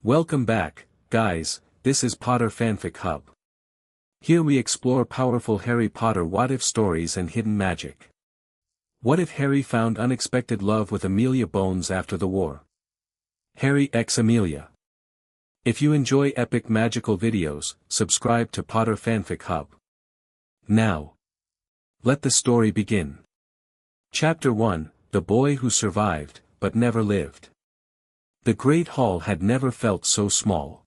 Welcome back, guys. This is Potter Fanfic Hub. Here we explore powerful Harry Potter what-if stories and hidden magic. What if Harry found unexpected love with Amelia Bones after the war? Harry x Amelia. If you enjoy epic magical videos, subscribe to Potter Fanfic Hub. Now, let the story begin. Chapter 1, The Boy Who Survived, But Never Lived. The Great Hall had never felt so small.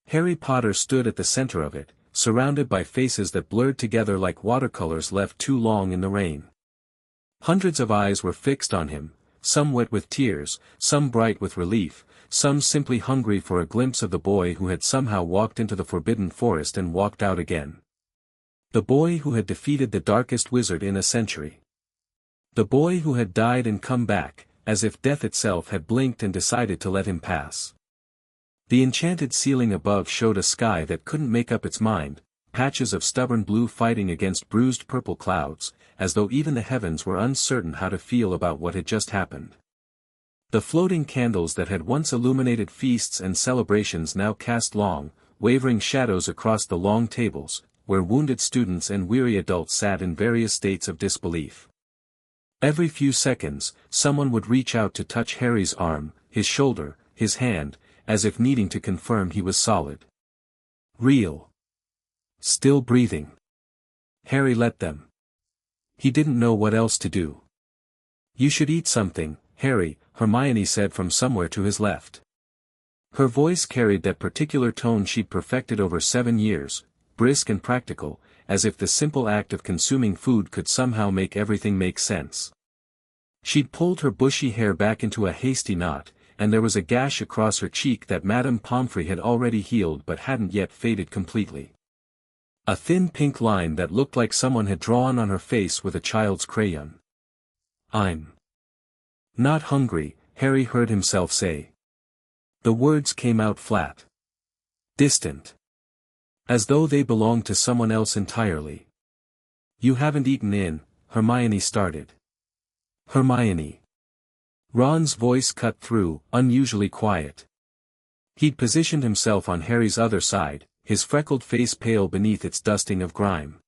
Harry Potter stood at the center of it, surrounded by faces that blurred together like watercolors left too long in the rain. Hundreds of eyes were fixed on him, some wet with tears, some bright with relief, some simply hungry for a glimpse of the boy who had somehow walked into the Forbidden Forest and walked out again. The boy who had defeated the darkest wizard in a century. The boy who had died and come back, as if death itself had blinked and decided to let him pass. The enchanted ceiling above showed a sky that couldn't make up its mind, patches of stubborn blue fighting against bruised purple clouds, as though even the heavens were uncertain how to feel about what had just happened. The floating candles that had once illuminated feasts and celebrations now cast long, wavering shadows across the long tables, where wounded students and weary adults sat in various states of disbelief. Every few seconds, someone would reach out to touch Harry's arm, his shoulder, his hand, as if needing to confirm he was solid. Real. Still breathing. Harry let them. He didn't know what else to do. "You should eat something, Harry," Hermione said from somewhere to his left. Her voice carried that particular tone she'd perfected over 7 years, brisk and practical, as if the simple act of consuming food could somehow make everything make sense. She'd pulled her bushy hair back into a hasty knot, and there was a gash across her cheek that Madame Pomfrey had already healed but hadn't yet faded completely. A thin pink line that looked like someone had drawn on her face with a child's crayon. "I'm not hungry," Harry heard himself say. The words came out flat. Distant. As though they belonged to someone else entirely. "You haven't eaten in," Hermione started. "Hermione." Ron's voice cut through, unusually quiet. He'd positioned himself on Harry's other side, his freckled face pale beneath its dusting of grime.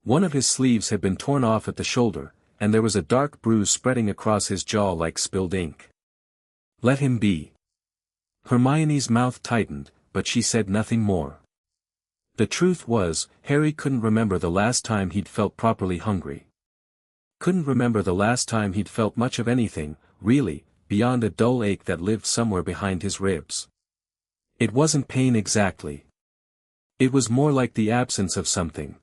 One of his sleeves had been torn off at the shoulder, and there was a dark bruise spreading across his jaw like spilled ink. "Let him be." Hermione's mouth tightened, but she said nothing more. The truth was, Harry couldn't remember the last time he'd felt properly hungry. Couldn't remember the last time he'd felt much of anything, really, beyond a dull ache that lived somewhere behind his ribs. It wasn't pain exactly. It was more like the absence of something.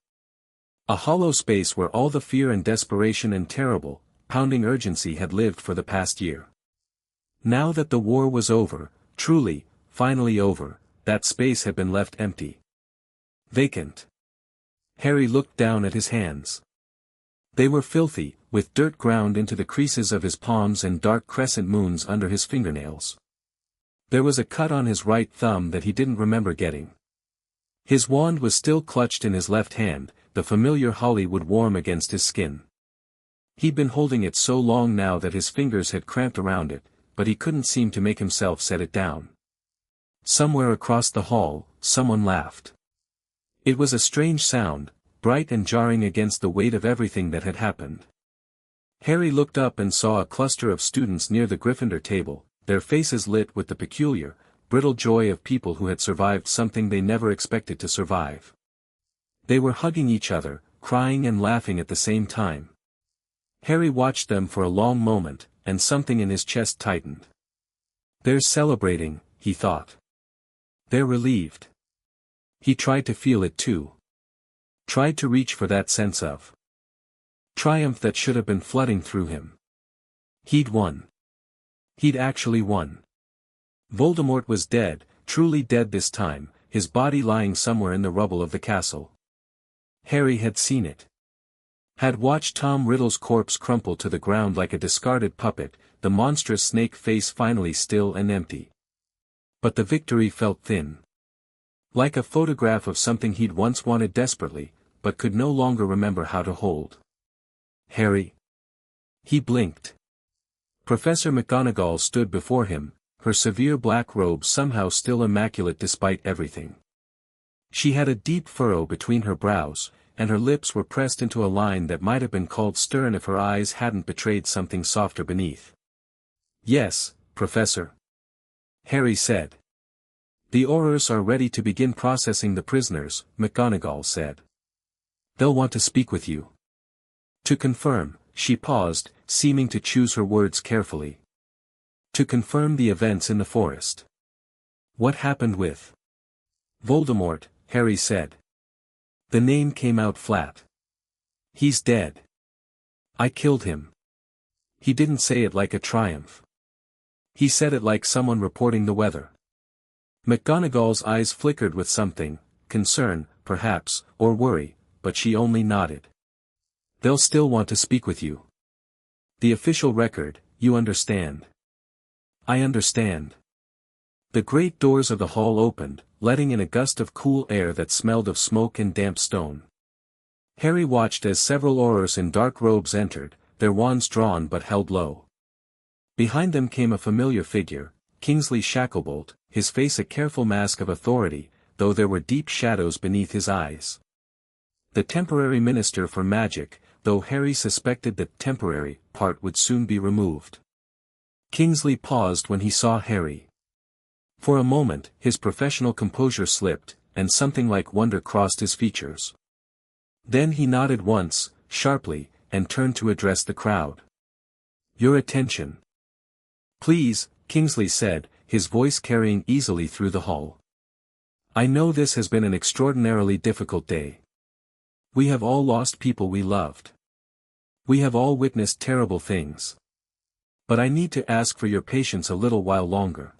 A hollow space where all the fear and desperation and terrible, pounding urgency had lived for the past year. Now that the war was over, truly, finally over, that space had been left empty. Vacant. Harry looked down at his hands. They were filthy, with dirt ground into the creases of his palms and dark crescent moons under his fingernails. There was a cut on his right thumb that he didn't remember getting. His wand was still clutched in his left hand, the familiar holly would warm against his skin. He'd been holding it so long now that his fingers had cramped around it, but he couldn't seem to make himself set it down. Somewhere across the hall, someone laughed. It was a strange sound, bright and jarring against the weight of everything that had happened. Harry looked up and saw a cluster of students near the Gryffindor table, their faces lit with the peculiar, brittle joy of people who had survived something they never expected to survive. They were hugging each other, crying and laughing at the same time. Harry watched them for a long moment, and something in his chest tightened. "They're celebrating," he thought. "They're relieved." He tried to feel it too. Tried to reach for that sense of triumph that should have been flooding through him. He'd won. He'd actually won. Voldemort was dead, truly dead this time, his body lying somewhere in the rubble of the castle. Harry had seen it. Had watched Tom Riddle's corpse crumple to the ground like a discarded puppet, the monstrous snake face finally still and empty. But the victory felt thin. Like a photograph of something he'd once wanted desperately, but could no longer remember how to hold. "Harry." He blinked. Professor McGonagall stood before him, her severe black robe somehow still immaculate despite everything. She had a deep furrow between her brows, and her lips were pressed into a line that might have been called stern if her eyes hadn't betrayed something softer beneath. "Yes, Professor," Harry said. "The Aurors are ready to begin processing the prisoners," McGonagall said. "They'll want to speak with you." To confirm, she paused, seeming to choose her words carefully. To confirm the events in the forest. "What happened with Voldemort?" Harry said. The name came out flat. "He's dead. I killed him." He didn't say it like a triumph. He said it like someone reporting the weather. McGonagall's eyes flickered with something, concern, perhaps, or worry, but she only nodded. "They'll still want to speak with you. The official record, you understand." "I understand." The great doors of the hall opened, letting in a gust of cool air that smelled of smoke and damp stone. Harry watched as several Aurors in dark robes entered, their wands drawn but held low. Behind them came a familiar figure, Kingsley Shacklebolt, his face a careful mask of authority, though there were deep shadows beneath his eyes. The temporary minister for magic, though Harry suspected the temporary part would soon be removed. Kingsley paused when he saw Harry. For a moment, his professional composure slipped, and something like wonder crossed his features. Then he nodded once, sharply, and turned to address the crowd. "Your attention, please," Kingsley said, his voice carrying easily through the hall. "I know this has been an extraordinarily difficult day. We have all lost people we loved. We have all witnessed terrible things. But I need to ask for your patience a little while longer.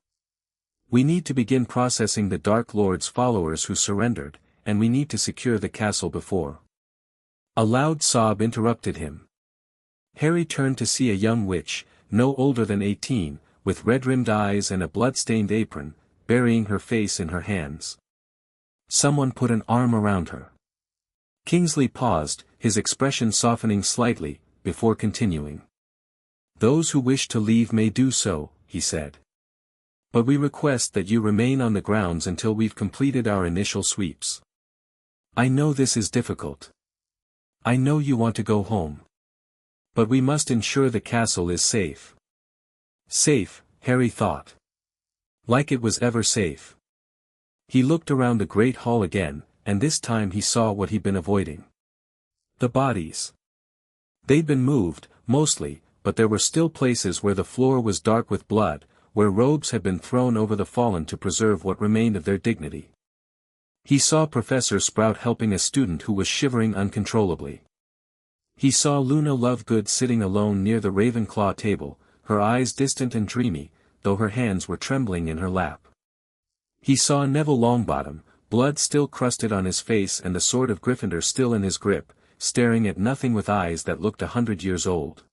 We need to begin processing the Dark Lord's followers who surrendered, and we need to secure the castle before." A loud sob interrupted him. Harry turned to see a young witch, no older than 18, with red-rimmed eyes and a blood-stained apron, burying her face in her hands. Someone put an arm around her. Kingsley paused, his expression softening slightly, before continuing. "Those who wish to leave may do so," he said. "But we request that you remain on the grounds until we've completed our initial sweeps. I know this is difficult. I know you want to go home. But we must ensure the castle is safe." Safe, Harry thought. Like it was ever safe. He looked around the great hall again, and this time he saw what he'd been avoiding. The bodies. They'd been moved, mostly, but there were still places where the floor was dark with blood, where robes had been thrown over the fallen to preserve what remained of their dignity. He saw Professor Sprout helping a student who was shivering uncontrollably. He saw Luna Lovegood sitting alone near the Ravenclaw table, her eyes distant and dreamy, though her hands were trembling in her lap. He saw Neville Longbottom, blood still crusted on his face and the sword of Gryffindor still in his grip, staring at nothing with eyes that looked 100 years old.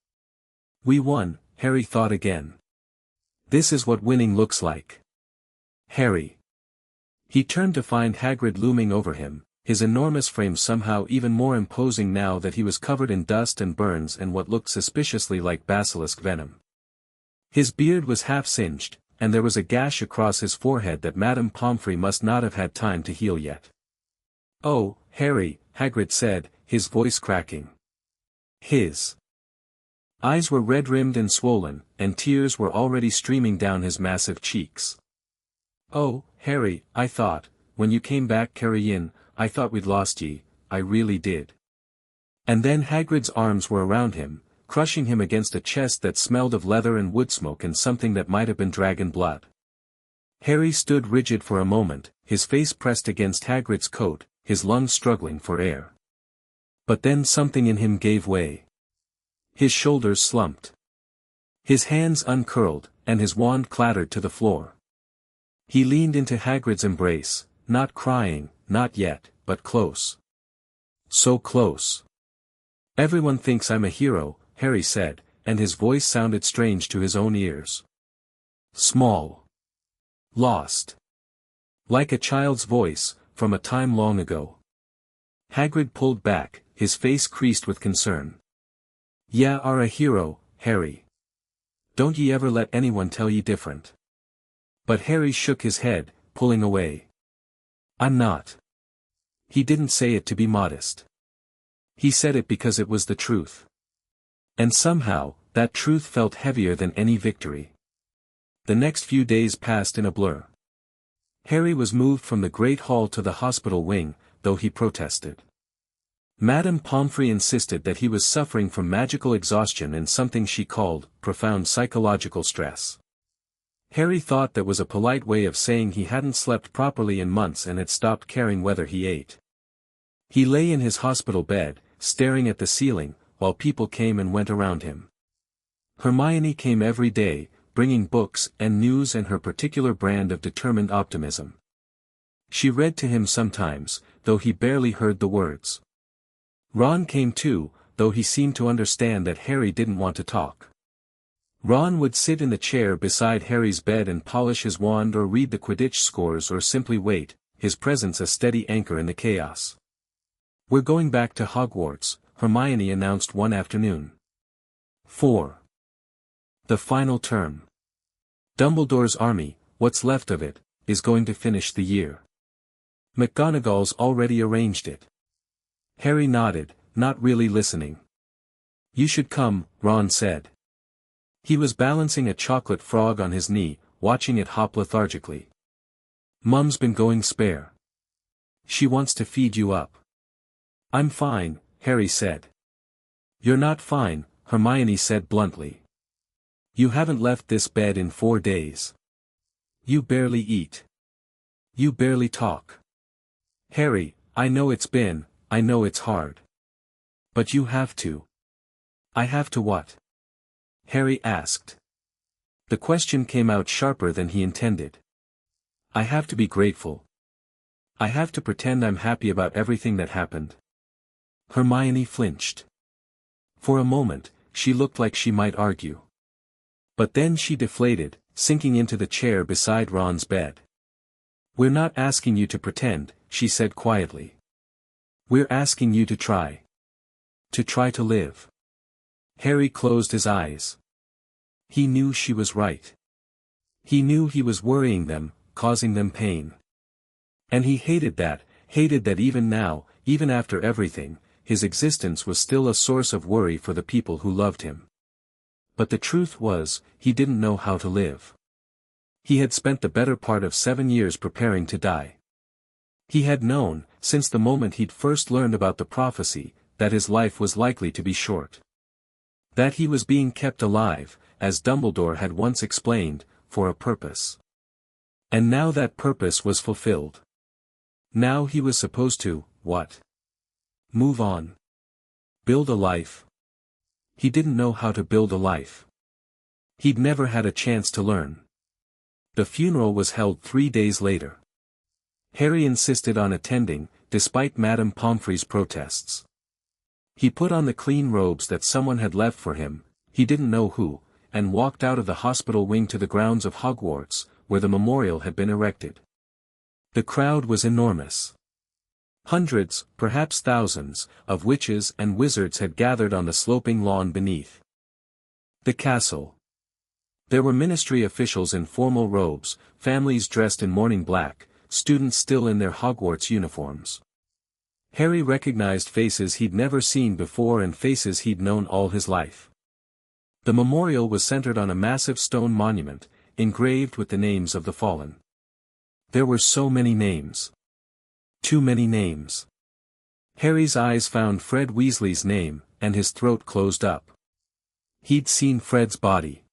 We won, Harry thought again. This is what winning looks like. Harry. He turned to find Hagrid looming over him, his enormous frame somehow even more imposing now that he was covered in dust and burns and what looked suspiciously like basilisk venom. His beard was half singed, and there was a gash across his forehead that Madame Pomfrey must not have had time to heal yet. "Oh, Harry," Hagrid said, his voice cracking. His eyes were red-rimmed and swollen, and tears were already streaming down his massive cheeks. "Oh, Harry, I thought, when you came back Carrie-in, I thought we'd lost ye, I really did." And then Hagrid's arms were around him, crushing him against a chest that smelled of leather and wood smoke and something that might have been dragon blood. Harry stood rigid for a moment, his face pressed against Hagrid's coat, his lungs struggling for air. But then something in him gave way. His shoulders slumped. His hands uncurled, and his wand clattered to the floor. He leaned into Hagrid's embrace, not crying, not yet, but close. So close. "Everyone thinks I'm a hero," Harry said, and his voice sounded strange to his own ears. Small. Lost. Like a child's voice, from a time long ago. Hagrid pulled back, his face creased with concern. "Ya are a hero, Harry. Don't ye ever let anyone tell ye different. But Harry shook his head, pulling away. I'm not. He didn't say it to be modest. He said it because it was the truth. And somehow, that truth felt heavier than any victory. The next few days passed in a blur. Harry was moved from the great hall to the hospital wing, though he protested. Madame Pomfrey insisted that he was suffering from magical exhaustion and something she called profound psychological stress. Harry thought that was a polite way of saying he hadn't slept properly in months and had stopped caring whether he ate. He lay in his hospital bed, staring at the ceiling, while people came and went around him. Hermione came every day, bringing books and news and her particular brand of determined optimism. She read to him sometimes, though he barely heard the words. Ron came too, though he seemed to understand that Harry didn't want to talk. Ron would sit in the chair beside Harry's bed and polish his wand or read the Quidditch scores or simply wait, his presence a steady anchor in the chaos. We're going back to Hogwarts, Hermione announced one afternoon. 4. The final term. Dumbledore's army, what's left of it, is going to finish the year. McGonagall's already arranged it. Harry nodded, not really listening. You should come, Ron said. He was balancing a chocolate frog on his knee, watching it hop lethargically. Mum's been going spare. She wants to feed you up. I'm fine, Harry said. You're not fine, Hermione said bluntly. You haven't left this bed in 4 days. You barely eat. You barely talk. Harry, I know it's hard. But you have to. I have to what? Harry asked. The question came out sharper than he intended. I have to be grateful. I have to pretend I'm happy about everything that happened. Hermione flinched. For a moment, she looked like she might argue. But then she deflated, sinking into the chair beside Ron's bed. We're not asking you to pretend, she said quietly. We're asking you to try. To try to live. Harry closed his eyes. He knew she was right. He knew he was worrying them, causing them pain. And he hated that even now, even after everything, his existence was still a source of worry for the people who loved him. But the truth was, he didn't know how to live. He had spent the better part of 7 years preparing to die. He had known, since the moment he'd first learned about the prophecy, that his life was likely to be short. That he was being kept alive, as Dumbledore had once explained, for a purpose. And now that purpose was fulfilled. Now he was supposed to, what? Move on. Build a life. He didn't know how to build a life. He'd never had a chance to learn. The funeral was held 3 days later. Harry insisted on attending, despite Madame Pomfrey's protests. He put on the clean robes that someone had left for him, he didn't know who, and walked out of the hospital wing to the grounds of Hogwarts, where the memorial had been erected. The crowd was enormous. Hundreds, perhaps thousands, of witches and wizards had gathered on the sloping lawn beneath the castle. There were ministry officials in formal robes, families dressed in mourning black, students still in their Hogwarts uniforms. Harry recognized faces he'd never seen before and faces he'd known all his life. The memorial was centered on a massive stone monument, engraved with the names of the fallen. There were so many names. Too many names. Harry's eyes found Fred Weasley's name, and his throat closed up. He'd seen Fred's body.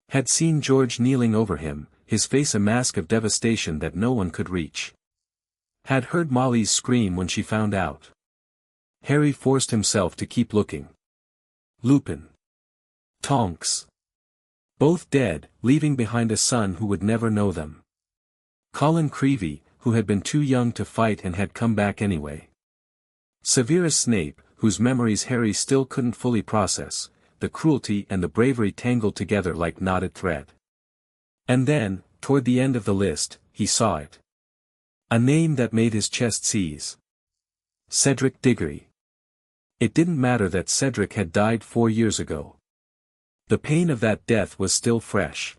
Had seen George kneeling over him, his face a mask of devastation that no one could reach. Had heard Molly's scream when she found out. Harry forced himself to keep looking. Lupin. Tonks. Both dead, leaving behind a son who would never know them. Colin Creevey, who had been too young to fight and had come back anyway. Severus Snape, whose memories Harry still couldn't fully process, the cruelty and the bravery tangled together like knotted thread. And then, toward the end of the list, he saw it. A name that made his chest seize. Cedric Diggory. It didn't matter that Cedric had died 4 years ago. The pain of that death was still fresh.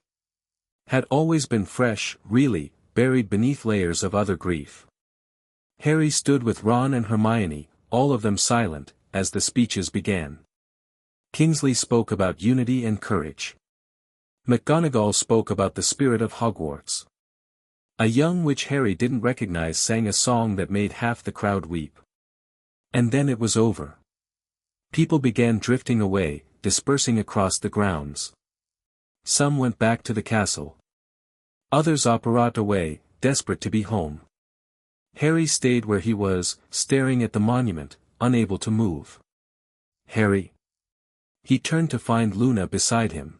had always been fresh, really, buried beneath layers of other grief. Harry stood with Ron and Hermione, all of them silent, as the speeches began. Kingsley spoke about unity and courage. McGonagall spoke about the spirit of Hogwarts. A young witch Harry didn't recognize sang a song that made half the crowd weep. And then it was over. People began drifting away, dispersing across the grounds. Some went back to the castle. Others operated away, desperate to be home. Harry stayed where he was, staring at the monument, unable to move. Harry. He turned to find Luna beside him.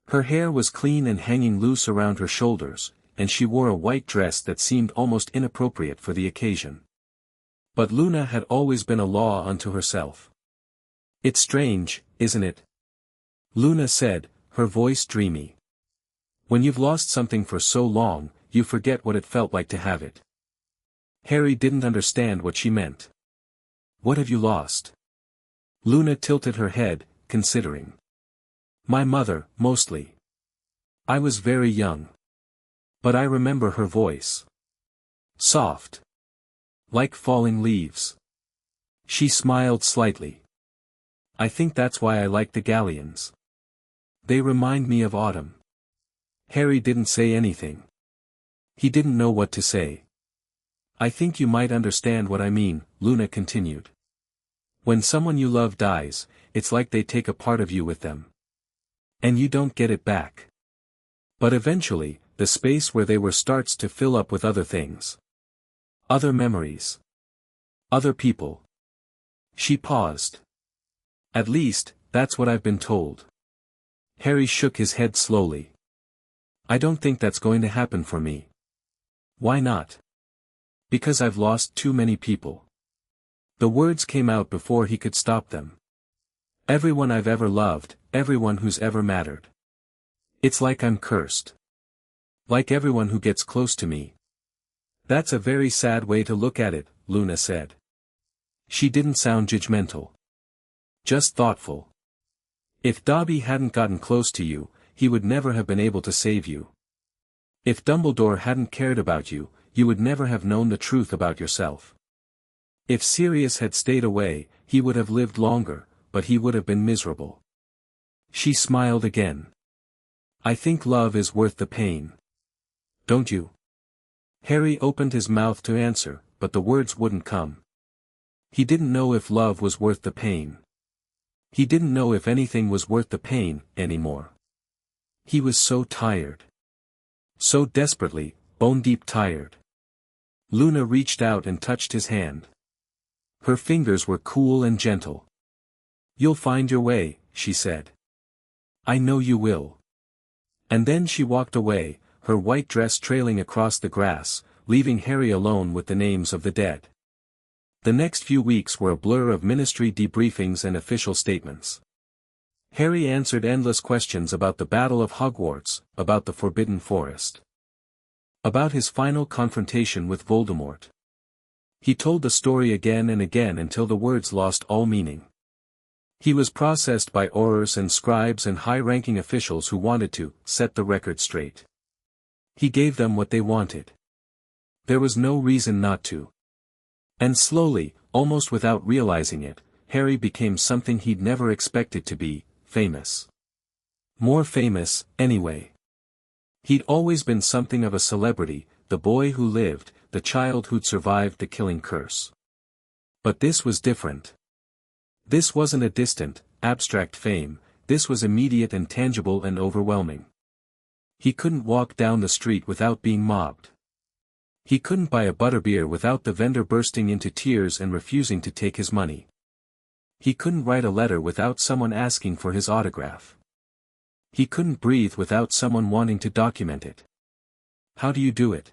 Her hair was clean and hanging loose around her shoulders, and she wore a white dress that seemed almost inappropriate for the occasion. But Luna had always been a law unto herself. "It's strange, isn't it?" Luna said, her voice dreamy. "When you've lost something for so long, you forget what it felt like to have it." Harry didn't understand what she meant. "What have you lost?" Luna tilted her head, considering. "My mother, mostly. I was very young. But I remember her voice. Soft. Like falling leaves." She smiled slightly. "I think that's why I like the Galleons. They remind me of autumn." Harry didn't say anything. He didn't know what to say. "I think you might understand what I mean," Luna continued. "When someone you love dies, it's like they take a part of you with them. And you don't get it back. But eventually, the space where they were starts to fill up with other things. Other memories. Other people." She paused. "At least, that's what I've been told." Harry shook his head slowly. "I don't think that's going to happen for me." "Why not?" "Because I've lost too many people." The words came out before he could stop them. "Everyone I've ever loved, everyone who's ever mattered. It's like I'm cursed. Like everyone who gets close to me." "That's a very sad way to look at it," Luna said. She didn't sound judgmental. Just thoughtful. "If Dobby hadn't gotten close to you, he would never have been able to save you. If Dumbledore hadn't cared about you, you would never have known the truth about yourself. If Sirius had stayed away, he would have lived longer, but he would have been miserable." She smiled again. "I think love is worth the pain. Don't you?" Harry opened his mouth to answer, but the words wouldn't come. He didn't know if love was worth the pain. He didn't know if anything was worth the pain, anymore. He was so tired. So desperately, bone-deep tired. Luna reached out and touched his hand. Her fingers were cool and gentle. "You'll find your way," she said. "I know you will." And then she walked away, her white dress trailing across the grass, leaving Harry alone with the names of the dead. The next few weeks were a blur of ministry debriefings and official statements. Harry answered endless questions about the Battle of Hogwarts, about the Forbidden Forest. About his final confrontation with Voldemort. He told the story again and again until the words lost all meaning. He was processed by aurors and scribes and high-ranking officials who wanted to set the record straight. He gave them what they wanted. There was no reason not to. And slowly, almost without realizing it, Harry became something he'd never expected to be, famous. More famous, anyway. He'd always been something of a celebrity, the boy who lived, the child who'd survived the killing curse. But this was different. This wasn't a distant, abstract fame, this was immediate and tangible and overwhelming. He couldn't walk down the street without being mobbed. He couldn't buy a butterbeer without the vendor bursting into tears and refusing to take his money. He couldn't write a letter without someone asking for his autograph. He couldn't breathe without someone wanting to document it. "How do you do it?"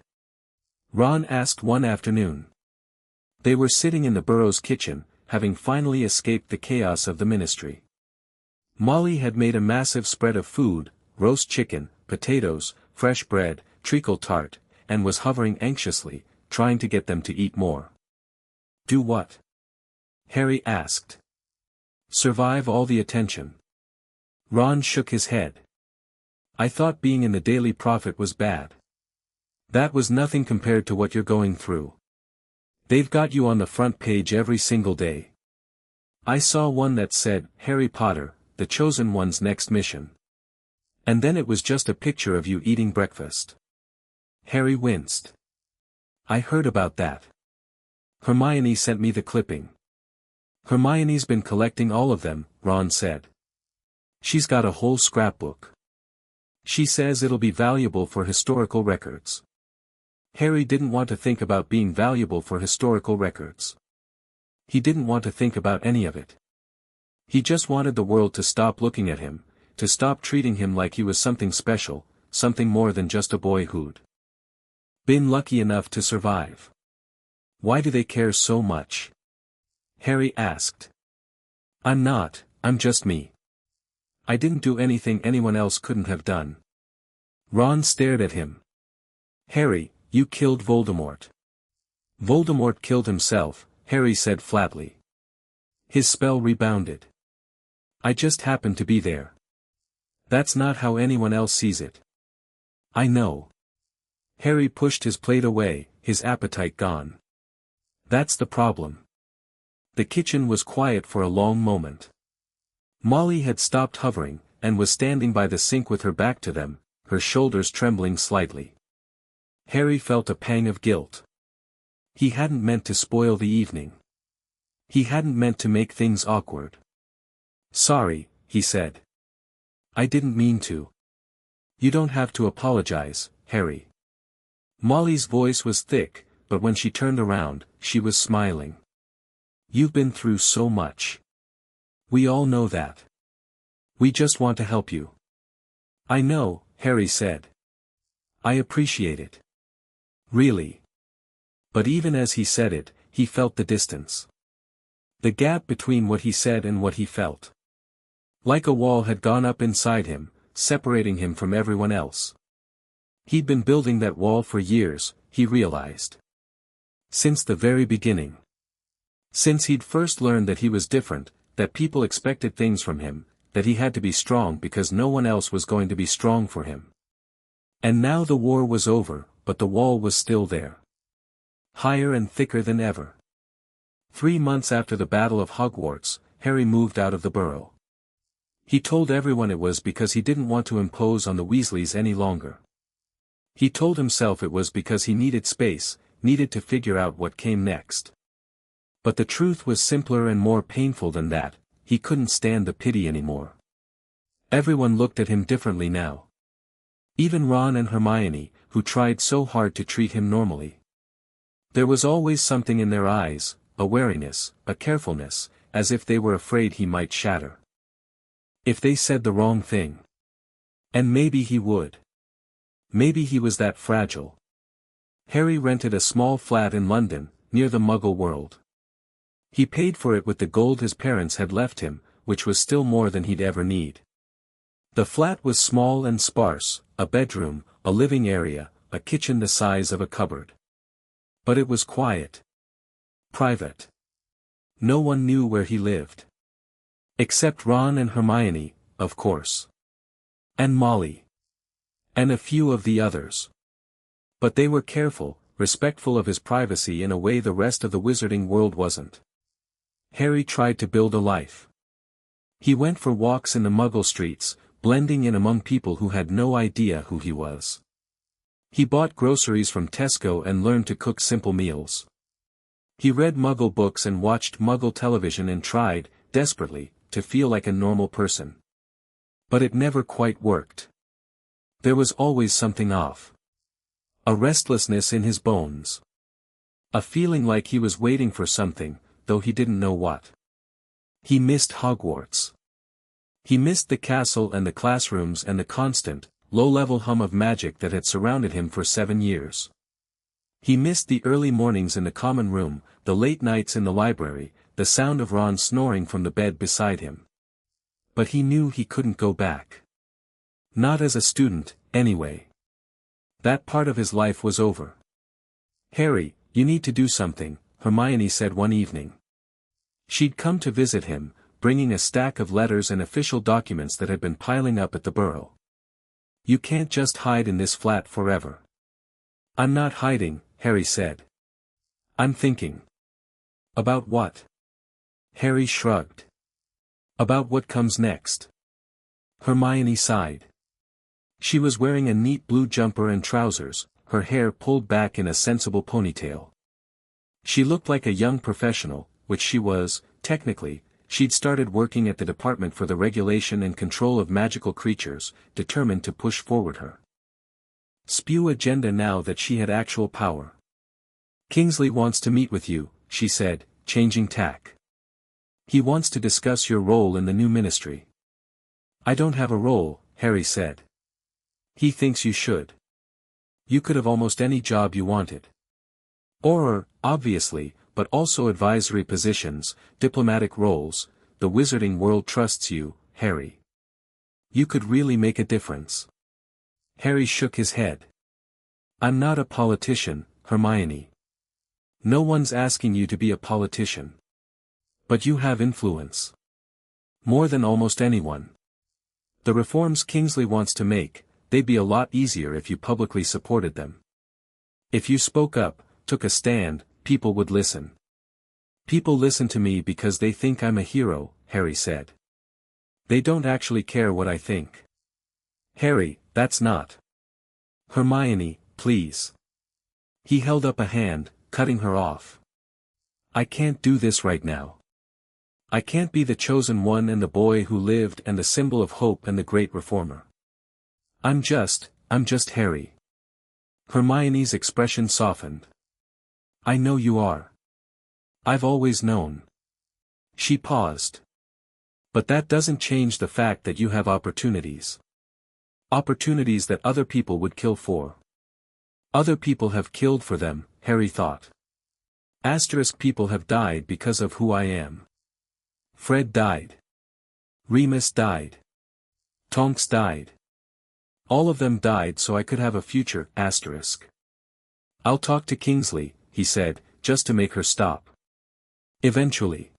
Ron asked one afternoon. They were sitting in the Burrows' kitchen, having finally escaped the chaos of the ministry. Molly had made a massive spread of food, roast chicken, potatoes, fresh bread, treacle tart, and was hovering anxiously, trying to get them to eat more. "Do what?" Harry asked. "Survive all the attention." Ron shook his head. I thought being in the Daily Prophet was bad. That was nothing compared to what you're going through. They've got you on the front page every single day. I saw one that said, Harry Potter, the Chosen One's next mission. And then it was just a picture of you eating breakfast. Harry winced. I heard about that. Hermione sent me the clipping. Hermione's been collecting all of them, Ron said. She's got a whole scrapbook. She says it'll be valuable for historical records. Harry didn't want to think about being valuable for historical records. He didn't want to think about any of it. He just wanted the world to stop looking at him, to stop treating him like he was something special, something more than just a boy who'd been lucky enough to survive. Why do they care so much? Harry asked. I'm just me. I didn't do anything anyone else couldn't have done. Ron stared at him. Harry, you killed Voldemort. Voldemort killed himself, Harry said flatly. His spell rebounded. I just happened to be there. That's not how anyone else sees it. I know. Harry pushed his plate away, his appetite gone. That's the problem. The kitchen was quiet for a long moment. Molly had stopped hovering, and was standing by the sink with her back to them, her shoulders trembling slightly. Harry felt a pang of guilt. He hadn't meant to spoil the evening. He hadn't meant to make things awkward. Sorry, he said. I didn't mean to. You don't have to apologize, Harry. Molly's voice was thick, but when she turned around, she was smiling. You've been through so much. We all know that. We just want to help you. I know, Harry said. I appreciate it. Really. But even as he said it, he felt the distance. The gap between what he said and what he felt. Like a wall had gone up inside him, separating him from everyone else. He'd been building that wall for years, he realized. Since the very beginning. Since he'd first learned that he was different, that people expected things from him, that he had to be strong because no one else was going to be strong for him. And now the war was over, but the wall was still there. Higher and thicker than ever. 3 months after the Battle of Hogwarts, Harry moved out of the burrow. He told everyone it was because he didn't want to impose on the Weasleys any longer. He told himself it was because he needed space, needed to figure out what came next. But the truth was simpler and more painful than that, he couldn't stand the pity anymore. Everyone looked at him differently now. Even Ron and Hermione, who tried so hard to treat him normally. There was always something in their eyes, a wariness, a carefulness, as if they were afraid he might shatter. If they said the wrong thing. And maybe he would. Maybe he was that fragile. Harry rented a small flat in London, near the Muggle world. He paid for it with the gold his parents had left him, which was still more than he'd ever need. The flat was small and sparse, a bedroom, a living area, a kitchen the size of a cupboard. But it was quiet. Private. No one knew where he lived. Except Ron and Hermione, of course. And Molly. And a few of the others. But they were careful, respectful of his privacy in a way the rest of the wizarding world wasn't. Harry tried to build a life. He went for walks in the Muggle streets, blending in among people who had no idea who he was. He bought groceries from Tesco and learned to cook simple meals. He read Muggle books and watched Muggle television and tried, desperately, to feel like a normal person. But it never quite worked. There was always something off. A restlessness in his bones. A feeling like he was waiting for something, though he didn't know what. He missed Hogwarts. He missed the castle and the classrooms and the constant, low-level hum of magic that had surrounded him for 7 years. He missed the early mornings in the common room, the late nights in the library, the sound of Ron snoring from the bed beside him. But he knew he couldn't go back. Not as a student, anyway. That part of his life was over. Harry, you need to do something, Hermione said one evening. She'd come to visit him, bringing a stack of letters and official documents that had been piling up at the Burrow. You can't just hide in this flat forever. I'm not hiding, Harry said. I'm thinking. About what? Harry shrugged. About what comes next. Hermione sighed. She was wearing a neat blue jumper and trousers, her hair pulled back in a sensible ponytail. She looked like a young professional, which she was. Technically, she'd started working at the Department for the Regulation and Control of Magical Creatures, determined to push forward her spew agenda now that she had actual power. Kingsley wants to meet with you, she said, changing tack. He wants to discuss your role in the new ministry. I don't have a role, Harry said. He thinks you should. You could have almost any job you wanted. Or, obviously, but also advisory positions, diplomatic roles. The wizarding world trusts you, Harry. You could really make a difference. Harry shook his head. I'm not a politician, Hermione. No one's asking you to be a politician. But you have influence. More than almost anyone. The reforms Kingsley wants to make, they'd be a lot easier if you publicly supported them. If you spoke up, took a stand, people would listen. People listen to me because they think I'm a hero, Harry said. They don't actually care what I think. Harry, that's not. Hermione, please. He held up a hand, cutting her off. I can't do this right now. I can't be the chosen one and the boy who lived and the symbol of hope and the great reformer. I'm just Harry. Hermione's expression softened. I know you are. I've always known. She paused. But that doesn't change the fact that you have opportunities. Opportunities that other people would kill for. Other people have killed for them, Harry thought. Asterisk people have died because of who I am. Fred died. Remus died. Tonks died. All of them died so I could have a future, asterisk. I'll talk to Kingsley, he said, just to make her stop. Eventually.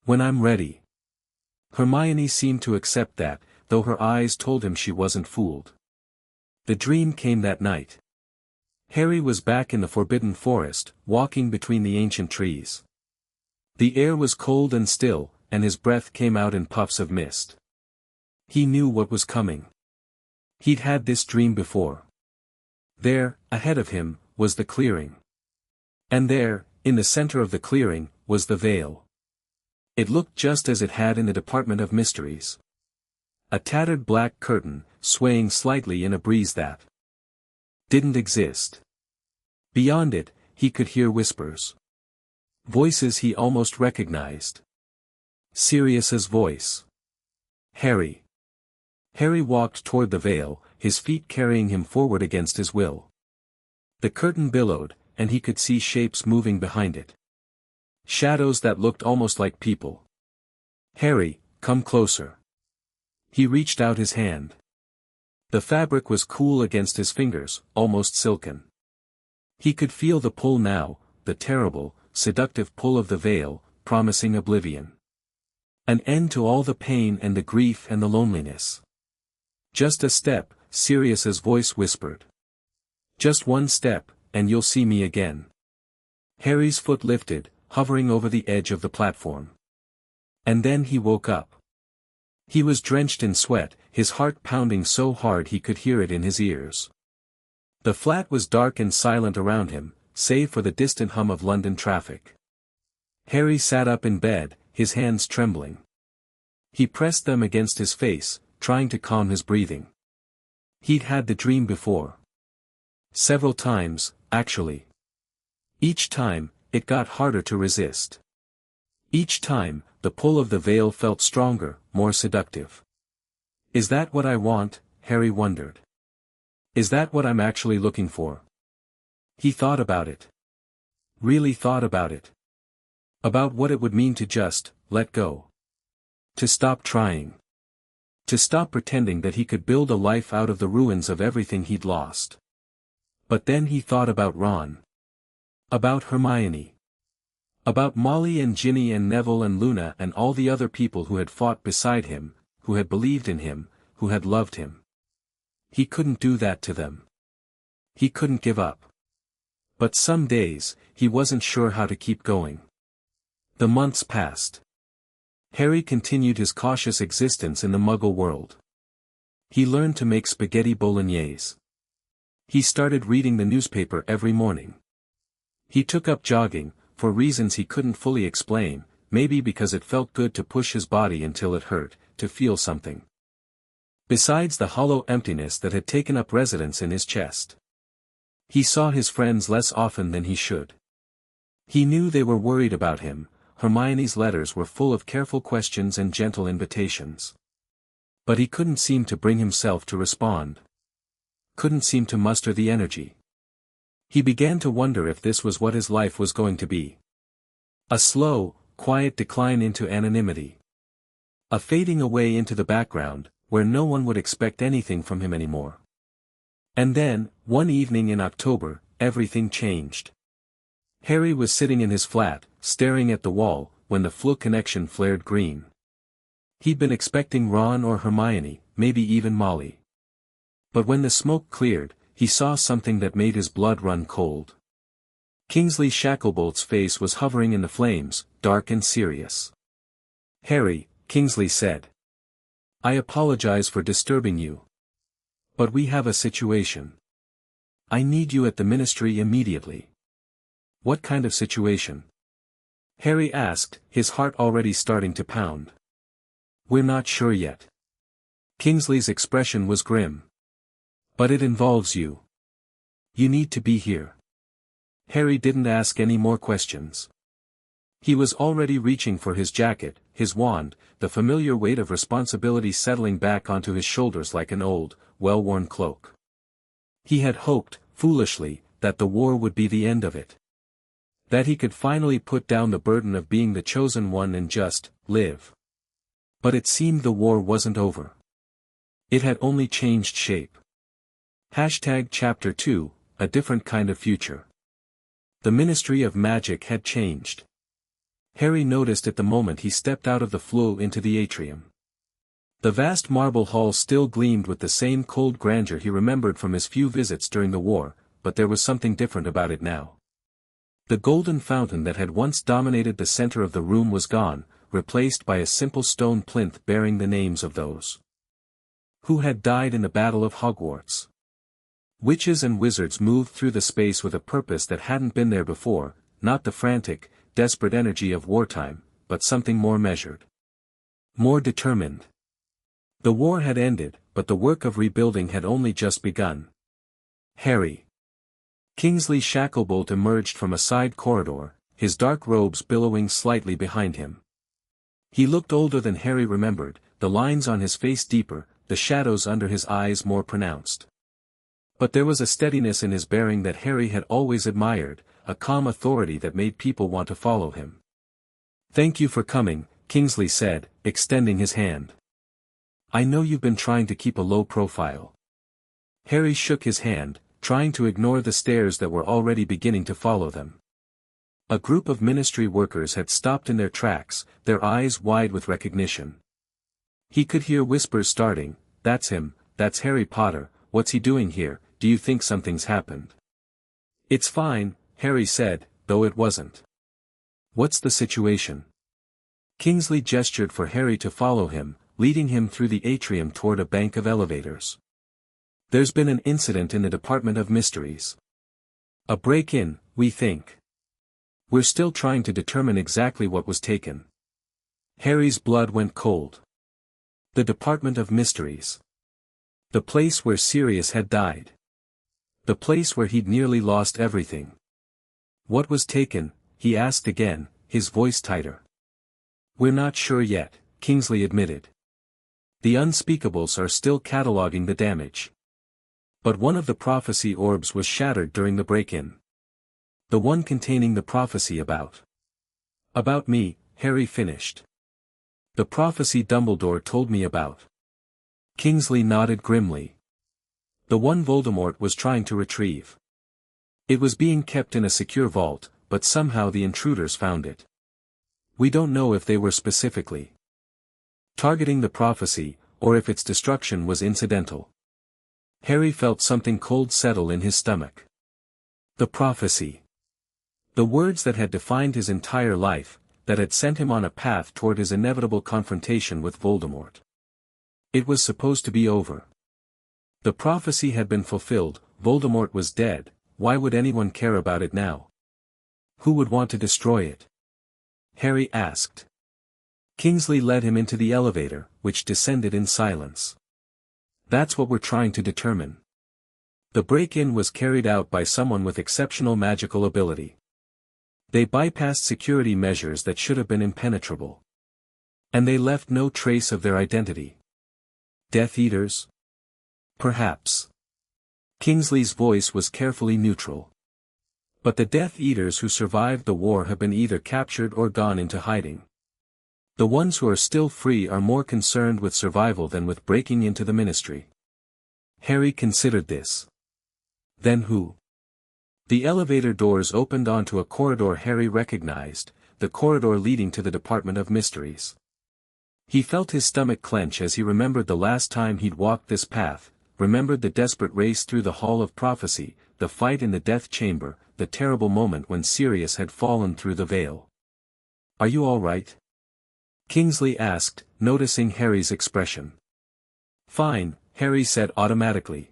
When I'm ready. Hermione seemed to accept that, though her eyes told him she wasn't fooled. The dream came that night. Harry was back in the Forbidden Forest, walking between the ancient trees. The air was cold and still, and his breath came out in puffs of mist. He knew what was coming. He'd had this dream before. There, ahead of him, was the clearing. And there, in the center of the clearing, was the veil. It looked just as it had in the Department of Mysteries. A tattered black curtain, swaying slightly in a breeze that didn't exist. Beyond it, he could hear whispers. Voices he almost recognized. Sirius's voice. Harry. Harry walked toward the veil, his feet carrying him forward against his will. The curtain billowed, and he could see shapes moving behind it. Shadows that looked almost like people. Harry, come closer. He reached out his hand. The fabric was cool against his fingers, almost silken. He could feel the pull now, the terrible, seductive pull of the veil, promising oblivion. An end to all the pain and the grief and the loneliness. Just a step, Sirius's voice whispered. Just one step, and you'll see me again. Harry's foot lifted, hovering over the edge of the platform. And then he woke up. He was drenched in sweat, his heart pounding so hard he could hear it in his ears. The flat was dark and silent around him, save for the distant hum of London traffic. Harry sat up in bed, his hands trembling. He pressed them against his face, trying to calm his breathing. He'd had the dream before. Several times, actually. Each time, it got harder to resist. Each time, the pull of the veil felt stronger, more seductive. Is that what I want? Harry wondered. Is that what I'm actually looking for? He thought about it. Really thought about it. About what it would mean to just let go. To stop trying. To stop pretending that he could build a life out of the ruins of everything he'd lost. But then he thought about Ron. About Hermione. About Molly and Ginny and Neville and Luna and all the other people who had fought beside him, who had believed in him, who had loved him. He couldn't do that to them. He couldn't give up. But some days, he wasn't sure how to keep going. The months passed. Harry continued his cautious existence in the Muggle world. He learned to make spaghetti bolognese. He started reading the newspaper every morning. He took up jogging, for reasons he couldn't fully explain, maybe because it felt good to push his body until it hurt, to feel something. Besides the hollow emptiness that had taken up residence in his chest. He saw his friends less often than he should. He knew they were worried about him. Hermione's letters were full of careful questions and gentle invitations. But he couldn't seem to bring himself to respond. Couldn't seem to muster the energy. He began to wonder if this was what his life was going to be. A slow, quiet decline into anonymity. A fading away into the background, where no one would expect anything from him anymore. And then, one evening in October, everything changed. Harry was sitting in his flat, staring at the wall, when the Floo connection flared green. He'd been expecting Ron or Hermione, maybe even Molly. But when the smoke cleared, he saw something that made his blood run cold. Kingsley Shacklebolt's face was hovering in the flames, dark and serious. "Harry," Kingsley said. "I apologize for disturbing you. But we have a situation. I need you at the ministry immediately." "What kind of situation?" Harry asked, his heart already starting to pound. "We're not sure yet." Kingsley's expression was grim. "But it involves you. You need to be here." Harry didn't ask any more questions. He was already reaching for his jacket, his wand, the familiar weight of responsibility settling back onto his shoulders like an old, well-worn cloak. He had hoped, foolishly, that the war would be the end of it. That he could finally put down the burden of being the chosen one and just live. But it seemed the war wasn't over. It had only changed shape. Chapter 2, A Different Kind of Future. The Ministry of Magic had changed. Harry noticed it the moment he stepped out of the Floo into the atrium. The vast marble hall still gleamed with the same cold grandeur he remembered from his few visits during the war, but there was something different about it now. The golden fountain that had once dominated the center of the room was gone, replaced by a simple stone plinth bearing the names of those who had died in the Battle of Hogwarts. Witches and wizards moved through the space with a purpose that hadn't been there before, not the frantic, desperate energy of wartime, but something more measured. More determined. The war had ended, but the work of rebuilding had only just begun. Harry. Kingsley Shacklebolt emerged from a side corridor, his dark robes billowing slightly behind him. He looked older than Harry remembered, the lines on his face deeper, the shadows under his eyes more pronounced. But there was a steadiness in his bearing that Harry had always admired, a calm authority that made people want to follow him. "Thank you for coming," Kingsley said, extending his hand. "I know you've been trying to keep a low profile." Harry shook his hand, trying to ignore the stares that were already beginning to follow them. A group of ministry workers had stopped in their tracks, their eyes wide with recognition. He could hear whispers starting, "That's him, that's Harry Potter, what's he doing here, do you think something's happened?" "It's fine," Harry said, though it wasn't. "What's the situation?" Kingsley gestured for Harry to follow him, leading him through the atrium toward a bank of elevators. "There's been an incident in the Department of Mysteries. A break-in, we think. We're still trying to determine exactly what was taken." Harry's blood went cold. The Department of Mysteries. The place where Sirius had died. The place where he'd nearly lost everything. "What was taken?" he asked again, his voice tighter. "We're not sure yet," Kingsley admitted. "The unspeakables are still cataloging the damage. But one of the prophecy orbs was shattered during the break-in. The one containing the prophecy about me," Harry finished. "The prophecy Dumbledore told me about." Kingsley nodded grimly. "The one Voldemort was trying to retrieve. It was being kept in a secure vault, but somehow the intruders found it. We don't know if they were specifically targeting the prophecy, or if its destruction was incidental. Harry felt something cold settle in his stomach. The prophecy. The words that had defined his entire life, that had sent him on a path toward his inevitable confrontation with Voldemort. It was supposed to be over. The prophecy had been fulfilled, Voldemort was dead, why would anyone care about it now? Who would want to destroy it? Harry asked. Kingsley led him into the elevator, which descended in silence. That's what we're trying to determine. The break-in was carried out by someone with exceptional magical ability. They bypassed security measures that should have been impenetrable. And they left no trace of their identity. Death Eaters? Perhaps. Kingsley's voice was carefully neutral. But the Death Eaters who survived the war have been either captured or gone into hiding. The ones who are still free are more concerned with survival than with breaking into the Ministry. Harry considered this. Then who? The elevator doors opened onto a corridor Harry recognized, the corridor leading to the Department of Mysteries. He felt his stomach clench as he remembered the last time he'd walked this path, remembered the desperate race through the Hall of Prophecy, the fight in the Death Chamber, the terrible moment when Sirius had fallen through the veil. Are you all right? Kingsley asked, noticing Harry's expression. Fine, Harry said automatically.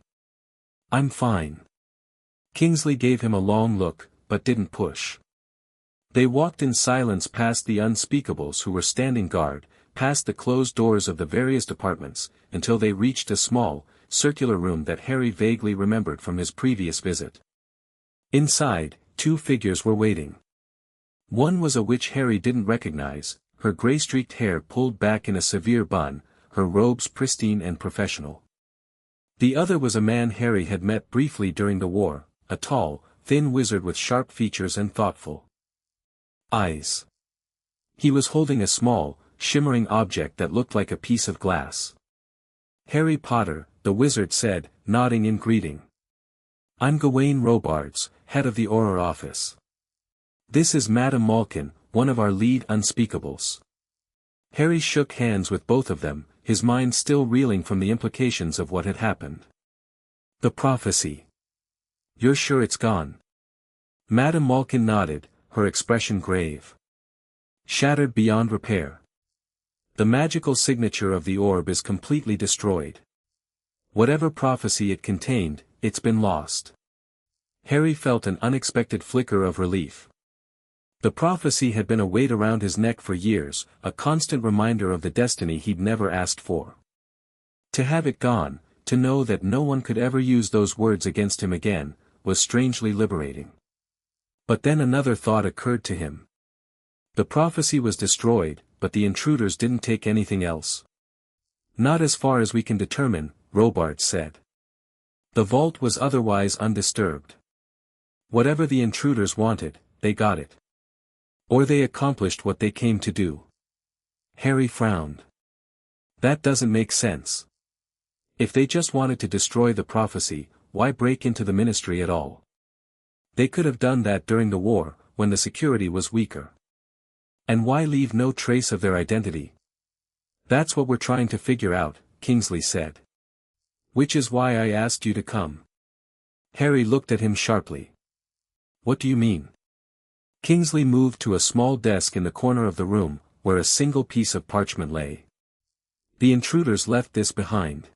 I'm fine. Kingsley gave him a long look, but didn't push. They walked in silence past the unspeakables who were standing guard, past the closed doors of the various departments, until they reached a small, circular room that Harry vaguely remembered from his previous visit. Inside, two figures were waiting. One was a witch Harry didn't recognize, her gray-streaked hair pulled back in a severe bun, her robes pristine and professional. The other was a man Harry had met briefly during the war, a tall, thin wizard with sharp features and thoughtful eyes. He was holding a small, shimmering object that looked like a piece of glass. Harry Potter, the wizard said, nodding in greeting. I'm Gawain Robards, head of the Auror office. This is Madame Malkin, one of our lead unspeakables. Harry shook hands with both of them, his mind still reeling from the implications of what had happened. The prophecy. You're sure it's gone? Madame Malkin nodded, her expression grave. Shattered beyond repair. The magical signature of the orb is completely destroyed. Whatever prophecy it contained, it's been lost. Harry felt an unexpected flicker of relief. The prophecy had been a weight around his neck for years, a constant reminder of the destiny he'd never asked for. To have it gone, to know that no one could ever use those words against him again, was strangely liberating. But then another thought occurred to him. The prophecy was destroyed, but the intruders didn't take anything else. Not as far as we can determine, Robards said. The vault was otherwise undisturbed. Whatever the intruders wanted, they got it. Or they accomplished what they came to do. Harry frowned. That doesn't make sense. If they just wanted to destroy the prophecy, why break into the Ministry at all? They could have done that during the war, when the security was weaker. And why leave no trace of their identity? That's what we're trying to figure out, Kingsley said. Which is why I asked you to come. Harry looked at him sharply. What do you mean? Kingsley moved to a small desk in the corner of the room, where a single piece of parchment lay. The intruders left this behind.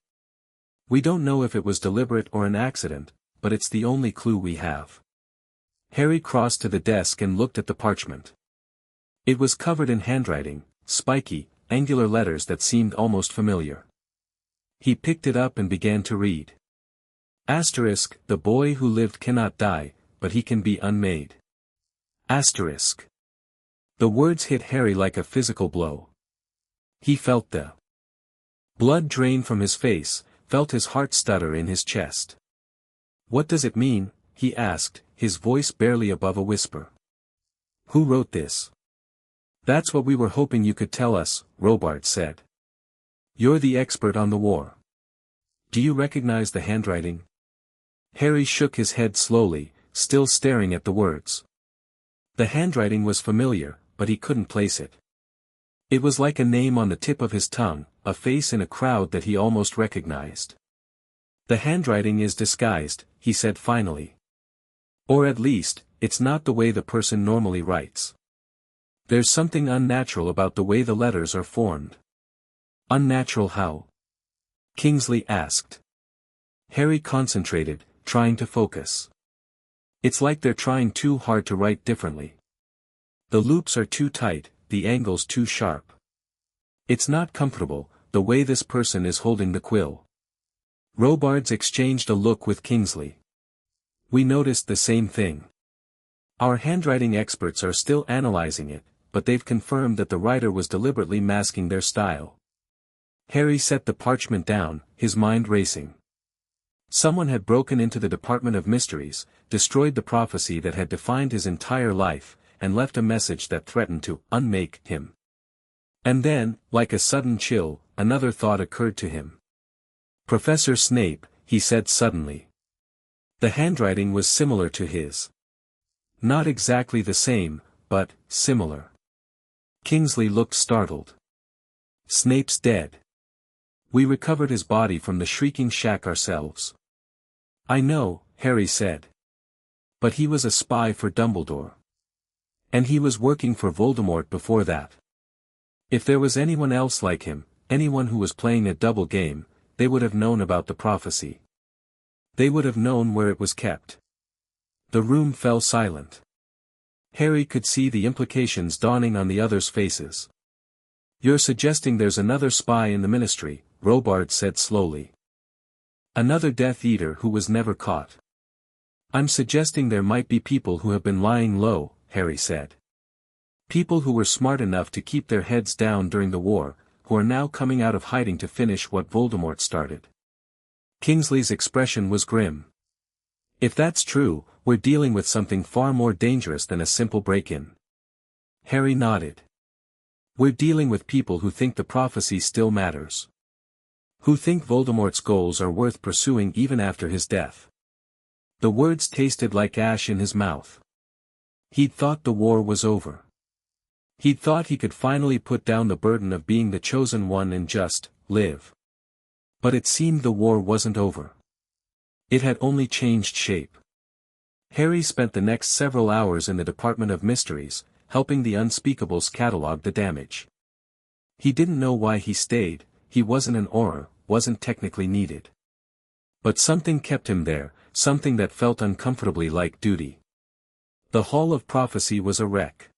We don't know if it was deliberate or an accident, but it's the only clue we have. Harry crossed to the desk and looked at the parchment. It was covered in handwriting, spiky, angular letters that seemed almost familiar. He picked it up and began to read. Asterisk, the boy who lived cannot die, but he can be unmade. Asterisk. The words hit Harry like a physical blow. He felt the blood drain from his face, felt his heart stutter in his chest. What does it mean? He asked, his voice barely above a whisper. Who wrote this? That's what we were hoping you could tell us, Robards said. You're the expert on the war. Do you recognize the handwriting? Harry shook his head slowly, still staring at the words. The handwriting was familiar, but he couldn't place it. It was like a name on the tip of his tongue, a face in a crowd that he almost recognized. The handwriting is disguised, he said finally. Or at least, it's not the way the person normally writes. There's something unnatural about the way the letters are formed. Unnatural how? Kingsley asked. Harry concentrated, trying to focus. It's like they're trying too hard to write differently. The loops are too tight, the angles too sharp. It's not comfortable, the way this person is holding the quill. Robards exchanged a look with Kingsley. We noticed the same thing. Our handwriting experts are still analyzing it, but they've confirmed that the writer was deliberately masking their style. Harry set the parchment down, his mind racing. Someone had broken into the Department of Mysteries, destroyed the prophecy that had defined his entire life, and left a message that threatened to unmake him. And then, like a sudden chill, another thought occurred to him. Professor Snape, he said suddenly. The handwriting was similar to his. Not exactly the same, but similar. Kingsley looked startled. Snape's dead. We recovered his body from the Shrieking Shack ourselves. I know, Harry said. But he was a spy for Dumbledore. And he was working for Voldemort before that. If there was anyone else like him, anyone who was playing a double game, they would have known about the prophecy. They would have known where it was kept. The room fell silent. Harry could see the implications dawning on the others' faces. You're suggesting there's another spy in the Ministry, Robards said slowly. Another Death Eater who was never caught. I'm suggesting there might be people who have been lying low, Harry said. People who were smart enough to keep their heads down during the war, who are now coming out of hiding to finish what Voldemort started. Kingsley's expression was grim. If that's true, we're dealing with something far more dangerous than a simple break-in. Harry nodded. We're dealing with people who think the prophecy still matters. Who think Voldemort's goals are worth pursuing even after his death. The words tasted like ash in his mouth. He'd thought the war was over. He'd thought he could finally put down the burden of being the chosen one and just live. But it seemed the war wasn't over. It had only changed shape. Harry spent the next several hours in the Department of Mysteries, helping the Unspeakables catalog the damage. He didn't know why he stayed, he wasn't an Auror, wasn't technically needed. But something kept him there, something that felt uncomfortably like duty. The Hall of Prophecy was a wreck.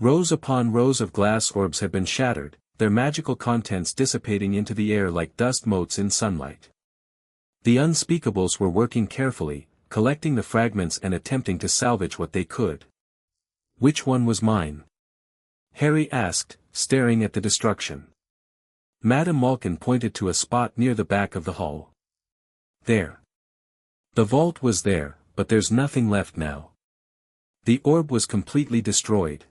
Rows upon rows of glass orbs had been shattered, their magical contents dissipating into the air like dust motes in sunlight. The Unspeakables were working carefully, collecting the fragments and attempting to salvage what they could. Which one was mine? Harry asked, staring at the destruction. Madame Malkin pointed to a spot near the back of the hall. There. The vault was there, but there's nothing left now. The orb was completely destroyed.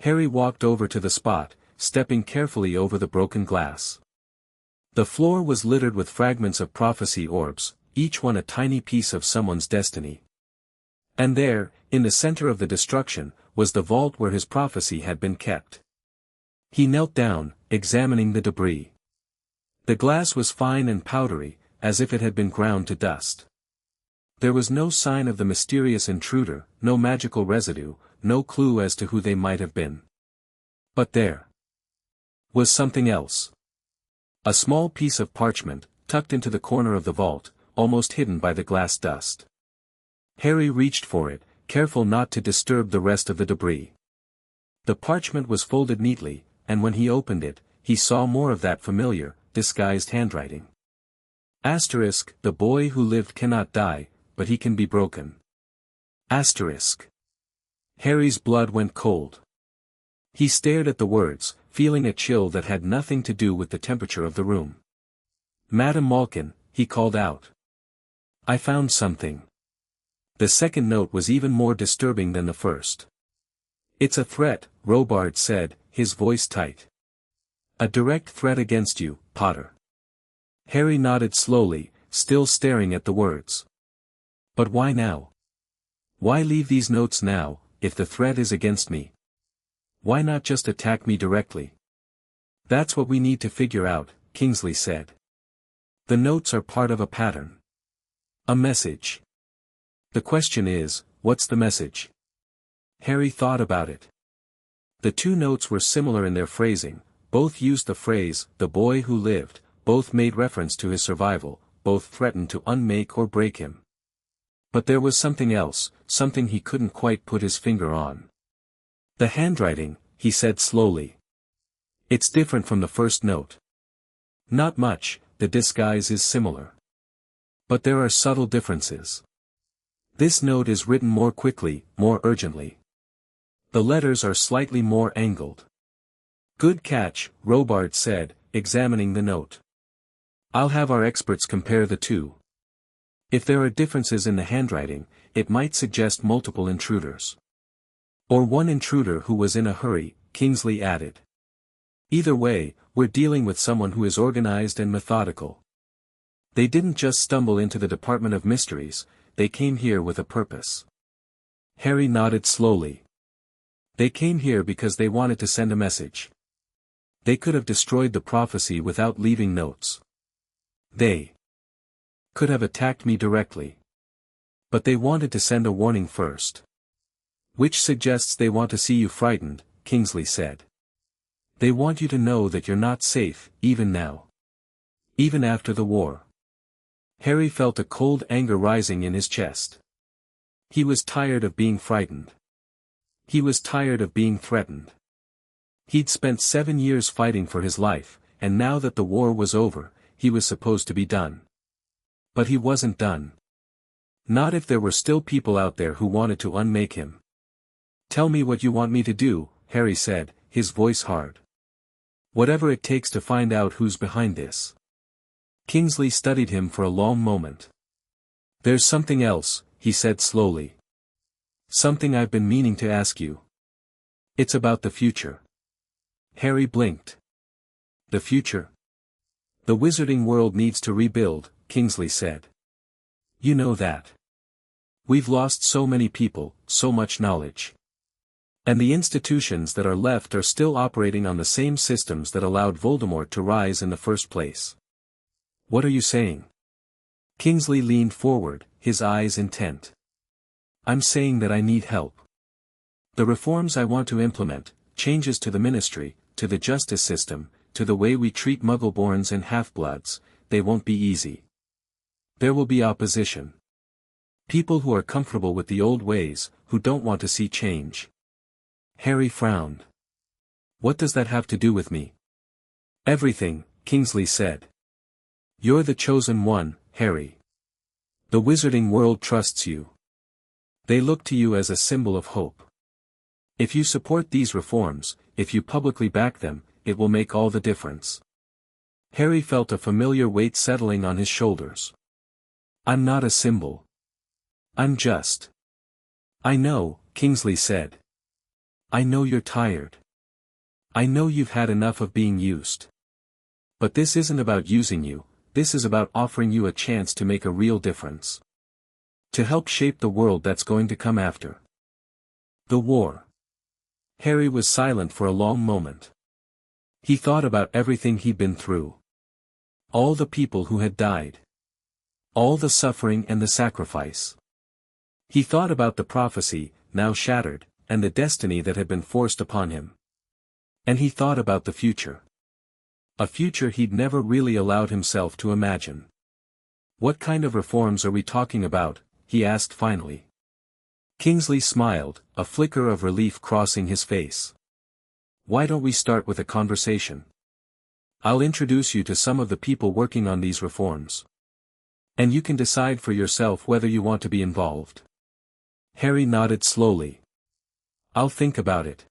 Harry walked over to the spot, stepping carefully over the broken glass. The floor was littered with fragments of prophecy orbs, each one a tiny piece of someone's destiny. And there, in the center of the destruction, was the vault where his prophecy had been kept. He knelt down, examining the debris. The glass was fine and powdery, as if it had been ground to dust. There was no sign of the mysterious intruder, no magical residue, no clue as to who they might have been. But there was something else. A small piece of parchment, tucked into the corner of the vault, almost hidden by the glass dust. Harry reached for it, careful not to disturb the rest of the debris. The parchment was folded neatly, and when he opened it, he saw more of that familiar, disguised handwriting. Asterisk, the boy who lived cannot die, but he can be broken. Asterisk. Harry's blood went cold. He stared at the words, feeling a chill that had nothing to do with the temperature of the room. Madame Malkin, he called out. I found something. The second note was even more disturbing than the first. It's a threat, Robards said, his voice tight. A direct threat against you, Potter. Harry nodded slowly, still staring at the words. But why now? Why leave these notes now, if the threat is against me? Why not just attack me directly? That's what we need to figure out, Kingsley said. The notes are part of a pattern. A message. The question is, what's the message? Harry thought about it. The two notes were similar in their phrasing, both used the phrase, the boy who lived, both made reference to his survival, both threatened to unmake or break him. But there was something else, something he couldn't quite put his finger on. The handwriting, he said slowly. It's different from the first note. Not much, the disguise is similar. But there are subtle differences. This note is written more quickly, more urgently. The letters are slightly more angled. Good catch, Robard said, examining the note. I'll have our experts compare the two. If there are differences in the handwriting, it might suggest multiple intruders. Or one intruder who was in a hurry, Kingsley added. Either way, we're dealing with someone who is organized and methodical. They didn't just stumble into the Department of Mysteries, they came here with a purpose. Harry nodded slowly. They came here because they wanted to send a message. They could have destroyed the prophecy without leaving notes. They could have attacked me directly. But they wanted to send a warning first. Which suggests they want to see you frightened, Kingsley said. They want you to know that you're not safe, even now. Even after the war. Harry felt a cold anger rising in his chest. He was tired of being frightened. He was tired of being threatened. He'd spent 7 years fighting for his life, and now that the war was over, he was supposed to be done. But he wasn't done. Not if there were still people out there who wanted to unmake him. Tell me what you want me to do, Harry said, his voice hard. Whatever it takes to find out who's behind this. Kingsley studied him for a long moment. There's something else, he said slowly. Something I've been meaning to ask you. It's about the future. Harry blinked. The future? The wizarding world needs to rebuild, Kingsley said. You know that. We've lost so many people, so much knowledge. And the institutions that are left are still operating on the same systems that allowed Voldemort to rise in the first place. What are you saying? Kingsley leaned forward, his eyes intent. I'm saying that I need help. The reforms I want to implement, changes to the ministry, to the justice system, to the way we treat Muggleborns and half-bloods, they won't be easy. There will be opposition. People who are comfortable with the old ways, who don't want to see change. Harry frowned. What does that have to do with me? Everything, Kingsley said. You're the chosen one, Harry. The wizarding world trusts you. They look to you as a symbol of hope. If you support these reforms, if you publicly back them, it will make all the difference. Harry felt a familiar weight settling on his shoulders. I'm not a symbol. I'm just. I know, Kingsley said. I know you're tired. I know you've had enough of being used. But this isn't about using you, this is about offering you a chance to make a real difference. To help shape the world that's going to come after. The war. Harry was silent for a long moment. He thought about everything he'd been through. All the people who had died. All the suffering and the sacrifice. He thought about the prophecy, now shattered, and the destiny that had been forced upon him. And he thought about the future. A future he'd never really allowed himself to imagine. What kind of reforms are we talking about? He asked finally. Kingsley smiled, a flicker of relief crossing his face. Why don't we start with a conversation? I'll introduce you to some of the people working on these reforms. And you can decide for yourself whether you want to be involved. Harry nodded slowly. I'll think about it.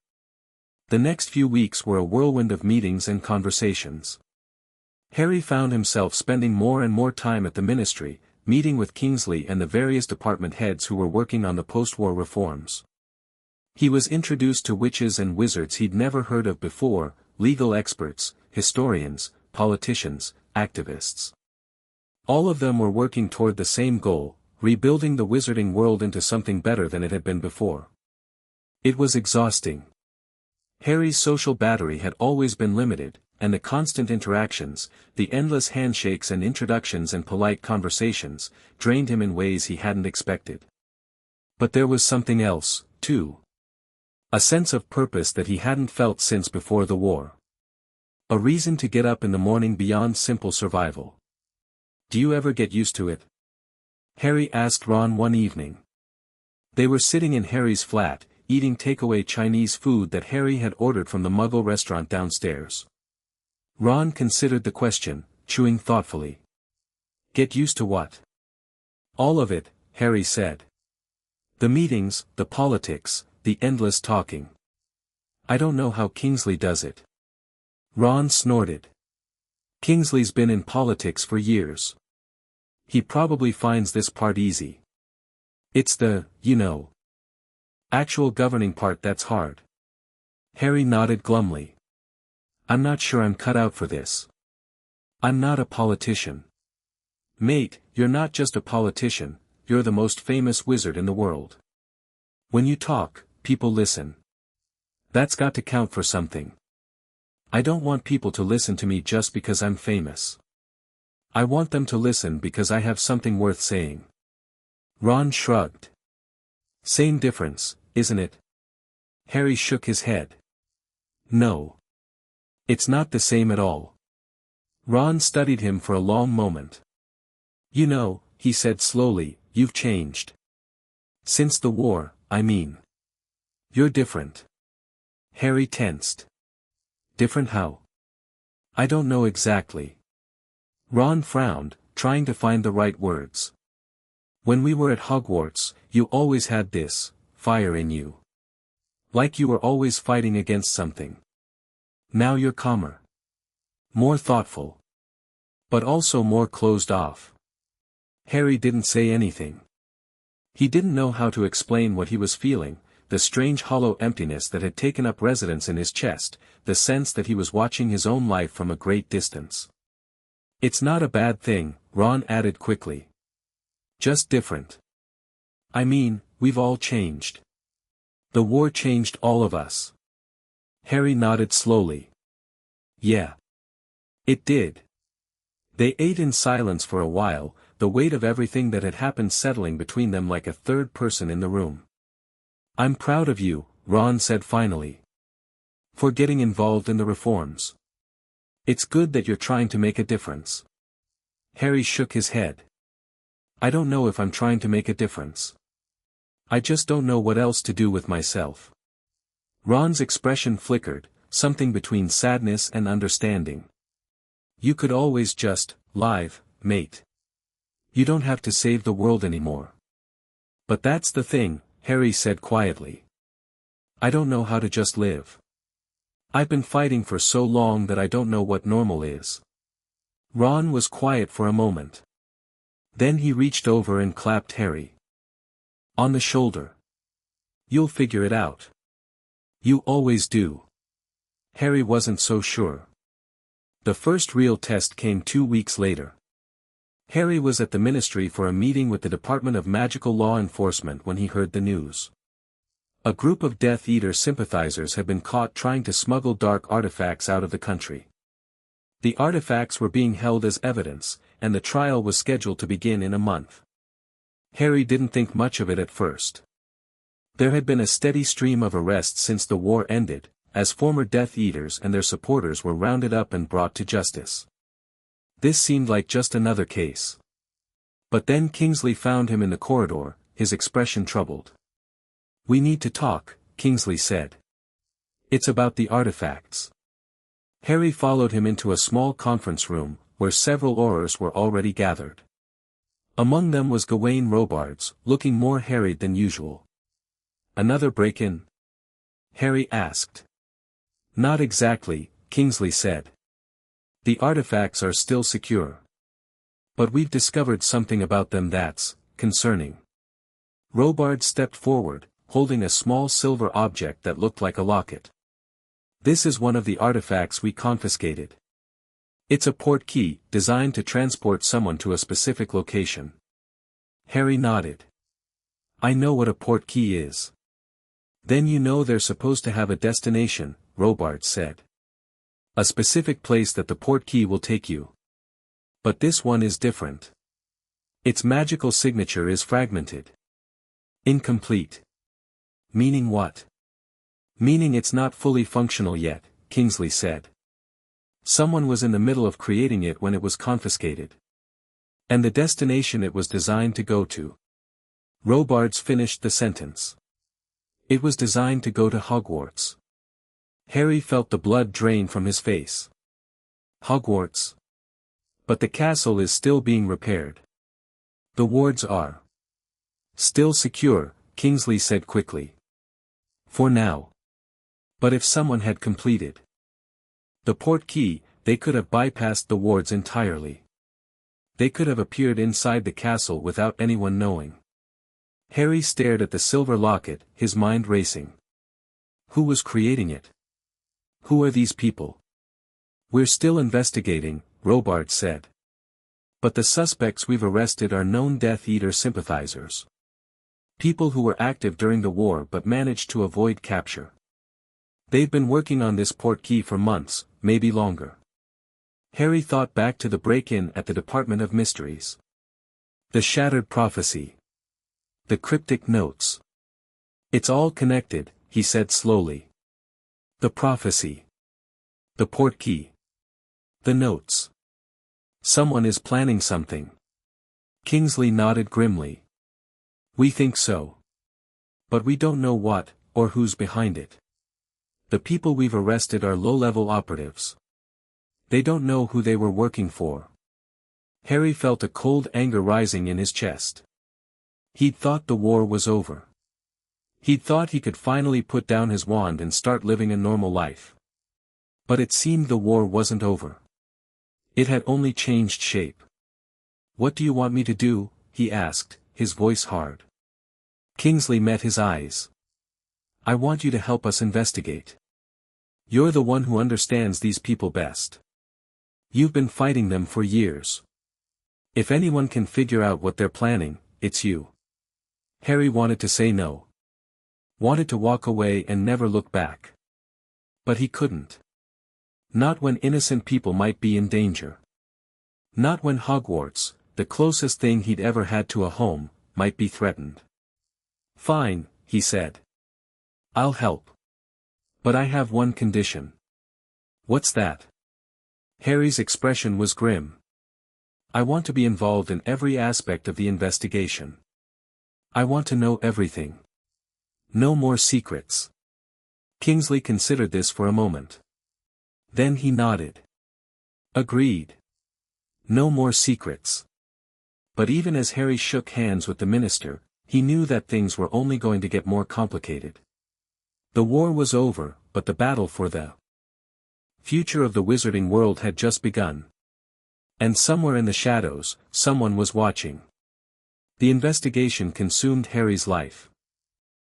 The next few weeks were a whirlwind of meetings and conversations. Harry found himself spending more and more time at the ministry, meeting with Kingsley and the various department heads who were working on the post-war reforms. He was introduced to witches and wizards he'd never heard of before, legal experts, historians, politicians, activists. All of them were working toward the same goal, rebuilding the wizarding world into something better than it had been before. It was exhausting. Harry's social battery had always been limited, and the constant interactions, the endless handshakes and introductions and polite conversations, drained him in ways he hadn't expected. But there was something else, too. A sense of purpose that he hadn't felt since before the war. A reason to get up in the morning beyond simple survival. Do you ever get used to it? Harry asked Ron one evening. They were sitting in Harry's flat, eating takeaway Chinese food that Harry had ordered from the Muggle restaurant downstairs. Ron considered the question, chewing thoughtfully. Get used to what? All of it, Harry said. The meetings, the politics, the endless talking. I don't know how Kingsley does it. Ron snorted. Kingsley's been in politics for years. He probably finds this part easy. It's the, actual governing part that's hard. Harry nodded glumly. I'm not sure I'm cut out for this. I'm not a politician. Mate, you're not just a politician, you're the most famous wizard in the world. When you talk, people listen. That's got to count for something. I don't want people to listen to me just because I'm famous. I want them to listen because I have something worth saying. Ron shrugged. Same difference, isn't it? Harry shook his head. No. It's not the same at all. Ron studied him for a long moment. He said slowly, you've changed. Since the war, I mean. You're different. Harry tensed. Different how? I don't know exactly. Ron frowned, trying to find the right words. When we were at Hogwarts, you always had this fire in you. Like you were always fighting against something. Now you're calmer. More thoughtful. But also more closed off. Harry didn't say anything. He didn't know how to explain what he was feeling, the strange hollow emptiness that had taken up residence in his chest, the sense that he was watching his own life from a great distance. It's not a bad thing, Ron added quickly. Just different. I mean, we've all changed. The war changed all of us. Harry nodded slowly. Yeah. It did. They ate in silence for a while, the weight of everything that had happened settling between them like a third person in the room. I'm proud of you, Ron said finally. For getting involved in the reforms. It's good that you're trying to make a difference. Harry shook his head. I don't know if I'm trying to make a difference. I just don't know what else to do with myself. Ron's expression flickered, something between sadness and understanding. You could always just live, mate. You don't have to save the world anymore. But that's the thing, Harry said quietly. I don't know how to just live. I've been fighting for so long that I don't know what normal is. Ron was quiet for a moment. Then he reached over and clapped Harry on the shoulder. You'll figure it out. You always do. Harry wasn't so sure. The first real test came 2 weeks later. Harry was at the ministry for a meeting with the Department of Magical Law Enforcement when he heard the news. A group of Death Eater sympathizers had been caught trying to smuggle dark artifacts out of the country. The artifacts were being held as evidence, and the trial was scheduled to begin in a month. Harry didn't think much of it at first. There had been a steady stream of arrests since the war ended, as former Death Eaters and their supporters were rounded up and brought to justice. This seemed like just another case. But then Kingsley found him in the corridor, his expression troubled. We need to talk, Kingsley said. It's about the artifacts. Harry followed him into a small conference room, where several Aurors were already gathered. Among them was Gawain Robards, looking more harried than usual. Another break-in? Harry asked. Not exactly, Kingsley said. The artifacts are still secure. But we've discovered something about them that's concerning. Robard stepped forward, holding a small silver object that looked like a locket. This is one of the artifacts we confiscated. It's a port key, designed to transport someone to a specific location. Harry nodded. I know what a port key is. Then you know they're supposed to have a destination, Robard said. A specific place that the portkey will take you. But this one is different. Its magical signature is fragmented. Incomplete. Meaning what? Meaning it's not fully functional yet, Kingsley said. Someone was in the middle of creating it when it was confiscated. And the destination it was designed to go to. Robards finished the sentence. It was designed to go to Hogwarts. Harry felt the blood drain from his face. Hogwarts. But the castle is still being repaired. The wards are still secure, Kingsley said quickly. For now. But if someone had completed the portkey, they could have bypassed the wards entirely. They could have appeared inside the castle without anyone knowing. Harry stared at the silver locket, his mind racing. Who was creating it? Who are these people? We're still investigating, Robards said. But the suspects we've arrested are known Death Eater sympathizers. People who were active during the war but managed to avoid capture. They've been working on this portkey for months, maybe longer. Harry thought back to the break-in at the Department of Mysteries. The shattered prophecy. The cryptic notes. It's all connected, he said slowly. The prophecy. The portkey. The notes. Someone is planning something. Kingsley nodded grimly. We think so. But we don't know what, or who's behind it. The people we've arrested are low-level operatives. They don't know who they were working for. Harry felt a cold anger rising in his chest. He'd thought the war was over. He'd thought he could finally put down his wand and start living a normal life. But it seemed the war wasn't over. It had only changed shape. What do you want me to do? He asked, his voice hard. Kingsley met his eyes. I want you to help us investigate. You're the one who understands these people best. You've been fighting them for years. If anyone can figure out what they're planning, it's you. Harry wanted to say no. Wanted to walk away and never look back. But he couldn't. Not when innocent people might be in danger. Not when Hogwarts, the closest thing he'd ever had to a home, might be threatened. Fine, he said. I'll help. But I have one condition. What's that? Harry's expression was grim. I want to be involved in every aspect of the investigation. I want to know everything. No more secrets. Kingsley considered this for a moment. Then he nodded. Agreed. No more secrets. But even as Harry shook hands with the minister, he knew that things were only going to get more complicated. The war was over, but the battle for the future of the wizarding world had just begun. And somewhere in the shadows, someone was watching. The investigation consumed Harry's life.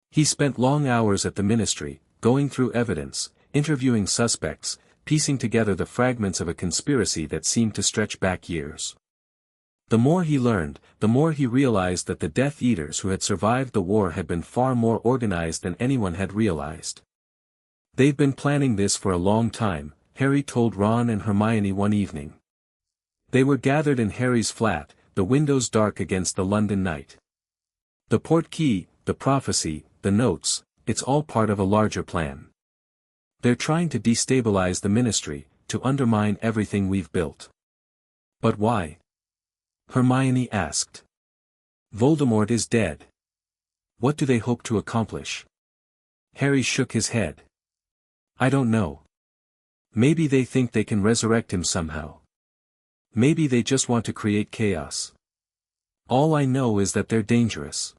He spent long hours at the ministry, going through evidence, interviewing suspects, piecing together the fragments of a conspiracy that seemed to stretch back years. The more he learned, the more he realized that the Death Eaters who had survived the war had been far more organized than anyone had realized. They've been planning this for a long time, Harry told Ron and Hermione one evening. They were gathered in Harry's flat, the windows dark against the London night. The portkey, the prophecy, the notes, it's all part of a larger plan. They're trying to destabilize the ministry, to undermine everything we've built. But why? Hermione asked. Voldemort is dead. What do they hope to accomplish? Harry shook his head. I don't know. Maybe they think they can resurrect him somehow. Maybe they just want to create chaos. All I know is that they're dangerous.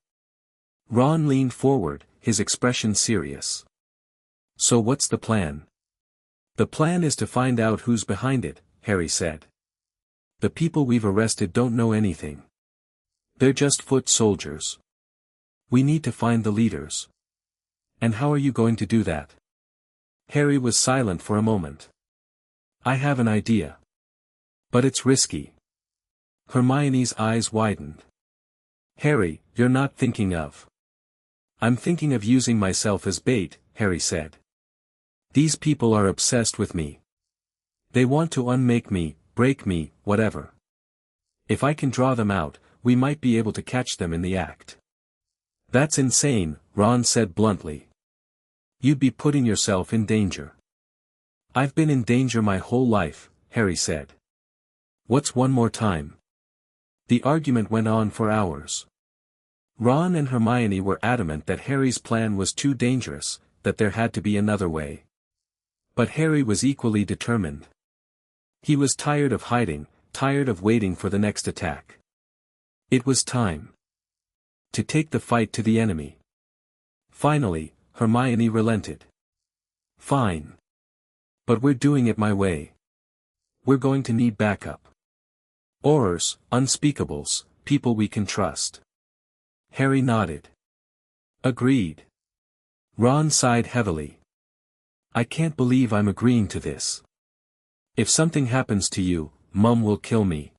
Ron leaned forward, his expression serious. So what's the plan? The plan is to find out who's behind it, Harry said. The people we've arrested don't know anything. They're just foot soldiers. We need to find the leaders. And how are you going to do that? Harry was silent for a moment. I have an idea. But it's risky. Hermione's eyes widened. Harry, you're not thinking of. I'm thinking of using myself as bait, Harry said. These people are obsessed with me. They want to unmake me, break me, whatever. If I can draw them out, we might be able to catch them in the act. That's insane, Ron said bluntly. You'd be putting yourself in danger. I've been in danger my whole life, Harry said. What's one more time? The argument went on for hours. Ron and Hermione were adamant that Harry's plan was too dangerous, that there had to be another way. But Harry was equally determined. He was tired of hiding, tired of waiting for the next attack. It was time to take the fight to the enemy. Finally, Hermione relented. Fine. But we're doing it my way. We're going to need backup. Aurors, unspeakables, people we can trust. Harry nodded. Agreed. Ron sighed heavily. I can't believe I'm agreeing to this. If something happens to you, Mum will kill me.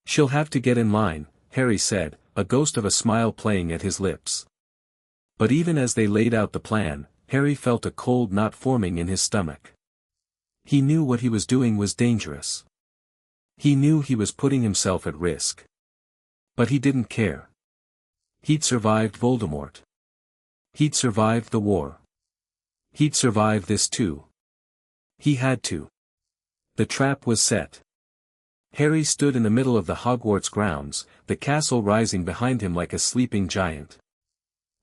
She'll have to get in line, Harry said, a ghost of a smile playing at his lips. But even as they laid out the plan, Harry felt a cold knot forming in his stomach. He knew what he was doing was dangerous. He knew he was putting himself at risk. But he didn't care. He'd survived Voldemort. He'd survived the war. He'd survive this too. He had to. The trap was set. Harry stood in the middle of the Hogwarts grounds, the castle rising behind him like a sleeping giant.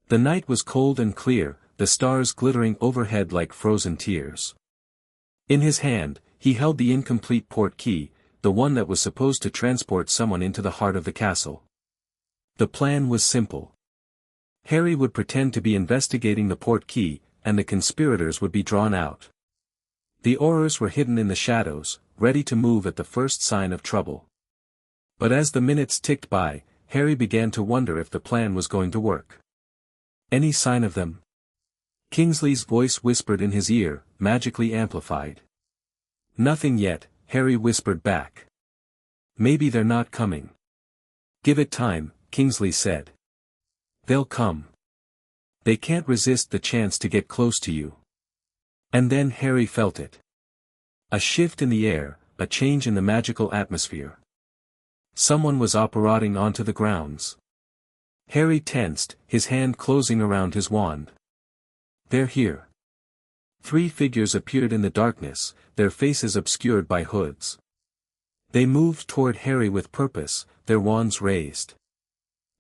The night was cold and clear, the stars glittering overhead like frozen tears. In his hand, he held the incomplete port key, the one that was supposed to transport someone into the heart of the castle. The plan was simple. Harry would pretend to be investigating the port key, and the conspirators would be drawn out. The Aurors were hidden in the shadows, ready to move at the first sign of trouble. But as the minutes ticked by, Harry began to wonder if the plan was going to work. Any sign of them? Kingsley's voice whispered in his ear, magically amplified. Nothing yet, Harry whispered back. Maybe they're not coming. Give it time, Kingsley said. They'll come. They can't resist the chance to get close to you. And then Harry felt it. A shift in the air, a change in the magical atmosphere. Someone was operating onto the grounds. Harry tensed, his hand closing around his wand. They're here. 3 figures appeared in the darkness, their faces obscured by hoods. They moved toward Harry with purpose, their wands raised.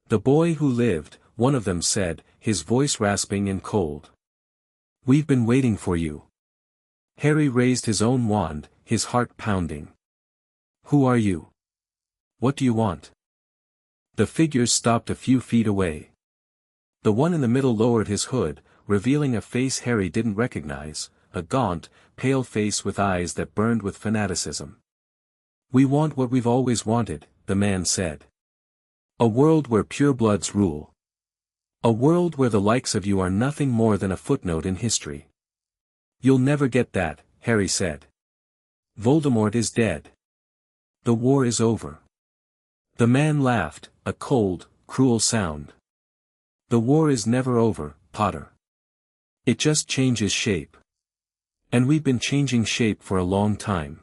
The boy who lived, one of them said, his voice rasping and cold. We've been waiting for you. Harry raised his own wand, his heart pounding. Who are you? What do you want? The figures stopped a few feet away. The one in the middle lowered his hood, revealing a face Harry didn't recognize, a gaunt, pale face with eyes that burned with fanaticism. We want what we've always wanted, the man said. A world where purebloods rule. A world where the likes of you are nothing more than a footnote in history. You'll never get that, Harry said. Voldemort is dead. The war is over. The man laughed, a cold, cruel sound. The war is never over, Potter. It just changes shape. And we've been changing shape for a long time.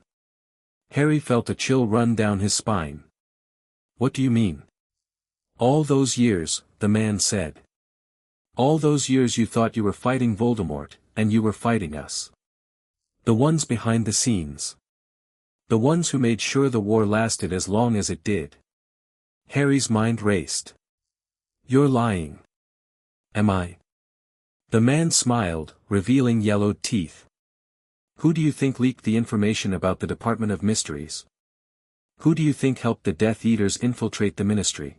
Harry felt a chill run down his spine. What do you mean? All those years, the man said. All those years you thought you were fighting Voldemort, and you were fighting us. The ones behind the scenes. The ones who made sure the war lasted as long as it did. Harry's mind raced. You're lying. Am I? The man smiled, revealing yellowed teeth. Who do you think leaked the information about the Department of Mysteries? Who do you think helped the Death Eaters infiltrate the Ministry?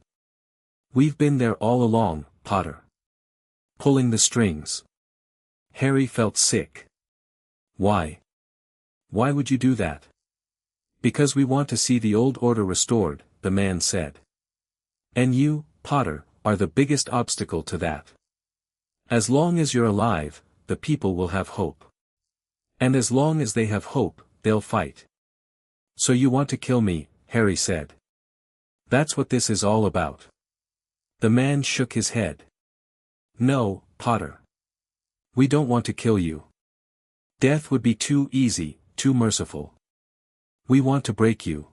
We've been there all along, Potter. Pulling the strings. Harry felt sick. Why? Why would you do that? Because we want to see the old order restored, the man said. And you, Potter, are the biggest obstacle to that. As long as you're alive, the people will have hope. And as long as they have hope, they'll fight. So you want to kill me, Harry said. That's what this is all about. The man shook his head. No, Potter. We don't want to kill you. Death would be too easy, too merciful. We want to break you.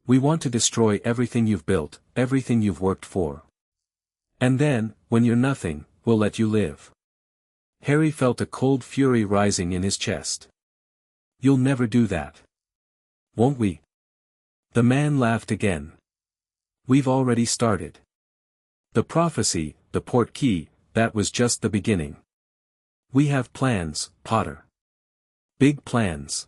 We want to destroy everything you've built, everything you've worked for. And then, when you're nothing, we'll let you live. Harry felt a cold fury rising in his chest. You'll never do that. Won't we? The man laughed again. We've already started. The prophecy, the portkey, that was just the beginning. We have plans, Potter. Big plans.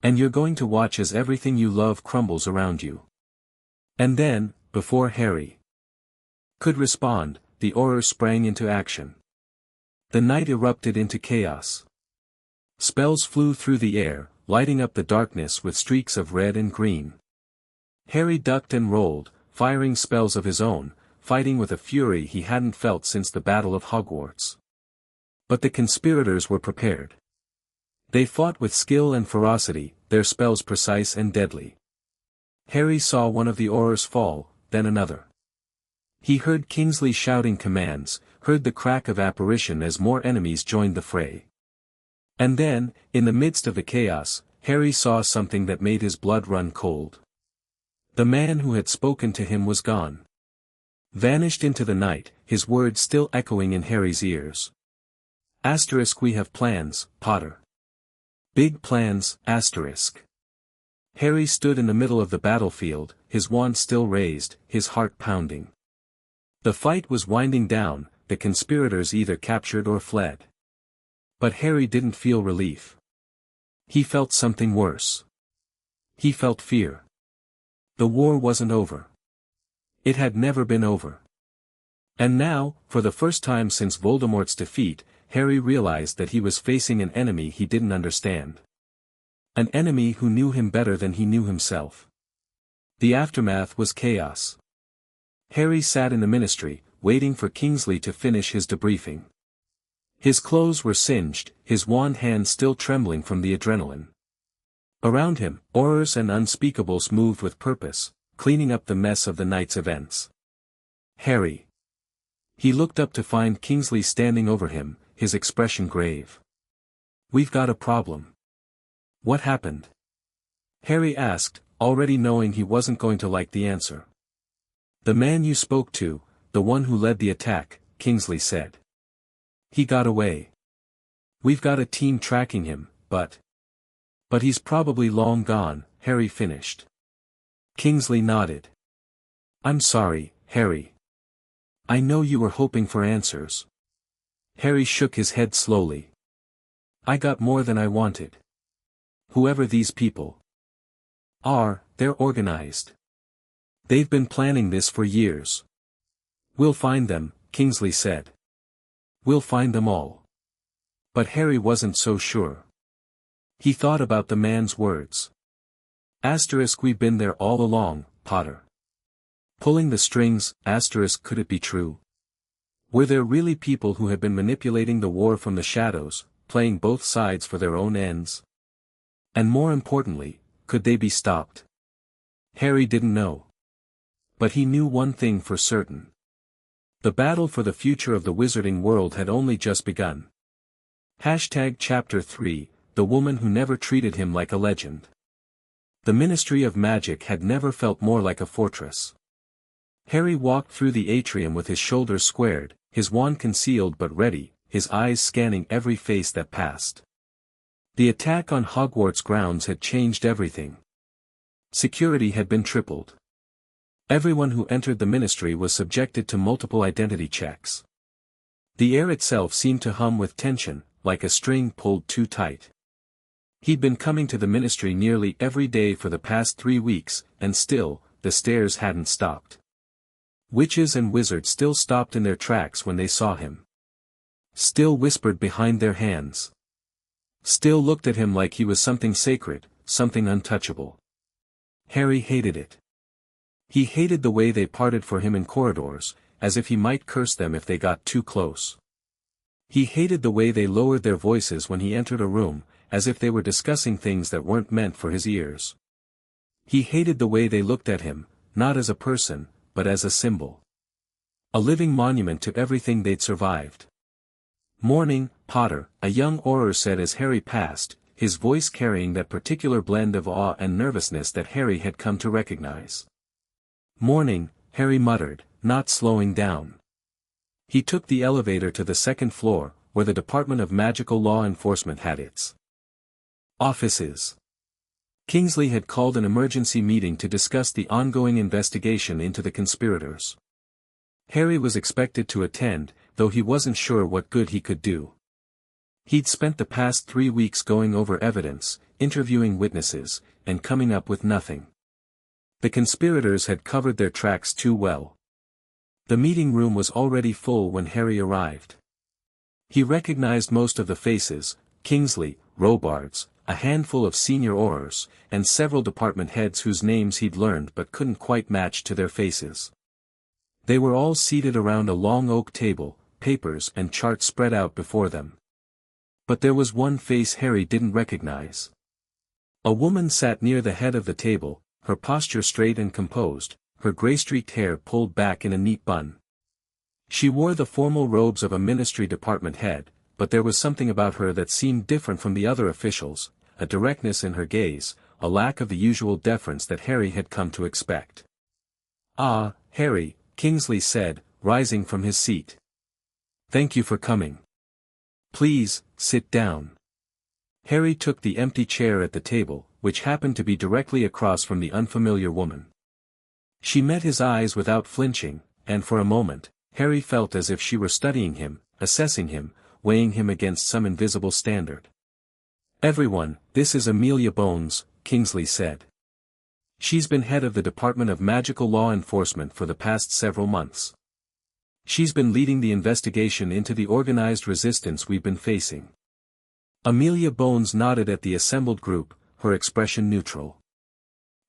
And you're going to watch as everything you love crumbles around you. And then, before Harry could respond, the Auror sprang into action. The night erupted into chaos. Spells flew through the air, lighting up the darkness with streaks of red and green. Harry ducked and rolled, firing spells of his own, fighting with a fury he hadn't felt since the Battle of Hogwarts. But the conspirators were prepared. They fought with skill and ferocity, their spells precise and deadly. Harry saw one of the Aurors fall, then another. He heard Kingsley shouting commands, heard the crack of apparition as more enemies joined the fray. And then, in the midst of the chaos, Harry saw something that made his blood run cold. The man who had spoken to him was gone. Vanished into the night, his words still echoing in Harry's ears. Asterisk, we have plans, Potter. Big plans, asterisk. Harry stood in the middle of the battlefield, his wand still raised, his heart pounding. The fight was winding down, the conspirators either captured or fled. But Harry didn't feel relief. He felt something worse. He felt fear. The war wasn't over. It had never been over. And now, for the first time since Voldemort's defeat, Harry realized that he was facing an enemy he didn't understand. An enemy who knew him better than he knew himself. The aftermath was chaos. Harry sat in the ministry, waiting for Kingsley to finish his debriefing. His clothes were singed, his wand hand still trembling from the adrenaline. Around him, Aurors and unspeakables moved with purpose, cleaning up the mess of the night's events. Harry. He looked up to find Kingsley standing over him, his expression grave. We've got a problem. What happened? Harry asked, already knowing he wasn't going to like the answer. The man you spoke to, the one who led the attack, Kingsley said. He got away. We've got a team tracking him, but he's probably long gone, Harry finished. Kingsley nodded. I'm sorry, Harry. I know you were hoping for answers. Harry shook his head slowly. I got more than I wanted. Whoever these people are, they're organized. They've been planning this for years. We'll find them, Kingsley said. We'll find them all. But Harry wasn't so sure. He thought about the man's words. Asterisk, we've been there all along, Potter. Pulling the strings, asterisk, could it be true? Were there really people who had been manipulating the war from the shadows, playing both sides for their own ends? And more importantly, could they be stopped? Harry didn't know. But he knew one thing for certain. The battle for the future of the wizarding world had only just begun. Chapter 3, The Woman Who Never Treated Him Like a Legend. The Ministry of Magic had never felt more like a fortress. Harry walked through the atrium with his shoulders squared, his wand concealed but ready, his eyes scanning every face that passed. The attack on Hogwarts grounds had changed everything. Security had been tripled. Everyone who entered the ministry was subjected to multiple identity checks. The air itself seemed to hum with tension, like a string pulled too tight. He'd been coming to the ministry nearly every day for the past 3 weeks, and still, the stares hadn't stopped. Witches and wizards still stopped in their tracks when they saw him. Still whispered behind their hands. Still looked at him like he was something sacred, something untouchable. Harry hated it. He hated the way they parted for him in corridors, as if he might curse them if they got too close. He hated the way they lowered their voices when he entered a room, as if they were discussing things that weren't meant for his ears. He hated the way they looked at him, not as a person, but as a symbol. A living monument to everything they'd survived. Morning, Potter, a young Auror said as Harry passed, his voice carrying that particular blend of awe and nervousness that Harry had come to recognize. "Morning," Harry muttered, not slowing down. He took the elevator to the second floor, where the Department of Magical Law Enforcement had its offices. Kingsley had called an emergency meeting to discuss the ongoing investigation into the conspirators. Harry was expected to attend, though he wasn't sure what good he could do. He'd spent the past 3 weeks going over evidence, interviewing witnesses, and coming up with nothing. The conspirators had covered their tracks too well. The meeting room was already full when Harry arrived. He recognized most of the faces: Kingsley, Robards, a handful of senior Aurors, and several department heads whose names he'd learned but couldn't quite match to their faces. They were all seated around a long oak table, papers and charts spread out before them. But there was one face Harry didn't recognize. A woman sat near the head of the table, her posture straight and composed, her gray-streaked hair pulled back in a neat bun. She wore the formal robes of a ministry department head, but there was something about her that seemed different from the other officials, a directness in her gaze, a lack of the usual deference that Harry had come to expect. "Ah, Harry," Kingsley said, rising from his seat. "Thank you for coming. Please, sit down." Harry took the empty chair at the table, which happened to be directly across from the unfamiliar woman. She met his eyes without flinching, and for a moment, Harry felt as if she were studying him, assessing him, weighing him against some invisible standard. "Everyone, this is Amelia Bones," Kingsley said. "She's been head of the Department of Magical Law Enforcement for the past several months. She's been leading the investigation into the organized resistance we've been facing." Amelia Bones nodded at the assembled group, her expression neutral.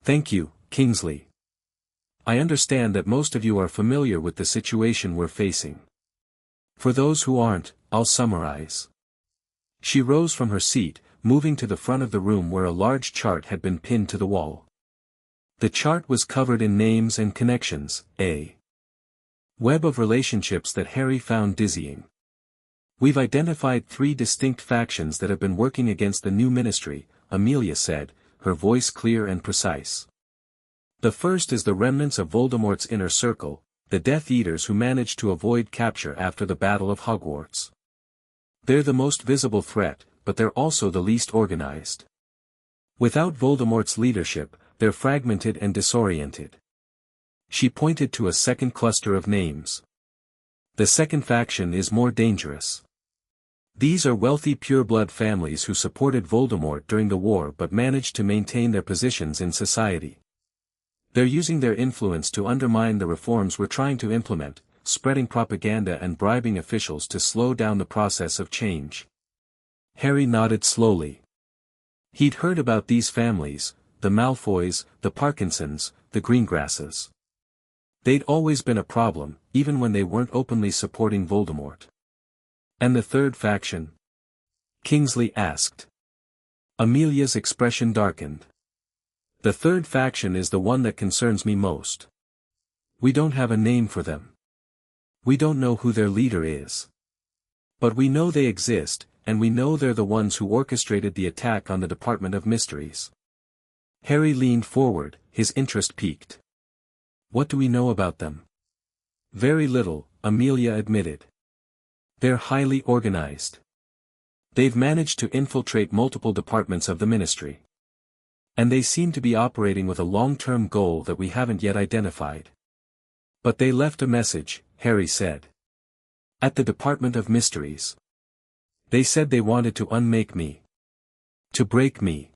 "Thank you, Kingsley. I understand that most of you are familiar with the situation we're facing. For those who aren't, I'll summarize." She rose from her seat, moving to the front of the room where a large chart had been pinned to the wall. The chart was covered in names and connections, a web of relationships that Harry found dizzying. "We've identified 3 distinct factions that have been working against the new ministry," Amelia said, her voice clear and precise. "The first is the remnants of Voldemort's inner circle, the Death Eaters who managed to avoid capture after the Battle of Hogwarts. They're the most visible threat, but they're also the least organized. Without Voldemort's leadership, they're fragmented and disoriented." She pointed to a second cluster of names. "The second faction is more dangerous. These are wealthy pureblood families who supported Voldemort during the war but managed to maintain their positions in society. They're using their influence to undermine the reforms we're trying to implement, spreading propaganda and bribing officials to slow down the process of change." Harry nodded slowly. He'd heard about these families, the Malfoys, the Parkinsons, the Greengrasses. They'd always been a problem, even when they weren't openly supporting Voldemort. "And the third faction?" Kingsley asked. Amelia's expression darkened. "The third faction is the one that concerns me most. We don't have a name for them. We don't know who their leader is. But we know they exist, and we know they're the ones who orchestrated the attack on the Department of Mysteries." Harry leaned forward, his interest piqued. "What do we know about them?" "Very little," Amelia admitted. "They're highly organized. They've managed to infiltrate multiple departments of the ministry. And they seem to be operating with a long-term goal that we haven't yet identified." "But they left a message," Harry said. "At the Department of Mysteries. They said they wanted to unmake me. To break me."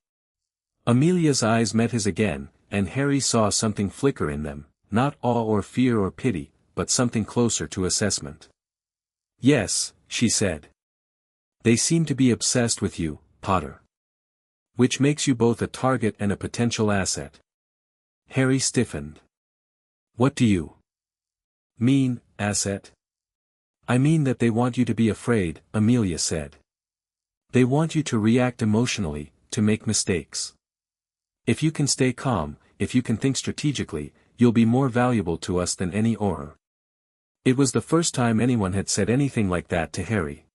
Amelia's eyes met his again, and Harry saw something flicker in them, not awe or fear or pity, but something closer to assessment. "Yes," she said. "They seem to be obsessed with you, Potter. Which makes you both a target and a potential asset." Harry stiffened. "What do you mean, asset?" "I mean that they want you to be afraid," Amelia said. "They want you to react emotionally, to make mistakes. If you can stay calm, if you can think strategically, you'll be more valuable to us than any Auror." It was the first time anyone had said anything like that to Harry.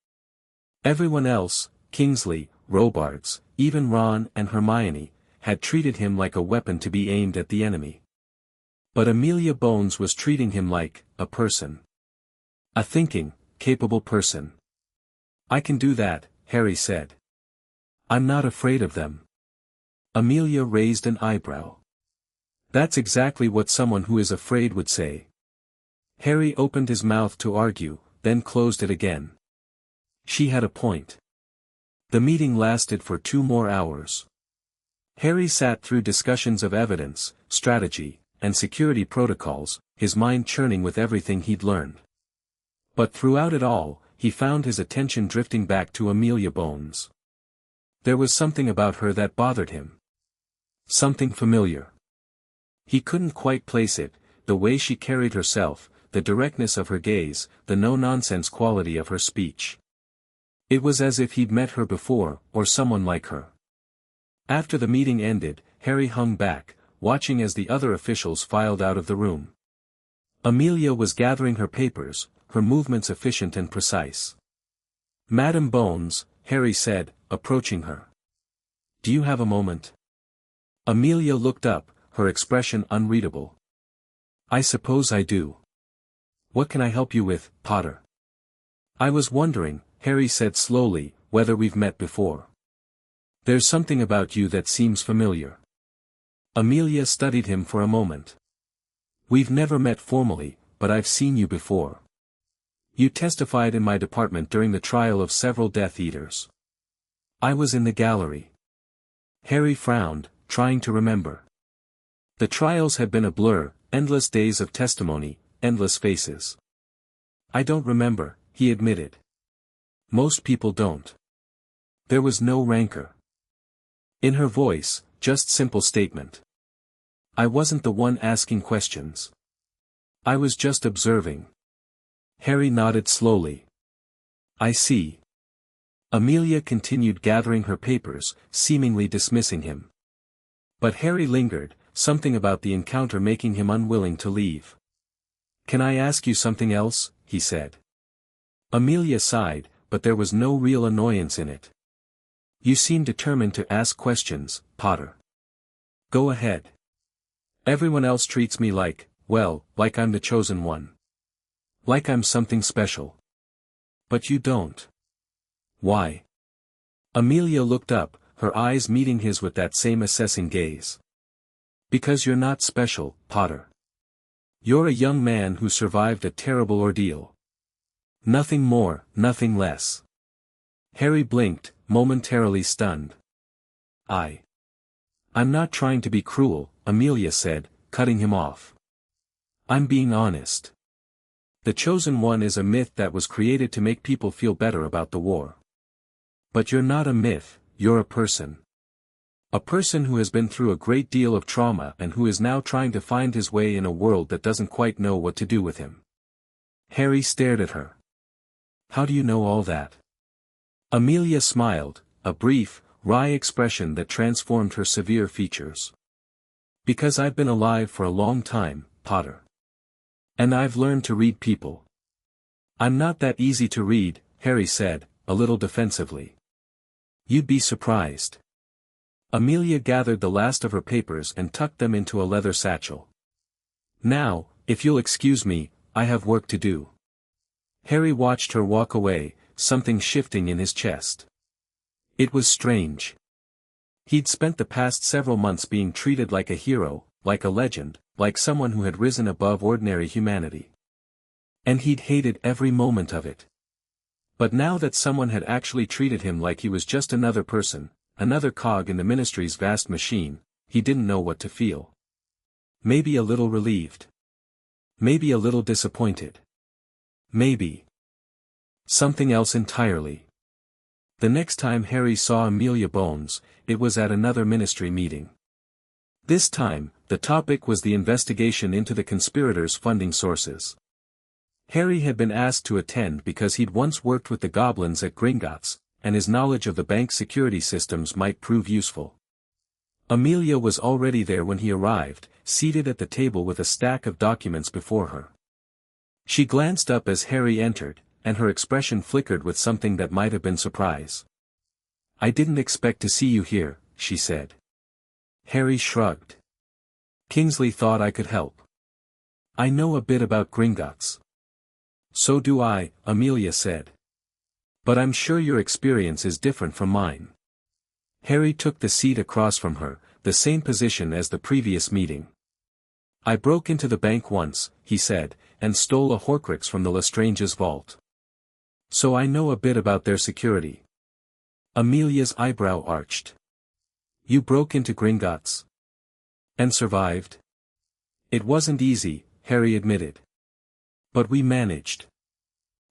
Everyone else, Kingsley, Robards, even Ron and Hermione, had treated him like a weapon to be aimed at the enemy. But Amelia Bones was treating him like a person. A thinking, capable person. "I can do that," Harry said. "I'm not afraid of them." Amelia raised an eyebrow. "That's exactly what someone who is afraid would say." Harry opened his mouth to argue, then closed it again. She had a point. The meeting lasted for 2 more hours. Harry sat through discussions of evidence, strategy, and security protocols, his mind churning with everything he'd learned. But throughout it all, he found his attention drifting back to Amelia Bones. There was something about her that bothered him. Something familiar. He couldn't quite place it, the way she carried herself, the directness of her gaze, the no-nonsense quality of her speech. It was as if he'd met her before, or someone like her. After the meeting ended, Harry hung back, watching as the other officials filed out of the room. Amelia was gathering her papers, her movements efficient and precise. "Madam Bones," Harry said, approaching her. "Do you have a moment?" Amelia looked up, her expression unreadable. "I suppose I do. What can I help you with, Potter?" "I was wondering," Harry said slowly, "whether we've met before. There's something about you that seems familiar." Amelia studied him for a moment. "We've never met formally, but I've seen you before. You testified in my department during the trial of several Death Eaters." "I was in the gallery." Harry frowned, trying to remember. The trials had been a blur, endless days of testimony, endless faces. "I don't remember," he admitted. "Most people don't." There was no rancor in her voice, just simple statement. "I wasn't the one asking questions. I was just observing." Harry nodded slowly. "I see." Amelia continued gathering her papers, seemingly dismissing him. But Harry lingered, something about the encounter making him unwilling to leave. "Can I ask you something else?" he said. Amelia sighed, but there was no real annoyance in it. "You seem determined to ask questions, Potter. Go ahead. Everyone else treats me like, well, like I'm the chosen one. Like I'm something special. But you don't." "Why?" Amelia looked up, her eyes meeting his with that same assessing gaze. "Because you're not special, Potter. You're a young man who survived a terrible ordeal. Nothing more, nothing less." Harry blinked, momentarily stunned. I'm not trying to be cruel," Amelia said, cutting him off. "I'm being honest. The chosen one is a myth that was created to make people feel better about the war. But you're not a myth, you're a person. A person who has been through a great deal of trauma and who is now trying to find his way in a world that doesn't quite know what to do with him." Harry stared at her. "How do you know all that?" Amelia smiled, a brief, wry expression that transformed her severe features. "Because I've been alive for a long time, Potter. And I've learned to read people." "I'm not that easy to read," Harry said, a little defensively. "You'd be surprised." Amelia gathered the last of her papers and tucked them into a leather satchel. "Now, if you'll excuse me, I have work to do." Harry watched her walk away, something shifting in his chest. It was strange. He'd spent the past several months being treated like a hero, like a legend, like someone who had risen above ordinary humanity. And he'd hated every moment of it. But now that someone had actually treated him like he was just another person, another cog in the ministry's vast machine, he didn't know what to feel. Maybe a little relieved. Maybe a little disappointed. Maybe something else entirely. The next time Harry saw Amelia Bones, it was at another ministry meeting. This time, the topic was the investigation into the conspirators' funding sources. Harry had been asked to attend because he'd once worked with the goblins at Gringotts, and his knowledge of the bank's security systems might prove useful. Amelia was already there when he arrived, seated at the table with a stack of documents before her. She glanced up as Harry entered, and her expression flickered with something that might have been surprise. I didn't expect to see you here, she said. Harry shrugged. Kingsley thought I could help. I know a bit about Gringotts. So do I, Amelia said. But I'm sure your experience is different from mine. Harry took the seat across from her, the same position as the previous meeting. I broke into the bank once, he said, and stole a Horcrux from the Lestrange's vault. So I know a bit about their security. Amelia's eyebrow arched. You broke into Gringotts? And survived? It wasn't easy, Harry admitted. But we managed.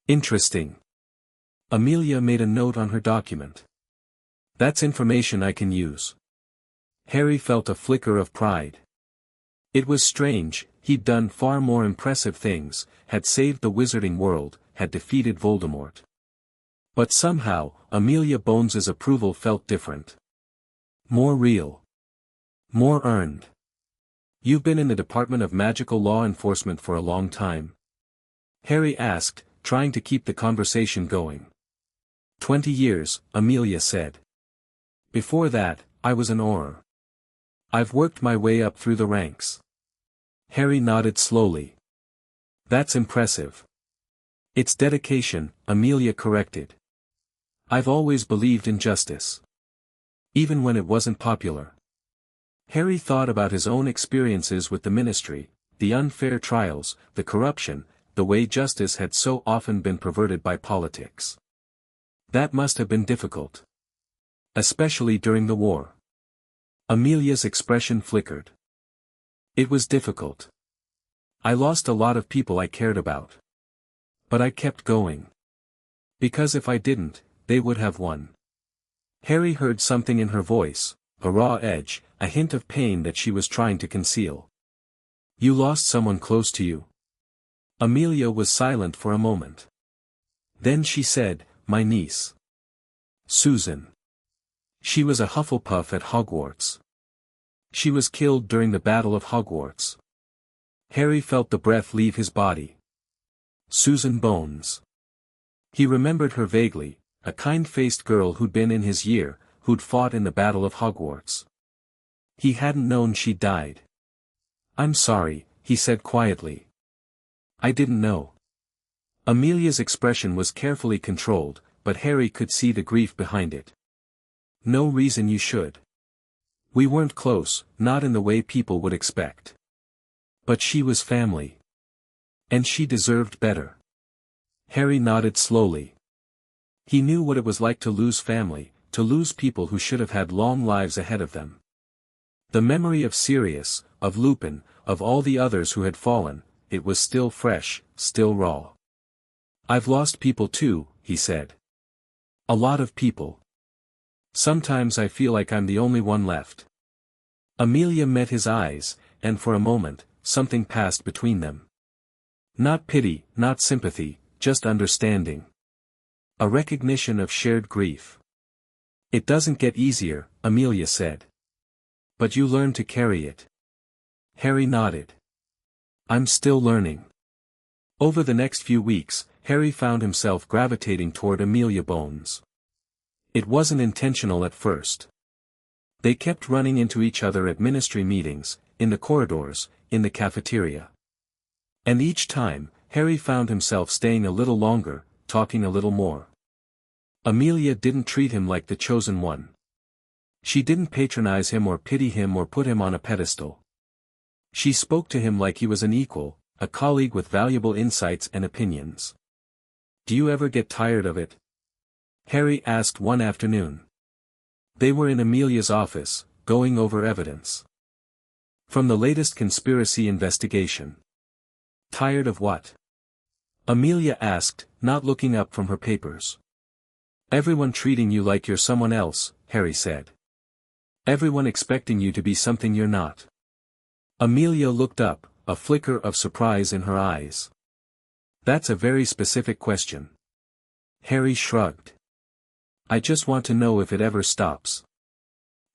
Interesting. Amelia made a note on her document. That's information I can use. Harry felt a flicker of pride. It was strange, he'd done far more impressive things, had saved the wizarding world, had defeated Voldemort. But somehow, Amelia Bones's approval felt different. More real. More earned. You've been in the Department of Magical Law Enforcement for a long time? Harry asked, trying to keep the conversation going. 20 years, Amelia said. Before that, I was an Auror. I've worked my way up through the ranks. Harry nodded slowly. That's impressive. It's dedication, Amelia corrected. I've always believed in justice. Even when it wasn't popular. Harry thought about his own experiences with the Ministry, the unfair trials, the corruption, the way justice had so often been perverted by politics. That must have been difficult. Especially during the war. Amelia's expression flickered. It was difficult. I lost a lot of people I cared about. But I kept going. Because if I didn't, they would have won. Harry heard something in her voice, a raw edge, a hint of pain that she was trying to conceal. You lost someone close to you. Amelia was silent for a moment. Then she said, my niece. Susan. She was a Hufflepuff at Hogwarts. She was killed during the Battle of Hogwarts. Harry felt the breath leave his body. Susan Bones. He remembered her vaguely, a kind-faced girl who'd been in his year, who'd fought in the Battle of Hogwarts. He hadn't known she'd died. I'm sorry, he said quietly. I didn't know. Amelia's expression was carefully controlled, but Harry could see the grief behind it. No reason you should. We weren't close, not in the way people would expect. But she was family. And she deserved better. Harry nodded slowly. He knew what it was like to lose family, to lose people who should have had long lives ahead of them. The memory of Sirius, of Lupin, of all the others who had fallen, it was still fresh, still raw. I've lost people too, he said. A lot of people. Sometimes I feel like I'm the only one left. Amelia met his eyes, and for a moment, something passed between them. Not pity, not sympathy, just understanding. A recognition of shared grief. It doesn't get easier, Amelia said. But you learn to carry it. Harry nodded. I'm still learning. Over the next few weeks, Harry found himself gravitating toward Amelia Bones. It wasn't intentional at first. They kept running into each other at ministry meetings, in the corridors, in the cafeteria. And each time, Harry found himself staying a little longer, talking a little more. Amelia didn't treat him like the chosen one. She didn't patronize him or pity him or put him on a pedestal. She spoke to him like he was an equal, a colleague with valuable insights and opinions. Do you ever get tired of it? Harry asked one afternoon. They were in Amelia's office, going over evidence. From the latest conspiracy investigation. Tired of what? Amelia asked, not looking up from her papers. Everyone treating you like you're someone else, Harry said. Everyone expecting you to be something you're not. Amelia looked up, a flicker of surprise in her eyes. That's a very specific question. Harry shrugged. I just want to know if it ever stops.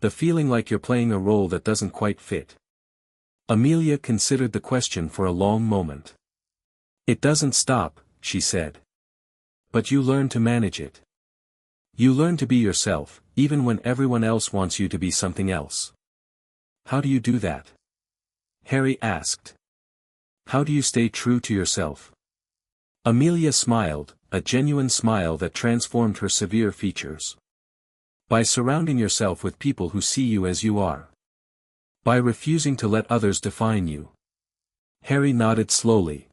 The feeling like you're playing a role that doesn't quite fit. Amelia considered the question for a long moment. It doesn't stop, she said. But you learn to manage it. You learn to be yourself, even when everyone else wants you to be something else. How do you do that? Harry asked. How do you stay true to yourself? Amelia smiled, a genuine smile that transformed her severe features. By surrounding yourself with people who see you as you are. By refusing to let others define you. Harry nodded slowly.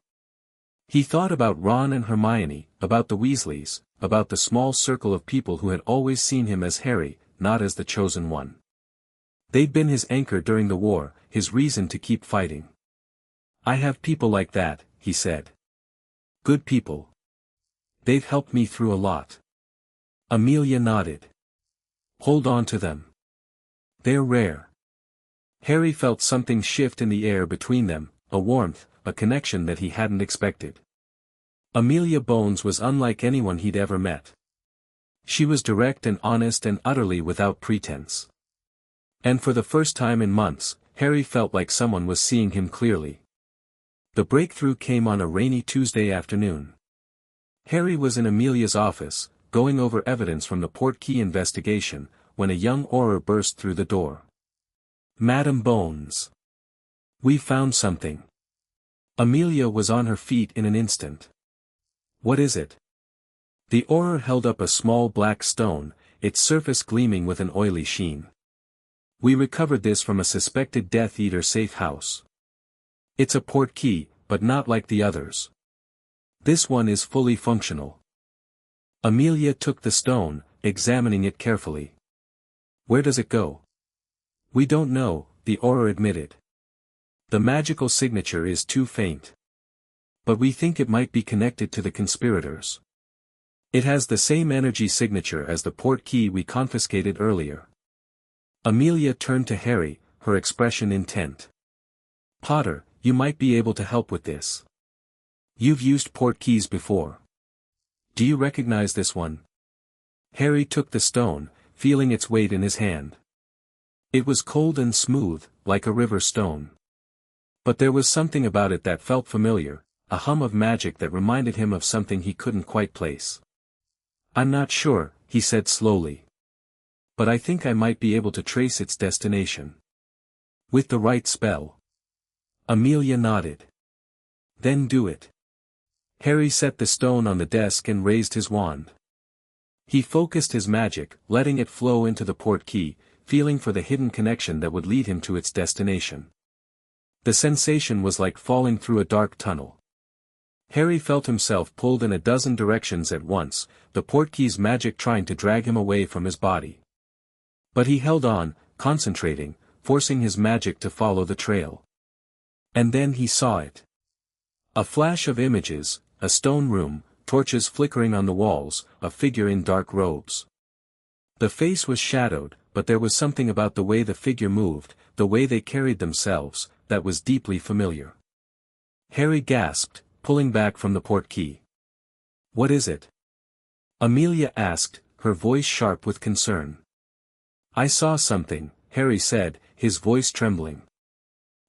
He thought about Ron and Hermione, about the Weasleys, about the small circle of people who had always seen him as Harry, not as the chosen one. They'd been his anchor during the war, his reason to keep fighting. I have people like that, he said. Good people. They've helped me through a lot. Amelia nodded. Hold on to them. They're rare. Harry felt something shift in the air between them, a warmth, a connection that he hadn't expected. Amelia Bones was unlike anyone he'd ever met. She was direct and honest and utterly without pretense. And for the first time in months, Harry felt like someone was seeing him clearly. The breakthrough came on a rainy Tuesday afternoon. Harry was in Amelia's office, going over evidence from the Portkey investigation, when a young Auror burst through the door. Madam Bones. We found something. Amelia was on her feet in an instant. What is it? The Auror held up a small black stone, its surface gleaming with an oily sheen. We recovered this from a suspected Death Eater safe house. It's a Portkey, but not like the others. This one is fully functional. Amelia took the stone, examining it carefully. Where does it go? We don't know, the Auror admitted. The magical signature is too faint. But we think it might be connected to the conspirators. It has the same energy signature as the Portkey we confiscated earlier. Amelia turned to Harry, her expression intent. Potter, you might be able to help with this. You've used Portkeys before. Do you recognize this one? Harry took the stone, feeling its weight in his hand. It was cold and smooth, like a river stone. But there was something about it that felt familiar, a hum of magic that reminded him of something he couldn't quite place. I'm not sure, he said slowly. But I think I might be able to trace its destination. With the right spell. Amelia nodded. Then do it. Harry set the stone on the desk and raised his wand. He focused his magic, letting it flow into the Portkey, feeling for the hidden connection that would lead him to its destination. The sensation was like falling through a dark tunnel. Harry felt himself pulled in a dozen directions at once, the Portkey's magic trying to drag him away from his body. But he held on, concentrating, forcing his magic to follow the trail. And then he saw it. A flash of images, a stone room, torches flickering on the walls, a figure in dark robes. The face was shadowed, but there was something about the way the figure moved, the way they carried themselves, that was deeply familiar. Harry gasped, pulling back from the Portkey. What is it? Amelia asked, her voice sharp with concern. I saw something, Harry said, his voice trembling.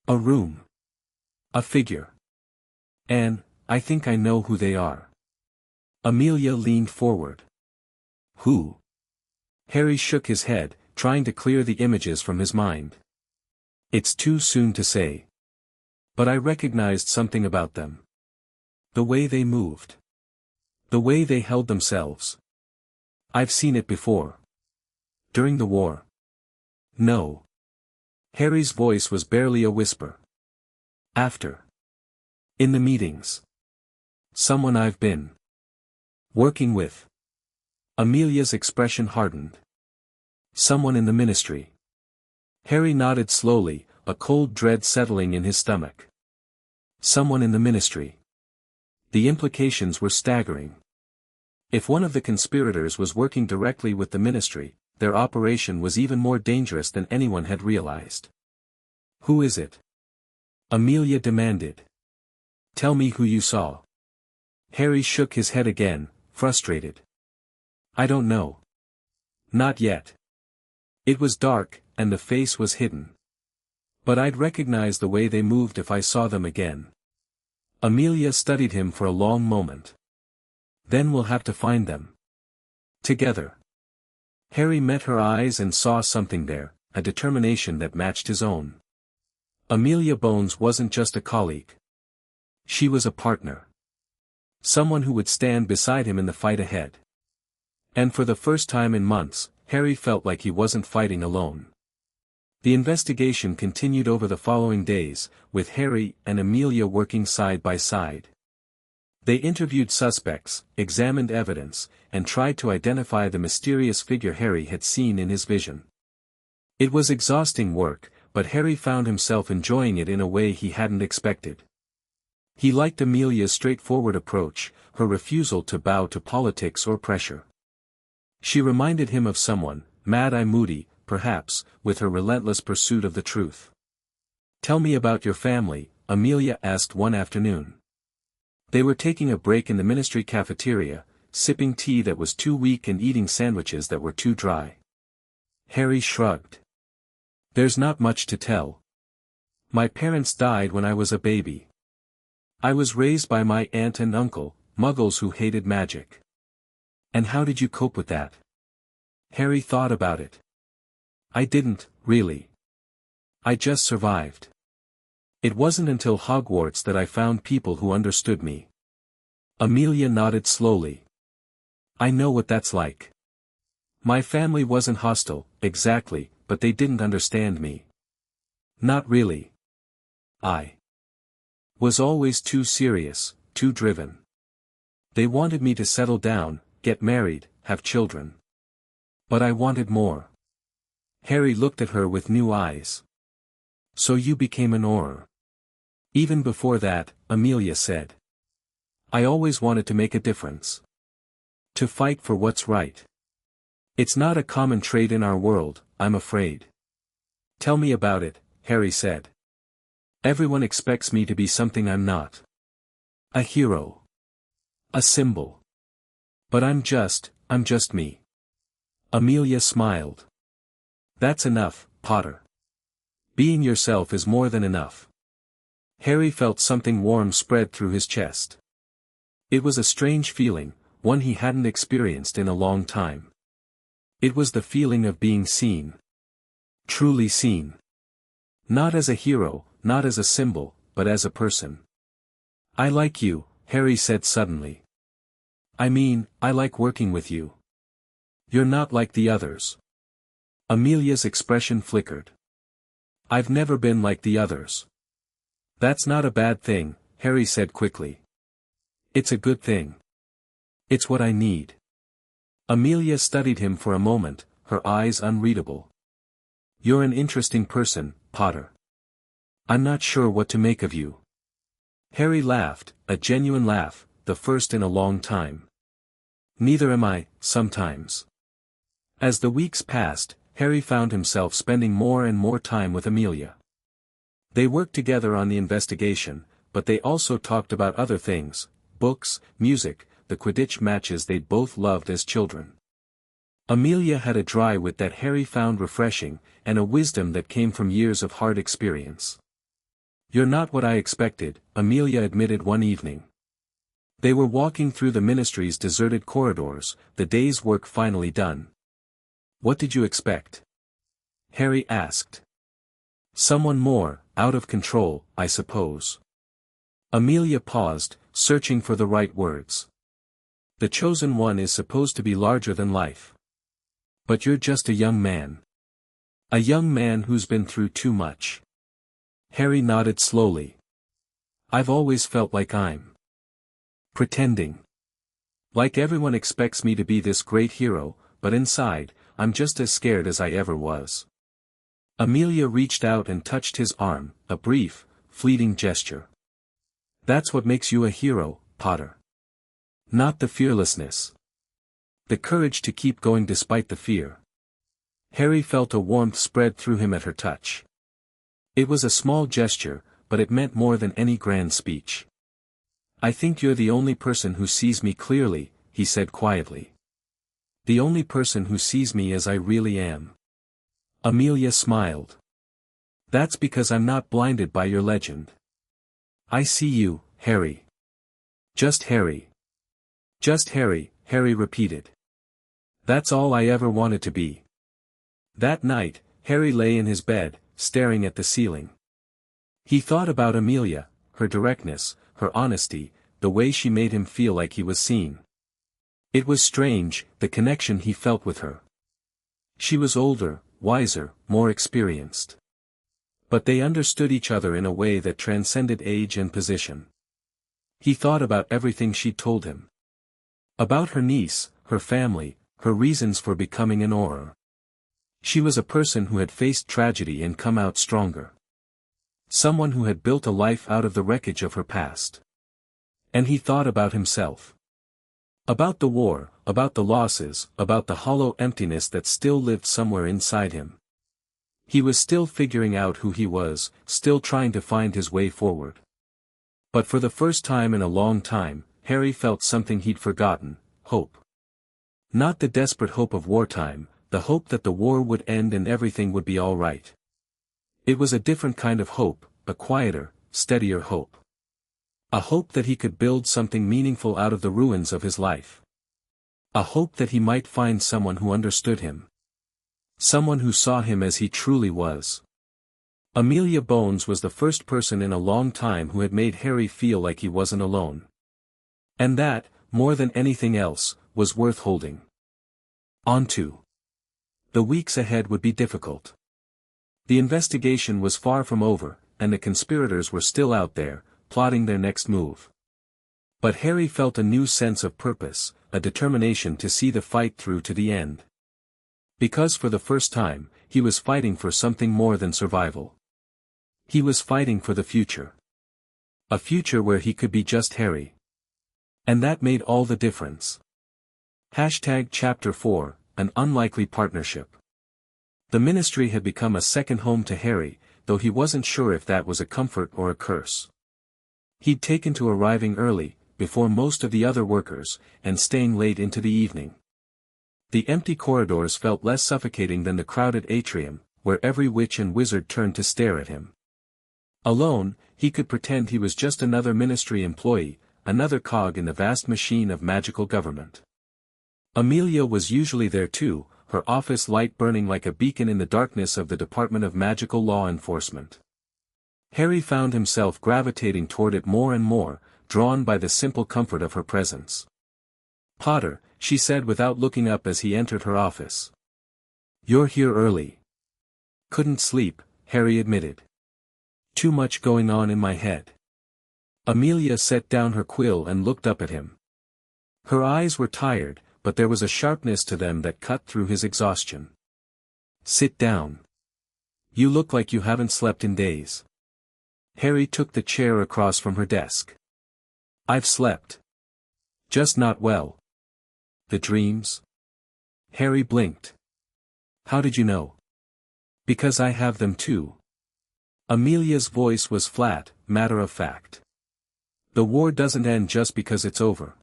A room. A figure. And, I think I know who they are. Amelia leaned forward. Who? Harry shook his head, trying to clear the images from his mind. It's too soon to say. But I recognized something about them. The way they moved. The way they held themselves. I've seen it before. During the war. No. Harry's voice was barely a whisper. After. In the meetings. Someone I've been working with. Amelia's expression hardened. Someone in the ministry. Harry nodded slowly, a cold dread settling in his stomach. Someone in the ministry. The implications were staggering. If one of the conspirators was working directly with the ministry, their operation was even more dangerous than anyone had realized. Who is it? Amelia demanded. Tell me who you saw. Harry shook his head again, frustrated. I don't know. Not yet. It was dark, and the face was hidden. But I'd recognize the way they moved if I saw them again. Amelia studied him for a long moment. Then we'll have to find them. Together. Harry met her eyes and saw something there, a determination that matched his own. Amelia Bones wasn't just a colleague. She was a partner. Someone who would stand beside him in the fight ahead. And for the first time in months, Harry felt like he wasn't fighting alone. The investigation continued over the following days, with Harry and Amelia working side by side. They interviewed suspects, examined evidence, and tried to identify the mysterious figure Harry had seen in his vision. It was exhausting work, but Harry found himself enjoying it in a way he hadn't expected. He liked Amelia's straightforward approach, her refusal to bow to politics or pressure. She reminded him of someone, Mad-Eye Moody, perhaps, with her relentless pursuit of the truth. "Tell me about your family," Amelia asked one afternoon. They were taking a break in the ministry cafeteria, sipping tea that was too weak and eating sandwiches that were too dry. Harry shrugged. "There's not much to tell. My parents died when I was a baby. I was raised by my aunt and uncle, muggles who hated magic." "And how did you cope with that?" Harry thought about it. "I didn't, really. I just survived. It wasn't until Hogwarts that I found people who understood me." Amelia nodded slowly. "I know what that's like. My family wasn't hostile, exactly, but they didn't understand me. Not really. I was always too serious, too driven. They wanted me to settle down, get married, have children. But I wanted more." Harry looked at her with new eyes. "So you became an Auror." "Even before that," Amelia said. "I always wanted to make a difference. To fight for what's right. It's not a common trait in our world, I'm afraid." "Tell me about it," Harry said. "Everyone expects me to be something I'm not. A hero. A symbol. But I'm just me." Amelia smiled. "That's enough, Potter. Being yourself is more than enough." Harry felt something warm spread through his chest. It was a strange feeling, one he hadn't experienced in a long time. It was the feeling of being seen. Truly seen. Not as a hero, not as a symbol, but as a person. "I like you," Harry said suddenly. "I mean, I like working with you. You're not like the others." Amelia's expression flickered. "I've never been like the others." "That's not a bad thing," Harry said quickly. "It's a good thing. It's what I need." Amelia studied him for a moment, her eyes unreadable. "You're an interesting person, Potter. I'm not sure what to make of you." Harry laughed, a genuine laugh, the first in a long time. "Neither am I, sometimes." As the weeks passed, Harry found himself spending more and more time with Amelia. They worked together on the investigation, but they also talked about other things, books, music, the Quidditch matches they'd both loved as children. Amelia had a dry wit that Harry found refreshing, and a wisdom that came from years of hard experience. "You're not what I expected," Amelia admitted one evening. They were walking through the ministry's deserted corridors, the day's work finally done. "What did you expect?" Harry asked. "Someone more, out of control, I suppose." Amelia paused, searching for the right words. "The chosen one is supposed to be larger than life. But you're just a young man. A young man who's been through too much." Harry nodded slowly. "I've always felt like I'm pretending. Like everyone expects me to be this great hero, but inside, I'm just as scared as I ever was." Amelia reached out and touched his arm, a brief, fleeting gesture. "That's what makes you a hero, Potter. Not the fearlessness. The courage to keep going despite the fear." Harry felt a warmth spread through him at her touch. It was a small gesture, but it meant more than any grand speech. "I think you're the only person who sees me clearly," he said quietly. "The only person who sees me as I really am." Amelia smiled. "That's because I'm not blinded by your legend. I see you, Harry. Just Harry." "Just Harry," Harry repeated. That's all I ever wanted to be. That night, Harry lay in his bed, staring at the ceiling. He thought about Amelia, her directness, her honesty, the way she made him feel like he was seen. It was strange, the connection he felt with her. She was older, wiser, more experienced. But they understood each other in a way that transcended age and position. He thought about everything she'd told him. About her niece, her family, her reasons for becoming an Auror. She was a person who had faced tragedy and come out stronger. Someone who had built a life out of the wreckage of her past. And he thought about himself. About the war, about the losses, about the hollow emptiness that still lived somewhere inside him. He was still figuring out who he was, still trying to find his way forward. But for the first time in a long time, Harry felt something he'd forgotten: hope. Not the desperate hope of wartime, the hope that the war would end and everything would be all right. It was a different kind of hope, a quieter, steadier hope. A hope that he could build something meaningful out of the ruins of his life. A hope that he might find someone who understood him. Someone who saw him as he truly was. Amelia Bones was the first person in a long time who had made Harry feel like he wasn't alone. And that, more than anything else, was worth holding on to. The weeks ahead would be difficult. The investigation was far from over, and the conspirators were still out there, plotting their next move. But Harry felt a new sense of purpose, a determination to see the fight through to the end. Because for the first time, he was fighting for something more than survival. He was fighting for the future. A future where he could be just Harry. And that made all the difference. Chapter 4, An Unlikely Partnership. The ministry had become a second home to Harry, though he wasn't sure if that was a comfort or a curse. He'd taken to arriving early, before most of the other workers, and staying late into the evening. The empty corridors felt less suffocating than the crowded atrium, where every witch and wizard turned to stare at him. Alone, he could pretend he was just another ministry employee, another cog in the vast machine of magical government. Amelia was usually there too, her office light burning like a beacon in the darkness of the Department of Magical Law Enforcement. Harry found himself gravitating toward it more and more, drawn by the simple comfort of her presence. "Potter," she said without looking up as he entered her office. "You're here early." "Couldn't sleep," Harry admitted. "Too much going on in my head." Amelia set down her quill and looked up at him. Her eyes were tired, but there was a sharpness to them that cut through his exhaustion. "Sit down. You look like you haven't slept in days." Harry took the chair across from her desk. "I've slept. Just not well." "The dreams?" Harry blinked. "How did you know?" "Because I have them too." Amelia's voice was flat, matter of fact. "The war doesn't end just because it's over.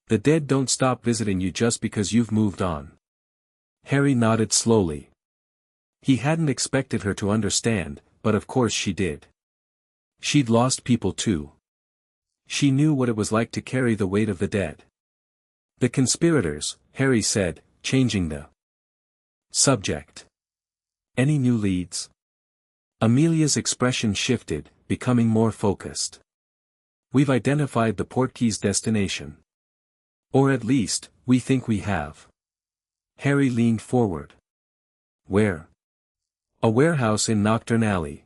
The dead don't stop visiting you just because you've moved on." Harry nodded slowly. He hadn't expected her to understand, but of course she did. She'd lost people too. She knew what it was like to carry the weight of the dead. "The conspirators," Harry said, changing the subject. "Any new leads?" Amelia's expression shifted, becoming more focused. "We've identified the Portkeys' destination. Or at least, we think we have." Harry leaned forward. "Where?" "A warehouse in Nocturne Alley.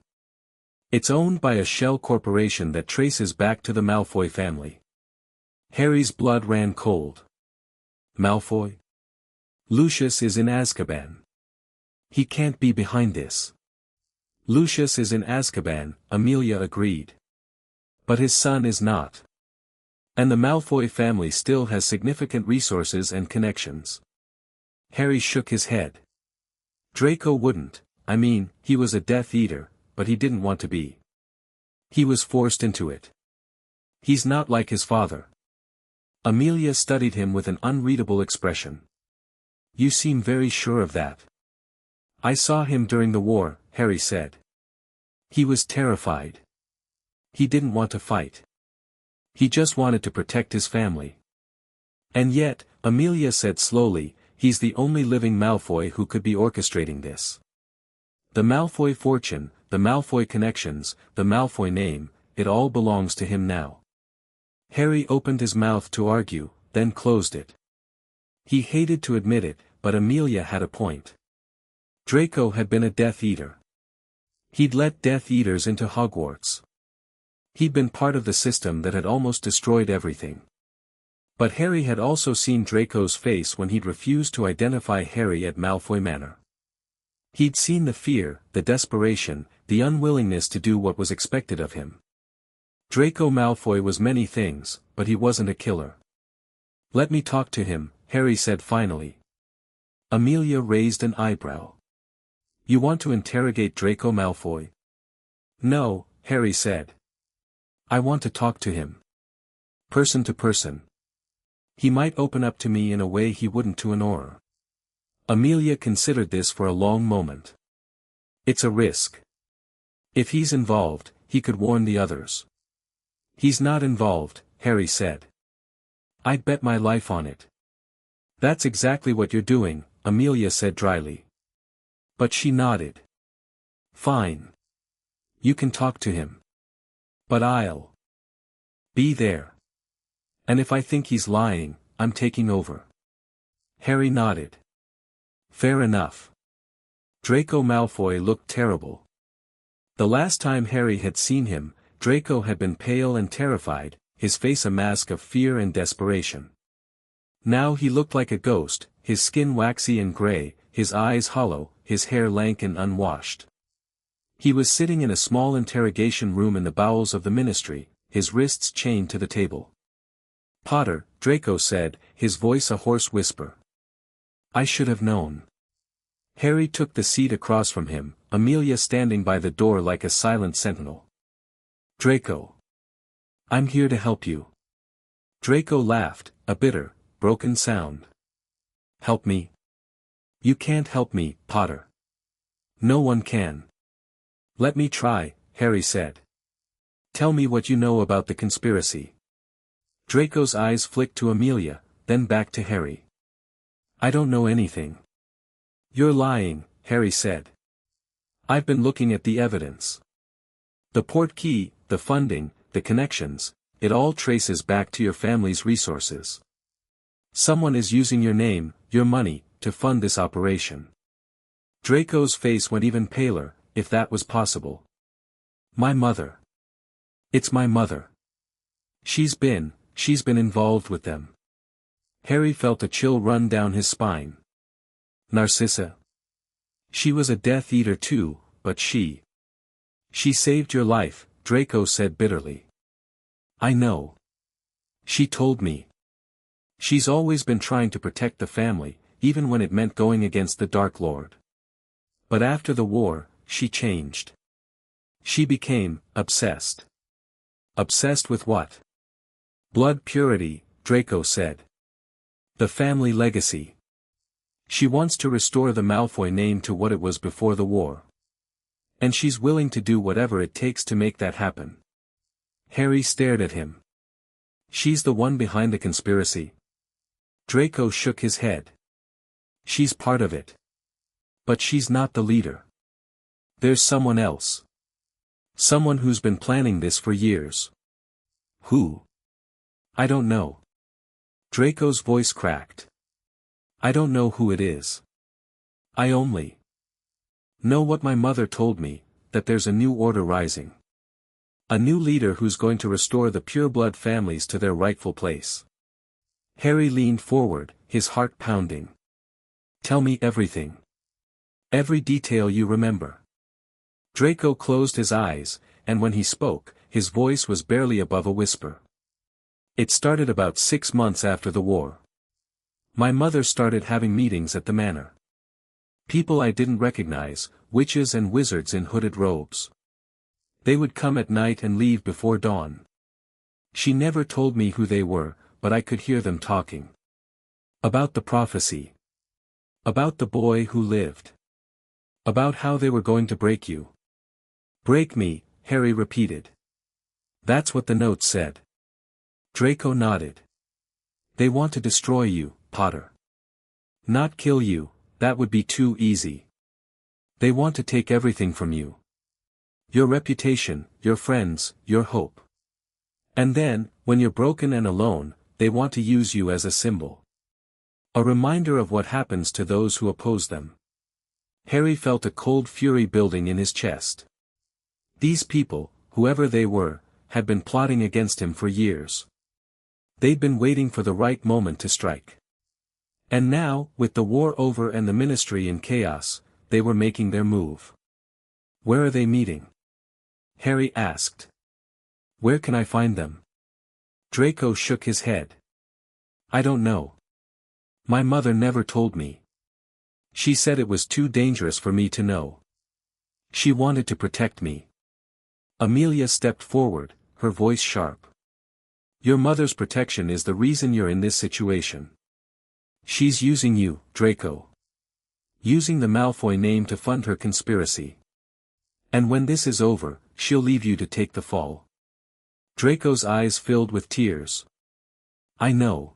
It's owned by a shell corporation that traces back to the Malfoy family." Harry's blood ran cold. "Malfoy? Lucius is in Azkaban. He can't be behind this." "Lucius is in Azkaban," Amelia agreed. "But his son is not. And the Malfoy family still has significant resources and connections." Harry shook his head. "Draco wouldn't, I mean, he was a Death Eater, but he didn't want to be. He was forced into it. He's not like his father." Amelia studied him with an unreadable expression. "You seem very sure of that." "I saw him during the war," Harry said. "He was terrified. He didn't want to fight. He just wanted to protect his family." "And yet," Amelia said slowly, He's the only living Malfoy who could be orchestrating this. The Malfoy fortune, the Malfoy connections, the Malfoy name, it all belongs to him now. Harry opened his mouth to argue, then closed it. He hated to admit it, but Amelia had a point. Draco had been a Death Eater. He'd let Death Eaters into Hogwarts. He'd been part of the system that had almost destroyed everything. But Harry had also seen Draco's face when he'd refused to identify Harry at Malfoy Manor. He'd seen the fear, the desperation, the unwillingness to do what was expected of him. Draco Malfoy was many things, but he wasn't a killer. "Let me talk to him," Harry said finally. Amelia raised an eyebrow. "You want to interrogate Draco Malfoy?" "No," Harry said. "I want to talk to him. Person to person. He might open up to me in a way he wouldn't to an Auror." Amelia considered this for a long moment. "It's a risk. If he's involved, he could warn the others." "He's not involved," Harry said. "I'd bet my life on it." "That's exactly what you're doing," Amelia said dryly. But she nodded. "Fine. You can talk to him. But I'll be there. And if I think he's lying, I'm taking over." Harry nodded. "Fair enough." Draco Malfoy looked terrible. The last time Harry had seen him, Draco had been pale and terrified, his face a mask of fear and desperation. Now he looked like a ghost, his skin waxy and grey, his eyes hollow, his hair lank and unwashed. He was sitting in a small interrogation room in the bowels of the Ministry, his wrists chained to the table. "Potter," Draco said, his voice a hoarse whisper. "I should have known." Harry took the seat across from him, Amelia standing by the door like a silent sentinel. "Draco. I'm here to help you." Draco laughed, a bitter, broken sound. "Help me? You can't help me, Potter. No one can." "Let me try," Harry said. "Tell me what you know about the conspiracy." Draco's eyes flicked to Amelia, then back to Harry. "I don't know anything." "You're lying," Harry said. "I've been looking at the evidence. The portkey, the funding, the connections, it all traces back to your family's resources. Someone is using your name, your money, to fund this operation." Draco's face went even paler, if that was possible. "My mother. It's my mother. She's been involved with them." Harry felt a chill run down his spine. "Narcissa? She was a Death Eater too, but she saved your life," Draco said bitterly. "I know. She told me. She's always been trying to protect the family, even when it meant going against the Dark Lord. But after the war, she changed. She became obsessed." "Obsessed with what?" "Blood purity," Draco said. "The family legacy. She wants to restore the Malfoy name to what it was before the war. And she's willing to do whatever it takes to make that happen." Harry stared at him. "She's the one behind the conspiracy?" Draco shook his head. "She's part of it. But she's not the leader. There's someone else. Someone who's been planning this for years." "Who?" "I don't know." Draco's voice cracked. "I don't know who it is. I only know what my mother told me, that there's a new order rising. A new leader who's going to restore the pureblood families to their rightful place." Harry leaned forward, his heart pounding. "Tell me everything. Every detail you remember." Draco closed his eyes, and when he spoke, his voice was barely above a whisper. "It started about 6 months after the war. My mother started having meetings at the manor. People I didn't recognize, witches and wizards in hooded robes. They would come at night and leave before dawn. She never told me who they were, but I could hear them talking. About the prophecy. About the boy who lived. About how they were going to break you." "Break me," Harry repeated. "That's what the note said." Draco nodded. "They want to destroy you, Potter. Not kill you, that would be too easy. They want to take everything from you. Your reputation, your friends, your hope. And then, when you're broken and alone, they want to use you as a symbol. A reminder of what happens to those who oppose them. Harry felt a cold fury building in his chest. These people, whoever they were, had been plotting against him for years. They'd been waiting for the right moment to strike. And now, with the war over and the ministry in chaos, they were making their move. Where are they meeting? Harry asked. Where can I find them? Draco shook his head. I don't know. My mother never told me. She said it was too dangerous for me to know. She wanted to protect me. Amelia stepped forward, her voice sharp. Your mother's protection is the reason you're in this situation. She's using you, Draco. Using the Malfoy name to fund her conspiracy. And when this is over, she'll leave you to take the fall. Draco's eyes filled with tears. I know.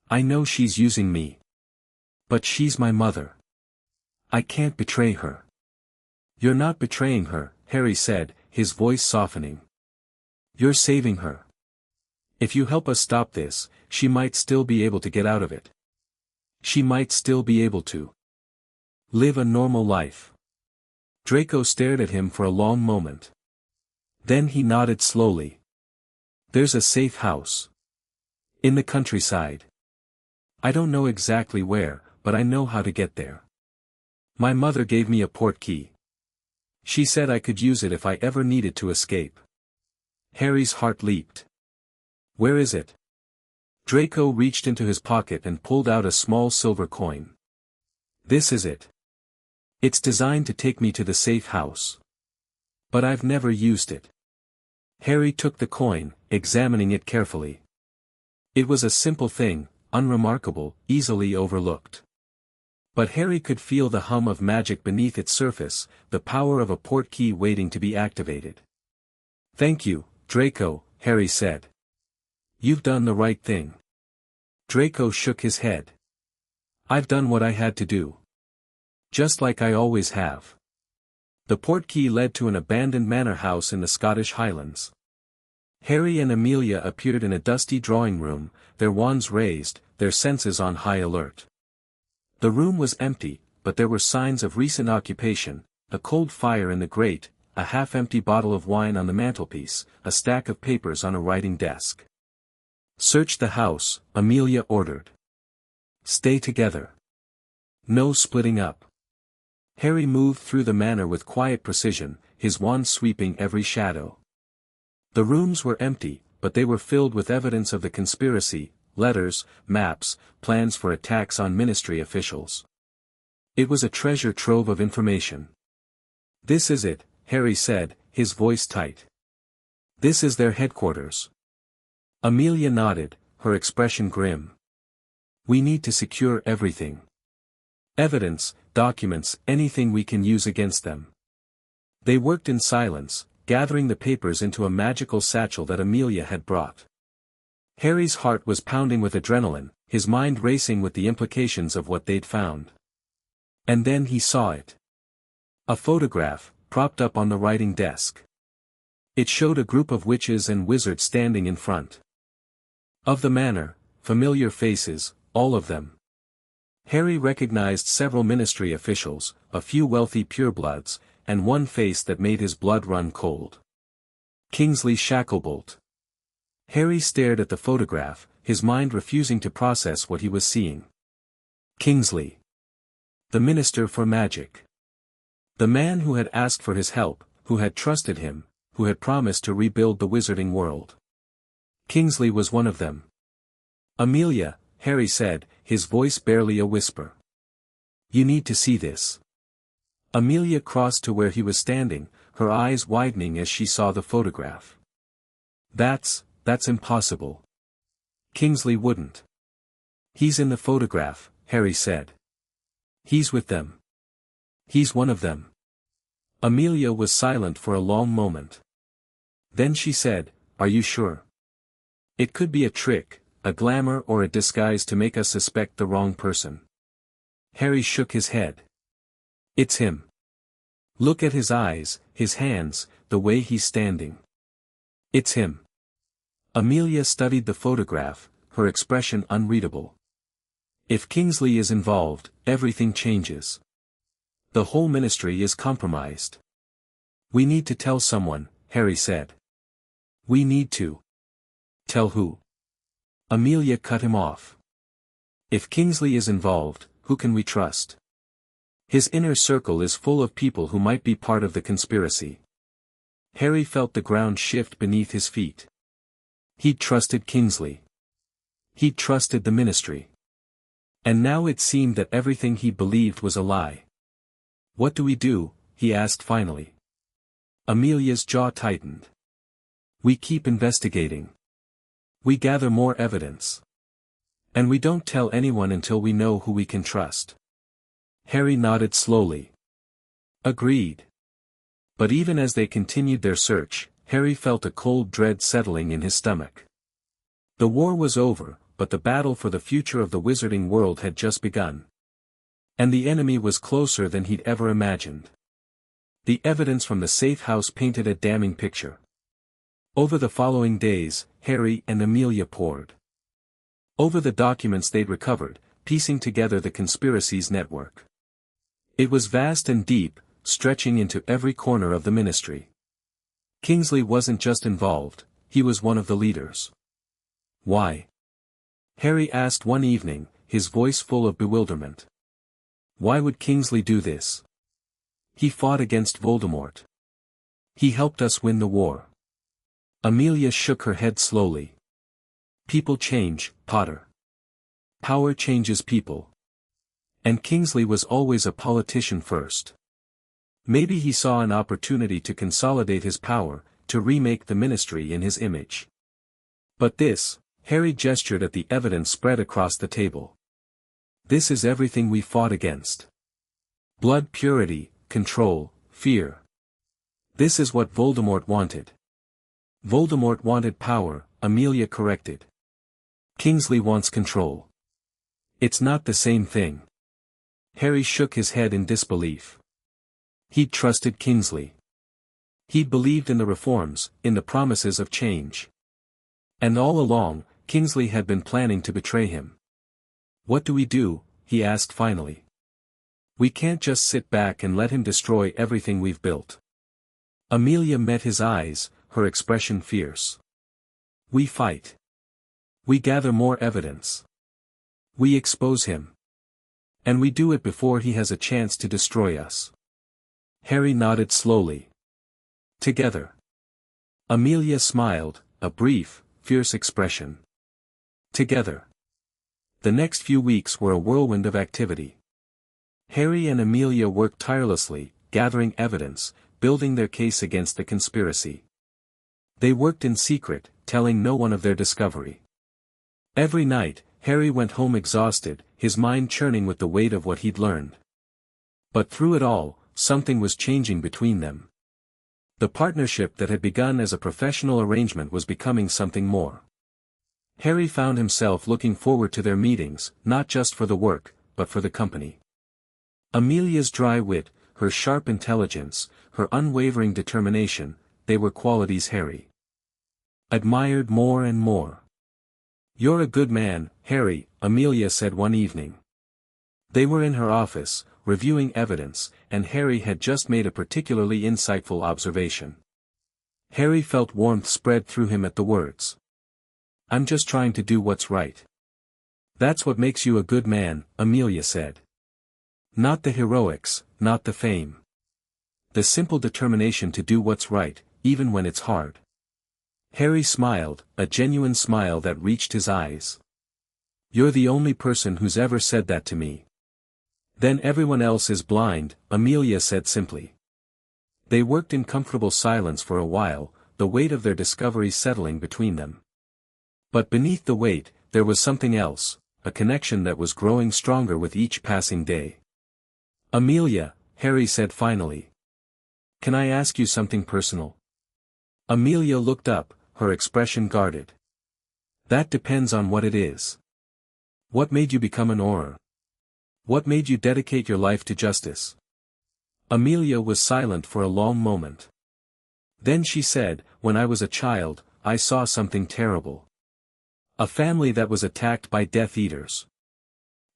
I know she's using me. But she's my mother. I can't betray her. You're not betraying her, Harry said, his voice softening. You're saving her. If you help us stop this, she might still be able to get out of it. She might still be able to live a normal life. Draco stared at him for a long moment. Then he nodded slowly. There's a safe house. In the countryside. I don't know exactly where, but I know how to get there. My mother gave me a portkey. She said I could use it if I ever needed to escape. Harry's heart leaped. Where is it? Draco reached into his pocket and pulled out a small silver coin. This is it. It's designed to take me to the safe house. But I've never used it. Harry took the coin, examining it carefully. It was a simple thing, unremarkable, easily overlooked. But Harry could feel the hum of magic beneath its surface, the power of a portkey waiting to be activated. Thank you, Draco, Harry said. You've done the right thing. Draco shook his head. I've done what I had to do. Just like I always have. The portkey led to an abandoned manor house in the Scottish Highlands. Harry and Amelia appeared in a dusty drawing room, their wands raised, their senses on high alert. The room was empty, but there were signs of recent occupation, a cold fire in the grate, a half-empty bottle of wine on the mantelpiece, a stack of papers on a writing desk. Search the house, Amelia ordered. Stay together. No splitting up. Harry moved through the manor with quiet precision, his wand sweeping every shadow. The rooms were empty, but they were filled with evidence of the conspiracy, letters, maps, plans for attacks on ministry officials. It was a treasure trove of information. This is it, Harry said, his voice tight. This is their headquarters. Amelia nodded, her expression grim. We need to secure everything. Evidence, documents, anything we can use against them. They worked in silence, gathering the papers into a magical satchel that Amelia had brought. Harry's heart was pounding with adrenaline, his mind racing with the implications of what they'd found. And then he saw it. A photograph, propped up on the writing desk. It showed a group of witches and wizards standing in front of the manor, familiar faces, all of them. Harry recognized several ministry officials, a few wealthy purebloods, and one face that made his blood run cold. Kingsley Shacklebolt. Harry stared at the photograph, his mind refusing to process what he was seeing. Kingsley. The Minister for Magic. The man who had asked for his help, who had trusted him, who had promised to rebuild the wizarding world. Kingsley was one of them. Amelia, Harry said, his voice barely a whisper. You need to see this. Amelia crossed to where he was standing, her eyes widening as she saw the photograph. That's impossible. Kingsley wouldn't. He's in the photograph, Harry said. He's with them. He's one of them. Amelia was silent for a long moment. Then she said, Are you sure? It could be a trick, a glamour or a disguise to make us suspect the wrong person. Harry shook his head. It's him. Look at his eyes, his hands, the way he's standing. It's him. Amelia studied the photograph, her expression unreadable. If Kingsley is involved, everything changes. The whole ministry is compromised. We need to tell someone, Harry said. We need to. Tell who? Amelia cut him off. If Kingsley is involved, who can we trust? His inner circle is full of people who might be part of the conspiracy. Harry felt the ground shift beneath his feet. He'd trusted Kingsley. He'd trusted the ministry. And now it seemed that everything he believed was a lie. What do we do? He asked finally. Amelia's jaw tightened. We keep investigating. We gather more evidence. And we don't tell anyone until we know who we can trust. Harry nodded slowly. Agreed. But even as they continued their search, Harry felt a cold dread settling in his stomach. The war was over, but the battle for the future of the wizarding world had just begun. And the enemy was closer than he'd ever imagined. The evidence from the safe house painted a damning picture. Over the following days, Harry and Amelia pored over the documents they'd recovered, piecing together the conspiracy's network. It was vast and deep, stretching into every corner of the ministry. Kingsley wasn't just involved, he was one of the leaders. Why? Harry asked one evening, his voice full of bewilderment. Why would Kingsley do this? He fought against Voldemort. He helped us win the war. Amelia shook her head slowly. People change, Potter. Power changes people. And Kingsley was always a politician first. Maybe he saw an opportunity to consolidate his power, to remake the ministry in his image. But this, Harry gestured at the evidence spread across the table. This is everything we fought against. Blood purity, control, fear. This is what Voldemort wanted. Voldemort wanted power, Amelia corrected. Kingsley wants control. It's not the same thing. Harry shook his head in disbelief. He'd trusted Kingsley. He'd believed in the reforms, in the promises of change. And all along, Kingsley had been planning to betray him. What do we do? He asked finally. We can't just sit back and let him destroy everything we've built. Amelia met his eyes, her expression fierce. We fight. We gather more evidence. We expose him. And we do it before he has a chance to destroy us. Harry nodded slowly. Together. Amelia smiled, a brief, fierce expression. Together. The next few weeks were a whirlwind of activity. Harry and Amelia worked tirelessly, gathering evidence, building their case against the conspiracy. They worked in secret, telling no one of their discovery. Every night, Harry went home exhausted, his mind churning with the weight of what he'd learned. But through it all, something was changing between them. The partnership that had begun as a professional arrangement was becoming something more. Harry found himself looking forward to their meetings, not just for the work, but for the company. Amelia's dry wit, her sharp intelligence, her unwavering determination, they were qualities Harry admired more and more. You're a good man, Harry, Amelia said one evening. They were in her office, reviewing evidence, and Harry had just made a particularly insightful observation. Harry felt warmth spread through him at the words. I'm just trying to do what's right. That's what makes you a good man, Amelia said. Not the heroics, not the fame. The simple determination to do what's right, even when it's hard. Harry smiled, a genuine smile that reached his eyes. You're the only person who's ever said that to me. Then everyone else is blind, Amelia said simply. They worked in comfortable silence for a while, the weight of their discovery settling between them. But beneath the weight, there was something else, a connection that was growing stronger with each passing day. Amelia, Harry said finally. Can I ask you something personal? Amelia looked up, her expression guarded. That depends on what it is. What made you become an Auror? What made you dedicate your life to justice? Amelia was silent for a long moment. Then she said, when I was a child, I saw something terrible. A family that was attacked by Death Eaters.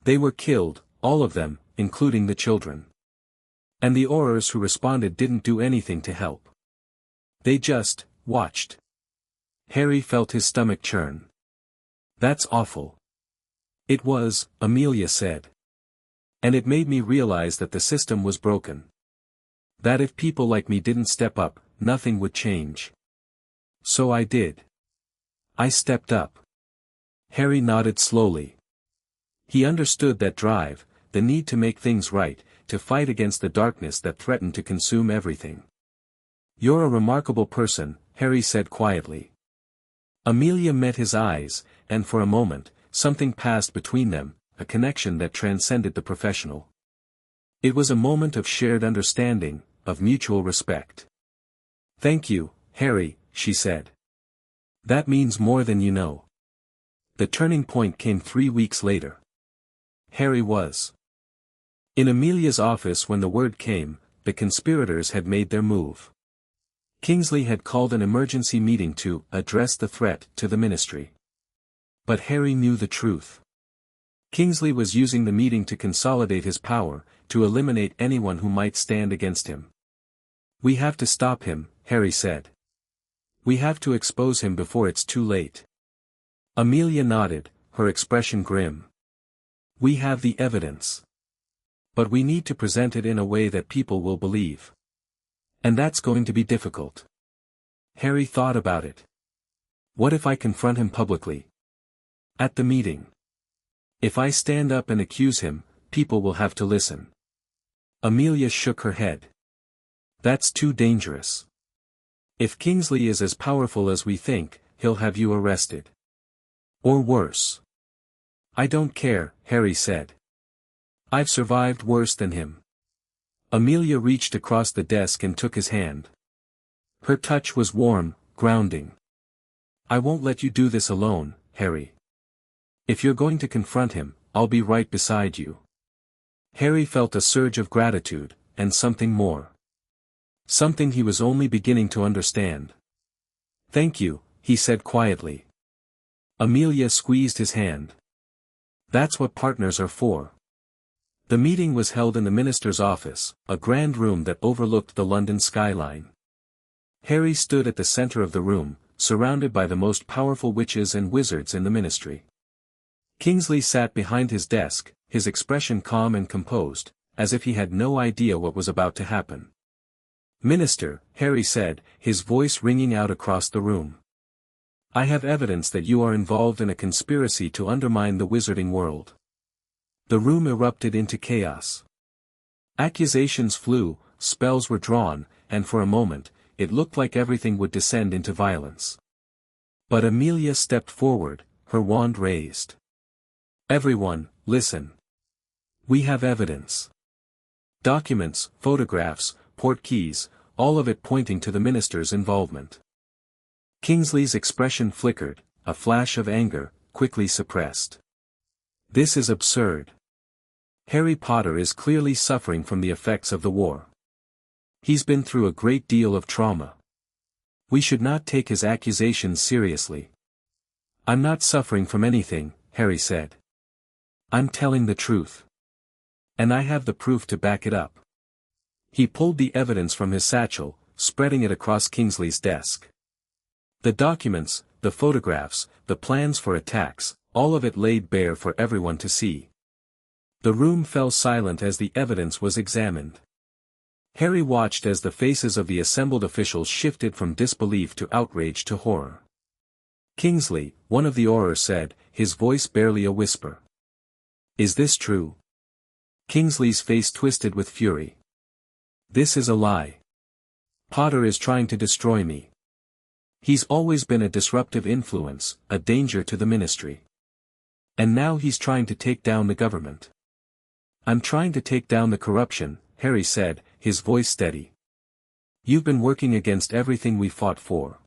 They were killed, all of them, including the children. And the Aurors who responded didn't do anything to help. They just watched. Harry felt his stomach churn. That's awful. It was, Amelia said. And it made me realize that the system was broken. That if people like me didn't step up, nothing would change. So I did. I stepped up. Harry nodded slowly. He understood that drive, the need to make things right, to fight against the darkness that threatened to consume everything. You're a remarkable person, Harry said quietly. Amelia met his eyes, and for a moment, something passed between them, a connection that transcended the professional. It was a moment of shared understanding, of mutual respect. Thank you, Harry, she said. That means more than you know. The turning point came 3 weeks later. Harry was in Amelia's office when the word came, the conspirators had made their move. Kingsley had called an emergency meeting to address the threat to the ministry. But Harry knew the truth. Kingsley was using the meeting to consolidate his power, to eliminate anyone who might stand against him. We have to stop him, Harry said. We have to expose him before it's too late. Amelia nodded, her expression grim. We have the evidence. But we need to present it in a way that people will believe. And that's going to be difficult. Harry thought about it. What if I confront him publicly? At the meeting. If I stand up and accuse him, people will have to listen. Amelia shook her head. That's too dangerous. If Kingsley is as powerful as we think, he'll have you arrested. Or worse. I don't care, Harry said. I've survived worse than him. Amelia reached across the desk and took his hand. Her touch was warm, grounding. I won't let you do this alone, Harry. If you're going to confront him, I'll be right beside you. Harry felt a surge of gratitude, and something more. Something he was only beginning to understand. Thank you, he said quietly. Amelia squeezed his hand. That's what partners are for. The meeting was held in the minister's office, a grand room that overlooked the London skyline. Harry stood at the center of the room, surrounded by the most powerful witches and wizards in the ministry. Kingsley sat behind his desk, his expression calm and composed, as if he had no idea what was about to happen. Minister, Harry said, his voice ringing out across the room. I have evidence that you are involved in a conspiracy to undermine the wizarding world. The room erupted into chaos. Accusations flew, spells were drawn, and for a moment, it looked like everything would descend into violence. But Amelia stepped forward, her wand raised. Everyone, listen. We have evidence. Documents, photographs, portkeys, all of it pointing to the minister's involvement. Kingsley's expression flickered, a flash of anger, quickly suppressed. This is absurd. Harry Potter is clearly suffering from the effects of the war. He's been through a great deal of trauma. We should not take his accusations seriously. I'm not suffering from anything, Harry said. I'm telling the truth. And I have the proof to back it up. He pulled the evidence from his satchel, spreading it across Kingsley's desk. The documents, the photographs, the plans for attacks, all of it laid bare for everyone to see. The room fell silent as the evidence was examined. Harry watched as the faces of the assembled officials shifted from disbelief to outrage to horror. Kingsley, one of the Aurors said, his voice barely a whisper. Is this true? Kingsley's face twisted with fury. This is a lie. Potter is trying to destroy me. He's always been a disruptive influence, a danger to the ministry. And now he's trying to take down the government. I'm trying to take down the corruption, Harry said, his voice steady. You've been working against everything we fought for.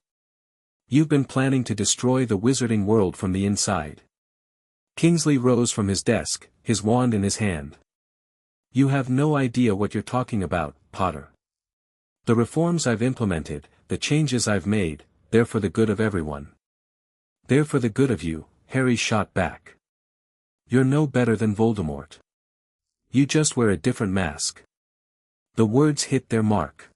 You've been planning to destroy the wizarding world from the inside. Kingsley rose from his desk, his wand in his hand. You have no idea what you're talking about, Potter. The reforms I've implemented, the changes I've made, they're for the good of everyone. They're for the good of you, Harry shot back. You're no better than Voldemort. You just wear a different mask. The words hit their mark.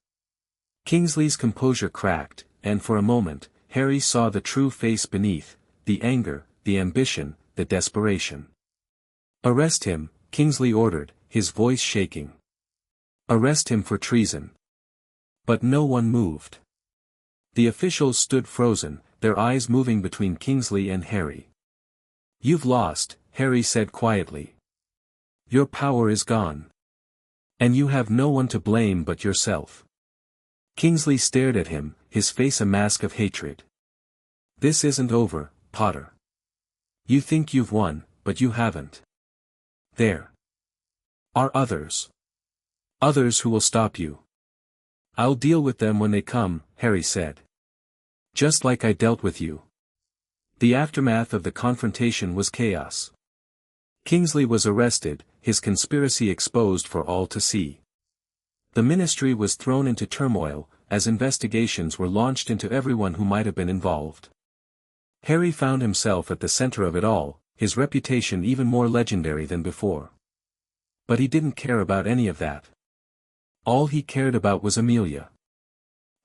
Kingsley's composure cracked, and for a moment, Harry saw the true face beneath, the anger, the ambition, the desperation. Arrest him, Kingsley ordered, his voice shaking. Arrest him for treason. But no one moved. The officials stood frozen, their eyes moving between Kingsley and Harry. You've lost, Harry said quietly. Your power is gone. And you have no one to blame but yourself. Kingsley stared at him, his face a mask of hatred. This isn't over, Potter. You think you've won, but you haven't. There are others. Others who will stop you. I'll deal with them when they come, Harry said. Just like I dealt with you. The aftermath of the confrontation was chaos. Kingsley was arrested, his conspiracy exposed for all to see. The ministry was thrown into turmoil, as investigations were launched into everyone who might have been involved. Harry found himself at the center of it all, his reputation even more legendary than before. But he didn't care about any of that. All he cared about was Amelia.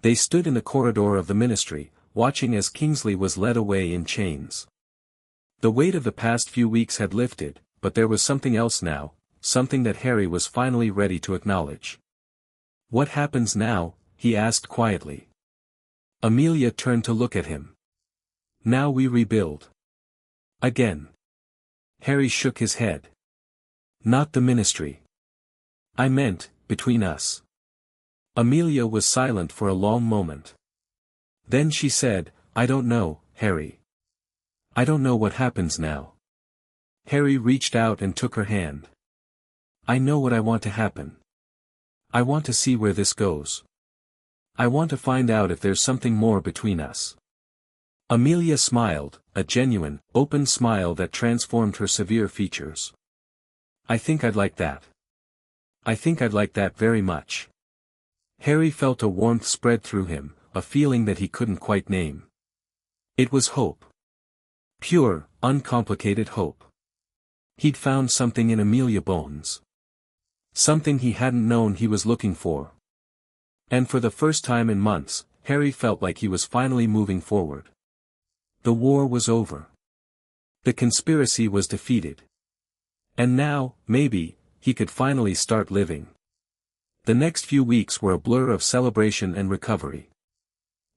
They stood in the corridor of the ministry, watching as Kingsley was led away in chains. The weight of the past few weeks had lifted, but there was something else now, something that Harry was finally ready to acknowledge. What happens now? He asked quietly. Amelia turned to look at him. Now we rebuild. Again. Harry shook his head. Not the ministry. I meant, between us. Amelia was silent for a long moment. Then she said, I don't know, Harry. I don't know what happens now. Harry reached out and took her hand. I know what I want to happen. I want to see where this goes. I want to find out if there's something more between us. Amelia smiled, a genuine, open smile that transformed her severe features. I think I'd like that. I think I'd like that very much. Harry felt a warmth spread through him, a feeling that he couldn't quite name. It was hope. Pure, uncomplicated hope. He'd found something in Amelia Bones. Something he hadn't known he was looking for. And for the first time in months, Harry felt like he was finally moving forward. The war was over. The conspiracy was defeated. And now, maybe, he could finally start living. The next few weeks were a blur of celebration and recovery.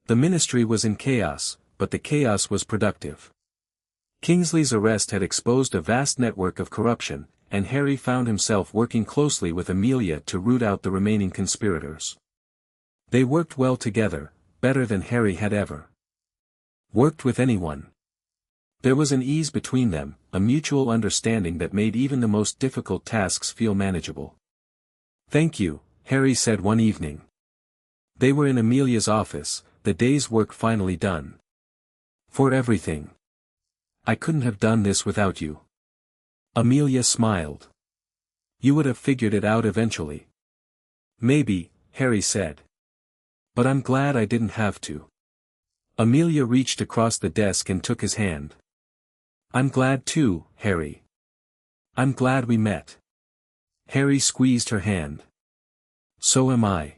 The ministry was in chaos, but the chaos was productive. Kingsley's arrest had exposed a vast network of corruption, and Harry found himself working closely with Amelia to root out the remaining conspirators. They worked well together, better than Harry had ever worked with anyone. There was an ease between them, a mutual understanding that made even the most difficult tasks feel manageable. Thank you, Harry said one evening. They were in Amelia's office, the day's work finally done. For everything. I couldn't have done this without you. Amelia smiled. You would have figured it out eventually. Maybe, Harry said. But I'm glad I didn't have to. Amelia reached across the desk and took his hand. I'm glad too, Harry. I'm glad we met. Harry squeezed her hand. So am I.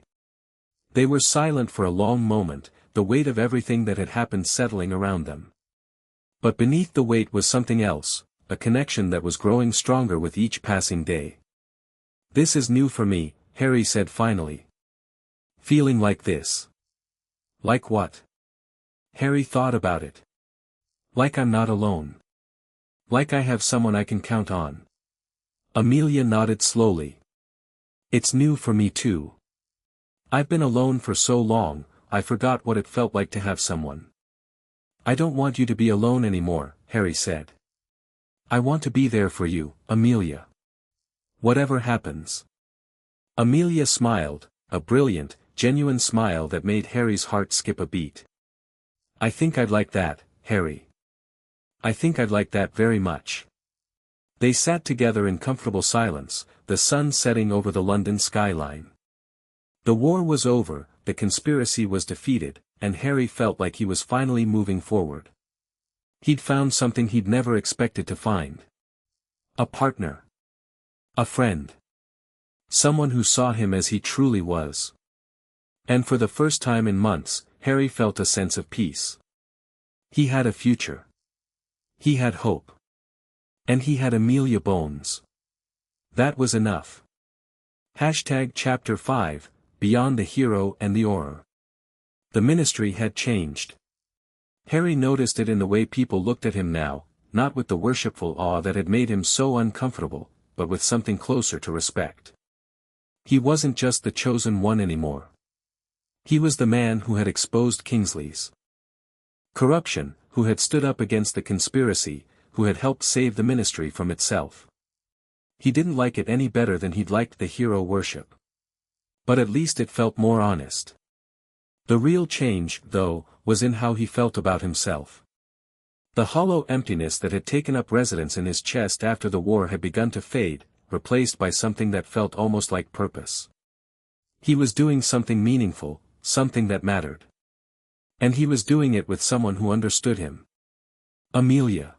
They were silent for a long moment, the weight of everything that had happened settling around them. But beneath the weight was something else, a connection that was growing stronger with each passing day. This is new for me, Harry said finally. Feeling like this. Like what? Harry thought about it. Like I'm not alone. Like I have someone I can count on. Amelia nodded slowly. It's new for me too. I've been alone for so long, I forgot what it felt like to have someone. I don't want you to be alone anymore, Harry said. I want to be there for you, Amelia. Whatever happens. Amelia smiled, a brilliant, genuine smile that made Harry's heart skip a beat. I think I'd like that, Harry. I think I'd like that very much. They sat together in comfortable silence, the sun setting over the London skyline. The war was over, the conspiracy was defeated, and Harry felt like he was finally moving forward. He'd found something he'd never expected to find. A partner. A friend. Someone who saw him as he truly was. And for the first time in months, Harry felt a sense of peace. He had a future. He had hope. And he had Amelia Bones. That was enough. Chapter 5, Beyond the Hero and the Auror. The ministry had changed. Harry noticed it in the way people looked at him now, not with the worshipful awe that had made him so uncomfortable, but with something closer to respect. He wasn't just the chosen one anymore. He was the man who had exposed Kingsley's corruption, who had stood up against the conspiracy, who had helped save the ministry from itself. He didn't like it any better than he'd liked the hero worship. But at least it felt more honest. The real change, though, was in how he felt about himself. The hollow emptiness that had taken up residence in his chest after the war had begun to fade, replaced by something that felt almost like purpose. He was doing something meaningful, something that mattered. And he was doing it with someone who understood him. Amelia.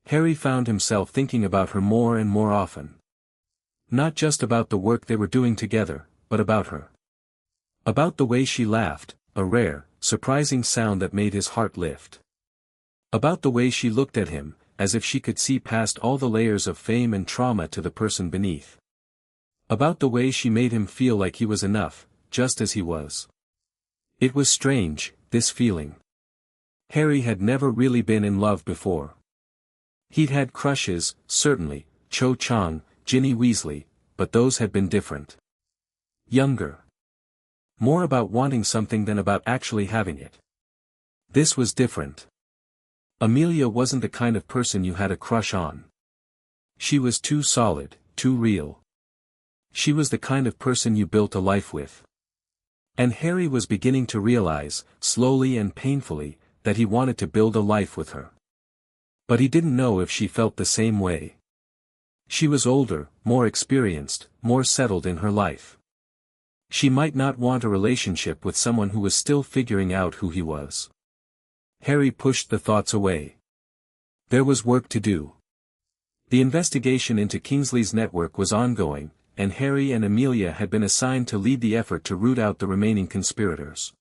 Harry found himself thinking about her more and more often. Not just about the work they were doing together, but about her. About the way she laughed, a rare, surprising sound that made his heart lift. About the way she looked at him, as if she could see past all the layers of fame and trauma to the person beneath. About the way she made him feel like he was enough, just as he was. It was strange, this feeling. Harry had never really been in love before. He'd had crushes, certainly, Cho Chang, Ginny Weasley, but those had been different. Younger. More about wanting something than about actually having it. This was different. Amelia wasn't the kind of person you had a crush on. She was too solid, too real. She was the kind of person you built a life with. And Harry was beginning to realize, slowly and painfully, that he wanted to build a life with her. But he didn't know if she felt the same way. She was older, more experienced, more settled in her life. She might not want a relationship with someone who was still figuring out who he was. Harry pushed the thoughts away. There was work to do. The investigation into Kingsley's network was ongoing, and Harry and Amelia had been assigned to lead the effort to root out the remaining conspirators.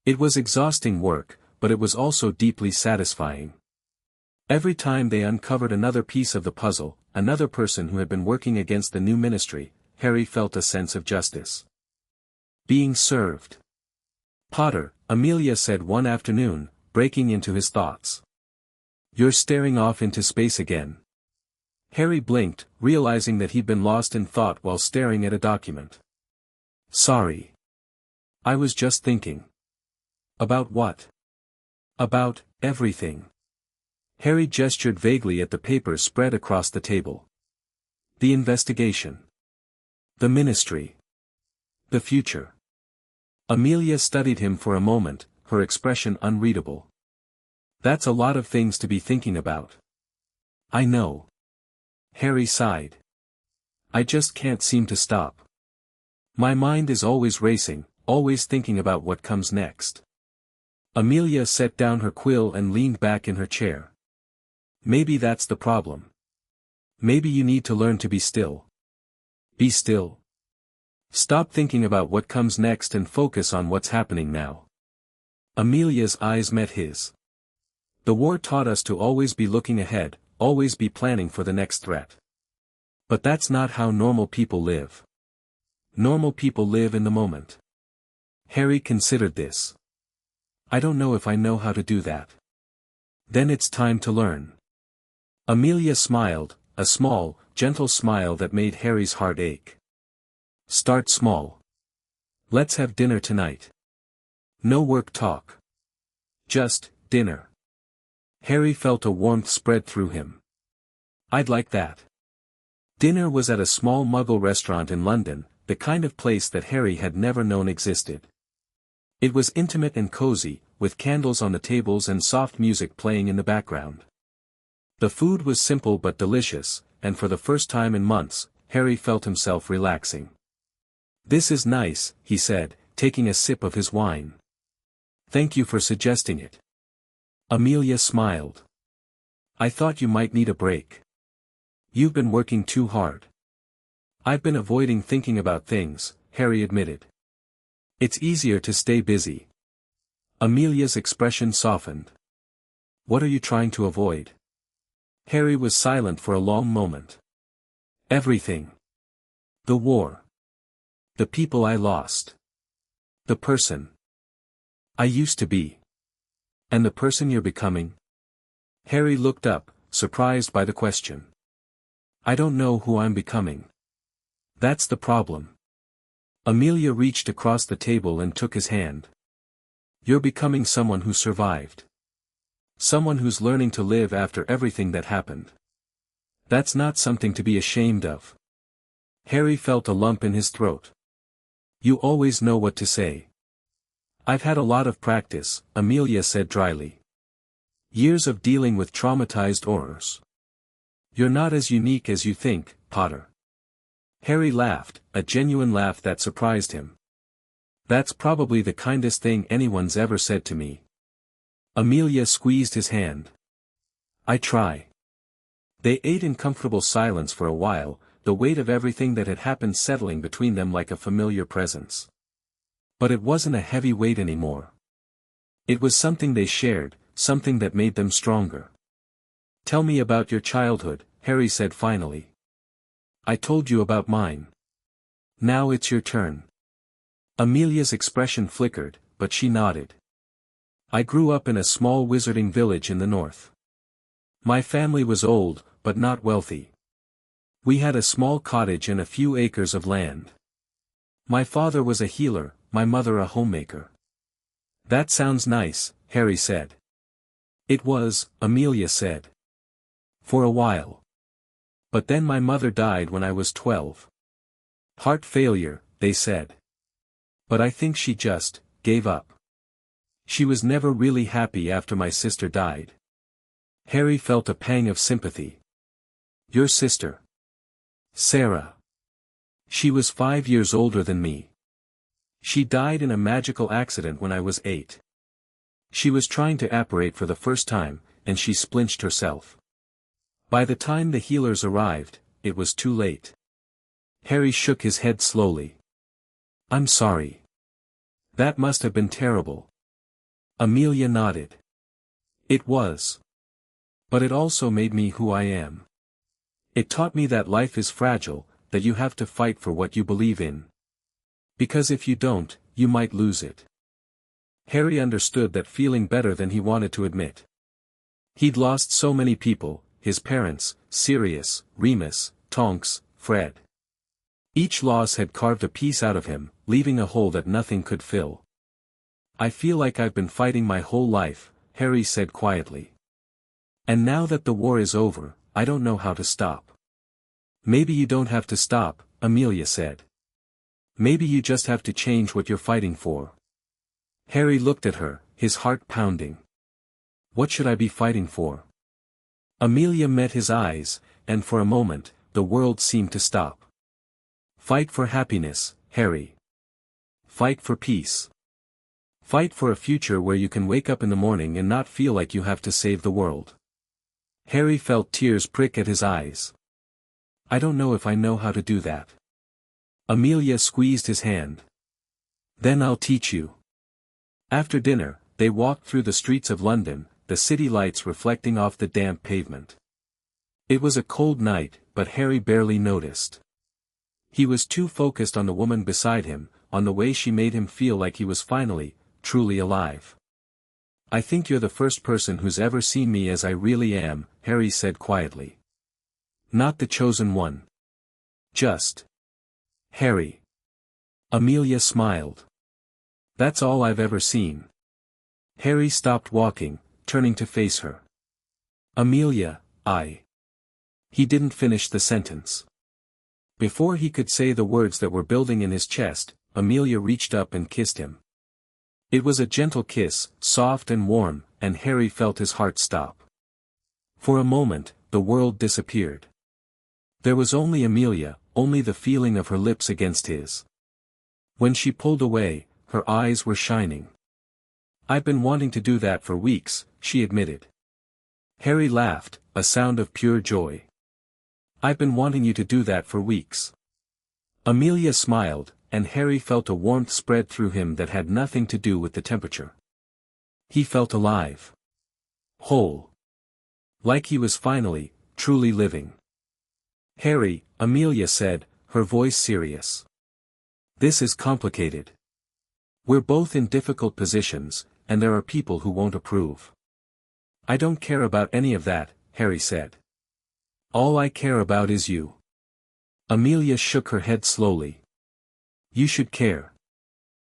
It was exhausting work, but it was also deeply satisfying. Every time they uncovered another piece of the puzzle, another person who had been working against the new ministry, Harry felt a sense of justice. Being served. Potter, Amelia said one afternoon, breaking into his thoughts. You're staring off into space again. Harry blinked, realizing that he'd been lost in thought while staring at a document. Sorry. I was just thinking. About what? About everything. Harry gestured vaguely at the papers spread across the table. The investigation. The ministry. The future. Amelia studied him for a moment, her expression unreadable. That's a lot of things to be thinking about. I know. Harry sighed. I just can't seem to stop. My mind is always racing, always thinking about what comes next. Amelia set down her quill and leaned back in her chair. Maybe that's the problem. Maybe you need to learn to be still. Be still. Stop thinking about what comes next and focus on what's happening now. Amelia's eyes met his. The war taught us to always be looking ahead, always be planning for the next threat. But that's not how normal people live. Normal people live in the moment. Harry considered this. I don't know if I know how to do that. Then it's time to learn. Amelia smiled, a small, gentle smile that made Harry's heart ache. Start small. Let's have dinner tonight. No work talk. Just, dinner. Harry felt a warmth spread through him. I'd like that. Dinner was at a small Muggle restaurant in London, the kind of place that Harry had never known existed. It was intimate and cozy, with candles on the tables and soft music playing in the background. The food was simple but delicious, and for the first time in months, Harry felt himself relaxing. "This is nice," he said, taking a sip of his wine. "Thank you for suggesting it." Amelia smiled. "I thought you might need a break. You've been working too hard." "I've been avoiding thinking about things," Harry admitted. "It's easier to stay busy." Amelia's expression softened. "What are you trying to avoid?" Harry was silent for a long moment. "Everything. The war. The people I lost. The person I used to be. And the person you're becoming." Harry looked up, surprised by the question. "I don't know who I'm becoming. That's the problem." Amelia reached across the table and took his hand. "You're becoming someone who survived. Someone who's learning to live after everything that happened. That's not something to be ashamed of." Harry felt a lump in his throat. "You always know what to say." "I've had a lot of practice," Amelia said dryly. "Years of dealing with traumatized horrors. You're not as unique as you think, Potter." Harry laughed, a genuine laugh that surprised him. "That's probably the kindest thing anyone's ever said to me." Amelia squeezed his hand. "I try." They ate in comfortable silence for a while, the weight of everything that had happened settling between them like a familiar presence. But it wasn't a heavy weight anymore. It was something they shared, something that made them stronger. "Tell me about your childhood," Harry said finally. "I told you about mine. Now it's your turn." Amelia's expression flickered, but she nodded. "I grew up in a small wizarding village in the north. My family was old, but not wealthy. We had a small cottage and a few acres of land. My father was a healer, my mother a homemaker." "That sounds nice," Harry said. "It was," Amelia said. "For a while. But then my mother died when I was 12. Heart failure, they said. But I think she just gave up. She was never really happy after my sister died." Harry felt a pang of sympathy. "Your sister?" "Sarah. She was 5 years older than me. She died in a magical accident when I was 8. She was trying to apparate for the first time, and she splinched herself. By the time the healers arrived, it was too late." Harry shook his head slowly. "I'm sorry. That must have been terrible." Amelia nodded. "It was. But it also made me who I am. It taught me that life is fragile, that you have to fight for what you believe in. Because if you don't, you might lose it." Harry understood that feeling better than he wanted to admit. He'd lost so many people, his parents, Sirius, Remus, Tonks, Fred. Each loss had carved a piece out of him, leaving a hole that nothing could fill. "I feel like I've been fighting my whole life," Harry said quietly. "And now that the war is over, I don't know how to stop." "Maybe you don't have to stop," Amelia said. "Maybe you just have to change what you're fighting for." Harry looked at her, his heart pounding. "What should I be fighting for?" Amelia met his eyes, and for a moment, the world seemed to stop. "Fight for happiness, Harry. Fight for peace. Fight for a future where you can wake up in the morning and not feel like you have to save the world." Harry felt tears prick at his eyes. "I don't know if I know how to do that." Amelia squeezed his hand. "Then I'll teach you." After dinner, they walked through the streets of London, the city lights reflecting off the damp pavement. It was a cold night, but Harry barely noticed. He was too focused on the woman beside him, on the way she made him feel like he was finally, truly alive. "I think you're the first person who's ever seen me as I really am," Harry said quietly. "Not the chosen one. Just Harry." Amelia smiled. "That's all I've ever seen." Harry stopped walking, turning to face her. "Amelia, He didn't finish the sentence. Before he could say the words that were building in his chest, Amelia reached up and kissed him. It was a gentle kiss, soft and warm, and Harry felt his heart stop. For a moment, the world disappeared. There was only Amelia, only the feeling of her lips against his. When she pulled away, her eyes were shining. "I've been wanting to do that for weeks," she admitted. Harry laughed, a sound of pure joy. "I've been wanting you to do that for weeks." Amelia smiled, and Harry felt a warmth spread through him that had nothing to do with the temperature. He felt alive. Whole. Like he was finally, truly living. "Harry," Amelia said, her voice serious. "This is complicated. We're both in difficult positions, and there are people who won't approve." "I don't care about any of that," Harry said. "All I care about is you." Amelia shook her head slowly. "You should care.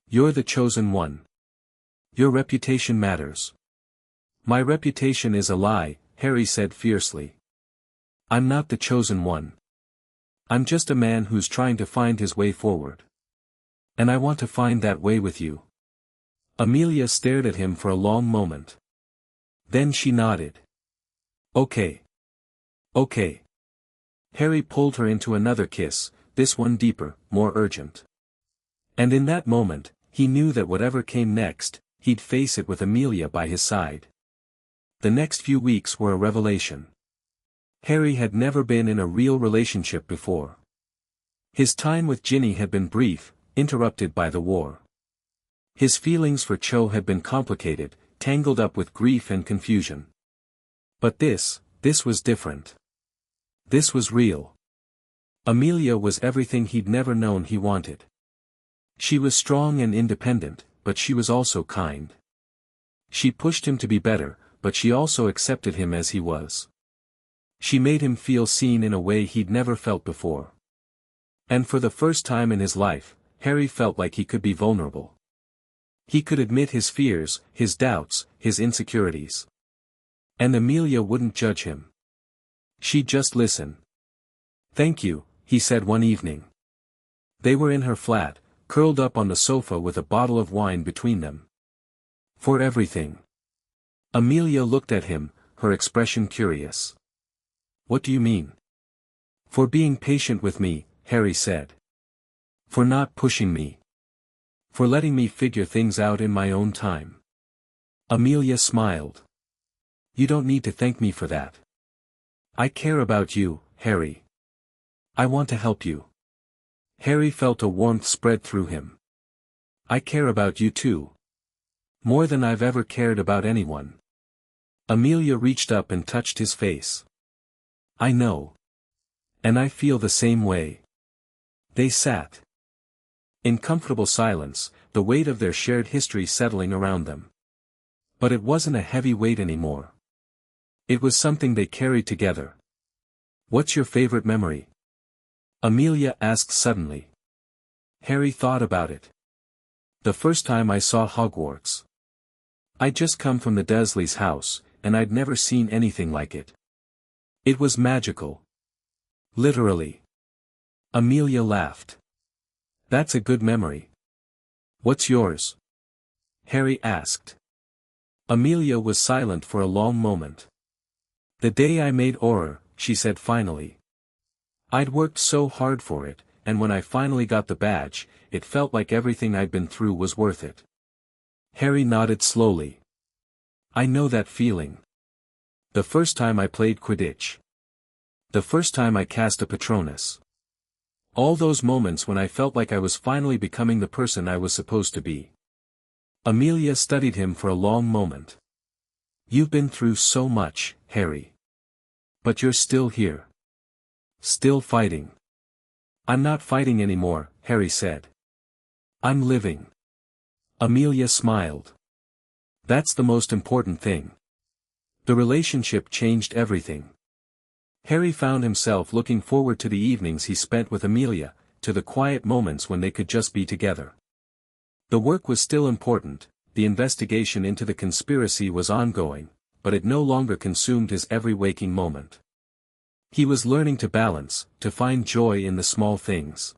You're the chosen one. Your reputation matters." "My reputation is a lie," Harry said fiercely. "I'm not the chosen one. I'm just a man who's trying to find his way forward. And I want to find that way with you." Amelia stared at him for a long moment. Then she nodded. "Okay. Okay." Harry pulled her into another kiss, this one deeper, more urgent. And in that moment, he knew that whatever came next, he'd face it with Amelia by his side. The next few weeks were a revelation. Harry had never been in a real relationship before. His time with Ginny had been brief, interrupted by the war. His feelings for Cho had been complicated, tangled up with grief and confusion. But this was different. This was real. Amelia was everything he'd never known he wanted. She was strong and independent, but she was also kind. She pushed him to be better, but she also accepted him as he was. She made him feel seen in a way he'd never felt before. And for the first time in his life, Harry felt like he could be vulnerable. He could admit his fears, his doubts, his insecurities. And Amelia wouldn't judge him. She'd just listen. "Thank you," he said one evening. They were in her flat, curled up on the sofa with a bottle of wine between them. "For everything." Amelia looked at him, her expression curious. "What do you mean?" "For being patient with me," Harry said. "For not pushing me. For letting me figure things out in my own time." Amelia smiled. "You don't need to thank me for that. I care about you, Harry. I want to help you." Harry felt a warmth spread through him. "I care about you too. More than I've ever cared about anyone." Amelia reached up and touched his face. "I know. And I feel the same way." They sat in comfortable silence, the weight of their shared history settling around them. But it wasn't a heavy weight anymore. It was something they carried together. "What's your favorite memory?" Amelia asked suddenly. Harry thought about it. "The first time I saw Hogwarts. I'd just come from the Dursleys' house, and I'd never seen anything like it. It was magical. Literally." Amelia laughed. "That's a good memory. What's yours?" Harry asked. Amelia was silent for a long moment. "The day I made Auror," she said finally. "I'd worked so hard for it, and when I finally got the badge, it felt like everything I'd been through was worth it." Harry nodded slowly. "I know that feeling. The first time I played Quidditch. The first time I cast a Patronus. All those moments when I felt like I was finally becoming the person I was supposed to be." Amelia studied him for a long moment. "You've been through so much, Harry. But you're still here. Still fighting." "I'm not fighting anymore," Harry said. "I'm living." Amelia smiled. "That's the most important thing." The relationship changed everything. Harry found himself looking forward to the evenings he spent with Amelia, to the quiet moments when they could just be together. The work was still important, the investigation into the conspiracy was ongoing, but it no longer consumed his every waking moment. He was learning to balance, to find joy in the small things.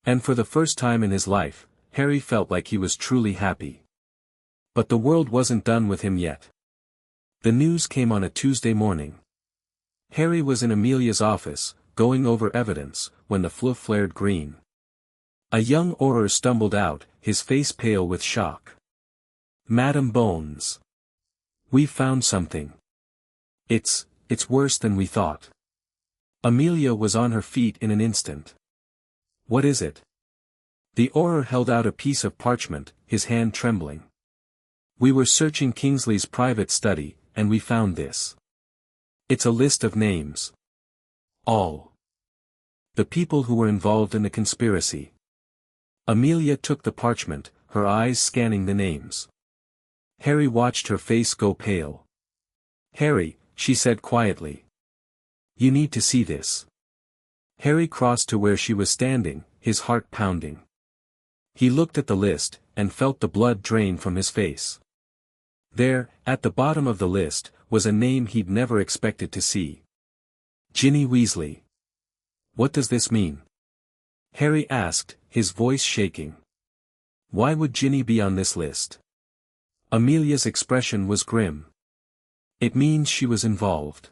And for the first time in his life, Harry felt like he was truly happy. But the world wasn't done with him yet. The news came on a Tuesday morning. Harry was in Amelia's office, going over evidence, when the flue flared green. A young Auror stumbled out, his face pale with shock. "Madam Bones. We've found something. It's worse than we thought." Amelia was on her feet in an instant. "What is it?" The Auror held out a piece of parchment, his hand trembling. "We were searching Kingsley's private study, and we found this. It's a list of names. All the people who were involved in the conspiracy." Amelia took the parchment, her eyes scanning the names. Harry watched her face go pale. "Harry," she said quietly. "You need to see this." Harry crossed to where she was standing, his heart pounding. He looked at the list, and felt the blood drain from his face. There, at the bottom of the list, was a name he'd never expected to see. Ginny Weasley. "What does this mean?" Harry asked, his voice shaking. "Why would Ginny be on this list?" Amelia's expression was grim. "It means she was involved.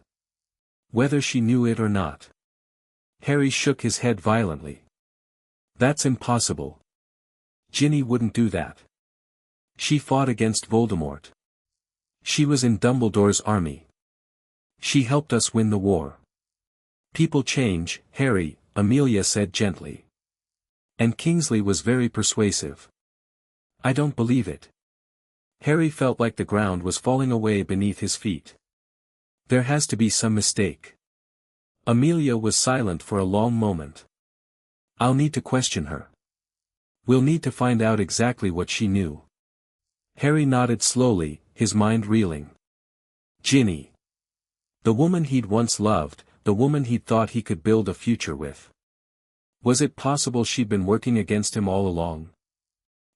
Whether she knew it or not." Harry shook his head violently. "That's impossible. Ginny wouldn't do that. She fought against Voldemort. She was in Dumbledore's army. She helped us win the war." "People change, Harry," Amelia said gently. "And Kingsley was very persuasive." "I don't believe it." Harry felt like the ground was falling away beneath his feet. "There has to be some mistake." Amelia was silent for a long moment. "I'll need to question her. We'll need to find out exactly what she knew." Harry nodded slowly, his mind reeling. Ginny. The woman he'd once loved, the woman he'd thought he could build a future with. Was it possible she'd been working against him all along?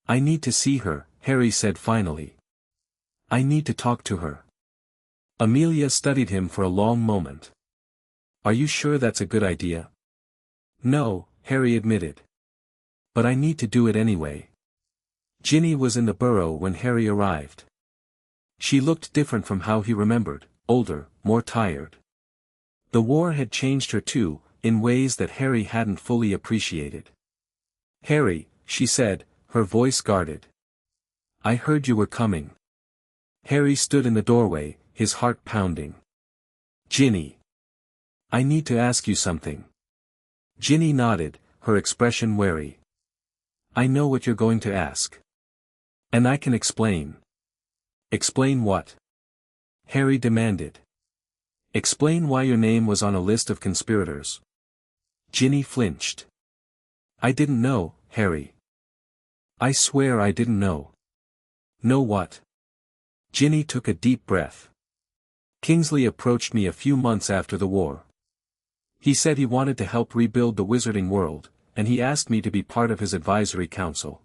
"I need to see her," Harry said finally. "I need to talk to her." Amelia studied him for a long moment. "Are you sure that's a good idea?" "No," Harry admitted. "But I need to do it anyway." Ginny was in the burrow when Harry arrived. She looked different from how he remembered, older, more tired. The war had changed her too, in ways that Harry hadn't fully appreciated. "Harry," she said, her voice guarded. "I heard you were coming." Harry stood in the doorway, his heart pounding. "Ginny. I need to ask you something." Ginny nodded, her expression wary. "I know what you're going to ask. And I can explain." "Explain what?" Harry demanded. "Explain why your name was on a list of conspirators." Ginny flinched. "I didn't know, Harry. I swear I didn't know." "Know what?" Ginny took a deep breath. "Kingsley approached me a few months after the war. He said he wanted to help rebuild the wizarding world, and he asked me to be part of his advisory council.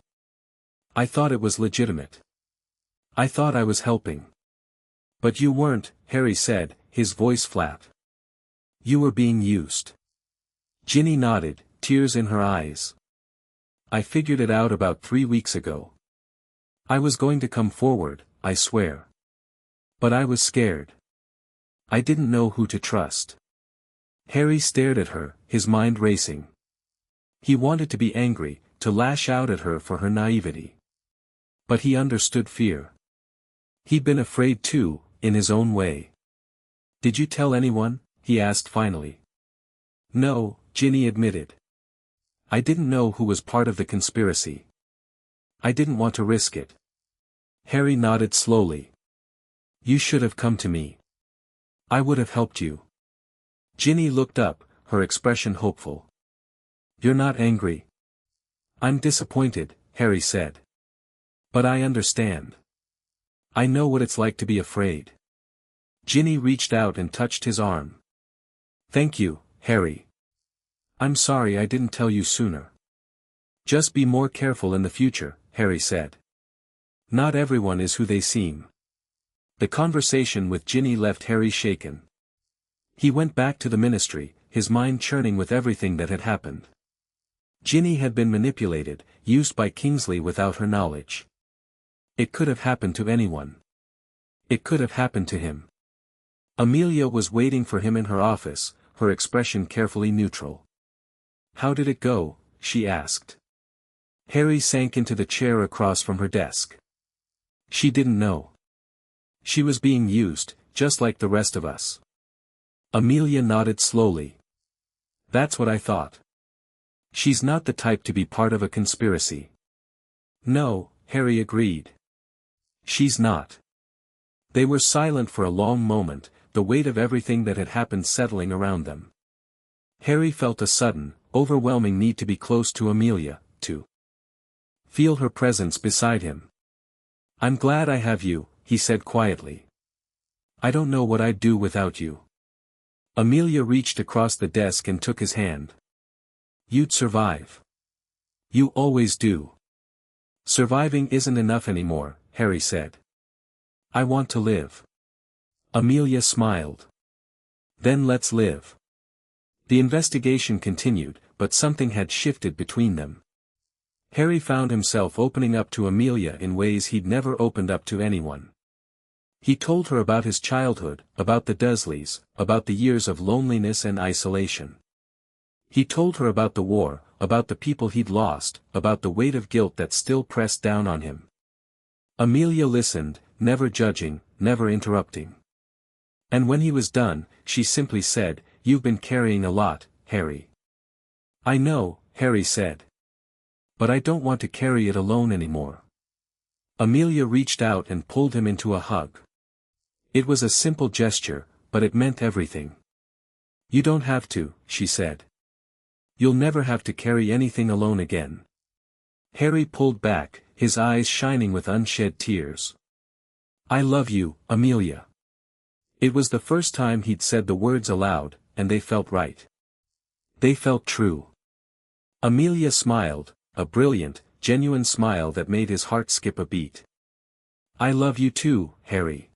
I thought it was legitimate. I thought I was helping." "But you weren't," Harry said, his voice flat. "You were being used." Ginny nodded, tears in her eyes. "I figured it out about 3 weeks ago. I was going to come forward, I swear. But I was scared. I didn't know who to trust." Harry stared at her, his mind racing. He wanted to be angry, to lash out at her for her naivety. But he understood fear. He'd been afraid too, in his own way. "Did you tell anyone?" he asked finally. "No," Ginny admitted. "I didn't know who was part of the conspiracy. I didn't want to risk it." Harry nodded slowly. "You should have come to me. I would have helped you." Ginny looked up, her expression hopeful. "You're not angry?" "I'm disappointed," Harry said. "But I understand. I know what it's like to be afraid." Ginny reached out and touched his arm. "Thank you, Harry. I'm sorry I didn't tell you sooner." "Just be more careful in the future," Harry said. "Not everyone is who they seem." The conversation with Ginny left Harry shaken. He went back to the ministry, his mind churning with everything that had happened. Ginny had been manipulated, used by Kingsley without her knowledge. It could have happened to anyone. It could have happened to him. Amelia was waiting for him in her office, her expression carefully neutral. "How did it go?" she asked. Harry sank into the chair across from her desk. She didn't know. She was being used, just like the rest of us. Amelia nodded slowly. "That's what I thought. She's not the type to be part of a conspiracy." "No," Harry agreed. "She's not." They were silent for a long moment, the weight of everything that had happened settling around them. Harry felt a sudden, overwhelming need to be close to Amelia, to feel her presence beside him. "I'm glad I have you," he said quietly. "I don't know what I'd do without you." Amelia reached across the desk and took his hand. "You'd survive. You always do." "Surviving isn't enough anymore," Harry said. "I want to live." Amelia smiled. "Then let's live." The investigation continued, but something had shifted between them. Harry found himself opening up to Amelia in ways he'd never opened up to anyone. He told her about his childhood, about the Dursleys, about the years of loneliness and isolation. He told her about the war, about the people he'd lost, about the weight of guilt that still pressed down on him. Amelia listened, never judging, never interrupting. And when he was done, she simply said, "You've been carrying a lot, Harry." "I know," Harry said. "But I don't want to carry it alone anymore." Amelia reached out and pulled him into a hug. It was a simple gesture, but it meant everything. "You don't have to," she said. "You'll never have to carry anything alone again." Harry pulled back, his eyes shining with unshed tears. "I love you, Amelia." It was the first time he'd said the words aloud, and they felt right. They felt true. Amelia smiled, a brilliant, genuine smile that made his heart skip a beat. "I love you too, Harry."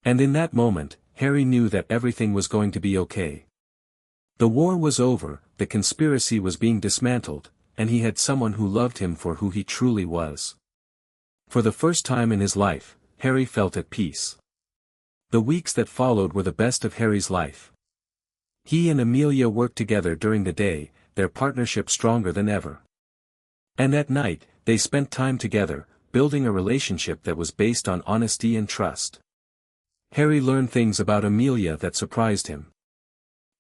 And in that moment, Harry knew that everything was going to be okay. The war was over, the conspiracy was being dismantled, and he had someone who loved him for who he truly was. For the first time in his life, Harry felt at peace. The weeks that followed were the best of Harry's life. He and Amelia worked together during the day, their partnership stronger than ever. And at night, they spent time together, building a relationship that was based on honesty and trust. Harry learned things about Amelia that surprised him.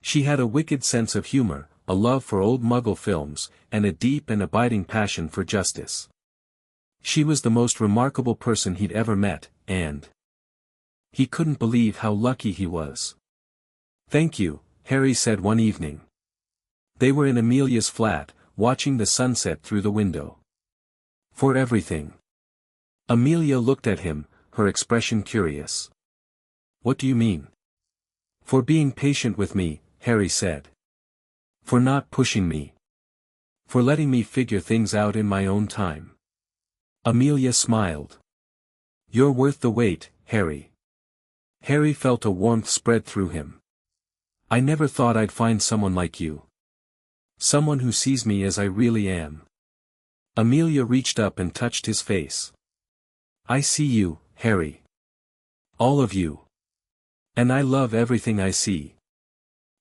She had a wicked sense of humor, a love for old Muggle films, and a deep and abiding passion for justice. She was the most remarkable person he'd ever met, and he couldn't believe how lucky he was. "Thank you," Harry said one evening. They were in Amelia's flat, watching the sunset through the window. "For everything." Amelia looked at him, her expression curious. "What do you mean?" "For being patient with me," Harry said. "For not pushing me. For letting me figure things out in my own time." Amelia smiled. "You're worth the wait, Harry." Harry felt a warmth spread through him. "I never thought I'd find someone like you. Someone who sees me as I really am." Amelia reached up and touched his face. "I see you, Harry. All of you. And I love everything I see."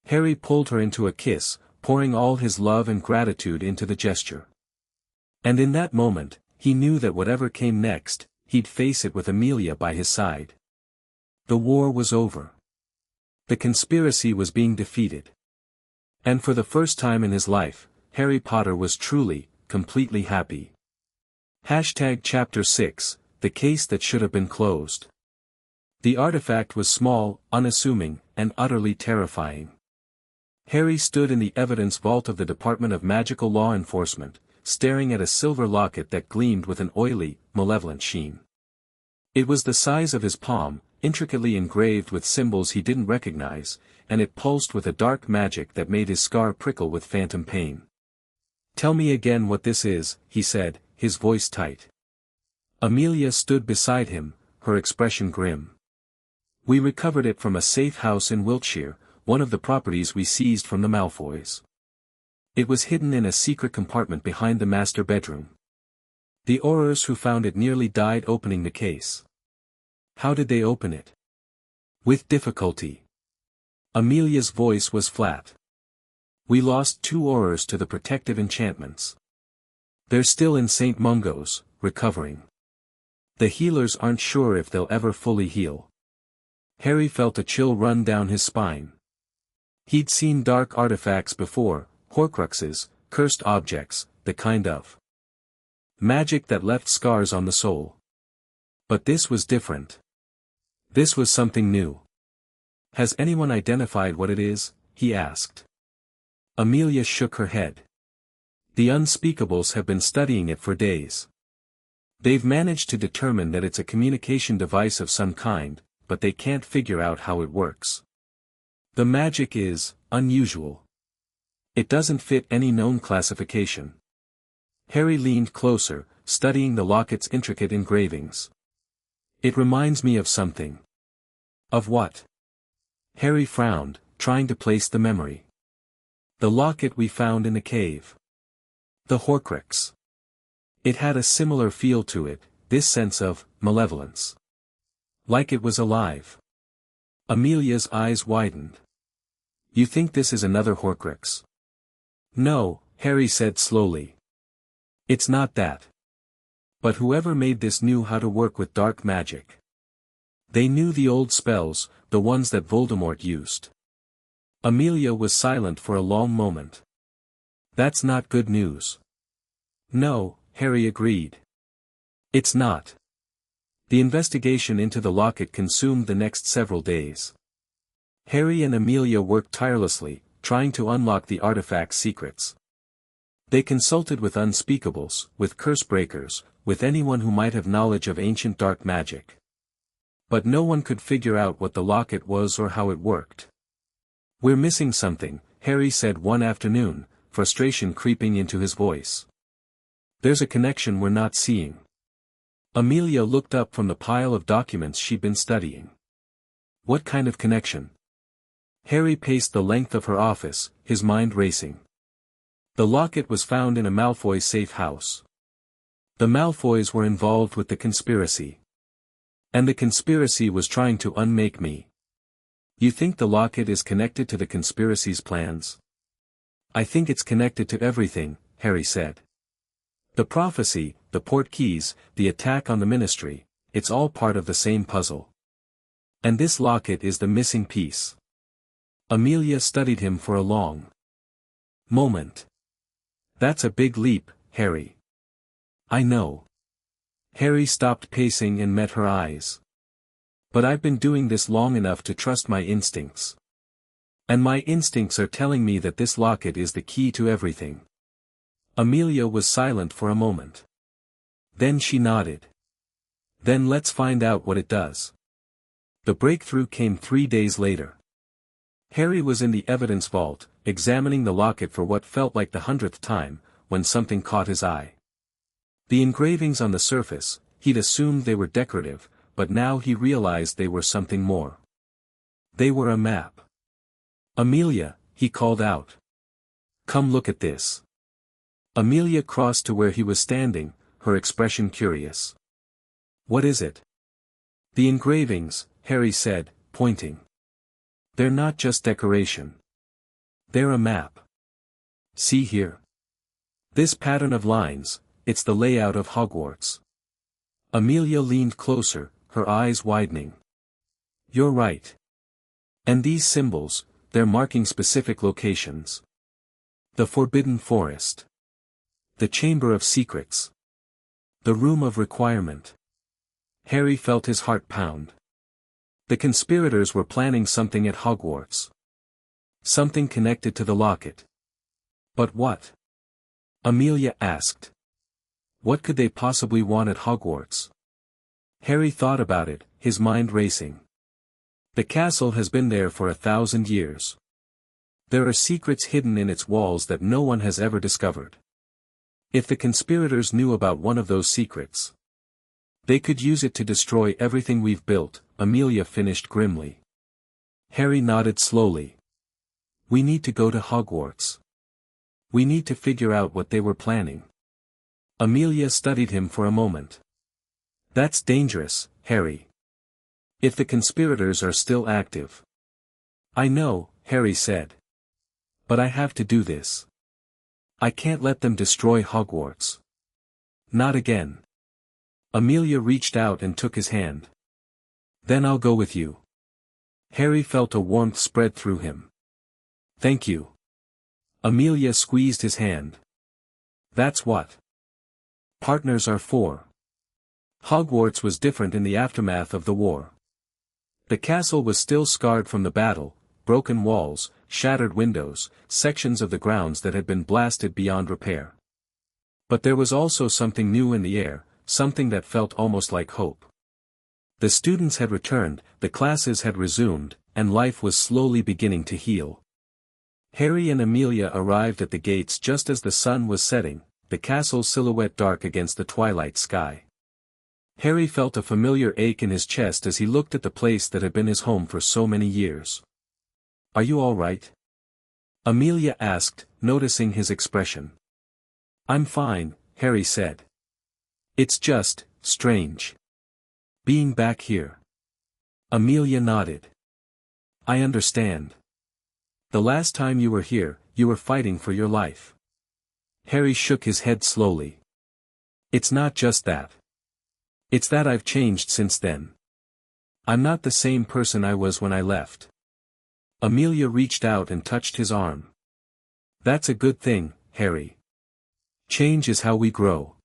Harry pulled her into a kiss, pouring all his love and gratitude into the gesture. And in that moment, he knew that whatever came next, he'd face it with Amelia by his side. The war was over. The conspiracy was being defeated. And for the first time in his life, Harry Potter was truly, completely happy. Chapter 6, The Case That Should Have Been Closed. The artifact was small, unassuming, and utterly terrifying. Harry stood in the evidence vault of the Department of Magical Law Enforcement, staring at a silver locket that gleamed with an oily, malevolent sheen. It was the size of his palm, intricately engraved with symbols he didn't recognize, and it pulsed with a dark magic that made his scar prickle with phantom pain. "Tell me again what this is," he said, his voice tight. Amelia stood beside him, her expression grim. "We recovered it from a safe house in Wiltshire, one of the properties we seized from the Malfoys. It was hidden in a secret compartment behind the master bedroom. The Aurors who found it nearly died opening the case." "How did they open it?" With difficulty. Amelia's voice was flat. We lost 2 Aurors to the protective enchantments. They're still in St. Mungo's, recovering. The healers aren't sure if they'll ever fully heal. Harry felt a chill run down his spine. He'd seen dark artifacts before, Horcruxes, cursed objects, the kind of magic that left scars on the soul. But this was different. This was something new. Has anyone identified what it is? He asked. Amelia shook her head. The unspeakables have been studying it for days. They've managed to determine that it's a communication device of some kind, but they can't figure out how it works. The magic is unusual. It doesn't fit any known classification. Harry leaned closer, studying the locket's intricate engravings. It reminds me of something. Of what? Harry frowned, trying to place the memory. The locket we found in the cave. The Horcrux. It had a similar feel to it, this sense of malevolence. Like it was alive. Amelia's eyes widened. You think this is another Horcrux? No, Harry said slowly. It's not that. But whoever made this knew how to work with dark magic. They knew the old spells, the ones that Voldemort used. Amelia was silent for a long moment. That's not good news. No, Harry agreed. It's not. The investigation into the locket consumed the next several days. Harry and Amelia worked tirelessly, trying to unlock the artifact's secrets. They consulted with unspeakables, with curse-breakers, with anyone who might have knowledge of ancient dark magic. But no one could figure out what the locket was or how it worked. We're missing something, Harry said one afternoon, frustration creeping into his voice. There's a connection we're not seeing. Amelia looked up from the pile of documents she'd been studying. What kind of connection? Harry paced the length of her office, his mind racing. The locket was found in a Malfoy safe house. The Malfoys were involved with the conspiracy. And the conspiracy was trying to unmake me. You think the locket is connected to the conspiracy's plans? I think it's connected to everything, Harry said. The prophecy, the port keys, the attack on the ministry, it's all part of the same puzzle. And this locket is the missing piece. Amelia studied him for a long moment. That's a big leap, Harry. I know. Harry stopped pacing and met her eyes. But I've been doing this long enough to trust my instincts. And my instincts are telling me that this locket is the key to everything. Amelia was silent for a moment. Then she nodded. Then let's find out what it does. The breakthrough came 3 days later. Harry was in the evidence vault, examining the locket for what felt like the 100th time, when something caught his eye. The engravings on the surface, he'd assumed they were decorative, but now he realized they were something more. They were a map. Amelia, he called out. Come look at this. Amelia crossed to where he was standing, her expression curious. What is it? The engravings, Harry said, pointing. They're not just decoration. They're a map. See here. This pattern of lines, it's the layout of Hogwarts. Amelia leaned closer, her eyes widening. You're right. And these symbols, they're marking specific locations. The Forbidden Forest. The Chamber of Secrets. The Room of Requirement. Harry felt his heart pound. The conspirators were planning something at Hogwarts. Something connected to the locket. But what? Amelia asked. What could they possibly want at Hogwarts? Harry thought about it, his mind racing. The castle has been there for 1,000 years. There are secrets hidden in its walls that no one has ever discovered. If the conspirators knew about one of those secrets, they could use it to destroy everything we've built, Amelia finished grimly. Harry nodded slowly. We need to go to Hogwarts. We need to figure out what they were planning. Amelia studied him for a moment. That's dangerous, Harry. If the conspirators are still active. I know, Harry said. But I have to do this. I can't let them destroy Hogwarts. Not again. Amelia reached out and took his hand. Then I'll go with you. Harry felt a warmth spread through him. Thank you. Amelia squeezed his hand. That's what partners are for. Hogwarts was different in the aftermath of the war. The castle was still scarred from the battle, broken walls, shattered windows, sections of the grounds that had been blasted beyond repair. But there was also something new in the air, something that felt almost like hope. The students had returned, the classes had resumed, and life was slowly beginning to heal. Harry and Amelia arrived at the gates just as the sun was setting, the castle's silhouette dark against the twilight sky. Harry felt a familiar ache in his chest as he looked at the place that had been his home for so many years. Are you all right? Amelia asked, noticing his expression. I'm fine, Harry said. It's just strange being back here. Amelia nodded. I understand. The last time you were here, you were fighting for your life. Harry shook his head slowly. It's not just that. It's that I've changed since then. I'm not the same person I was when I left. Amelia reached out and touched his arm. That's a good thing, Harry. Change is how we grow.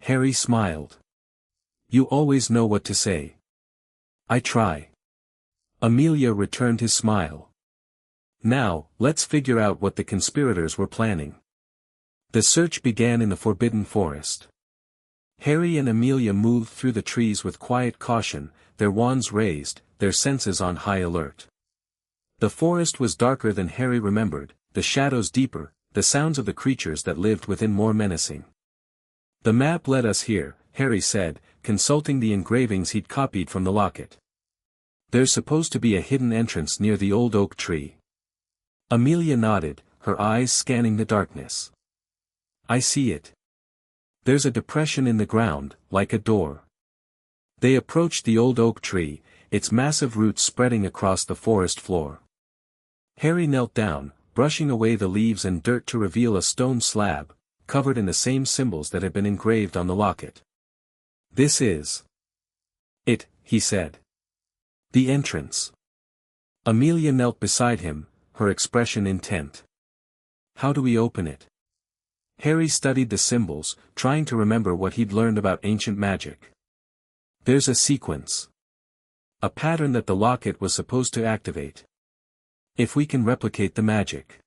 Harry smiled. You always know what to say. I try. Amelia returned his smile. Now, let's figure out what the conspirators were planning. The search began in the Forbidden Forest. Harry and Amelia moved through the trees with quiet caution, their wands raised, their senses on high alert. The forest was darker than Harry remembered, the shadows deeper, the sounds of the creatures that lived within more menacing. The map led us here, Harry said, consulting the engravings he'd copied from the locket. There's supposed to be a hidden entrance near the old oak tree. Amelia nodded, her eyes scanning the darkness. I see it. There's a depression in the ground, like a door. They approached the old oak tree, its massive roots spreading across the forest floor. Harry knelt down, brushing away the leaves and dirt to reveal a stone slab, covered in the same symbols that had been engraved on the locket. This is it, he said. The entrance. Amelia knelt beside him, her expression intent. How do we open it? Harry studied the symbols, trying to remember what he'd learned about ancient magic. There's a sequence. A pattern that the locket was supposed to activate. If we can replicate the magic.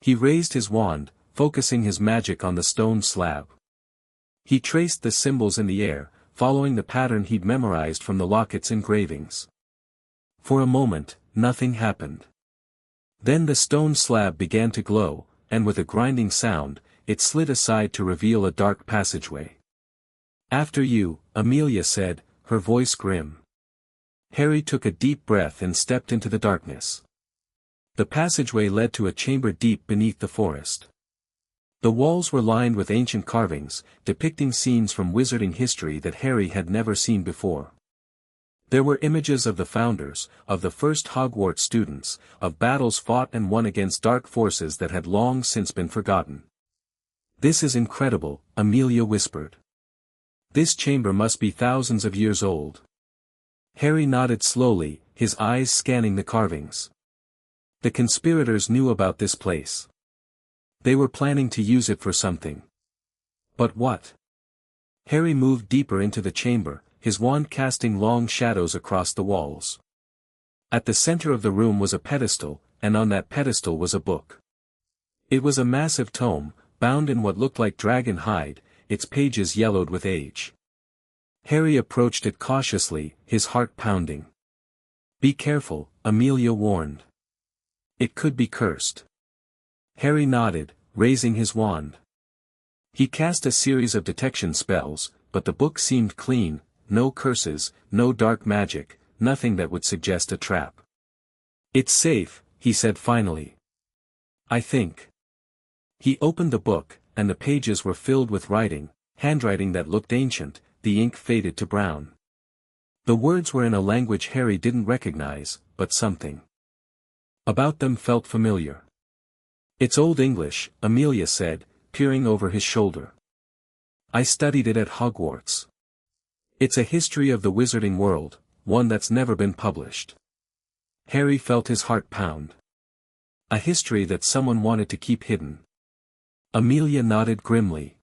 He raised his wand, focusing his magic on the stone slab. He traced the symbols in the air, following the pattern he'd memorized from the locket's engravings. For a moment, nothing happened. Then the stone slab began to glow, and with a grinding sound, it slid aside to reveal a dark passageway. After you, Amelia said, her voice grim. Harry took a deep breath and stepped into the darkness. The passageway led to a chamber deep beneath the forest. The walls were lined with ancient carvings, depicting scenes from wizarding history that Harry had never seen before. There were images of the founders, of the first Hogwarts students, of battles fought and won against dark forces that had long since been forgotten. This is incredible, Amelia whispered. This chamber must be thousands of years old. Harry nodded slowly, his eyes scanning the carvings. The conspirators knew about this place. They were planning to use it for something. But what? Harry moved deeper into the chamber, his wand casting long shadows across the walls. At the center of the room was a pedestal, and on that pedestal was a book. It was a massive tome, bound in what looked like dragon hide, its pages yellowed with age. Harry approached it cautiously, his heart pounding. Be careful, Amelia warned. It could be cursed. Harry nodded, raising his wand. He cast a series of detection spells, but the book seemed clean, no curses, no dark magic, nothing that would suggest a trap. It's safe, he said finally. I think. He opened the book, and the pages were filled with writing, handwriting that looked ancient, the ink faded to brown. The words were in a language Harry didn't recognize, but something about them felt familiar. It's Old English, Amelia said, peering over his shoulder. I studied it at Hogwarts. It's a history of the wizarding world, one that's never been published. Harry felt his heart pound. A history that someone wanted to keep hidden. Amelia nodded grimly.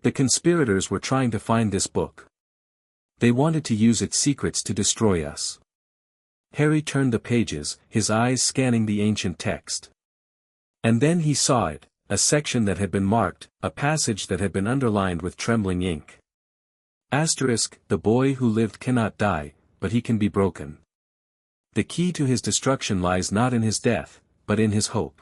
The conspirators were trying to find this book. They wanted to use its secrets to destroy us. Harry turned the pages, his eyes scanning the ancient text. And then he saw it, a section that had been marked, a passage that had been underlined with trembling ink. Asterisk, the boy who lived cannot die, but he can be broken. The key to his destruction lies not in his death, but in his hope.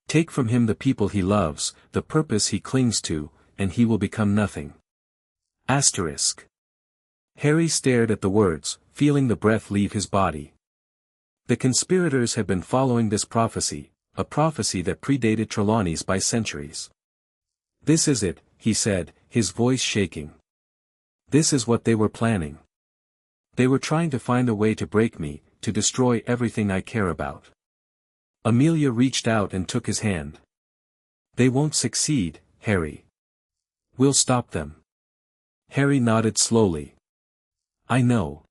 Take from him the people he loves, the purpose he clings to, and he will become nothing. Asterisk. Harry stared at the words, feeling the breath leave his body. The conspirators had been following this prophecy, a prophecy that predated Trelawney's by centuries. This is it, he said, his voice shaking. This is what they were planning. They were trying to find a way to break me, to destroy everything I care about. Amelia reached out and took his hand. They won't succeed, Harry. We'll stop them. Harry nodded slowly. I know.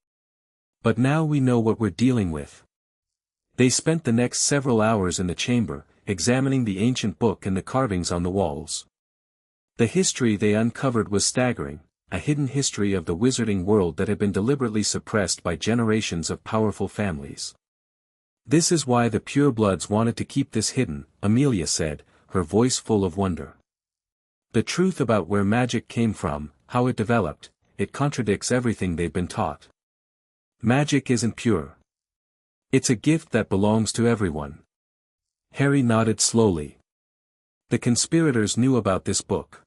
But now we know what we're dealing with. They spent the next several hours in the chamber, examining the ancient book and the carvings on the walls. The history they uncovered was staggering, a hidden history of the wizarding world that had been deliberately suppressed by generations of powerful families. This is why the purebloods wanted to keep this hidden, Amelia said, her voice full of wonder. The truth about where magic came from, how it developed, it contradicts everything they've been taught. Magic isn't pure. It's a gift that belongs to everyone. Harry nodded slowly. The conspirators knew about this book.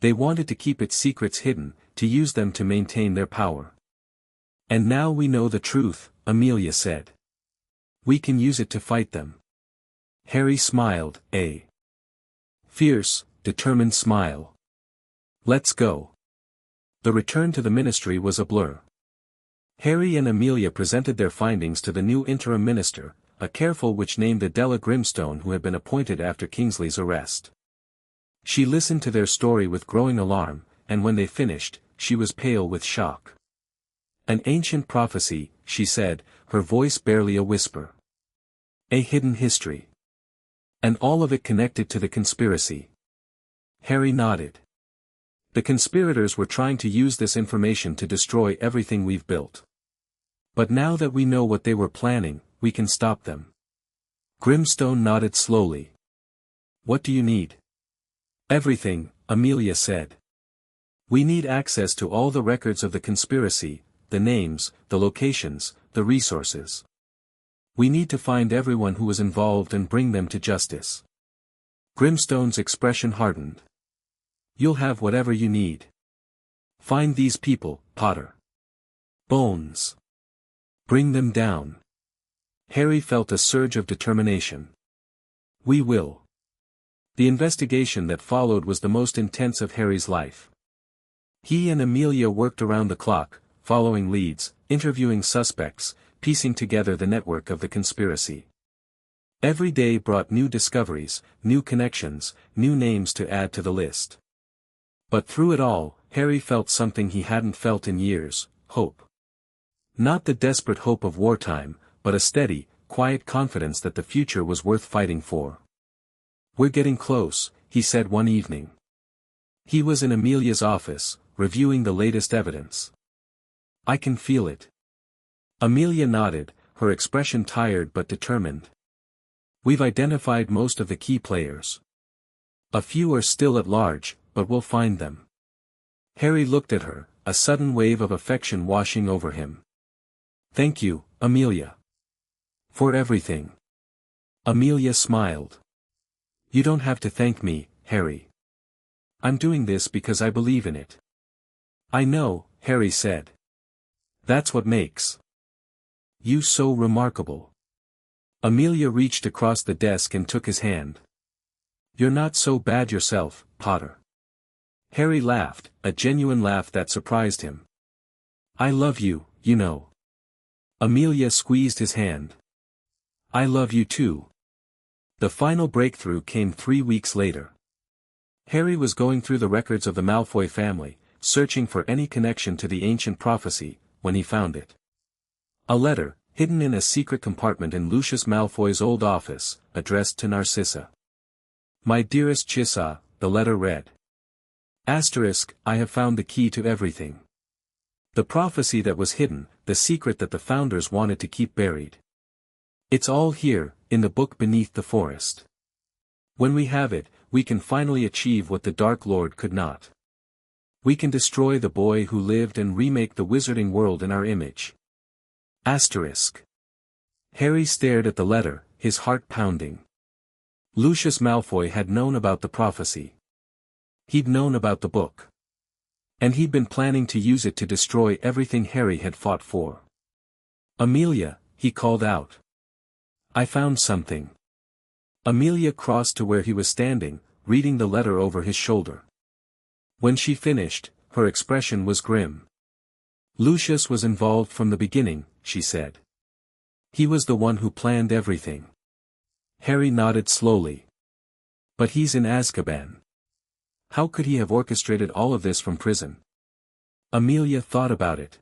They wanted to keep its secrets hidden, to use them to maintain their power. And now we know the truth, Amelia said. We can use it to fight them. Harry smiled, a fierce, determined smile. Let's go. The return to the ministry was a blur. Harry and Amelia presented their findings to the new interim minister, a careful witch named Adela Grimstone who had been appointed after Kingsley's arrest. She listened to their story with growing alarm, and when they finished, she was pale with shock. An ancient prophecy, she said, her voice barely a whisper. A hidden history. And all of it connected to the conspiracy. Harry nodded. The conspirators were trying to use this information to destroy everything we've built. But now that we know what they were planning, we can stop them. Grimstone nodded slowly. What do you need? Everything, Amelia said. We need access to all the records of the conspiracy, the names, the locations, the resources. We need to find everyone who was involved and bring them to justice. Grimstone's expression hardened. You'll have whatever you need. Find these people, Potter. Bones. Bring them down. Harry felt a surge of determination. We will. The investigation that followed was the most intense of Harry's life. He and Amelia worked around the clock, following leads, interviewing suspects, piecing together the network of the conspiracy. Every day brought new discoveries, new connections, new names to add to the list. But through it all, Harry felt something he hadn't felt in years, hope. Not the desperate hope of wartime, but a steady, quiet confidence that the future was worth fighting for. We're getting close, he said one evening. He was in Amelia's office, reviewing the latest evidence. I can feel it. Amelia nodded, her expression tired but determined. We've identified most of the key players. A few are still at large, but we'll find them. Harry looked at her, a sudden wave of affection washing over him. Thank you, Amelia. For everything. Amelia smiled. You don't have to thank me, Harry. I'm doing this because I believe in it. I know, Harry said. That's what makes you so remarkable. Amelia reached across the desk and took his hand. You're not so bad yourself, Potter. Harry laughed, a genuine laugh that surprised him. I love you, you know. Amelia squeezed his hand. I love you too. The final breakthrough came 3 weeks later. Harry was going through the records of the Malfoy family, searching for any connection to the ancient prophecy, when he found it. A letter, hidden in a secret compartment in Lucius Malfoy's old office, addressed to Narcissa. My dearest Chissa, the letter read. Asterisk, I have found the key to everything. The prophecy that was hidden, the secret that the founders wanted to keep buried. It's all here, in the book beneath the forest. When we have it, we can finally achieve what the Dark Lord could not. We can destroy the boy who lived and remake the wizarding world in our image. Asterisk. Harry stared at the letter, his heart pounding. Lucius Malfoy had known about the prophecy. He'd known about the book. And he'd been planning to use it to destroy everything Harry had fought for. Amelia, he called out. I found something. Amelia crossed to where he was standing, reading the letter over his shoulder. When she finished, her expression was grim. Lucius was involved from the beginning, she said. He was the one who planned everything. Harry nodded slowly. But he's in Azkaban. How could he have orchestrated all of this from prison? Amelia thought about it.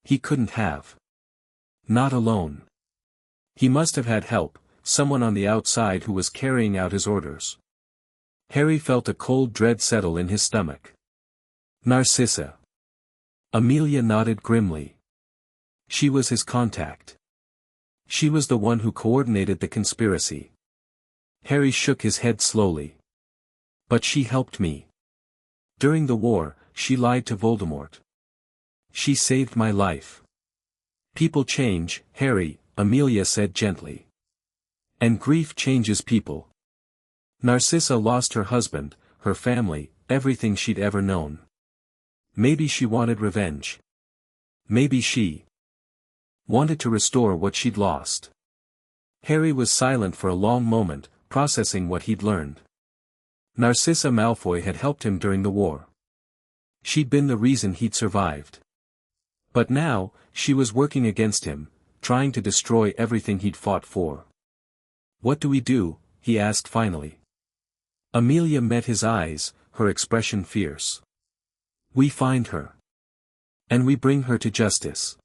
He couldn't have. Not alone. He must have had help, someone on the outside who was carrying out his orders. Harry felt a cold dread settle in his stomach. Narcissa. Amelia nodded grimly. She was his contact. She was the one who coordinated the conspiracy. Harry shook his head slowly. But she helped me. During the war, she lied to Voldemort. She saved my life. People change, Harry, Amelia said gently. And grief changes people. Narcissa lost her husband, her family, everything she'd ever known. Maybe she wanted revenge. Maybe she wanted to restore what she'd lost. Harry was silent for a long moment, processing what he'd learned. Narcissa Malfoy had helped him during the war. She'd been the reason he'd survived. But now, she was working against him, trying to destroy everything he'd fought for. What do we do? He asked finally. Amelia met his eyes, her expression fierce. We find her. And we bring her to justice.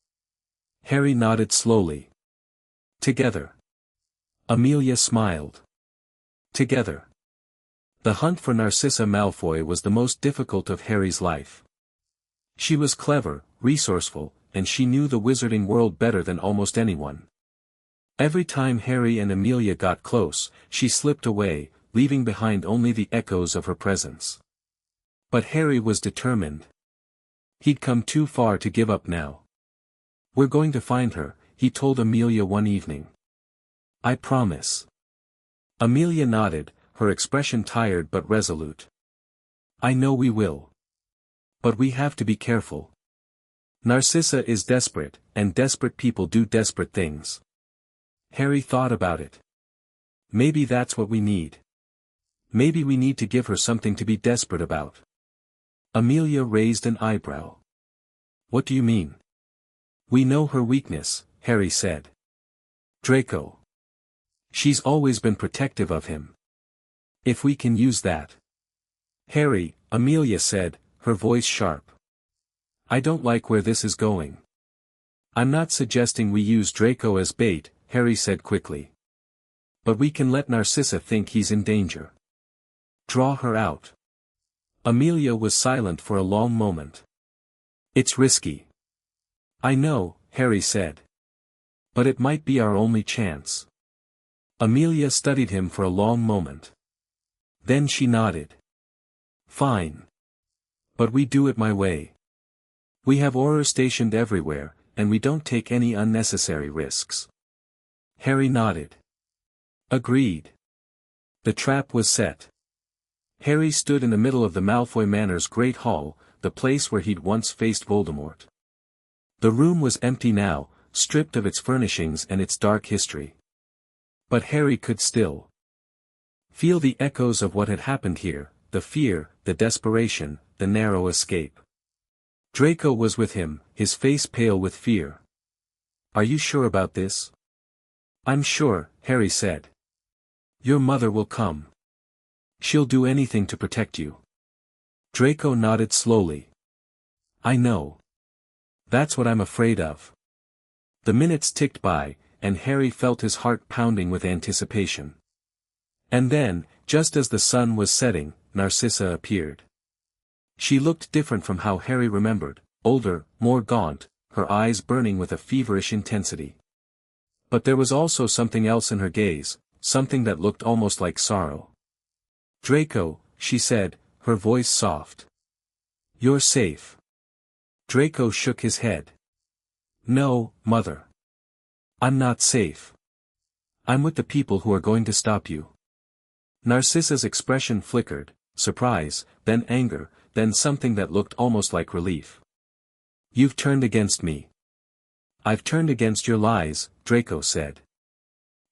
Harry nodded slowly. Together. Amelia smiled. Together. The hunt for Narcissa Malfoy was the most difficult of Harry's life. She was clever, resourceful, and she knew the wizarding world better than almost anyone. Every time Harry and Amelia got close, she slipped away, leaving behind only the echoes of her presence. But Harry was determined. He'd come too far to give up now. We're going to find her, he told Amelia one evening. I promise. Amelia nodded, her expression tired but resolute. I know we will. But we have to be careful. Narcissa is desperate, and desperate people do desperate things. Harry thought about it. Maybe that's what we need. Maybe we need to give her something to be desperate about. Amelia raised an eyebrow. What do you mean? We know her weakness, Harry said. Draco. She's always been protective of him. If we can use that. Harry, Amelia said, her voice sharp. I don't like where this is going. I'm not suggesting we use Draco as bait, Harry said quickly. But we can let Narcissa think he's in danger. Draw her out. Amelia was silent for a long moment. It's risky. I know, Harry said. But it might be our only chance. Amelia studied him for a long moment. Then she nodded. Fine. But we do it my way. We have Aurors stationed everywhere, and we don't take any unnecessary risks. Harry nodded. Agreed. The trap was set. Harry stood in the middle of the Malfoy Manor's great hall, the place where he'd once faced Voldemort. The room was empty now, stripped of its furnishings and its dark history. But Harry could still feel the echoes of what had happened here, the fear, the desperation, the narrow escape. Draco was with him, his face pale with fear. Are you sure about this? I'm sure, Harry said. Your mother will come. She'll do anything to protect you. Draco nodded slowly. I know. That's what I'm afraid of. The minutes ticked by, and Harry felt his heart pounding with anticipation. And then, just as the sun was setting, Narcissa appeared. She looked different from how Harry remembered, older, more gaunt, her eyes burning with a feverish intensity. But there was also something else in her gaze, something that looked almost like sorrow. Draco, she said, her voice soft. You're safe. Draco shook his head. No, Mother. I'm not safe. I'm with the people who are going to stop you. Narcissa's expression flickered, surprise, then anger, then something that looked almost like relief. You've turned against me. I've turned against your lies, Draco said.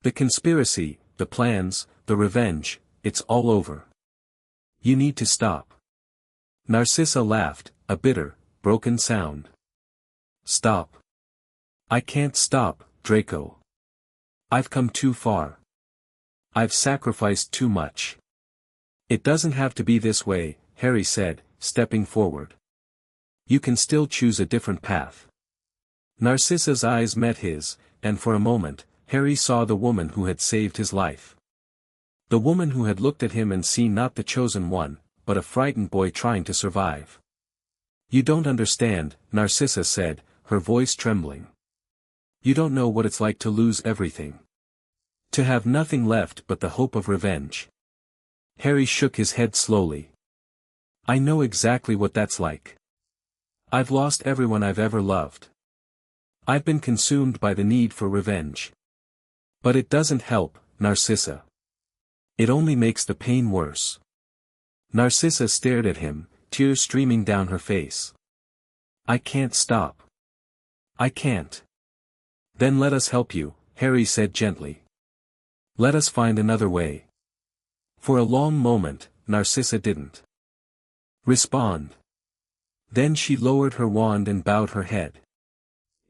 The conspiracy, the plans, the revenge, it's all over. You need to stop. Narcissa laughed, a bitter, broken sound. Stop. I can't stop, Draco. I've come too far. I've sacrificed too much. It doesn't have to be this way, Harry said, stepping forward. You can still choose a different path. Narcissa's eyes met his, and for a moment, Harry saw the woman who had saved his life. The woman who had looked at him and seen not the chosen one, but a frightened boy trying to survive. You don't understand, Narcissa said, her voice trembling. You don't know what it's like to lose everything. To have nothing left but the hope of revenge. Harry shook his head slowly. I know exactly what that's like. I've lost everyone I've ever loved. I've been consumed by the need for revenge. But it doesn't help, Narcissa. It only makes the pain worse. Narcissa stared at him, tears streaming down her face. I can't stop. I can't. Then let us help you, Harry said gently. Let us find another way. For a long moment, Narcissa didn't respond. Then she lowered her wand and bowed her head.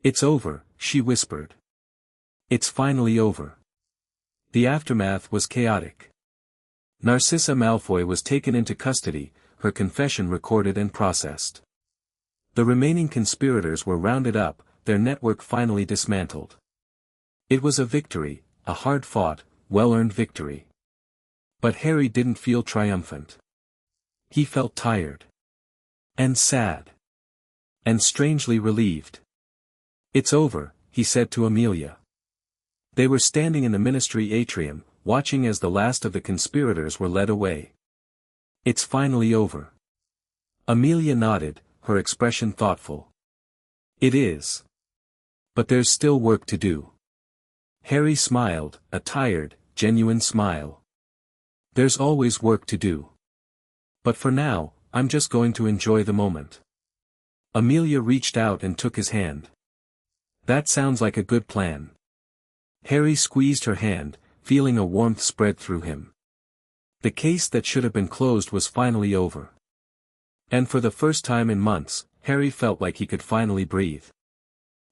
It's over, she whispered. It's finally over. The aftermath was chaotic. Narcissa Malfoy was taken into custody, her confession recorded and processed. The remaining conspirators were rounded up, their network finally dismantled. It was a victory, a hard-fought, well-earned victory. But Harry didn't feel triumphant. He felt tired. And sad. And strangely relieved. It's over, he said to Amelia. They were standing in the ministry atrium, watching as the last of the conspirators were led away. It's finally over. Amelia nodded, her expression thoughtful. It is. But there's still work to do. Harry smiled, a tired, genuine smile. There's always work to do. But for now, I'm just going to enjoy the moment. Amelia reached out and took his hand. That sounds like a good plan. Harry squeezed her hand, feeling a warmth spread through him. The case that should have been closed was finally over. And for the first time in months, Harry felt like he could finally breathe.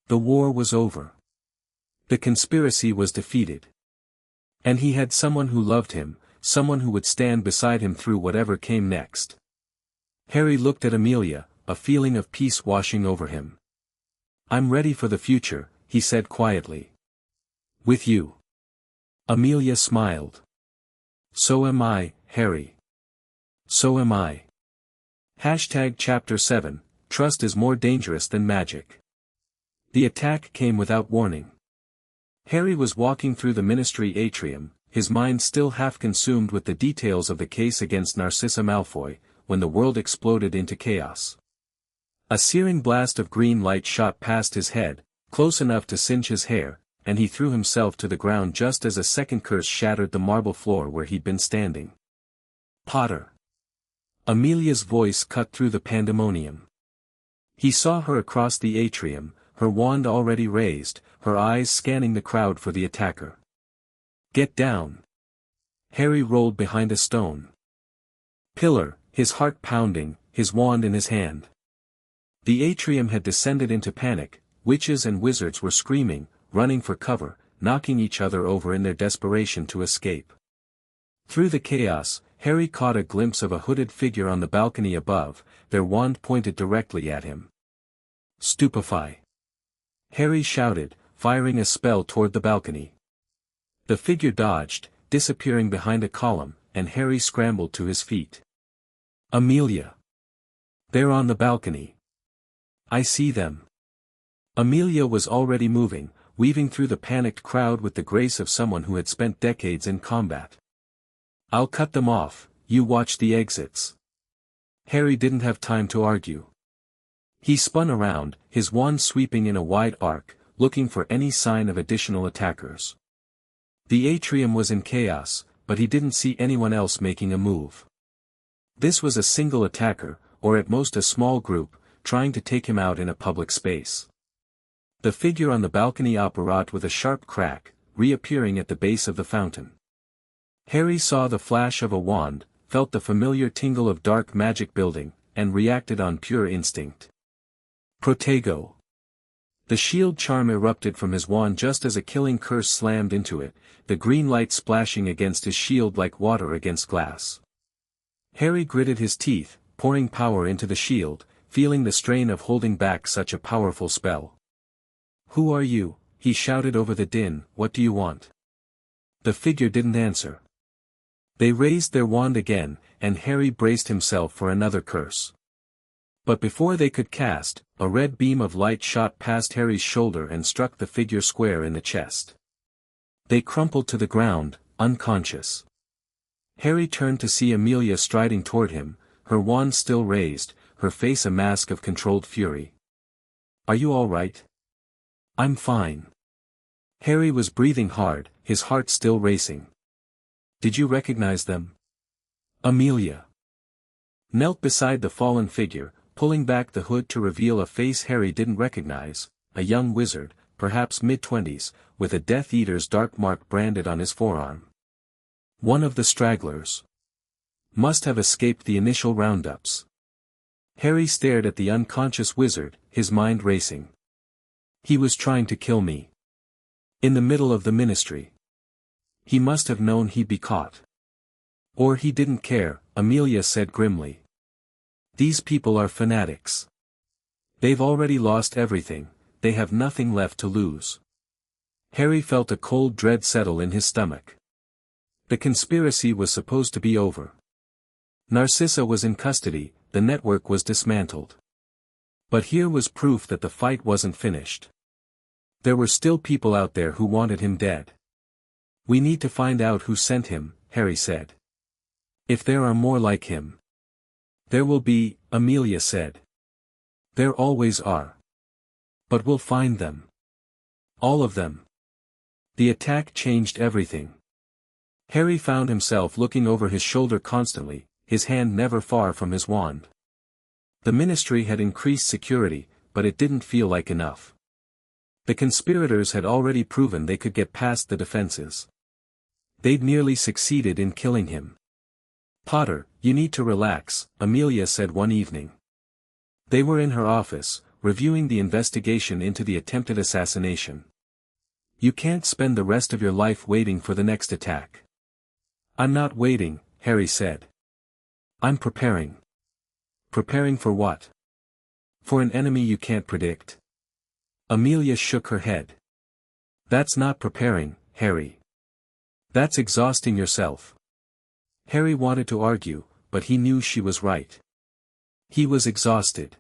The war was over. The conspiracy was defeated. And he had someone who loved him, someone who would stand beside him through whatever came next. Harry looked at Amelia, a feeling of peace washing over him. I'm ready for the future, he said quietly. With you. Amelia smiled. So am I, Harry. So am I. Chapter 7, Trust is more dangerous than magic. The attack came without warning. Harry was walking through the ministry atrium, his mind still half consumed with the details of the case against Narcissa Malfoy, when the world exploded into chaos. A searing blast of green light shot past his head, close enough to singe his hair, and he threw himself to the ground just as a second curse shattered the marble floor where he'd been standing. Potter. Amelia's voice cut through the pandemonium. He saw her across the atrium, her wand already raised, her eyes scanning the crowd for the attacker. Get down. Harry rolled behind a stone pillar, his heart pounding, his wand in his hand. The atrium had descended into panic, witches and wizards were screaming, running for cover, knocking each other over in their desperation to escape. Through the chaos, Harry caught a glimpse of a hooded figure on the balcony above, their wand pointed directly at him. "Stupefy!" Harry shouted, firing a spell toward the balcony. The figure dodged, disappearing behind a column, and Harry scrambled to his feet. "Amelia! They're on the balcony. I see them." Amelia was already moving, weaving through the panicked crowd with the grace of someone who had spent decades in combat. "I'll cut them off, you watch the exits." Harry didn't have time to argue. He spun around, his wand sweeping in a wide arc, looking for any sign of additional attackers. The atrium was in chaos, but he didn't see anyone else making a move. This was a single attacker, or at most a small group, trying to take him out in a public space. The figure on the balcony apparat with a sharp crack, reappearing at the base of the fountain. Harry saw the flash of a wand, felt the familiar tingle of dark magic building, and reacted on pure instinct. Protego. The shield charm erupted from his wand just as a killing curse slammed into it, the green light splashing against his shield like water against glass. Harry gritted his teeth, pouring power into the shield, feeling the strain of holding back such a powerful spell. "Who are you?" he shouted over the din. "What do you want?" The figure didn't answer. They raised their wand again, and Harry braced himself for another curse. But before they could cast, a red beam of light shot past Harry's shoulder and struck the figure square in the chest. They crumpled to the ground, unconscious. Harry turned to see Amelia striding toward him, her wand still raised, her face a mask of controlled fury. "Are you all right?" "I'm fine." Harry was breathing hard, his heart still racing. "Did you recognize them?" Amelia knelt beside the fallen figure, pulling back the hood to reveal a face Harry didn't recognize, a young wizard, perhaps mid-20s, with a Death Eater's dark mark branded on his forearm. One of the stragglers. Must have escaped the initial roundups. Harry stared at the unconscious wizard, his mind racing. He was trying to kill me. In the middle of the ministry. He must have known he'd be caught. Or he didn't care, Amelia said grimly. These people are fanatics. They've already lost everything, they have nothing left to lose. Harry felt a cold dread settle in his stomach. The conspiracy was supposed to be over. Narcissa was in custody, the network was dismantled. But here was proof that the fight wasn't finished. There were still people out there who wanted him dead. "We need to find out who sent him," Harry said. "If there are more like him." "There will be," Amelia said. "There always are. But we'll find them. All of them." The attack changed everything. Harry found himself looking over his shoulder constantly, his hand never far from his wand. The ministry had increased security, but it didn't feel like enough. The conspirators had already proven they could get past the defenses. They'd nearly succeeded in killing him. "Potter, you need to relax," Amelia said one evening. They were in her office, reviewing the investigation into the attempted assassination. "You can't spend the rest of your life waiting for the next attack." "I'm not waiting," Harry said. "I'm preparing." "Preparing for what?" "For an enemy you can't predict." Amelia shook her head. "That's not preparing, Harry. That's exhausting yourself." Harry wanted to argue, but he knew she was right. He was exhausted.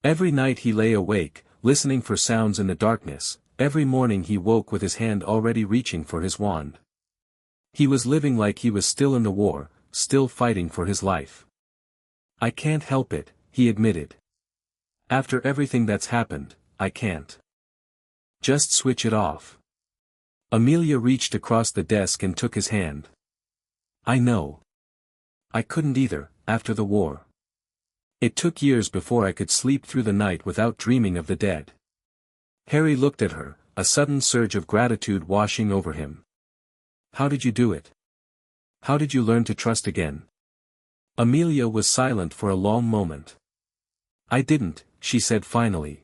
Every night he lay awake, listening for sounds in the darkness, every morning he woke with his hand already reaching for his wand. He was living like he was still in the war, still fighting for his life. "I can't help it," he admitted. "After everything that's happened, I can't. Just switch it off." Amelia reached across the desk and took his hand. "I know. I couldn't either, after the war. It took years before I could sleep through the night without dreaming of the dead." Harry looked at her, a sudden surge of gratitude washing over him. "How did you do it? How did you learn to trust again?" Amelia was silent for a long moment. "I didn't," she said finally.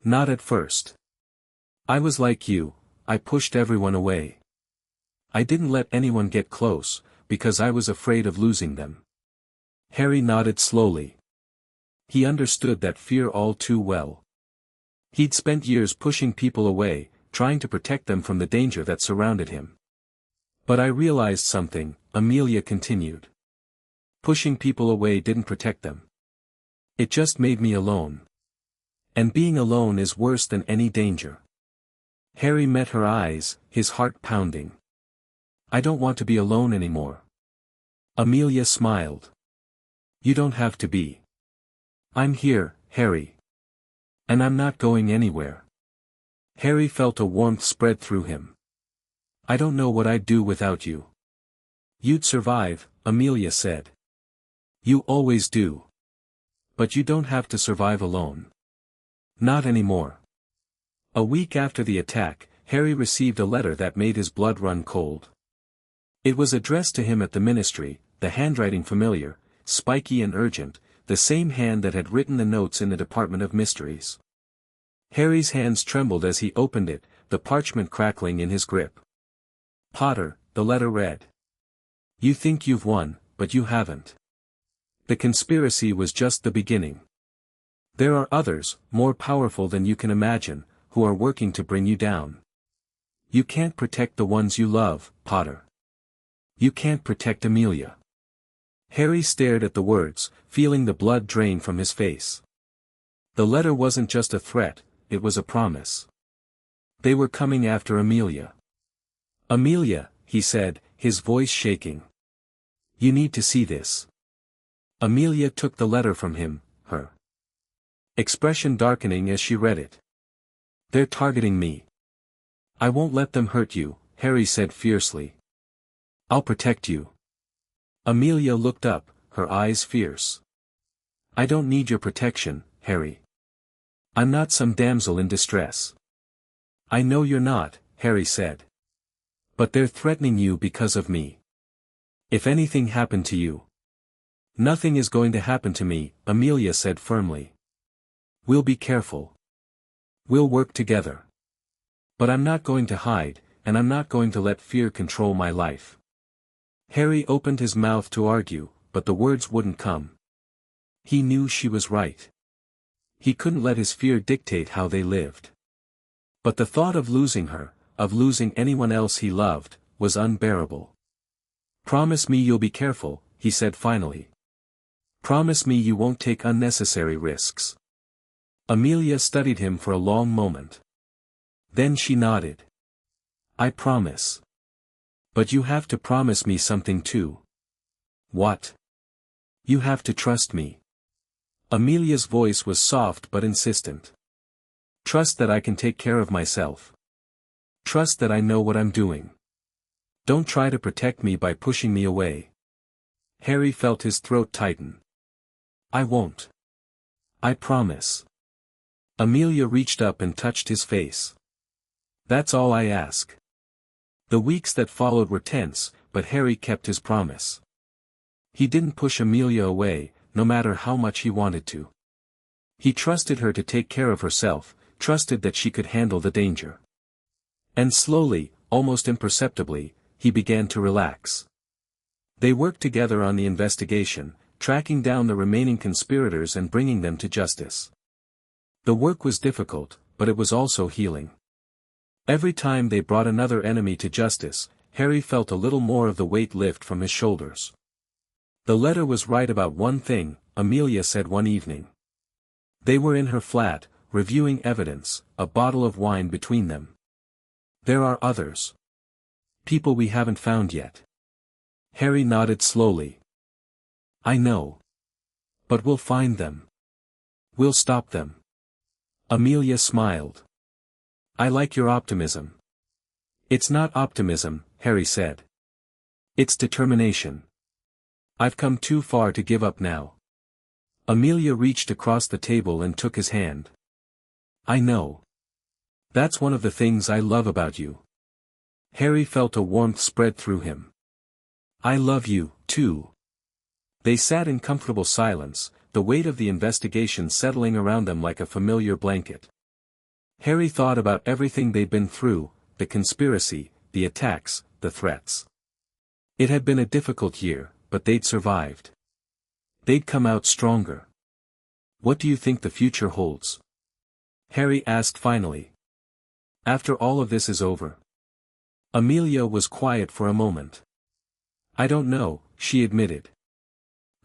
Not at first. I was like you, I pushed everyone away. I didn't let anyone get close, because I was afraid of losing them. Harry nodded slowly. He understood that fear all too well. He'd spent years pushing people away, trying to protect them from the danger that surrounded him. But I realized something, Amelia continued. Pushing people away didn't protect them. It just made me alone. And being alone is worse than any danger. Harry met her eyes, his heart pounding. I don't want to be alone anymore. Amelia smiled. You don't have to be. I'm here, Harry. And I'm not going anywhere. Harry felt a warmth spread through him. I don't know what I'd do without you. You'd survive, Amelia said. You always do. But you don't have to survive alone. Not anymore. A week after the attack, Harry received a letter that made his blood run cold. It was addressed to him at the ministry, the handwriting familiar, spiky and urgent, the same hand that had written the notes in the Department of Mysteries. Harry's hands trembled as he opened it, the parchment crackling in his grip. Potter, the letter read. You think you've won, but you haven't. The conspiracy was just the beginning. There are others, more powerful than you can imagine, who are working to bring you down. You can't protect the ones you love, Potter. You can't protect Amelia. Harry stared at the words, feeling the blood drain from his face. The letter wasn't just a threat, it was a promise. They were coming after Amelia. Amelia, he said, his voice shaking. You need to see this. Amelia took the letter from him, her expression darkening as she read it. They're targeting me. I won't let them hurt you, Harry said fiercely. I'll protect you. Amelia looked up, her eyes fierce. I don't need your protection, Harry. I'm not some damsel in distress. I know you're not, Harry said. But they're threatening you because of me. If anything happened to you. Nothing is going to happen to me, Amelia said firmly. We'll be careful. We'll work together. But I'm not going to hide, and I'm not going to let fear control my life. Harry opened his mouth to argue, but the words wouldn't come. He knew she was right. He couldn't let his fear dictate how they lived. But the thought of losing her, of losing anyone else he loved, was unbearable. Promise me you'll be careful, he said finally. Promise me you won't take unnecessary risks. Amelia studied him for a long moment. Then she nodded. I promise. But you have to promise me something too. What? You have to trust me. Amelia's voice was soft but insistent. Trust that I can take care of myself. Trust that I know what I'm doing. Don't try to protect me by pushing me away. Harry felt his throat tighten. I won't. I promise. Amelia reached up and touched his face. That's all I ask. The weeks that followed were tense, but Harry kept his promise. He didn't push Amelia away, no matter how much he wanted to. He trusted her to take care of herself, trusted that she could handle the danger. And slowly, almost imperceptibly, he began to relax. They worked together on the investigation, tracking down the remaining conspirators and bringing them to justice. The work was difficult, but it was also healing. Every time they brought another enemy to justice, Harry felt a little more of the weight lift from his shoulders. The letter was right about one thing, Amelia said one evening. They were in her flat, reviewing evidence, a bottle of wine between them. There are others. People we haven't found yet. Harry nodded slowly. I know. But we'll find them. We'll stop them. Amelia smiled. I like your optimism. It's not optimism, Harry said. It's determination. I've come too far to give up now. Amelia reached across the table and took his hand. I know. That's one of the things I love about you. Harry felt a warmth spread through him. I love you, too. They sat in comfortable silence, the weight of the investigation settling around them like a familiar blanket. Harry thought about everything they'd been through, the conspiracy, the attacks, the threats. It had been a difficult year, but they'd survived. They'd come out stronger. "What do you think the future holds?" Harry asked finally. "After all of this is over?" Amelia was quiet for a moment. "I don't know," she admitted.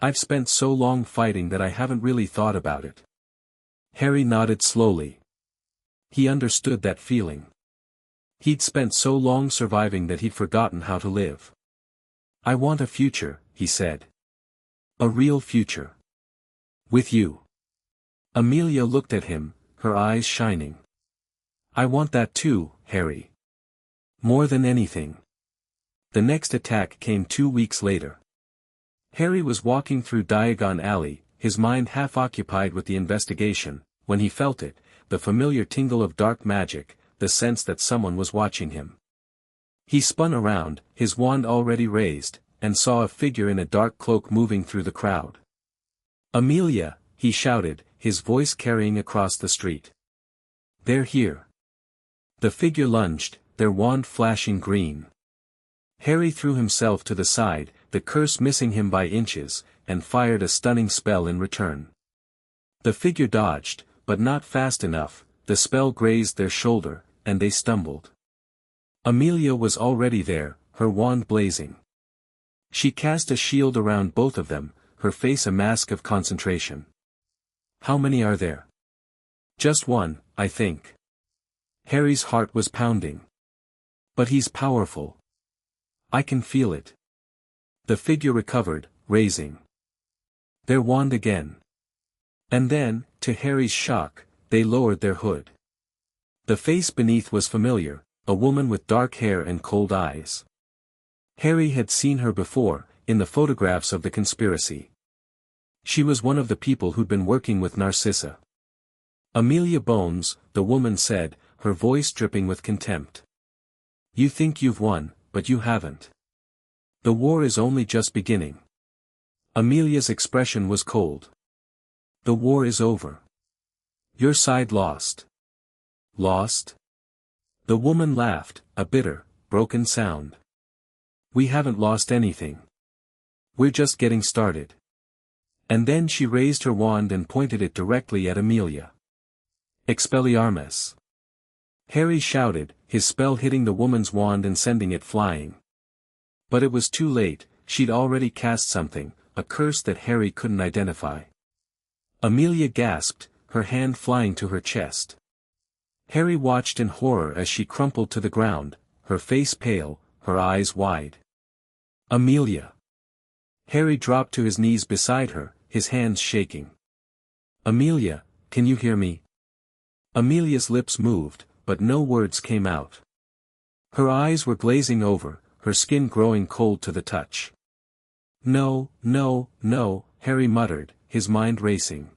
"I've spent so long fighting that I haven't really thought about it." Harry nodded slowly. He understood that feeling. He'd spent so long surviving that he'd forgotten how to live. "I want a future," he said. "A real future. With you." Amelia looked at him, her eyes shining. "I want that too, Harry. More than anything." The next attack came 2 weeks later. Harry was walking through Diagon Alley, his mind half occupied with the investigation, when he felt it, the familiar tingle of dark magic, the sense that someone was watching him. He spun around, his wand already raised, and saw a figure in a dark cloak moving through the crowd. "Amelia," he shouted, his voice carrying across the street. "They're here." The figure lunged, their wand flashing green. Harry threw himself to the side, the curse missing him by inches, and fired a stunning spell in return. The figure dodged, but not fast enough, the spell grazed their shoulder, and they stumbled. Amelia was already there, her wand blazing. She cast a shield around both of them, her face a mask of concentration. "How many are there?" "Just one, I think." Harry's heart was pounding. "But he's powerful. I can feel it." The figure recovered, raising their wand again. And then, to Harry's shock, they lowered their hood. The face beneath was familiar, a woman with dark hair and cold eyes. Harry had seen her before, in the photographs of the conspiracy. She was one of the people who'd been working with Narcissa. "Amelia Bones," the woman said, her voice dripping with contempt. "You think you've won, but you haven't. The war is only just beginning." Amelia's expression was cold. "The war is over. Your side lost." "Lost?" The woman laughed, a bitter, broken sound. "We haven't lost anything. We're just getting started." And then she raised her wand and pointed it directly at Amelia. "Expelliarmus!" Harry shouted, his spell hitting the woman's wand and sending it flying. But it was too late, she'd already cast something, a curse that Harry couldn't identify. Amelia gasped, her hand flying to her chest. Harry watched in horror as she crumpled to the ground, her face pale, her eyes wide. "Amelia!" Harry dropped to his knees beside her, his hands shaking. "Amelia, can you hear me?" Amelia's lips moved, but no words came out. Her eyes were glazing over, her skin growing cold to the touch. "No, no, no," Harry muttered, his mind racing.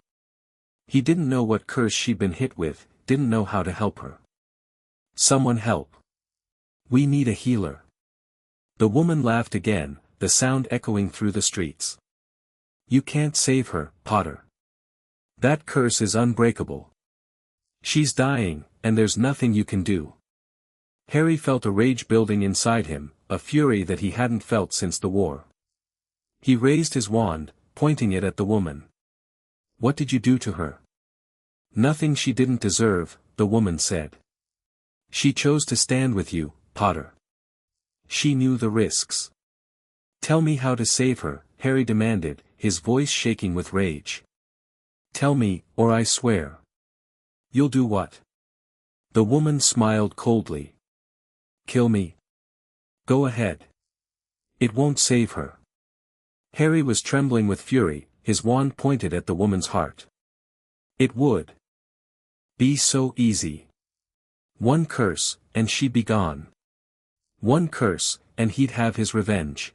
He didn't know what curse she'd been hit with, didn't know how to help her. "Someone help. We need a healer." The woman laughed again, the sound echoing through the streets. "You can't save her, Potter. That curse is unbreakable. She's dying, and there's nothing you can do." Harry felt a rage building inside him, a fury that he hadn't felt since the war. He raised his wand, pointing it at the woman. "What did you do to her?" "Nothing she didn't deserve," the woman said. "She chose to stand with you, Potter. She knew the risks." "Tell me how to save her," Harry demanded, his voice shaking with rage. "Tell me, or I swear." "You'll do what?" The woman smiled coldly. "Kill me. Go ahead. It won't save her." Harry was trembling with fury, his wand pointed at the woman's heart. It would be so easy. One curse, and she'd be gone. One curse, and he'd have his revenge.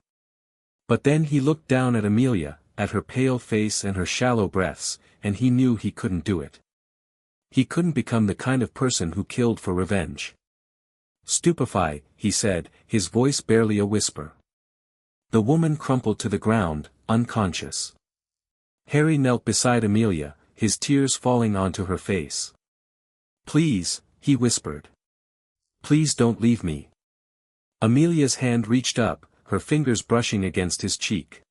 But then he looked down at Amelia, at her pale face and her shallow breaths, and he knew he couldn't do it. He couldn't become the kind of person who killed for revenge. "Stupefy," he said, his voice barely a whisper. The woman crumpled to the ground, unconscious. Harry knelt beside Amelia, his tears falling onto her face. "Please," he whispered. "Please don't leave me." Amelia's hand reached up, her fingers brushing against his cheek.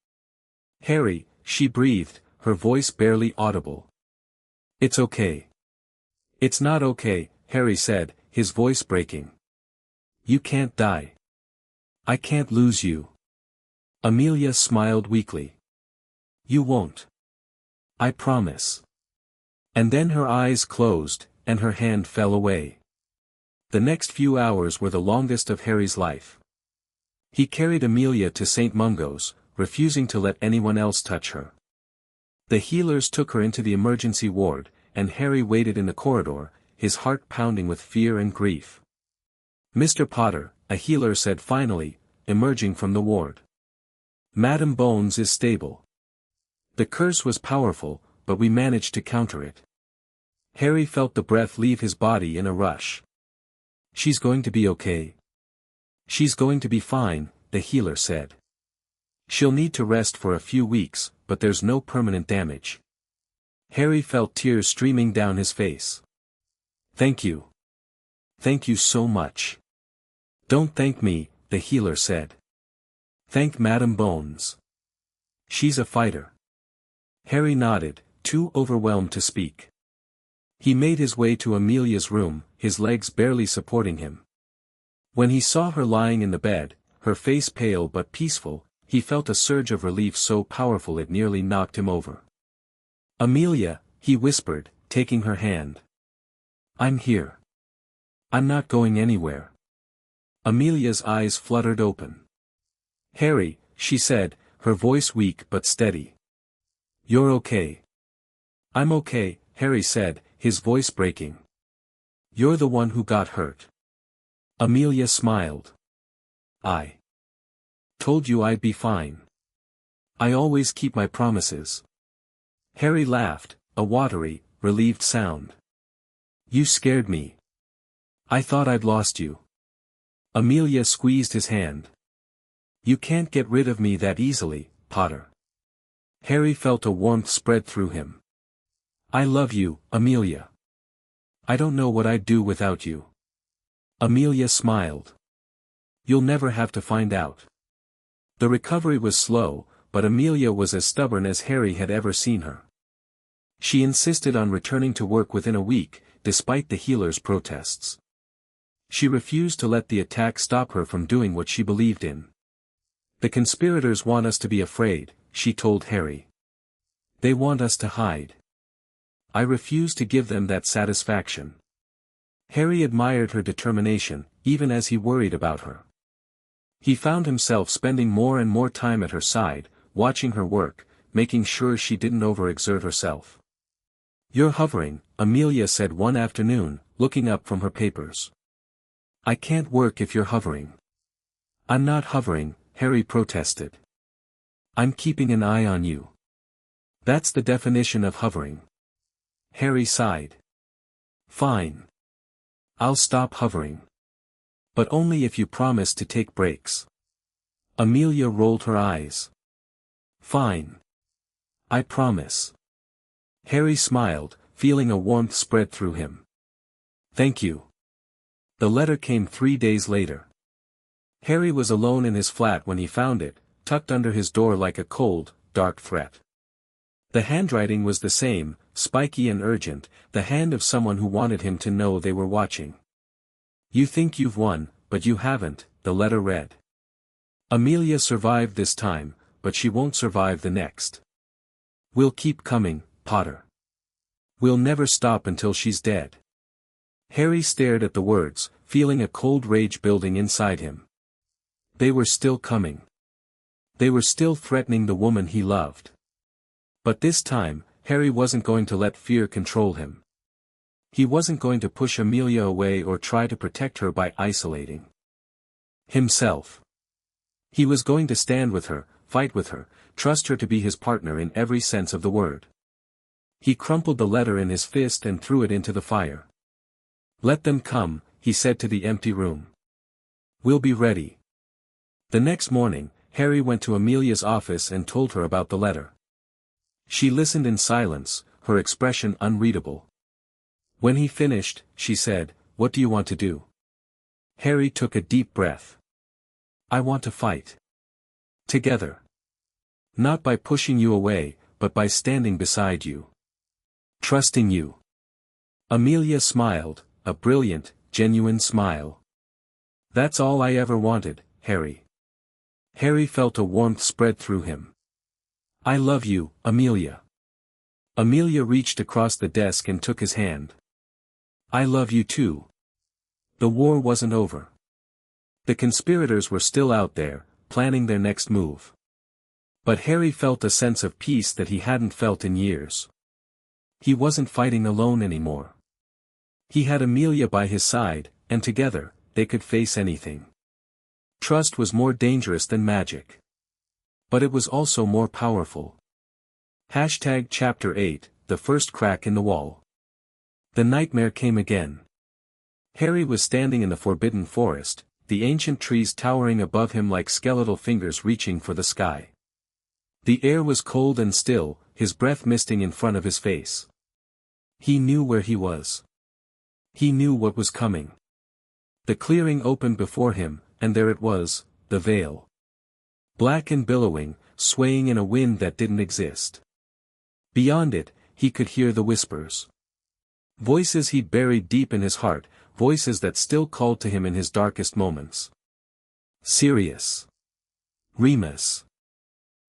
"Harry," she breathed, her voice barely audible. "It's okay." "It's not okay," Harry said, his voice breaking. "You can't die. I can't lose you." Amelia smiled weakly. "You won't. I promise." And then her eyes closed, and her hand fell away. The next few hours were the longest of Harry's life. He carried Amelia to St. Mungo's, refusing to let anyone else touch her. The healers took her into the emergency ward, and Harry waited in the corridor, his heart pounding with fear and grief. "Mr. Potter," a healer said finally, emerging from the ward. "Madam Bones is stable. The curse was powerful, but we managed to counter it." Harry felt the breath leave his body in a rush. "She's going to be okay." "She's going to be fine," the healer said. "She'll need to rest for a few weeks, but there's no permanent damage." Harry felt tears streaming down his face. "Thank you. Thank you so much." "Don't thank me," the healer said. "Thank Madam Bones. She's a fighter." Harry nodded, too overwhelmed to speak. He made his way to Amelia's room, his legs barely supporting him. When he saw her lying in the bed, her face pale but peaceful, he felt a surge of relief so powerful it nearly knocked him over. "Amelia," he whispered, taking her hand. "I'm here. I'm not going anywhere." Amelia's eyes fluttered open. "Harry," she said, her voice weak but steady. "You're okay." "I'm okay," Harry said, his voice breaking. "You're the one who got hurt." Amelia smiled. "I told you I'd be fine. I always keep my promises." Harry laughed, a watery, relieved sound. "You scared me. I thought I'd lost you." Amelia squeezed his hand. "You can't get rid of me that easily, Potter." Harry felt a warmth spread through him. "I love you, Amelia. I don't know what I'd do without you." Amelia smiled. "You'll never have to find out." The recovery was slow, but Amelia was as stubborn as Harry had ever seen her. She insisted on returning to work within a week, despite the healer's protests. She refused to let the attack stop her from doing what she believed in. "The conspirators want us to be afraid," she told Harry. "They want us to hide. I refuse to give them that satisfaction." Harry admired her determination, even as he worried about her. He found himself spending more and more time at her side, watching her work, making sure she didn't overexert herself. "You're hovering," Amelia said one afternoon, looking up from her papers. "I can't work if you're hovering." "I'm not hovering," Harry protested. "I'm keeping an eye on you. That's the definition of hovering." Harry sighed. "Fine. I'll stop hovering. But only if you promise to take breaks." Amelia rolled her eyes. "Fine. I promise." Harry smiled, feeling a warmth spread through him. "Thank you." The letter came 3 days later. Harry was alone in his flat when he found it, tucked under his door like a cold, dark threat. The handwriting was the same, spiky and urgent, the hand of someone who wanted him to know they were watching. "You think you've won, but you haven't," the letter read. "Amelia survived this time, but she won't survive the next. We'll keep coming, Potter. We'll never stop until she's dead." Harry stared at the words, feeling a cold rage building inside him. They were still coming. They were still threatening the woman he loved. But this time, Harry wasn't going to let fear control him. He wasn't going to push Amelia away or try to protect her by isolating himself. He was going to stand with her, fight with her, trust her to be his partner in every sense of the word. He crumpled the letter in his fist and threw it into the fire. "Let them come," he said to the empty room. "We'll be ready." The next morning, Harry went to Amelia's office and told her about the letter. She listened in silence, her expression unreadable. When he finished, she said, "What do you want to do?" Harry took a deep breath. "I want to fight. Together. Not by pushing you away, but by standing beside you. Trusting you." Amelia smiled, a brilliant, genuine smile. "That's all I ever wanted, Harry." Harry felt a warmth spread through him. "I love you, Amelia." Amelia reached across the desk and took his hand. "I love you too." The war wasn't over. The conspirators were still out there, planning their next move. But Harry felt a sense of peace that he hadn't felt in years. He wasn't fighting alone anymore. He had Amelia by his side, and together, they could face anything. Trust was more dangerous than magic. But it was also more powerful. Chapter 8, The First Crack in the Wall. The nightmare came again. Harry was standing in the forbidden forest, the ancient trees towering above him like skeletal fingers reaching for the sky. The air was cold and still, his breath misting in front of his face. He knew where he was. He knew what was coming. The clearing opened before him, and there it was, the veil. Black and billowing, swaying in a wind that didn't exist. Beyond it, he could hear the whispers. Voices he'd buried deep in his heart, voices that still called to him in his darkest moments. Sirius. Remus.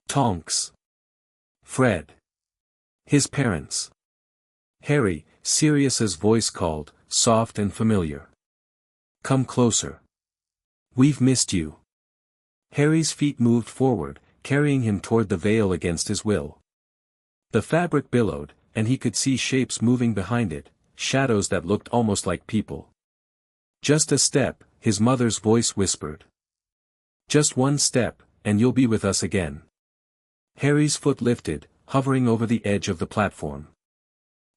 Tonks. Fred. His parents. Harry, Sirius's voice called, soft and familiar. "Come closer. We've missed you." Harry's feet moved forward, carrying him toward the veil against his will. The fabric billowed, and he could see shapes moving behind it, shadows that looked almost like people. "Just a step," his mother's voice whispered. "Just one step, and you'll be with us again." Harry's foot lifted, hovering over the edge of the platform.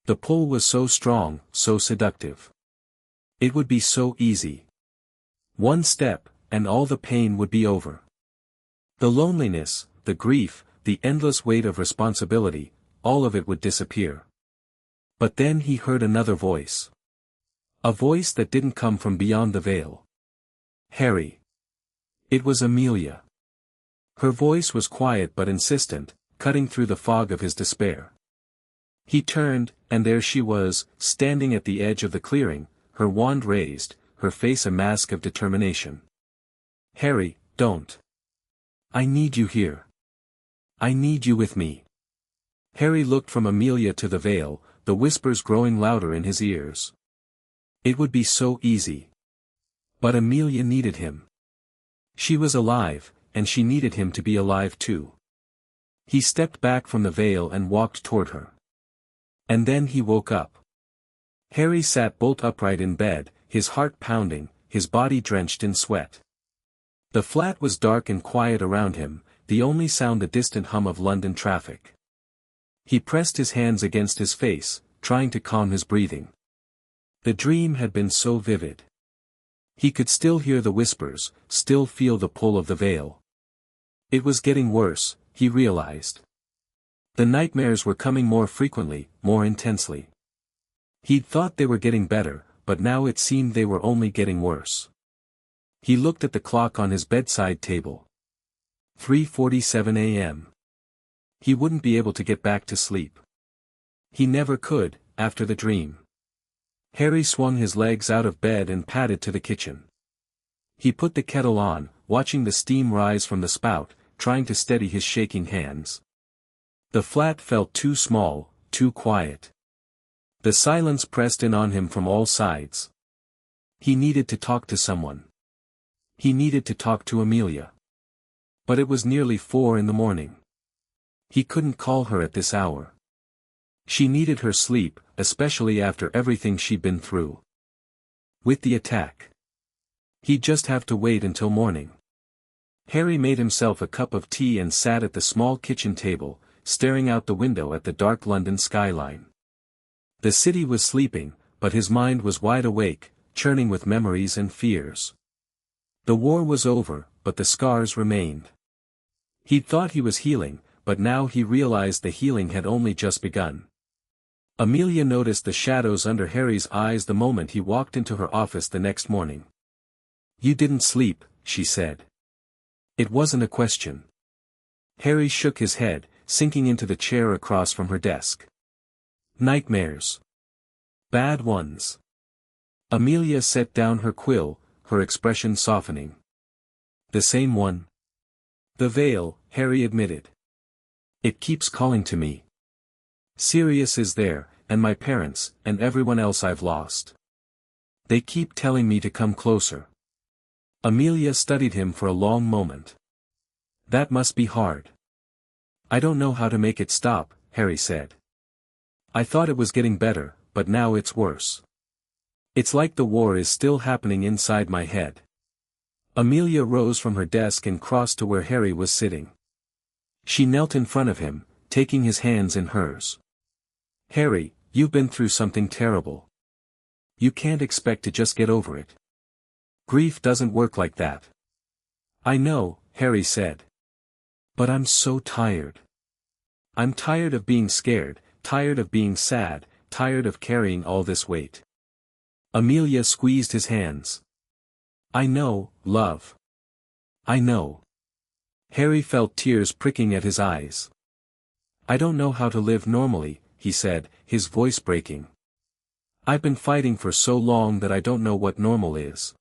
The pull was so strong, so seductive. It would be so easy. One step, and all the pain would be over. The loneliness, the grief, the endless weight of responsibility, all of it would disappear. But then he heard another voice. A voice that didn't come from beyond the veil. "Harry." It was Amelia. Her voice was quiet but insistent, cutting through the fog of his despair. He turned, and there she was, standing at the edge of the clearing, her wand raised, her face a mask of determination. "Harry, don't. I need you here. I need you with me." Harry looked from Amelia to the veil, the whispers growing louder in his ears. It would be so easy. But Amelia needed him. She was alive, and she needed him to be alive too. He stepped back from the veil and walked toward her. And then he woke up. Harry sat bolt upright in bed, his heart pounding, his body drenched in sweat. The flat was dark and quiet around him, the only sound the distant hum of London traffic. He pressed his hands against his face, trying to calm his breathing. The dream had been so vivid. He could still hear the whispers, still feel the pull of the veil. It was getting worse, he realized. The nightmares were coming more frequently, more intensely. He'd thought they were getting better, but now it seemed they were only getting worse. He looked at the clock on his bedside table. 3:47 a.m. He wouldn't be able to get back to sleep. He never could, after the dream. Harry swung his legs out of bed and padded to the kitchen. He put the kettle on, watching the steam rise from the spout, trying to steady his shaking hands. The flat felt too small, too quiet. The silence pressed in on him from all sides. He needed to talk to someone. He needed to talk to Amelia. But it was nearly 4 a.m. He couldn't call her at this hour. She needed her sleep, especially after everything she'd been through. With the attack. He'd just have to wait until morning. Harry made himself a cup of tea and sat at the small kitchen table, staring out the window at the dark London skyline. The city was sleeping, but his mind was wide awake, churning with memories and fears. The war was over, but the scars remained. He'd thought he was healing, but now he realized the healing had only just begun. Amelia noticed the shadows under Harry's eyes the moment he walked into her office the next morning. "You didn't sleep," she said. It wasn't a question. Harry shook his head, sinking into the chair across from her desk. "Nightmares. Bad ones." Amelia set down her quill, her expression softening. "The same one?" "The veil," Harry admitted. "It keeps calling to me. Sirius is there, and my parents, and everyone else I've lost. They keep telling me to come closer." Amelia studied him for a long moment. "That must be hard." "I don't know how to make it stop," Harry said. "I thought it was getting better, but now it's worse. It's like the war is still happening inside my head." Amelia rose from her desk and crossed to where Harry was sitting. She knelt in front of him, taking his hands in hers. "Harry, you've been through something terrible. You can't expect to just get over it. Grief doesn't work like that." "I know," Harry said. "But I'm so tired. I'm tired of being scared, tired of being sad, tired of carrying all this weight." Amelia squeezed his hands. "I know, love. I know." Harry felt tears pricking at his eyes. "I don't know how to live normally," he said, his voice breaking. "I've been fighting for so long that I don't know what normal is."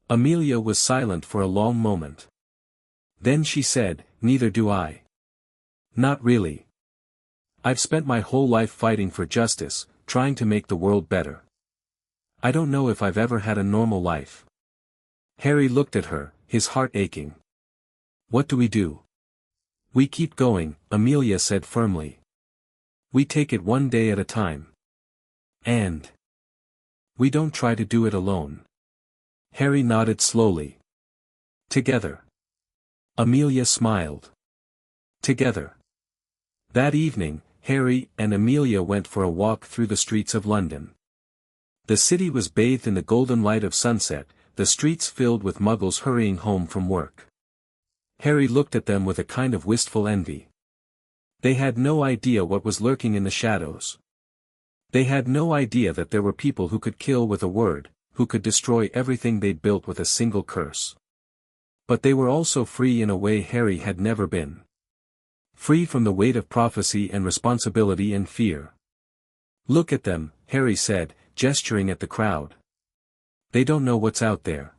Amelia was silent for a long moment. Then she said, "Neither do I. Not really. I've spent my whole life fighting for justice, trying to make the world better. I don't know if I've ever had a normal life." Harry looked at her, his heart aching. "What do we do?" "We keep going," Amelia said firmly. "We take it one day at a time. And we don't try to do it alone." Harry nodded slowly. "Together." Amelia smiled. "Together." That evening, Harry and Amelia went for a walk through the streets of London. The city was bathed in the golden light of sunset, the streets filled with muggles hurrying home from work. Harry looked at them with a kind of wistful envy. They had no idea what was lurking in the shadows. They had no idea that there were people who could kill with a word, who could destroy everything they'd built with a single curse. But they were also free in a way Harry had never been. Free from the weight of prophecy and responsibility and fear. "Look at them," Harry said, gesturing at the crowd. "They don't know what's out there.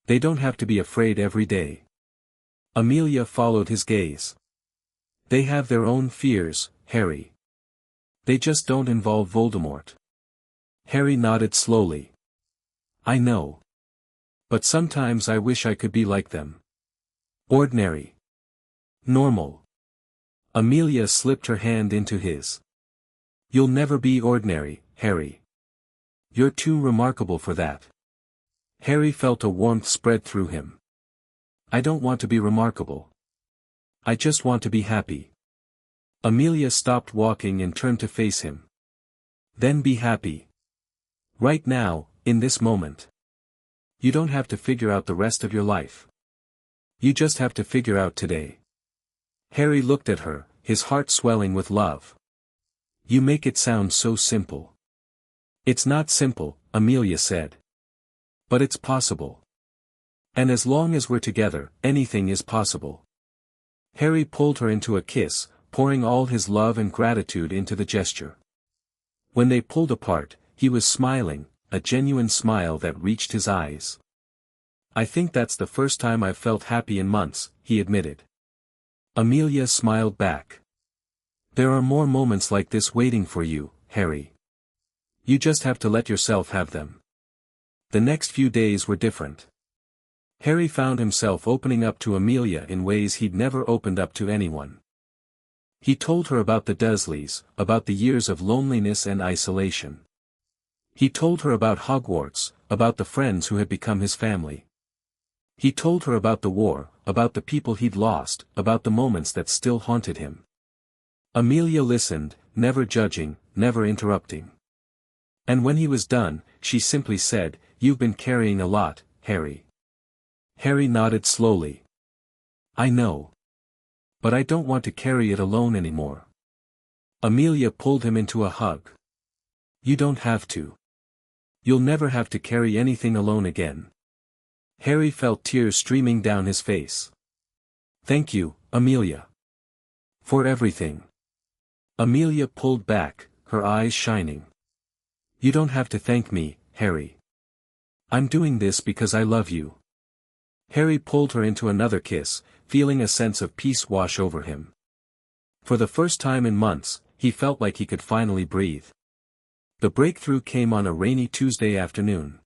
They don't have to be afraid every day." Amelia followed his gaze. "They have their own fears, Harry. They just don't involve Voldemort." Harry nodded slowly. "I know. But sometimes I wish I could be like them. Ordinary. Normal." Amelia slipped her hand into his. "You'll never be ordinary, Harry. You're too remarkable for that." Harry felt a warmth spread through him. "I don't want to be remarkable. I just want to be happy." Amelia stopped walking and turned to face him. "Then be happy. Right now, in this moment. You don't have to figure out the rest of your life. You just have to figure out today." Harry looked at her, his heart swelling with love. "You make it sound so simple." "It's not simple," Amelia said. "But it's possible. And as long as we're together, anything is possible." Harry pulled her into a kiss, pouring all his love and gratitude into the gesture. When they pulled apart, he was smiling, a genuine smile that reached his eyes. "I think that's the first time I've felt happy in months," he admitted. Amelia smiled back. "There are more moments like this waiting for you, Harry. You just have to let yourself have them." The next few days were different. Harry found himself opening up to Amelia in ways he'd never opened up to anyone. He told her about the Dursleys, about the years of loneliness and isolation. He told her about Hogwarts, about the friends who had become his family. He told her about the war, about the people he'd lost, about the moments that still haunted him. Amelia listened, never judging, never interrupting. And when he was done, she simply said, "You've been carrying a lot, Harry." Harry nodded slowly. "I know. But I don't want to carry it alone anymore. Amelia pulled him into a hug. You don't have to. You'll never have to carry anything alone again. Harry felt tears streaming down his face. Thank you, Amelia. For everything. Amelia pulled back, her eyes shining. You don't have to thank me, Harry. I'm doing this because I love you. Harry pulled her into another kiss, feeling a sense of peace wash over him. For the first time in months, he felt like he could finally breathe. The breakthrough came on a rainy Tuesday afternoon.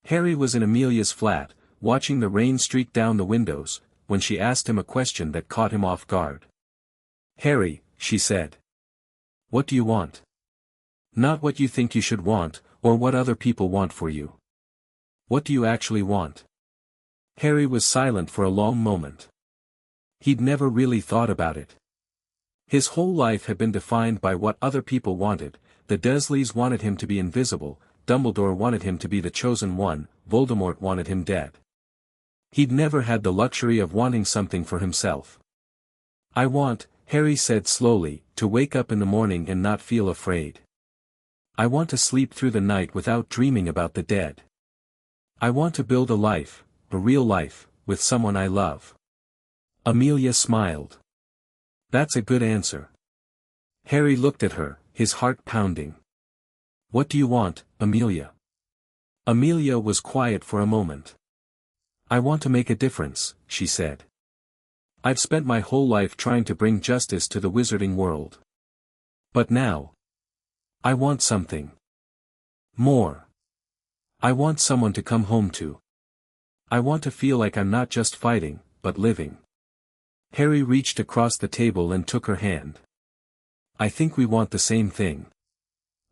Harry was in Amelia's flat, watching the rain streak down the windows, when she asked him a question that caught him off guard. Harry, she said. What do you want? Not what you think you should want, or what other people want for you. What do you actually want? Harry was silent for a long moment. He'd never really thought about it. His whole life had been defined by what other people wanted. The Dursleys wanted him to be invisible, Dumbledore wanted him to be the chosen one, Voldemort wanted him dead. He'd never had the luxury of wanting something for himself. I want, Harry said slowly, to wake up in the morning and not feel afraid. I want to sleep through the night without dreaming about the dead. I want to build a life, a real life, with someone I love. Amelia smiled. That's a good answer. Harry looked at her, his heart pounding. What do you want, Amelia? Amelia was quiet for a moment. I want to make a difference, she said. I've spent my whole life trying to bring justice to the wizarding world. But now, I want something more. I want someone to come home to. I want to feel like I'm not just fighting, but living. Harry reached across the table and took her hand. I think we want the same thing.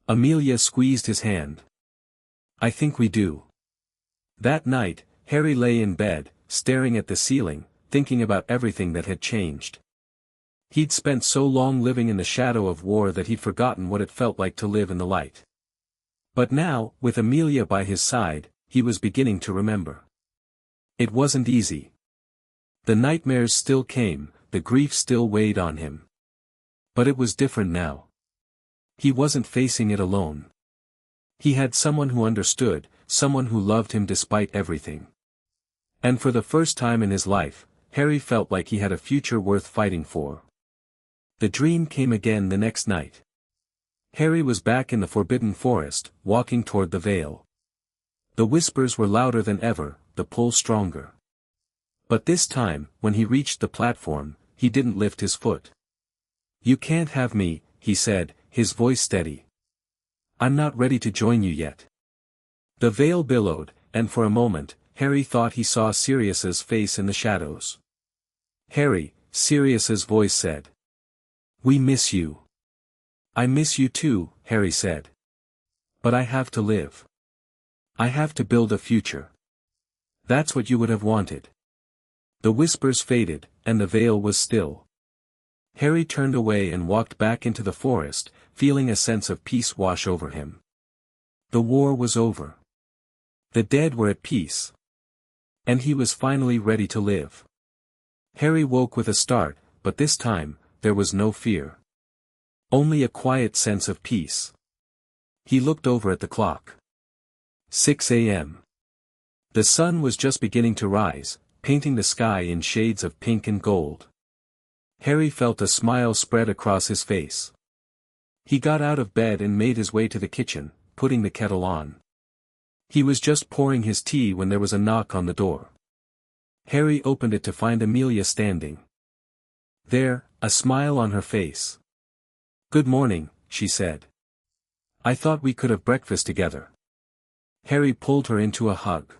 Amelia squeezed his hand. I think we do. That night, Harry lay in bed, staring at the ceiling, thinking about everything that had changed. He'd spent so long living in the shadow of war that he'd forgotten what it felt like to live in the light. But now, with Amelia by his side, he was beginning to remember. It wasn't easy. The nightmares still came, the grief still weighed on him. But it was different now. He wasn't facing it alone. He had someone who understood, someone who loved him despite everything. And for the first time in his life, Harry felt like he had a future worth fighting for. The dream came again the next night. Harry was back in the Forbidden Forest, walking toward the Vale. The whispers were louder than ever, the pull stronger. But this time, when he reached the platform, he didn't lift his foot. You can't have me, he said, his voice steady. I'm not ready to join you yet. The Vale billowed, and for a moment, Harry thought he saw Sirius's face in the shadows. Harry, Sirius's voice said. We miss you. I miss you too, Harry said. But I have to live. I have to build a future. That's what you would have wanted. The whispers faded, and the Vale was still. Harry turned away and walked back into the forest, feeling a sense of peace wash over him. The war was over. The dead were at peace. And he was finally ready to live. Harry woke with a start, but this time, there was no fear. Only a quiet sense of peace. He looked over at the clock. 6 a.m. The sun was just beginning to rise, painting the sky in shades of pink and gold. Harry felt a smile spread across his face. He got out of bed and made his way to the kitchen, putting the kettle on. He was just pouring his tea when there was a knock on the door. Harry opened it to find Amelia standing there, a smile on her face. Good morning, she said. I thought we could have breakfast together. Harry pulled her into a hug.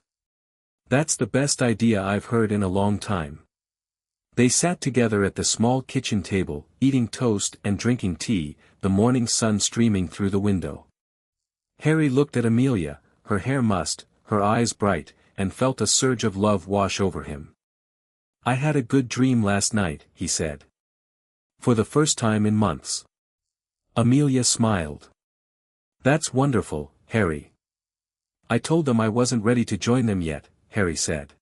That's the best idea I've heard in a long time. They sat together at the small kitchen table, eating toast and drinking tea, the morning sun streaming through the window. Harry looked at Amelia, her hair mussed, her eyes bright, and felt a surge of love wash over him. I had a good dream last night, he said. For the first time in months. Amelia smiled. That's wonderful, Harry. I told them I wasn't ready to join them yet, Harry said.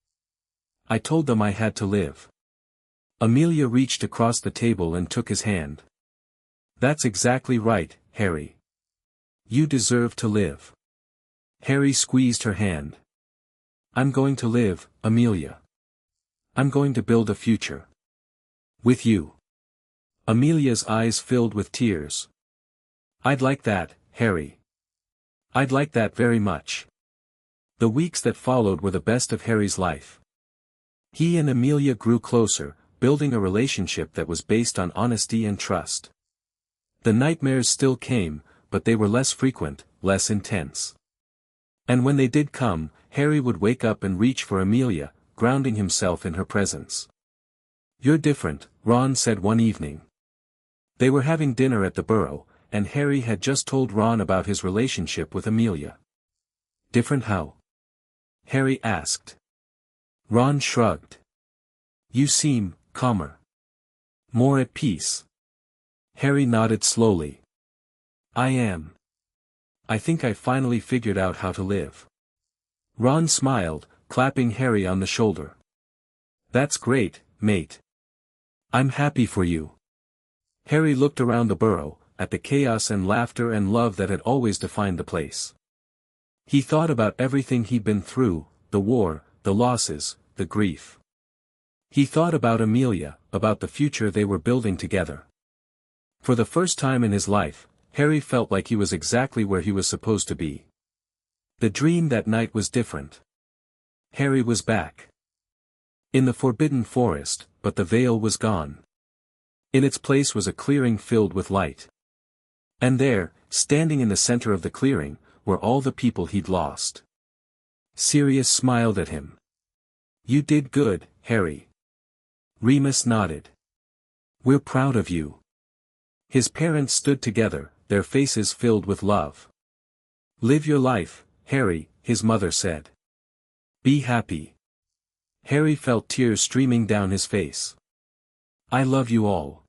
I told them I had to live. Amelia reached across the table and took his hand. That's exactly right, Harry. You deserve to live. Harry squeezed her hand. I'm going to live, Amelia. I'm going to build a future. With you. Amelia's eyes filled with tears. I'd like that, Harry. I'd like that very much. The weeks that followed were the best of Harry's life. He and Amelia grew closer, building a relationship that was based on honesty and trust. The nightmares still came, but they were less frequent, less intense. And when they did come, Harry would wake up and reach for Amelia, grounding himself in her presence. You're different, Ron said one evening. They were having dinner at the Burrow, and Harry had just told Ron about his relationship with Amelia. Different how? Harry asked. Ron shrugged. You seem calmer. More at peace. Harry nodded slowly. I am. I think I finally figured out how to live. Ron smiled, clapping Harry on the shoulder. That's great, mate. I'm happy for you. Harry looked around the Burrow, at the chaos and laughter and love that had always defined the place. He thought about everything he'd been through, the war, the losses, the grief. He thought about Amelia, about the future they were building together. For the first time in his life, Harry felt like he was exactly where he was supposed to be. The dream that night was different. Harry was back. In the forbidden forest, but the veil was gone. In its place was a clearing filled with light. And there, standing in the center of the clearing, were all the people he'd lost. Sirius smiled at him. You did good, Harry. Remus nodded. We're proud of you. His parents stood together, their faces filled with love. Live your life, Harry, his mother said. Be happy. Harry felt tears streaming down his face. I love you all.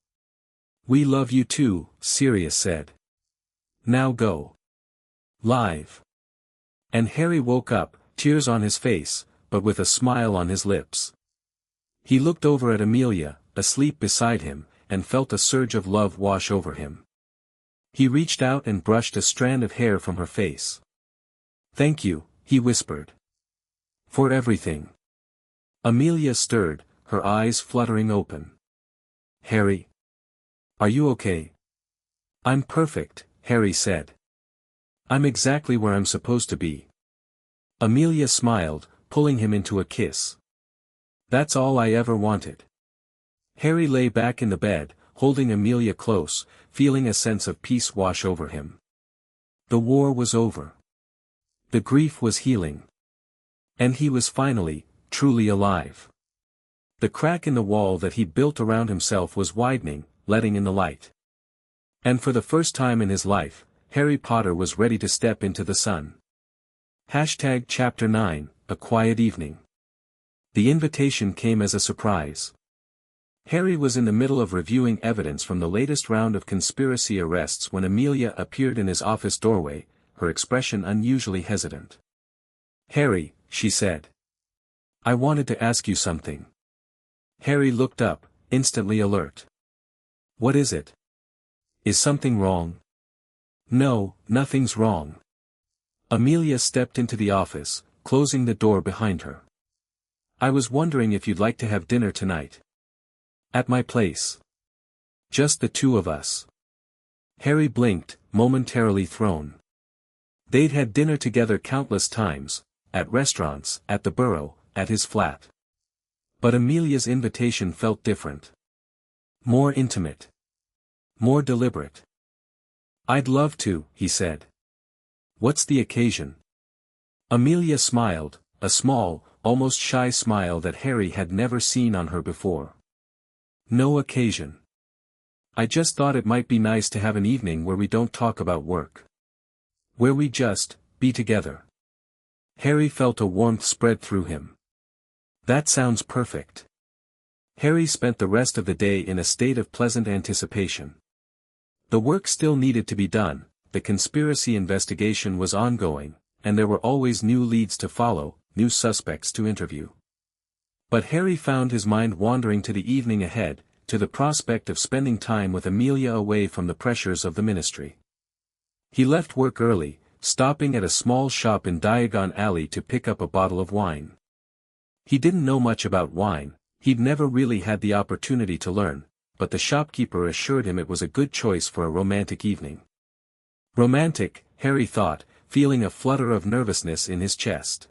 We love you too, Sirius said. Now go. Live. And Harry woke up, tears on his face, but with a smile on his lips. He looked over at Amelia, asleep beside him, and felt a surge of love wash over him. He reached out and brushed a strand of hair from her face. Thank you, he whispered. For everything. Amelia stirred, her eyes fluttering open. Harry? Are you okay? I'm perfect, Harry said. I'm exactly where I'm supposed to be. Amelia smiled, pulling him into a kiss. That's all I ever wanted. Harry lay back in the bed, holding Amelia close, feeling a sense of peace wash over him. The war was over. The grief was healing. And he was finally, truly alive. The crack in the wall that he'd built around himself was widening, letting in the light. And for the first time in his life, Harry Potter was ready to step into the sun. Chapter 9, A Quiet Evening. The invitation came as a surprise. Harry was in the middle of reviewing evidence from the latest round of conspiracy arrests when Amelia appeared in his office doorway, her expression unusually hesitant. Harry, she said. I wanted to ask you something. Harry looked up, instantly alert. What is it? Is something wrong? No, nothing's wrong. Amelia stepped into the office, closing the door behind her. I was wondering if you'd like to have dinner tonight. At my place. Just the two of us. Harry blinked, momentarily thrown. They'd had dinner together countless times, at restaurants, at the Burrow, at his flat. But Amelia's invitation felt different. More intimate. More deliberate. I'd love to, he said. What's the occasion? Amelia smiled, a small, almost shy smile that Harry had never seen on her before. No occasion. I just thought it might be nice to have an evening where we don't talk about work. Where we just, be together. Harry felt a warmth spread through him. That sounds perfect. Harry spent the rest of the day in a state of pleasant anticipation. The work still needed to be done, the conspiracy investigation was ongoing, and there were always new leads to follow, new suspects to interview. But Harry found his mind wandering to the evening ahead, to the prospect of spending time with Amelia away from the pressures of the ministry. He left work early, stopping at a small shop in Diagon Alley to pick up a bottle of wine. He didn't know much about wine, he'd never really had the opportunity to learn, but the shopkeeper assured him it was a good choice for a romantic evening. Romantic, Harry thought, feeling a flutter of nervousness in his chest.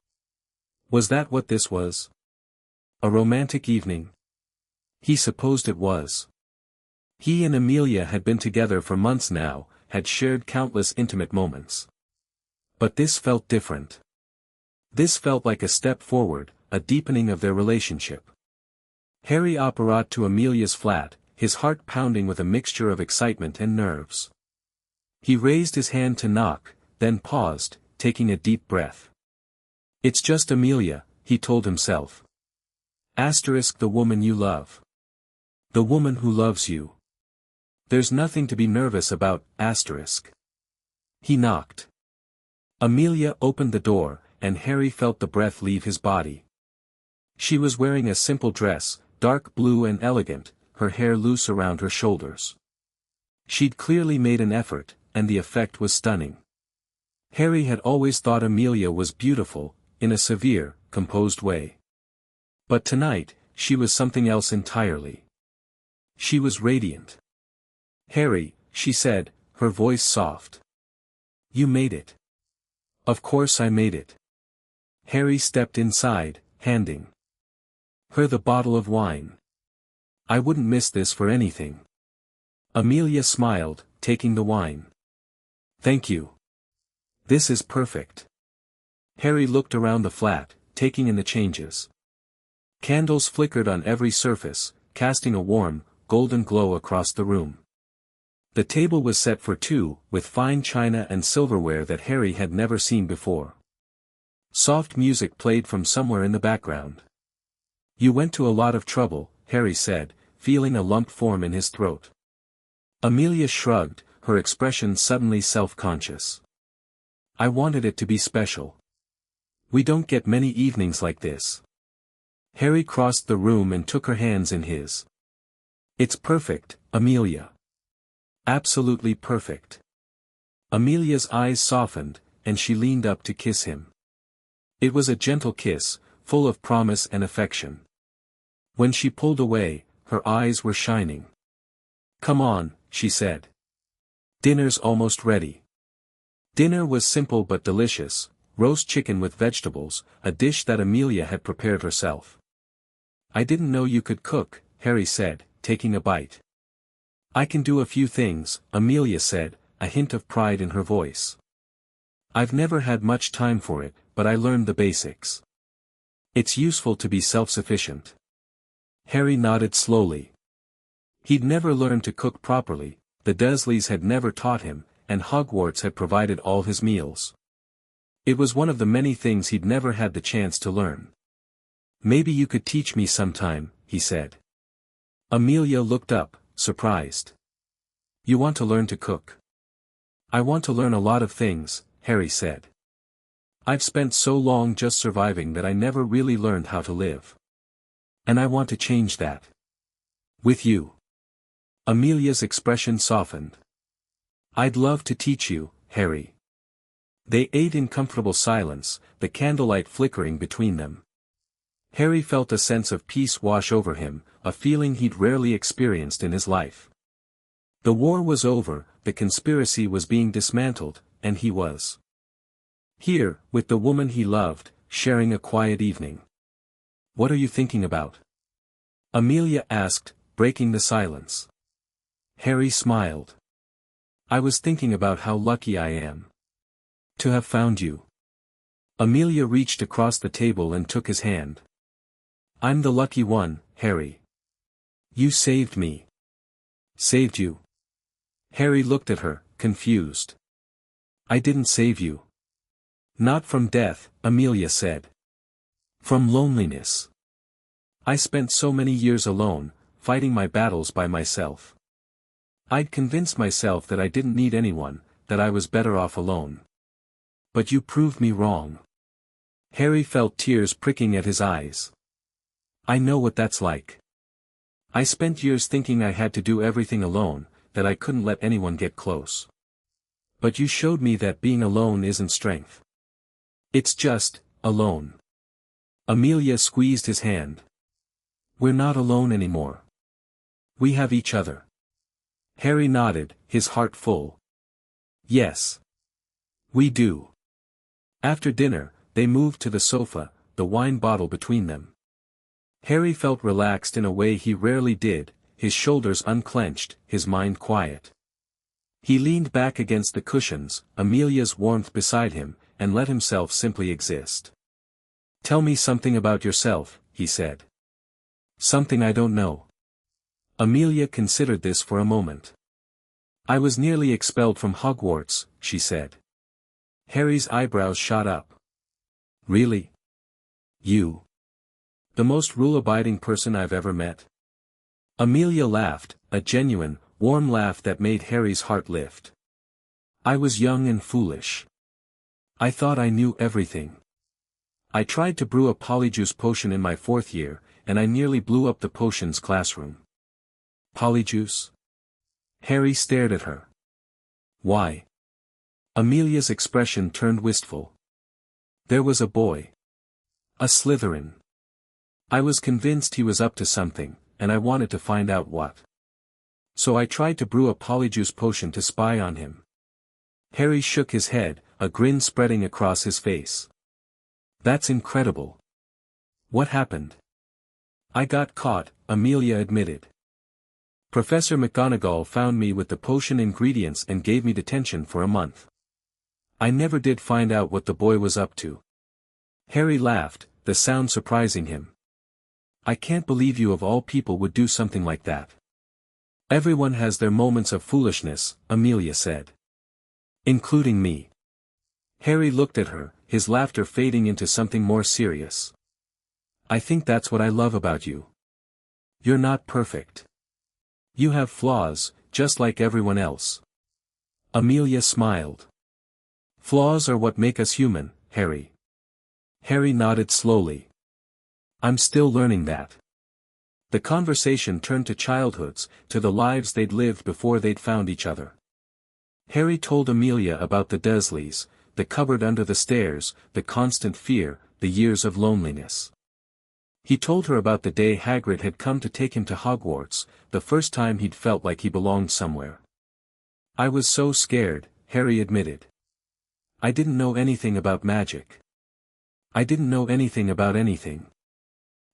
Was that what this was? A romantic evening? He supposed it was. He and Amelia had been together for months now, had shared countless intimate moments. But this felt different. This felt like a step forward, a deepening of their relationship. Harry apparat to Amelia's flat, his heart pounding with a mixture of excitement and nerves. He raised his hand to knock, then paused, taking a deep breath. It's just Amelia, he told himself. Asterisk the woman you love. The woman who loves you. There's nothing to be nervous about, asterisk. He knocked. Amelia opened the door, and Harry felt the breath leave his body. She was wearing a simple dress, dark blue and elegant, her hair loose around her shoulders. She'd clearly made an effort, and the effect was stunning. Harry had always thought Amelia was beautiful, in a severe, composed way. But tonight, she was something else entirely. She was radiant. Harry, she said, her voice soft. You made it. Of course I made it. Harry stepped inside, handing her the bottle of wine. I wouldn't miss this for anything. Amelia smiled, taking the wine. Thank you. This is perfect. Harry looked around the flat, taking in the changes. Candles flickered on every surface, casting a warm, golden glow across the room. The table was set for two, with fine china and silverware that Harry had never seen before. Soft music played from somewhere in the background. You went to a lot of trouble, Harry said, feeling a lump form in his throat. Amelia shrugged, her expression suddenly self-conscious. I wanted it to be special. We don't get many evenings like this. Harry crossed the room and took her hands in his. It's perfect, Amelia. Absolutely perfect. Amelia's eyes softened, and she leaned up to kiss him. It was a gentle kiss, full of promise and affection. When she pulled away, her eyes were shining. Come on, she said. Dinner's almost ready. Dinner was simple but delicious, roast chicken with vegetables, a dish that Amelia had prepared herself. I didn't know you could cook, Harry said, taking a bite. I can do a few things, Amelia said, a hint of pride in her voice. I've never had much time for it, but I learned the basics. It's useful to be self-sufficient. Harry nodded slowly. He'd never learned to cook properly, the Dursleys had never taught him, and Hogwarts had provided all his meals. It was one of the many things he'd never had the chance to learn. Maybe you could teach me sometime, he said. Amelia looked up, surprised. You want to learn to cook? I want to learn a lot of things, Harry said. I've spent so long just surviving that I never really learned how to live. And I want to change that. With you. Amelia's expression softened. I'd love to teach you, Harry. They ate in comfortable silence, the candlelight flickering between them. Harry felt a sense of peace wash over him, a feeling he'd rarely experienced in his life. The war was over, the conspiracy was being dismantled, and he was here, with the woman he loved, sharing a quiet evening. What are you thinking about? Amelia asked, breaking the silence. Harry smiled. I was thinking about how lucky I am to have found you. Amelia reached across the table and took his hand. I'm the lucky one, Harry. You saved me. Saved you? Harry looked at her, confused. I didn't save you. Not from death, Amelia said. From loneliness. I spent so many years alone, fighting my battles by myself. I'd convinced myself that I didn't need anyone, that I was better off alone. But you proved me wrong. Harry felt tears pricking at his eyes. I know what that's like. I spent years thinking I had to do everything alone, that I couldn't let anyone get close. But you showed me that being alone isn't strength. It's just, alone. Amelia squeezed his hand. We're not alone anymore. We have each other. Harry nodded, his heart full. Yes. We do. After dinner, they moved to the sofa, the wine bottle between them. Harry felt relaxed in a way he rarely did, his shoulders unclenched, his mind quiet. He leaned back against the cushions, Amelia's warmth beside him, and let himself simply exist. Tell me something about yourself, he said. Something I don't know. Amelia considered this for a moment. I was nearly expelled from Hogwarts, she said. Harry's eyebrows shot up. Really? You? The most rule-abiding person I've ever met? Amelia laughed, a genuine, warm laugh that made Harry's heart lift. I was young and foolish. I thought I knew everything. I tried to brew a polyjuice potion in my 4th year, and I nearly blew up the potions classroom. Polyjuice? Harry stared at her. Why? Amelia's expression turned wistful. There was a boy. A Slytherin. I was convinced he was up to something, and I wanted to find out what. So I tried to brew a polyjuice potion to spy on him. Harry shook his head, a grin spreading across his face. That's incredible. What happened? I got caught, Amelia admitted. Professor McGonagall found me with the potion ingredients and gave me detention for a month. I never did find out what the boy was up to. Harry laughed, the sound surprising him. I can't believe you of all people would do something like that. Everyone has their moments of foolishness, Amelia said. Including me. Harry looked at her, his laughter fading into something more serious. I think that's what I love about you. You're not perfect. You have flaws, just like everyone else. Amelia smiled. Flaws are what make us human, Harry. Harry nodded slowly. I'm still learning that. The conversation turned to childhoods, to the lives they'd lived before they'd found each other. Harry told Amelia about the Dursleys, the cupboard under the stairs, the constant fear, the years of loneliness. He told her about the day Hagrid had come to take him to Hogwarts, the first time he'd felt like he belonged somewhere. I was so scared, Harry admitted. I didn't know anything about magic. I didn't know anything about anything.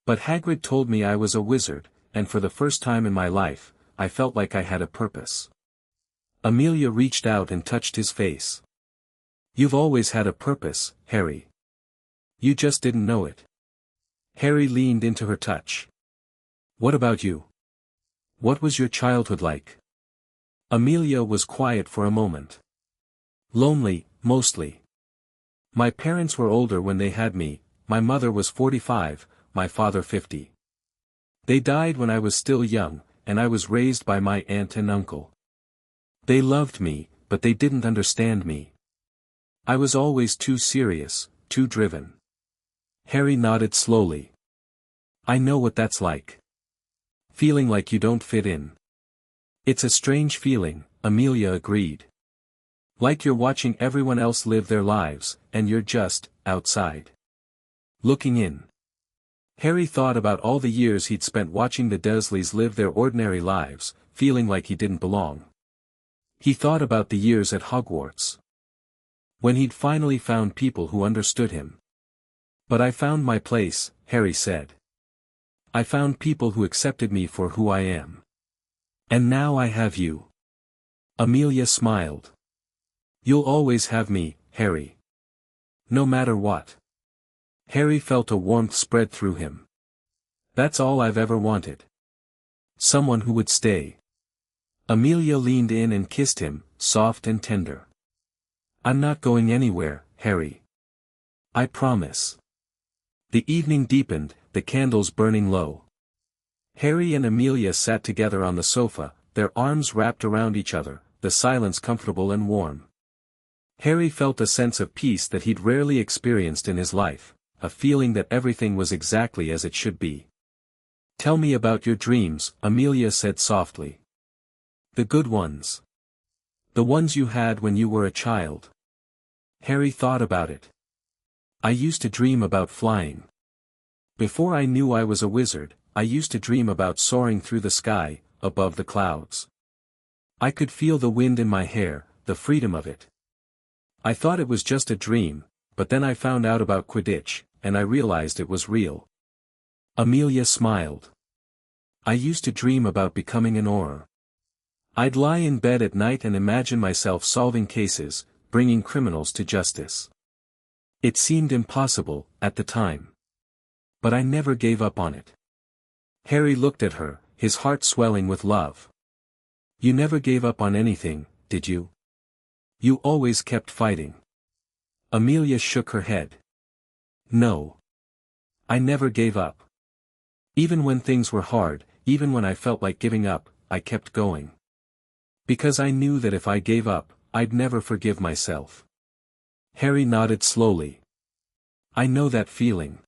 But Hagrid told me I was a wizard, and for the first time in my life, I felt like I had a purpose. Amelia reached out and touched his face. You've always had a purpose, Harry. You just didn't know it. Harry leaned into her touch. What about you? What was your childhood like? Amelia was quiet for a moment. Lonely, mostly. My parents were older when they had me, my mother was 45, my father 50. They died when I was still young, and I was raised by my aunt and uncle. They loved me, but they didn't understand me. I was always too serious, too driven. Harry nodded slowly. I know what that's like. Feeling like you don't fit in. It's a strange feeling, Amelia agreed. Like you're watching everyone else live their lives, and you're just, outside. Looking in. Harry thought about all the years he'd spent watching the Dursleys live their ordinary lives, feeling like he didn't belong. He thought about the years at Hogwarts. When he'd finally found people who understood him. But I found my place, Harry said. I found people who accepted me for who I am. And now I have you. Amelia smiled. You'll always have me, Harry. No matter what. Harry felt a warmth spread through him. That's all I've ever wanted. Someone who would stay. Amelia leaned in and kissed him, soft and tender. I'm not going anywhere, Harry. I promise. The evening deepened, the candles burning low. Harry and Amelia sat together on the sofa, their arms wrapped around each other, the silence comfortable and warm. Harry felt a sense of peace that he'd rarely experienced in his life, a feeling that everything was exactly as it should be. Tell me about your dreams, Amelia said softly. The good ones. The ones you had when you were a child. Harry thought about it. I used to dream about flying. Before I knew I was a wizard, I used to dream about soaring through the sky, above the clouds. I could feel the wind in my hair, the freedom of it. I thought it was just a dream, but then I found out about Quidditch, and I realized it was real. Amelia smiled. I used to dream about becoming an Auror. I'd lie in bed at night and imagine myself solving cases, bringing criminals to justice. It seemed impossible, at the time. But I never gave up on it. Harry looked at her, his heart swelling with love. You never gave up on anything, did you? You always kept fighting. Amelia shook her head. No. I never gave up. Even when things were hard, even when I felt like giving up, I kept going. Because I knew that if I gave up, I'd never forgive myself. Harry nodded slowly. I know that feeling.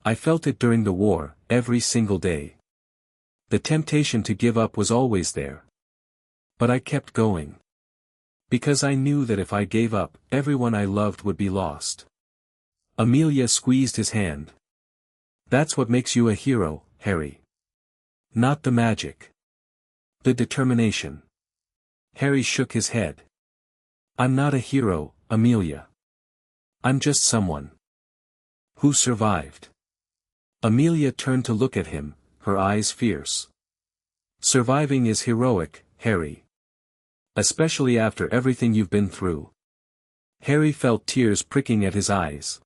I felt it during the war, every single day. The temptation to give up was always there. But I kept going. Because I knew that if I gave up, everyone I loved would be lost. Amelia squeezed his hand. That's what makes you a hero, Harry. Not the magic. The determination. Harry shook his head. I'm not a hero, Amelia. I'm just someone who survived. Amelia turned to look at him, her eyes fierce. Surviving is heroic, Harry. Especially after everything you've been through. Harry felt tears pricking at his eyes.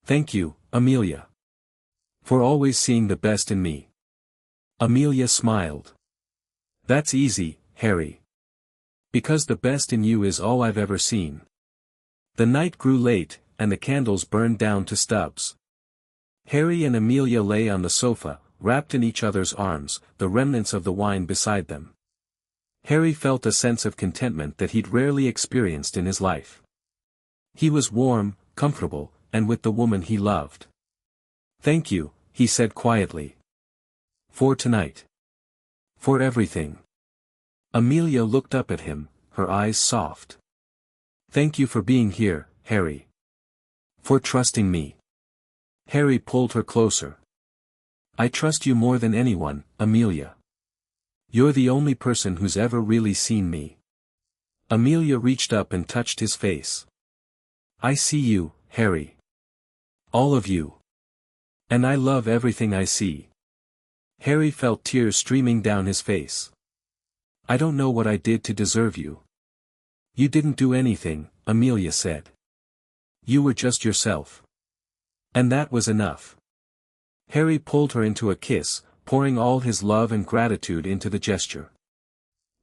Thank you, Amelia. For always seeing the best in me. Amelia smiled. That's easy, Harry. Because the best in you is all I've ever seen. The night grew late, and the candles burned down to stubs. Harry and Amelia lay on the sofa, wrapped in each other's arms, the remnants of the wine beside them. Harry felt a sense of contentment that he'd rarely experienced in his life. He was warm, comfortable, and with the woman he loved. Thank you, he said quietly. For tonight. For everything. Amelia looked up at him, her eyes soft. Thank you for being here, Harry. For trusting me. Harry pulled her closer. I trust you more than anyone, Amelia. You're the only person who's ever really seen me. Amelia reached up and touched his face. I see you, Harry. All of you. And I love everything I see. Harry felt tears streaming down his face. I don't know what I did to deserve you. You didn't do anything, Amelia said. You were just yourself. And that was enough. Harry pulled her into a kiss, pouring all his love and gratitude into the gesture.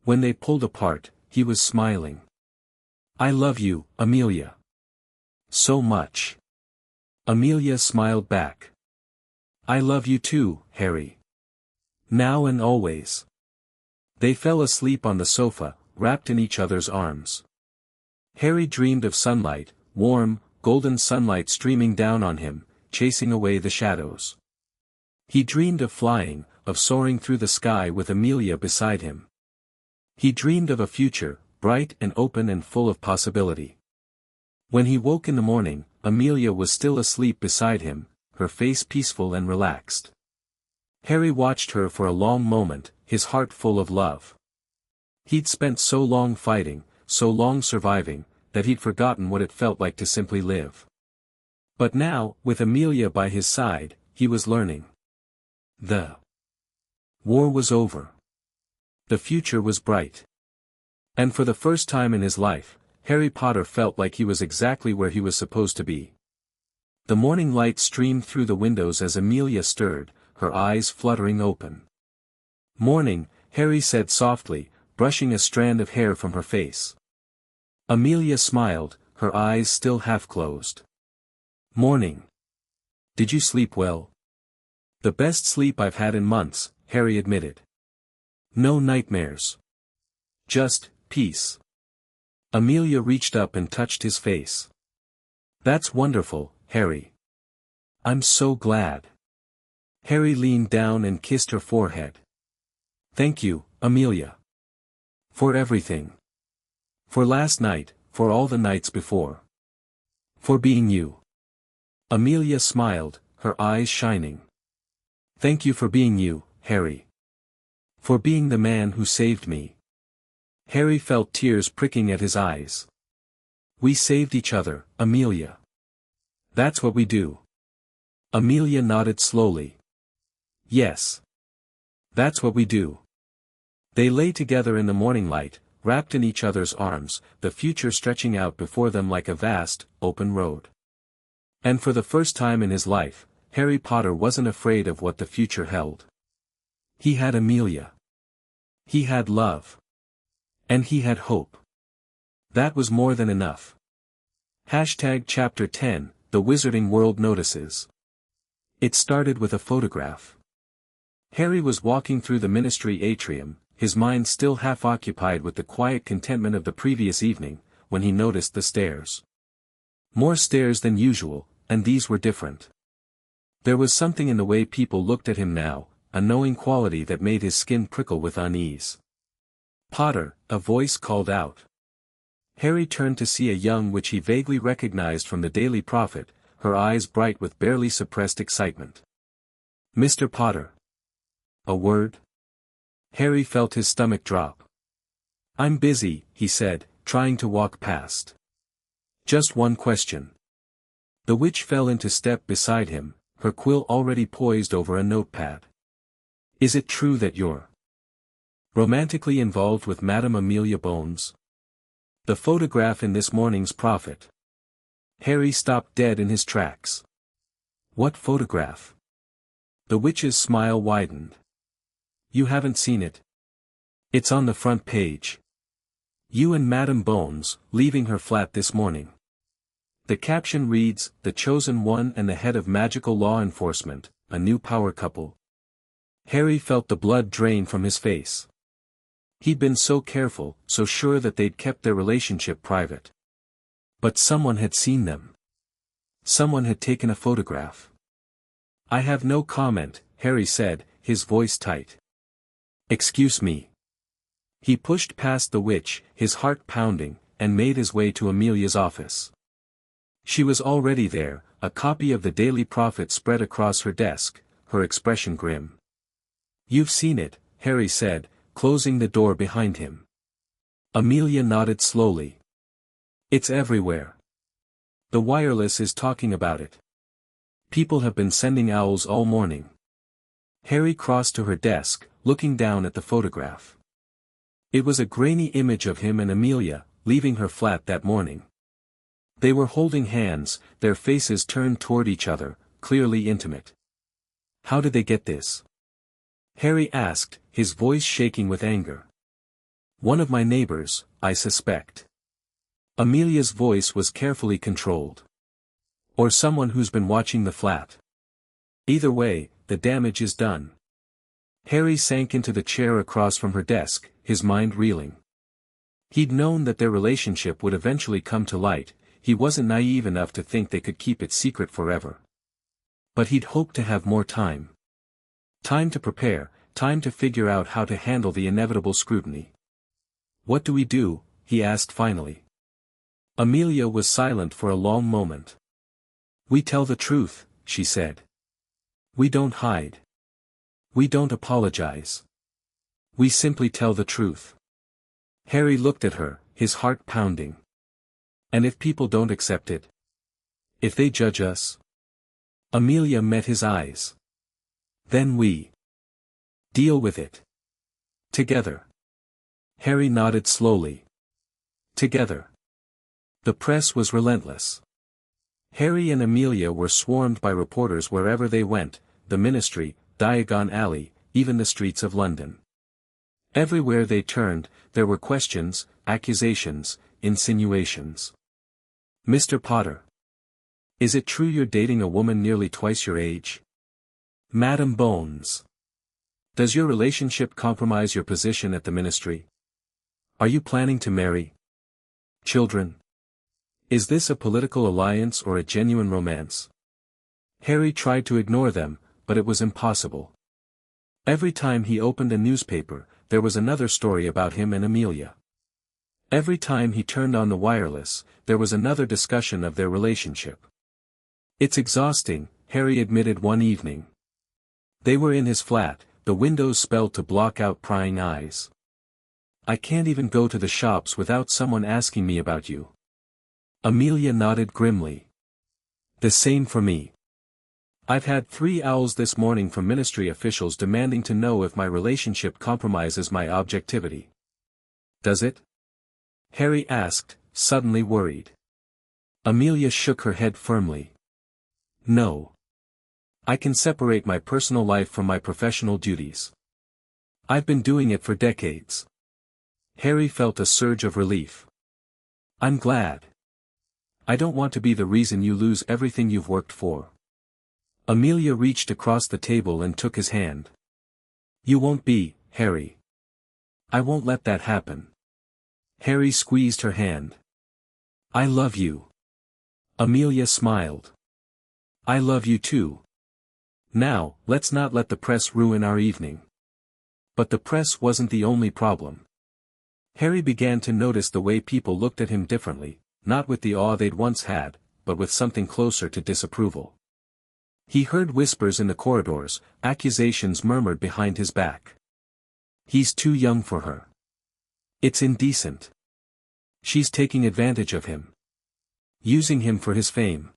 When they pulled apart, he was smiling. I love you, Amelia. So much. Amelia smiled back. I love you too, Harry. Now and always. They fell asleep on the sofa, wrapped in each other's arms. Harry dreamed of sunlight, warm, golden sunlight streaming down on him, chasing away the shadows. He dreamed of flying, of soaring through the sky with Amelia beside him. He dreamed of a future, bright and open and full of possibility. When he woke in the morning, Amelia was still asleep beside him, her face peaceful and relaxed. Harry watched her for a long moment, his heart full of love. He'd spent so long fighting, so long surviving, that he'd forgotten what it felt like to simply live. But now, with Amelia by his side, he was learning. The war was over. The future was bright. And for the first time in his life, Harry Potter felt like he was exactly where he was supposed to be. The morning light streamed through the windows as Amelia stirred, her eyes fluttering open. Morning, Harry said softly, brushing a strand of hair from her face. Amelia smiled, her eyes still half closed. Morning. Did you sleep well? The best sleep I've had in months, Harry admitted. No nightmares. Just peace. Amelia reached up and touched his face. That's wonderful, Harry. I'm so glad. Harry leaned down and kissed her forehead. Thank you, Amelia. For everything. For last night, for all the nights before. For being you. Amelia smiled, her eyes shining. Thank you for being you, Harry. For being the man who saved me. Harry felt tears pricking at his eyes. We saved each other, Amelia. That's what we do. Amelia nodded slowly. Yes. That's what we do. They lay together in the morning light, wrapped in each other's arms, the future stretching out before them like a vast, open road. And for the first time in his life, Harry Potter wasn't afraid of what the future held. He had Amelia. He had love. And he had hope. That was more than enough. Chapter 10, The Wizarding World Notices. It started with a photograph. Harry was walking through the ministry atrium, his mind still half occupied with the quiet contentment of the previous evening, when he noticed the stairs. More stairs than usual, and these were different. There was something in the way people looked at him now, a knowing quality that made his skin prickle with unease. Potter, a voice called out. Harry turned to see a young witch he vaguely recognized from the Daily Prophet, her eyes bright with barely suppressed excitement. Mr. Potter. A word? Harry felt his stomach drop. I'm busy, he said, trying to walk past. Just one question. The witch fell into step beside him, her quill already poised over a notepad. Is it true that you're romantically involved with Madame Amelia Bones? The photograph in this morning's Prophet. Harry stopped dead in his tracks. What photograph? The witch's smile widened. You haven't seen it. It's on the front page. You and Madame Bones, leaving her flat this morning. The caption reads, The Chosen One and the Head of Magical Law Enforcement, a New Power Couple. Harry felt the blood drain from his face. He'd been so careful, so sure that they'd kept their relationship private. But someone had seen them. Someone had taken a photograph. I have no comment, Harry said, his voice tight. Excuse me. He pushed past the witch, his heart pounding, and made his way to Amelia's office. She was already there, a copy of the Daily Prophet spread across her desk, her expression grim. You've seen it, Harry said, closing the door behind him. Amelia nodded slowly. It's everywhere. The wireless is talking about it. People have been sending owls all morning. Harry crossed to her desk, looking down at the photograph. It was a grainy image of him and Amelia, leaving her flat that morning. They were holding hands, their faces turned toward each other, clearly intimate. How did they get this? Harry asked, his voice shaking with anger. One of my neighbors, I suspect. Amelia's voice was carefully controlled. Or someone who's been watching the flat. Either way, the damage is done. Harry sank into the chair across from her desk, his mind reeling. He'd known that their relationship would eventually come to light, he wasn't naive enough to think they could keep it secret forever. But he'd hoped to have more time. Time to prepare, time to figure out how to handle the inevitable scrutiny. What do we do? He asked finally. Amelia was silent for a long moment. We tell the truth, she said. We don't hide. We don't apologize. We simply tell the truth. Harry looked at her, his heart pounding. And if people don't accept it? If they judge us? Amelia met his eyes. Then we deal with it. Together. Harry nodded slowly. Together. The press was relentless. Harry and Amelia were swarmed by reporters wherever they went, the ministry, Diagon Alley, even the streets of London. Everywhere they turned, there were questions, accusations, insinuations. Mr. Potter. Is it true you're dating a woman nearly twice your age? Madam Bones. Does your relationship compromise your position at the ministry? Are you planning to marry? Children? Is this a political alliance or a genuine romance? Harry tried to ignore them, but it was impossible. Every time he opened a newspaper, there was another story about him and Amelia. Every time he turned on the wireless, there was another discussion of their relationship. "It's exhausting," Harry admitted one evening. They were in his flat, the windows spelled to block out prying eyes. "I can't even go to the shops without someone asking me about you." Amelia nodded grimly. "The same for me. I've had 3 owls this morning from ministry officials demanding to know if my relationship compromises my objectivity." "Does it?" Harry asked, suddenly worried. Amelia shook her head firmly. "No. I can separate my personal life from my professional duties. I've been doing it for decades." Harry felt a surge of relief. "I'm glad. I don't want to be the reason you lose everything you've worked for." Amelia reached across the table and took his hand. "You won't be, Harry. I won't let that happen." Harry squeezed her hand. "I love you." Amelia smiled. "I love you too. Now, let's not let the press ruin our evening." But the press wasn't the only problem. Harry began to notice the way people looked at him differently, not with the awe they'd once had, but with something closer to disapproval. He heard whispers in the corridors, accusations murmured behind his back. "He's too young for her. It's indecent. She's taking advantage of him. Using him for his fame.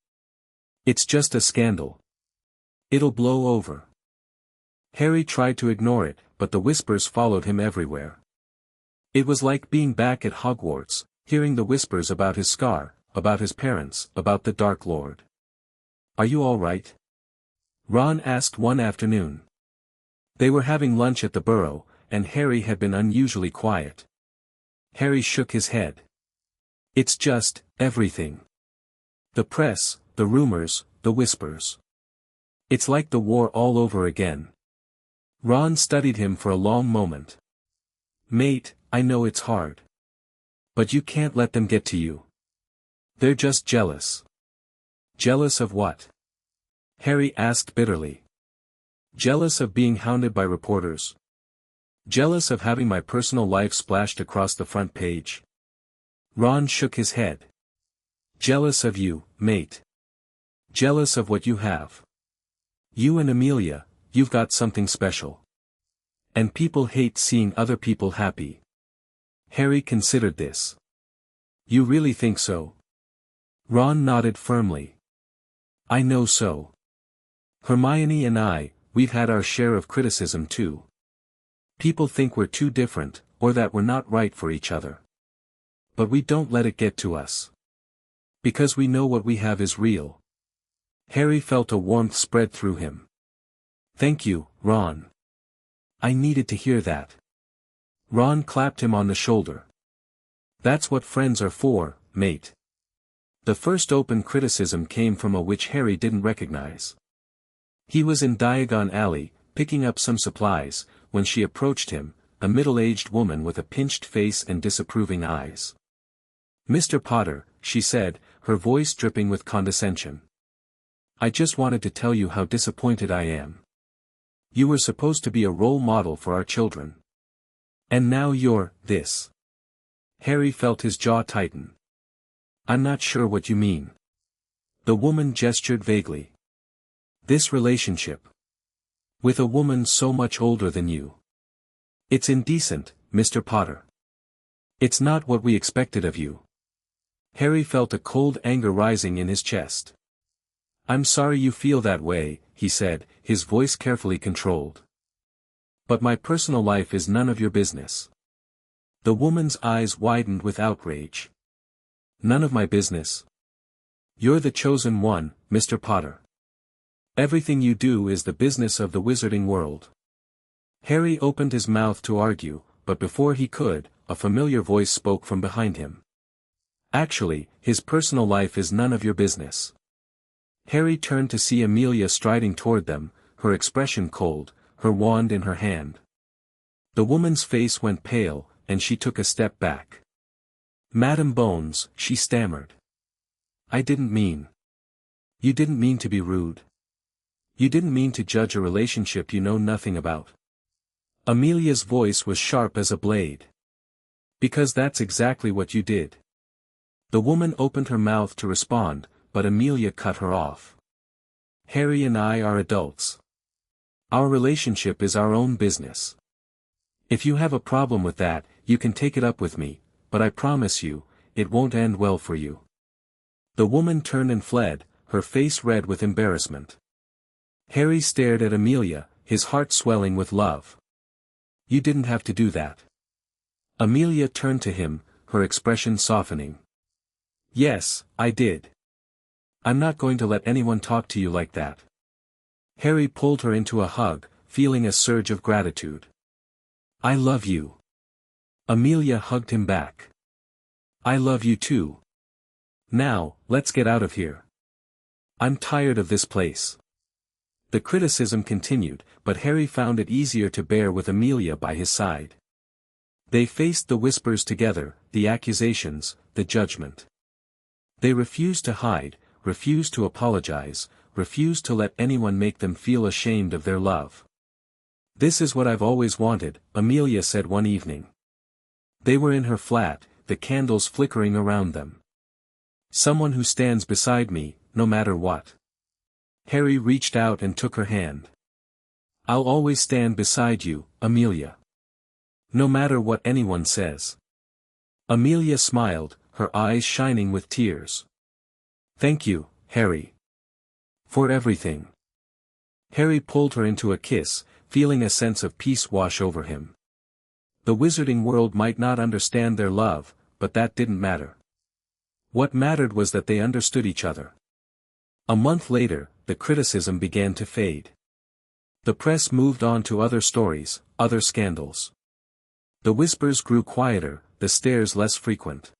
It's just a scandal. It'll blow over." Harry tried to ignore it, but the whispers followed him everywhere. It was like being back at Hogwarts, hearing the whispers about his scar, about his parents, about the Dark Lord. "Are you all right?" Ron asked one afternoon. They were having lunch at the Burrow, and Harry had been unusually quiet. Harry shook his head. "It's just, everything. The press, the rumors, the whispers. It's like the war all over again." Ron studied him for a long moment. "Mate, I know it's hard. But you can't let them get to you. They're just jealous." "Jealous of what?" Harry asked bitterly. "Jealous of being hounded by reporters. Jealous of having my personal life splashed across the front page." Ron shook his head. "Jealous of you, mate. Jealous of what you have. You and Amelia, you've got something special. And people hate seeing other people happy." Harry considered this. "You really think so?" Ron nodded firmly. "I know so. Hermione and I, we've had our share of criticism too. People think we're too different, or that we're not right for each other. But we don't let it get to us. Because we know what we have is real." Harry felt a warmth spread through him. "Thank you, Ron. I needed to hear that." Ron clapped him on the shoulder. "That's what friends are for, mate." The first open criticism came from a witch Harry didn't recognize. He was in Diagon Alley, picking up some supplies, when she approached him, a middle-aged woman with a pinched face and disapproving eyes. "Mr. Potter," she said, her voice dripping with condescension. "I just wanted to tell you how disappointed I am. You were supposed to be a role model for our children. And now you're, this." Harry felt his jaw tighten. "I'm not sure what you mean." The woman gestured vaguely. "This relationship. With a woman so much older than you. It's indecent, Mr. Potter. It's not what we expected of you." Harry felt a cold anger rising in his chest. "I'm sorry you feel that way," he said, his voice carefully controlled. "But my personal life is none of your business." The woman's eyes widened with outrage. "None of my business? You're the chosen one, Mr. Potter. Everything you do is the business of the wizarding world." Harry opened his mouth to argue, but before he could, a familiar voice spoke from behind him. "Actually, his personal life is none of your business." Harry turned to see Amelia striding toward them, her expression cold, her wand in her hand. The woman's face went pale, and she took a step back. "Madam Bones," she stammered. "I didn't mean. You didn't mean to be rude. You didn't mean to judge a relationship you know nothing about. Amelia's voice was sharp as a blade. Because that's exactly what you did. The woman opened her mouth to respond, but Amelia cut her off. Harry and I are adults. Our relationship is our own business. If you have a problem with that, you can take it up with me, but I promise you, it won't end well for you. The woman turned and fled, her face red with embarrassment. Harry stared at Amelia, his heart swelling with love. You didn't have to do that. Amelia turned to him, her expression softening. Yes, I did. I'm not going to let anyone talk to you like that. Harry pulled her into a hug, feeling a surge of gratitude. I love you. Amelia hugged him back. I love you too. Now, let's get out of here. I'm tired of this place. The criticism continued, but Harry found it easier to bear with Amelia by his side. They faced the whispers together, the accusations, the judgment. They refused to hide, refused to apologize, refused to let anyone make them feel ashamed of their love. This is what I've always wanted, Amelia said one evening. They were in her flat, the candles flickering around them. Someone who stands beside me, no matter what. Harry reached out and took her hand. I'll always stand beside you, Amelia. No matter what anyone says. Amelia smiled, her eyes shining with tears. Thank you, Harry. For everything. Harry pulled her into a kiss, feeling a sense of peace wash over him. The wizarding world might not understand their love, but that didn't matter. What mattered was that they understood each other. A month later, the criticism began to fade. The press moved on to other stories, other scandals. The whispers grew quieter, the stares less frequent.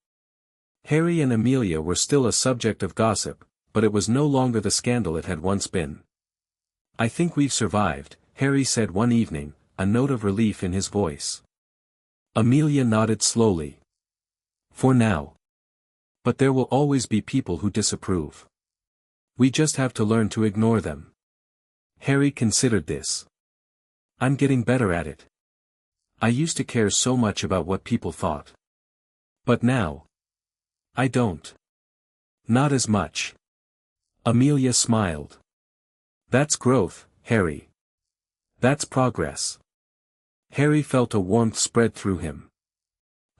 Harry and Amelia were still a subject of gossip, but it was no longer the scandal it had once been. I think we've survived, Harry said one evening, a note of relief in his voice. Amelia nodded slowly. For now. But there will always be people who disapprove. We just have to learn to ignore them. Harry considered this. I'm getting better at it. I used to care so much about what people thought. But now. I don't. Not as much. Amelia smiled. That's growth, Harry. That's progress. Harry felt a warmth spread through him.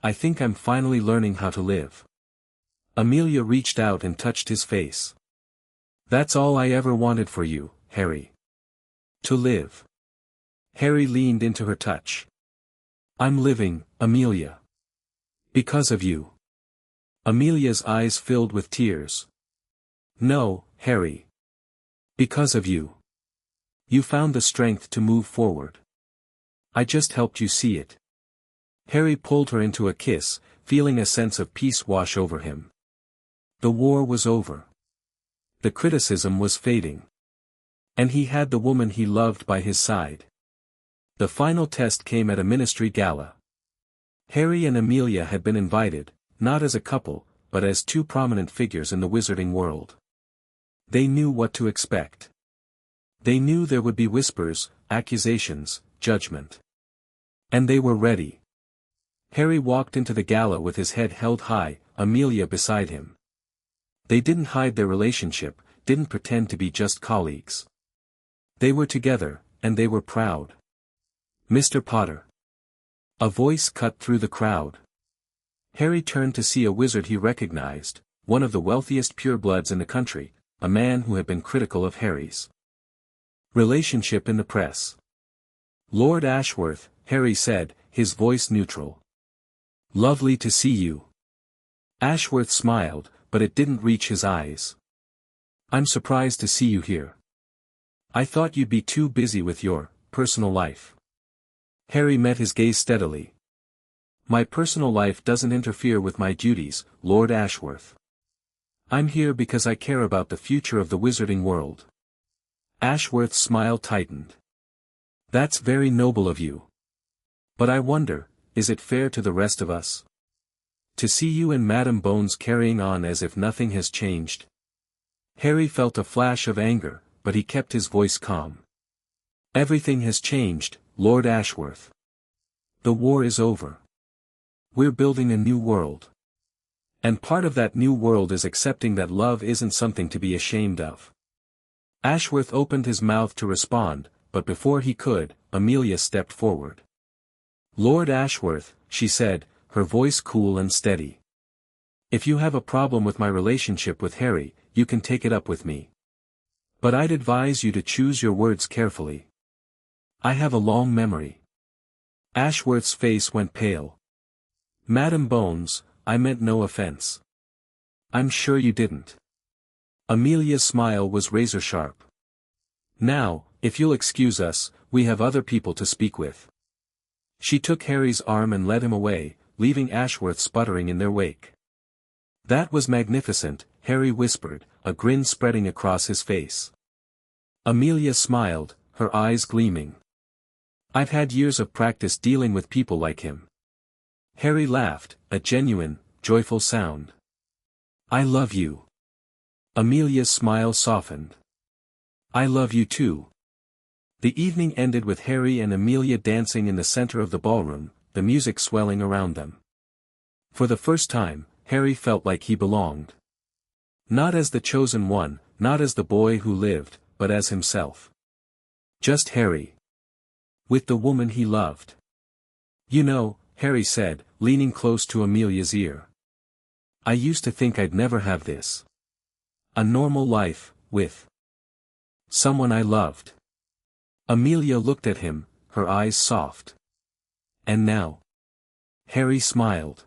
I think I'm finally learning how to live. Amelia reached out and touched his face. That's all I ever wanted for you, Harry. To live. Harry leaned into her touch. I'm living, Amelia. Because of you. Amelia's eyes filled with tears. No, Harry. Because of you. You found the strength to move forward. I just helped you see it. Harry pulled her into a kiss, feeling a sense of peace wash over him. The war was over. The criticism was fading. And he had the woman he loved by his side. The final test came at a ministry gala. Harry and Amelia had been invited, not as a couple, but as two prominent figures in the wizarding world. They knew what to expect. They knew there would be whispers, accusations, judgment. And they were ready. Harry walked into the gala with his head held high, Amelia beside him. They didn't hide their relationship, didn't pretend to be just colleagues. They were together, and they were proud. Mr. Potter. A voice cut through the crowd. Harry turned to see a wizard he recognized, one of the wealthiest purebloods in the country, a man who had been critical of Harry's relationship in the press. Lord Ashworth, Harry said, his voice neutral. Lovely to see you. Ashworth smiled, but it didn't reach his eyes. I'm surprised to see you here. I thought you'd be too busy with your personal life. Harry met his gaze steadily. My personal life doesn't interfere with my duties, Lord Ashworth. I'm here because I care about the future of the wizarding world. Ashworth's smile tightened. That's very noble of you. But I wonder, is it fair to the rest of us? To see you and Madame Bones carrying on as if nothing has changed? Harry felt a flash of anger, but he kept his voice calm. Everything has changed, Lord Ashworth. The war is over. We're building a new world. And part of that new world is accepting that love isn't something to be ashamed of. Ashworth opened his mouth to respond, but before he could, Amelia stepped forward. Lord Ashworth, she said, her voice cool and steady. If you have a problem with my relationship with Harry, you can take it up with me. But I'd advise you to choose your words carefully. I have a long memory. Ashworth's face went pale. Madam Bones, I meant no offense. I'm sure you didn't. Amelia's smile was razor-sharp. Now, if you'll excuse us, we have other people to speak with. She took Harry's arm and led him away, leaving Ashworth sputtering in their wake. That was magnificent, Harry whispered, a grin spreading across his face. Amelia smiled, her eyes gleaming. I've had years of practice dealing with people like him. Harry laughed, a genuine, joyful sound. I love you. Amelia's smile softened. I love you too. The evening ended with Harry and Amelia dancing in the center of the ballroom, the music swelling around them. For the first time, Harry felt like he belonged. Not as the chosen one, not as the boy who lived, but as himself. Just Harry. With the woman he loved. You know, Harry said, leaning close to Amelia's ear. I used to think I'd never have this. A normal life, with someone I loved. Amelia looked at him, her eyes soft. And now? Harry smiled.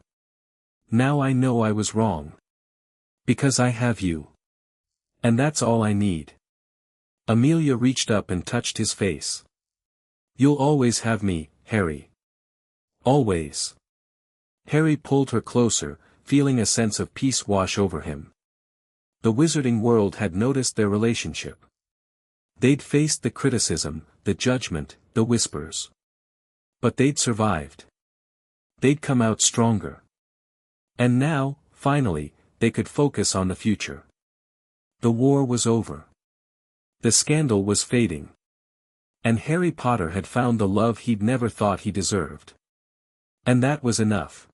Now I know I was wrong. Because I have you. And that's all I need. Amelia reached up and touched his face. You'll always have me, Harry. Always. Harry pulled her closer, feeling a sense of peace wash over him. The wizarding world had noticed their relationship. They'd faced the criticism, the judgment, the whispers. But they'd survived. They'd come out stronger. And now, finally, they could focus on the future. The war was over. The scandal was fading. And Harry Potter had found the love he'd never thought he deserved. And that was enough.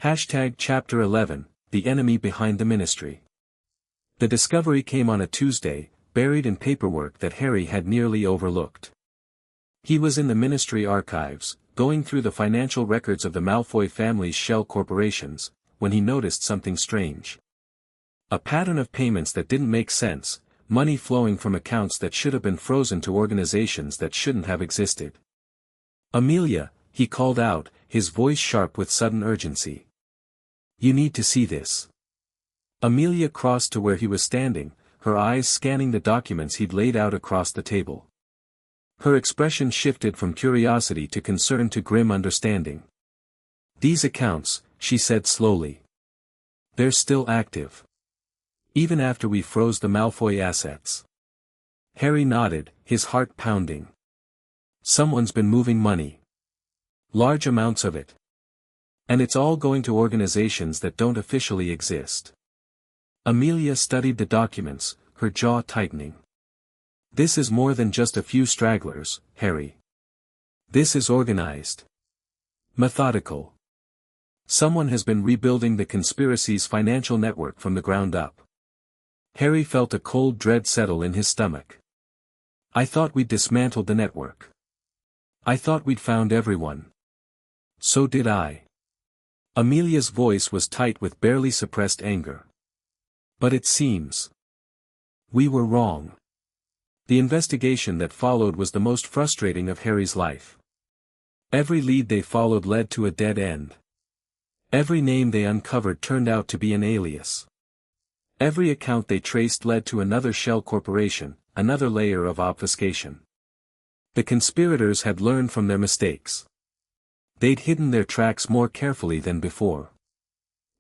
Chapter 11, The Enemy Behind the Ministry. The discovery came on a Tuesday, buried in paperwork that Harry had nearly overlooked. He was in the ministry archives, going through the financial records of the Malfoy family's shell corporations, when he noticed something strange. A pattern of payments that didn't make sense, money flowing from accounts that should have been frozen to organizations that shouldn't have existed. Amelia, he called out, his voice sharp with sudden urgency. You need to see this. Amelia crossed to where he was standing, her eyes scanning the documents he'd laid out across the table. Her expression shifted from curiosity to concern to grim understanding. These accounts, she said slowly. They're still active. Even after we froze the Malfoy assets. Harry nodded, his heart pounding. Someone's been moving money. Large amounts of it. And it's all going to organizations that don't officially exist. Amelia studied the documents, her jaw tightening. This is more than just a few stragglers, Harry. This is organized. Methodical. Someone has been rebuilding the conspiracy's financial network from the ground up. Harry felt a cold dread settle in his stomach. I thought we'd dismantled the network. I thought we'd found everyone. So did I. Amelia's voice was tight with barely suppressed anger. But it seems. We were wrong. The investigation that followed was the most frustrating of Harry's life. Every lead they followed led to a dead end. Every name they uncovered turned out to be an alias. Every account they traced led to another shell corporation, another layer of obfuscation. The conspirators had learned from their mistakes. They'd hidden their tracks more carefully than before.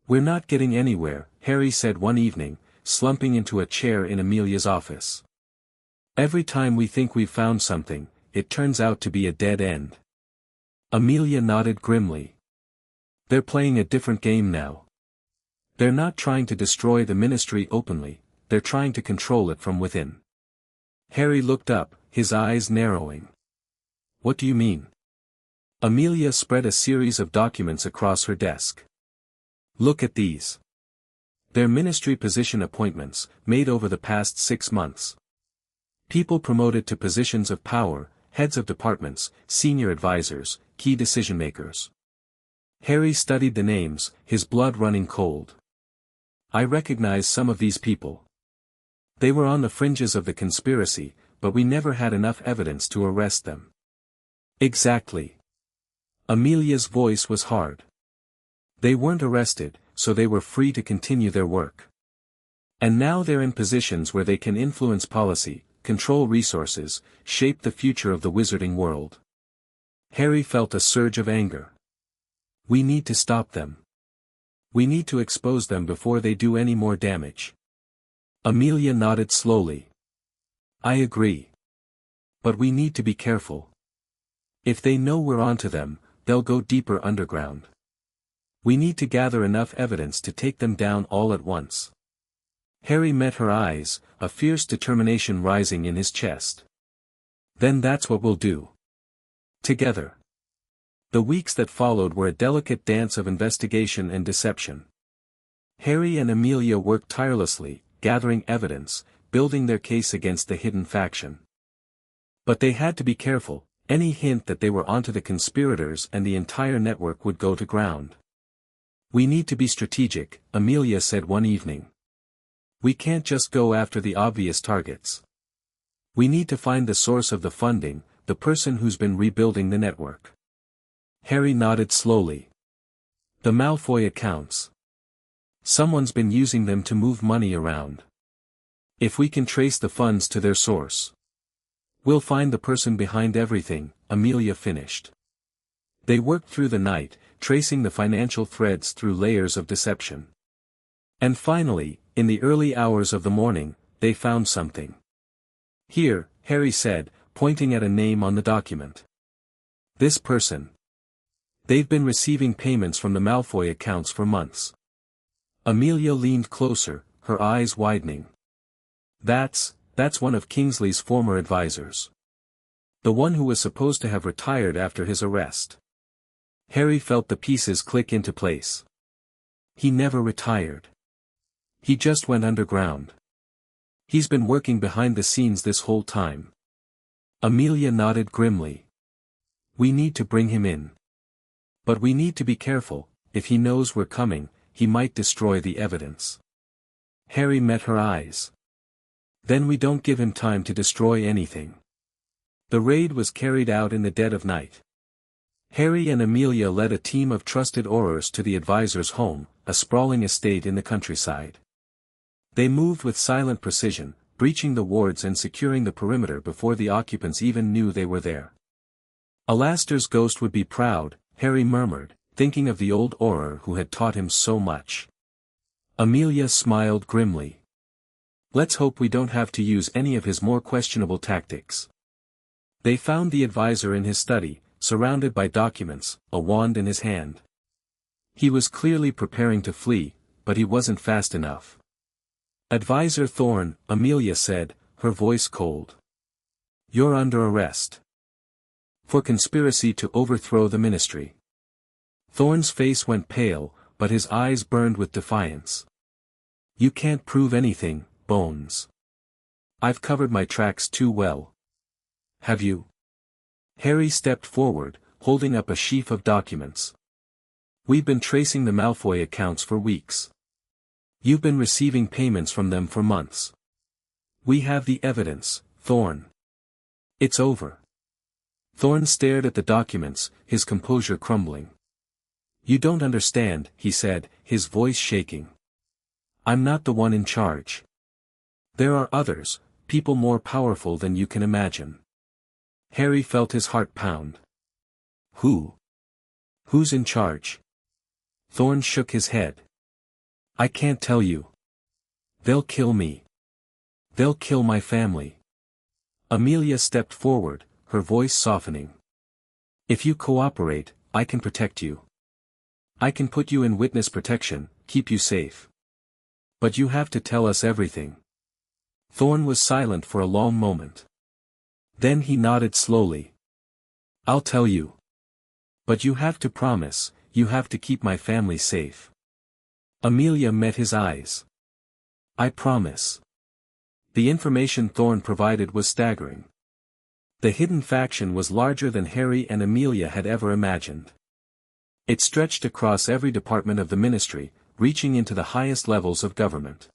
We're not getting anywhere, Harry said one evening, slumping into a chair in Amelia's office. Every time we think we've found something, it turns out to be a dead end. Amelia nodded grimly. They're playing a different game now. They're not trying to destroy the ministry openly, they're trying to control it from within. Harry looked up, his eyes narrowing. What do you mean? Amelia spread a series of documents across her desk. Look at these. They're ministry position appointments, made over the past 6 months. People promoted to positions of power, heads of departments, senior advisors, key decision-makers. Harry studied the names, his blood running cold. I recognize some of these people. They were on the fringes of the conspiracy, but we never had enough evidence to arrest them. Exactly. Amelia's voice was hard. They weren't arrested, so they were free to continue their work. And now they're in positions where they can influence policy, control resources, shape the future of the wizarding world. Harry felt a surge of anger. We need to stop them. We need to expose them before they do any more damage. Amelia nodded slowly. I agree. But we need to be careful. If they know we're onto them, they'll go deeper underground. We need to gather enough evidence to take them down all at once. Harry met her eyes, a fierce determination rising in his chest. Then that's what we'll do. Together. The weeks that followed were a delicate dance of investigation and deception. Harry and Amelia worked tirelessly, gathering evidence, building their case against the hidden faction. But they had to be careful, any hint that they were onto the conspirators and the entire network would go to ground. We need to be strategic, Amelia said one evening. We can't just go after the obvious targets. We need to find the source of the funding, the person who's been rebuilding the network. Harry nodded slowly. The Malfoy accounts. Someone's been using them to move money around. If we can trace the funds to their source, we'll find the person behind everything, Amelia finished. They worked through the night, tracing the financial threads through layers of deception. And finally, in the early hours of the morning, they found something. Here, Harry said, pointing at a name on the document. This person. They've been receiving payments from the Malfoy accounts for months. Amelia leaned closer, her eyes widening. That's one of Kingsley's former advisors. The one who was supposed to have retired after his arrest. Harry felt the pieces click into place. He never retired. He just went underground. He's been working behind the scenes this whole time. Amelia nodded grimly. We need to bring him in. But we need to be careful, if he knows we're coming, he might destroy the evidence. Harry met her eyes. Then we don't give him time to destroy anything. The raid was carried out in the dead of night. Harry and Amelia led a team of trusted Aurors to the advisor's home, a sprawling estate in the countryside. They moved with silent precision, breaching the wards and securing the perimeter before the occupants even knew they were there. Alastair's ghost would be proud, Harry murmured, thinking of the old Auror who had taught him so much. Amelia smiled grimly. Let's hope we don't have to use any of his more questionable tactics. They found the advisor in his study, surrounded by documents, a wand in his hand. He was clearly preparing to flee, but he wasn't fast enough. Advisor Thorn, Amelia said, her voice cold. You're under arrest. For conspiracy to overthrow the ministry. Thorn's face went pale, but his eyes burned with defiance. You can't prove anything, Bones. I've covered my tracks too well. Have you? Harry stepped forward, holding up a sheaf of documents. We've been tracing the Malfoy accounts for weeks. You've been receiving payments from them for months. We have the evidence, Thorn. It's over. Thorn stared at the documents, his composure crumbling. You don't understand, he said, his voice shaking. I'm not the one in charge. There are others, people more powerful than you can imagine. Harry felt his heart pound. Who? Who's in charge? Thorn shook his head. I can't tell you. They'll kill me. They'll kill my family. Amelia stepped forward, her voice softening. If you cooperate, I can protect you. I can put you in witness protection, keep you safe. But you have to tell us everything. Thorn was silent for a long moment. Then he nodded slowly. I'll tell you. But you have to promise, you have to keep my family safe. Amelia met his eyes. I promise. The information Thorn provided was staggering. The hidden faction was larger than Harry and Amelia had ever imagined. It stretched across every department of the ministry, reaching into the highest levels of government.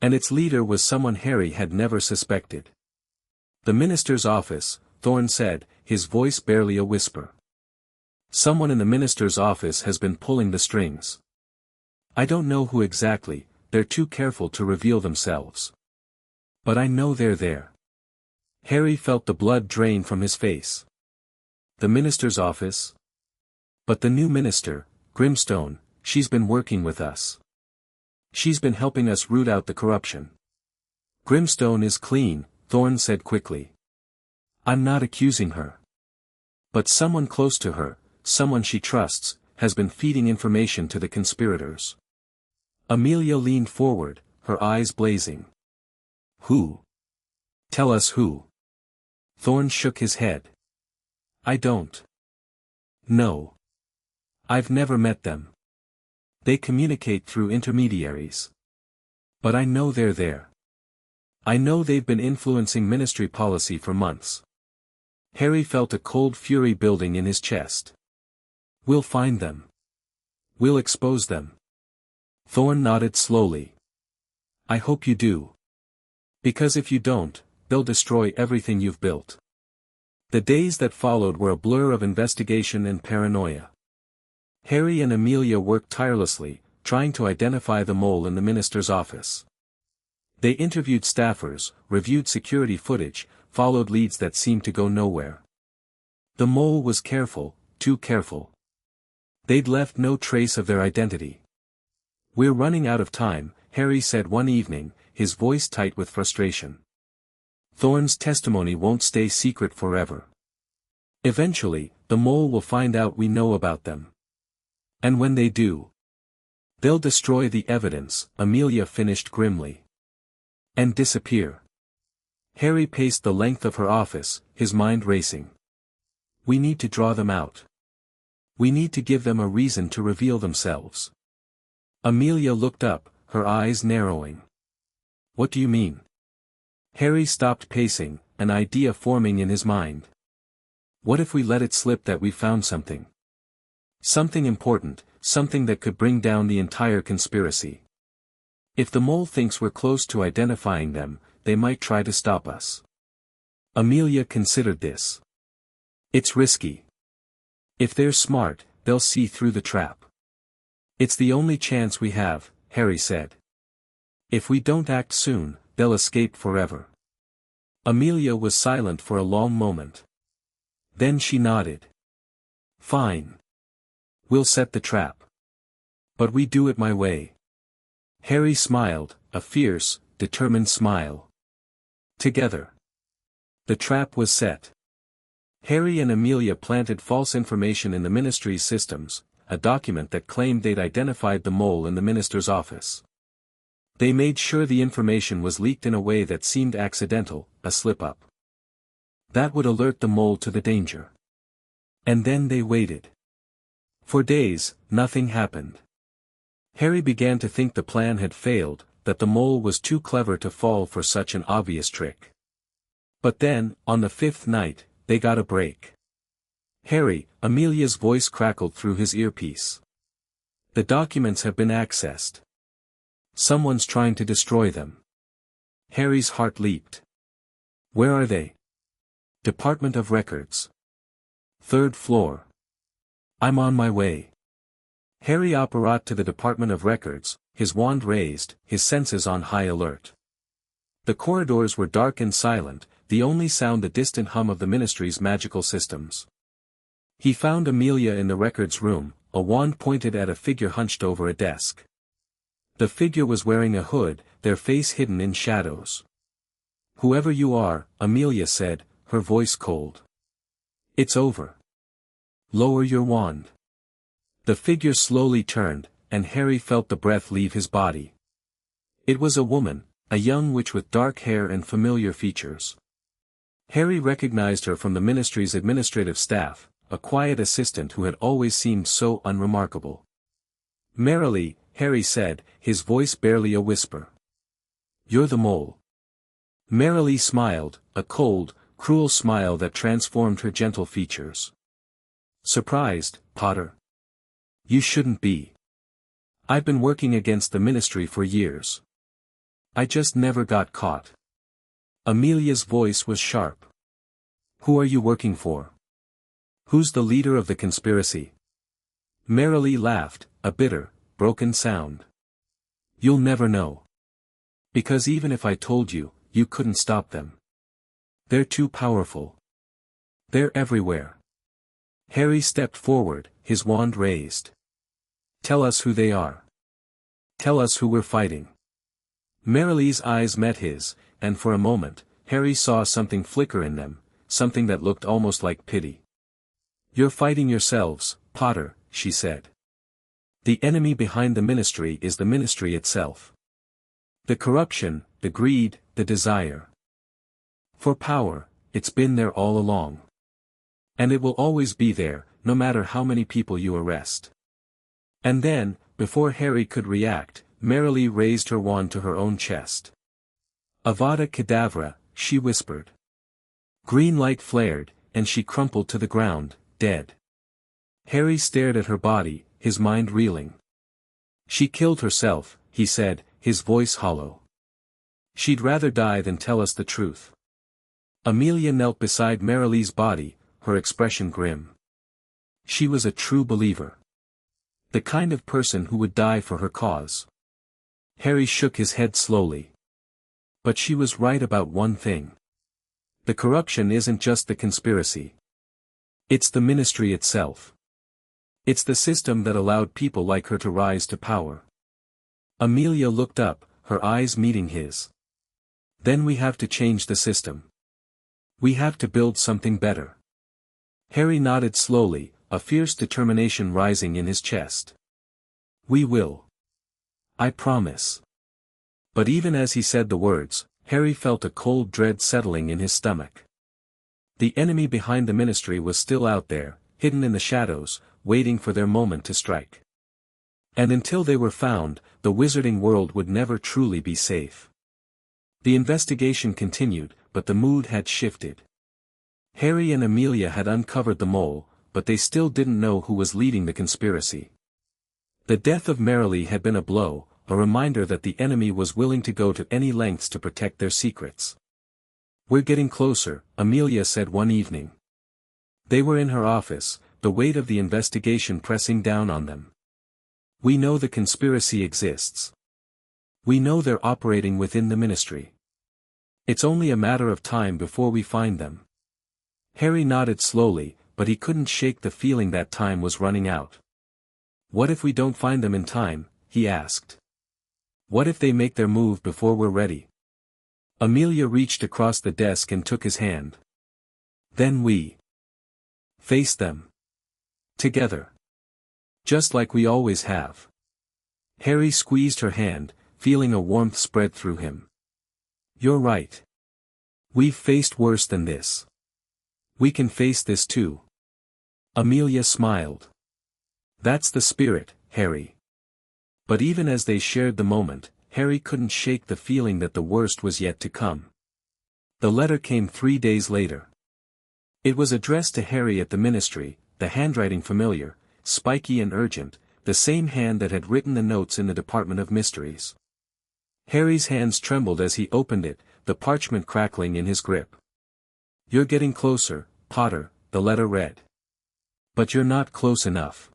And its leader was someone Harry had never suspected. The minister's office, Thorn said, his voice barely a whisper. Someone in the minister's office has been pulling the strings. I don't know who exactly, they're too careful to reveal themselves. But I know they're there. Harry felt the blood drain from his face. The minister's office? But the new minister, Grimstone, she's been working with us. She's been helping us root out the corruption. Grimstone is clean, Thorn said quickly. I'm not accusing her. But someone close to her, someone she trusts, has been feeding information to the conspirators. Amelia leaned forward, her eyes blazing. Who? Tell us who. Thorn shook his head. I don't. No. I've never met them. They communicate through intermediaries. But I know they're there. I know they've been influencing ministry policy for months. Harry felt a cold fury building in his chest. We'll find them. We'll expose them. Thorn nodded slowly. I hope you do. Because if you don't, they'll destroy everything you've built. The days that followed were a blur of investigation and paranoia. Harry and Amelia worked tirelessly, trying to identify the mole in the minister's office. They interviewed staffers, reviewed security footage, followed leads that seemed to go nowhere. The mole was careful, too careful. They'd left no trace of their identity. We're running out of time, Harry said one evening, his voice tight with frustration. Thorn's testimony won't stay secret forever. Eventually, the mole will find out we know about them. And when they do, they'll destroy the evidence, Amelia finished grimly. And disappear. Harry paced the length of her office, his mind racing. We need to draw them out. We need to give them a reason to reveal themselves. Amelia looked up, her eyes narrowing. What do you mean? Harry stopped pacing, an idea forming in his mind. What if we let it slip that we found something? Something important, something that could bring down the entire conspiracy. If the mole thinks we're close to identifying them, they might try to stop us. Amelia considered this. It's risky. If they're smart, they'll see through the trap. It's the only chance we have, Harry said. If we don't act soon, they'll escape forever. Amelia was silent for a long moment. Then she nodded. Fine. We'll set the trap. But we do it my way. Harry smiled, a fierce, determined smile. Together. The trap was set. Harry and Amelia planted false information in the ministry's systems, a document that claimed they'd identified the mole in the minister's office. They made sure the information was leaked in a way that seemed accidental, a slip-up. That would alert the mole to the danger. And then they waited. For days, nothing happened. Harry began to think the plan had failed, that the mole was too clever to fall for such an obvious trick. But then, on the fifth night, they got a break. Harry, Amelia's voice crackled through his earpiece. The documents have been accessed. Someone's trying to destroy them. Harry's heart leaped. Where are they? Department of Records. Third floor. I'm on my way. Harry apparat to the Department of Records, his wand raised, his senses on high alert. The corridors were dark and silent, the only sound the distant hum of the ministry's magical systems. He found Amelia in the records room, a wand pointed at a figure hunched over a desk. The figure was wearing a hood, their face hidden in shadows. Whoever you are, Amelia said, her voice cold. It's over. Lower your wand. The figure slowly turned, and Harry felt the breath leave his body. It was a woman, a young witch with dark hair and familiar features. Harry recognized her from the ministry's administrative staff, a quiet assistant who had always seemed so unremarkable. "Merrily," Harry said, his voice barely a whisper. "You're the mole." Merrily smiled, a cold, cruel smile that transformed her gentle features. "Surprised, Potter? You shouldn't be. I've been working against the ministry for years. I just never got caught." Amelia's voice was sharp. "Who are you working for? Who's the leader of the conspiracy?" Merrily laughed, a bitter, broken sound. "You'll never know. Because even if I told you, you couldn't stop them. They're too powerful. They're everywhere." Harry stepped forward, his wand raised. "Tell us who they are. Tell us who we're fighting." Merrily's eyes met his, and for a moment, Harry saw something flicker in them, something that looked almost like pity. "You're fighting yourselves, Potter," she said. "The enemy behind the ministry is the ministry itself. The corruption, the greed, the desire for power, it's been there all along. And it will always be there, no matter how many people you arrest." And then, before Harry could react, Merrily raised her wand to her own chest. "Avada Kedavra," she whispered. Green light flared, and she crumpled to the ground, dead. Harry stared at her body, his mind reeling. "She killed herself," he said, his voice hollow. "She'd rather die than tell us the truth." Amelia knelt beside Merrily's body, her expression grim. She was a true believer. The kind of person who would die for her cause. Harry shook his head slowly. But she was right about one thing. The corruption isn't just the conspiracy. It's the ministry itself. It's the system that allowed people like her to rise to power. Amelia looked up, her eyes meeting his. "Then we have to change the system. We have to build something better." Harry nodded slowly, a fierce determination rising in his chest. "We will. I promise." But even as he said the words, Harry felt a cold dread settling in his stomach. The enemy behind the ministry was still out there, hidden in the shadows, waiting for their moment to strike. And until they were found, the wizarding world would never truly be safe. The investigation continued, but the mood had shifted. Harry and Amelia had uncovered the mole, but they still didn't know who was leading the conspiracy. The death of Merrily had been a blow, a reminder that the enemy was willing to go to any lengths to protect their secrets. "We're getting closer," Amelia said one evening. They were in her office, the weight of the investigation pressing down on them. "We know the conspiracy exists. We know they're operating within the ministry. It's only a matter of time before we find them." Harry nodded slowly, but he couldn't shake the feeling that time was running out. "What if we don't find them in time?" he asked. "What if they make their move before we're ready?" Amelia reached across the desk and took his hand. "Then we face them. Together. Just like we always have." Harry squeezed her hand, feeling a warmth spread through him. "You're right. We've faced worse than this. We can face this too." Amelia smiled. "That's the spirit, Harry." But even as they shared the moment, Harry couldn't shake the feeling that the worst was yet to come. The letter came 3 days later. It was addressed to Harry at the ministry, the handwriting familiar, spiky and urgent, the same hand that had written the notes in the Department of Mysteries. Harry's hands trembled as he opened it, the parchment crackling in his grip. "You're getting closer, Potter," the letter read. "But you're not close enough.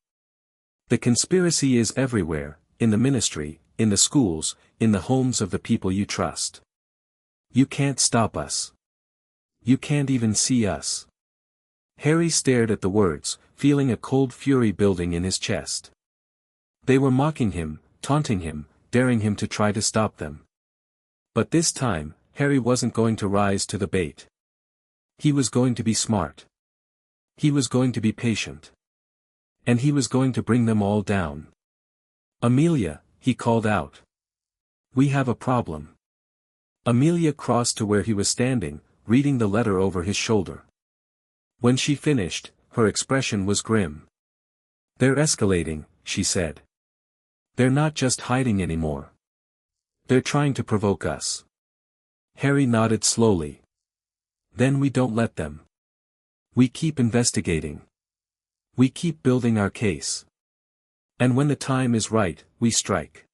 The conspiracy is everywhere, in the ministry, in the schools, in the homes of the people you trust. You can't stop us. You can't even see us." Harry stared at the words, feeling a cold fury building in his chest. They were mocking him, taunting him, daring him to try to stop them. But this time, Harry wasn't going to rise to the bait. He was going to be smart. He was going to be patient. And he was going to bring them all down. "Amelia," he called out. "We have a problem." Amelia crossed to where he was standing, reading the letter over his shoulder. When she finished, her expression was grim. "They're escalating," she said. "They're not just hiding anymore. They're trying to provoke us." Harry nodded slowly. "Then we don't let them. We keep investigating. We keep building our case. And when the time is right, we strike."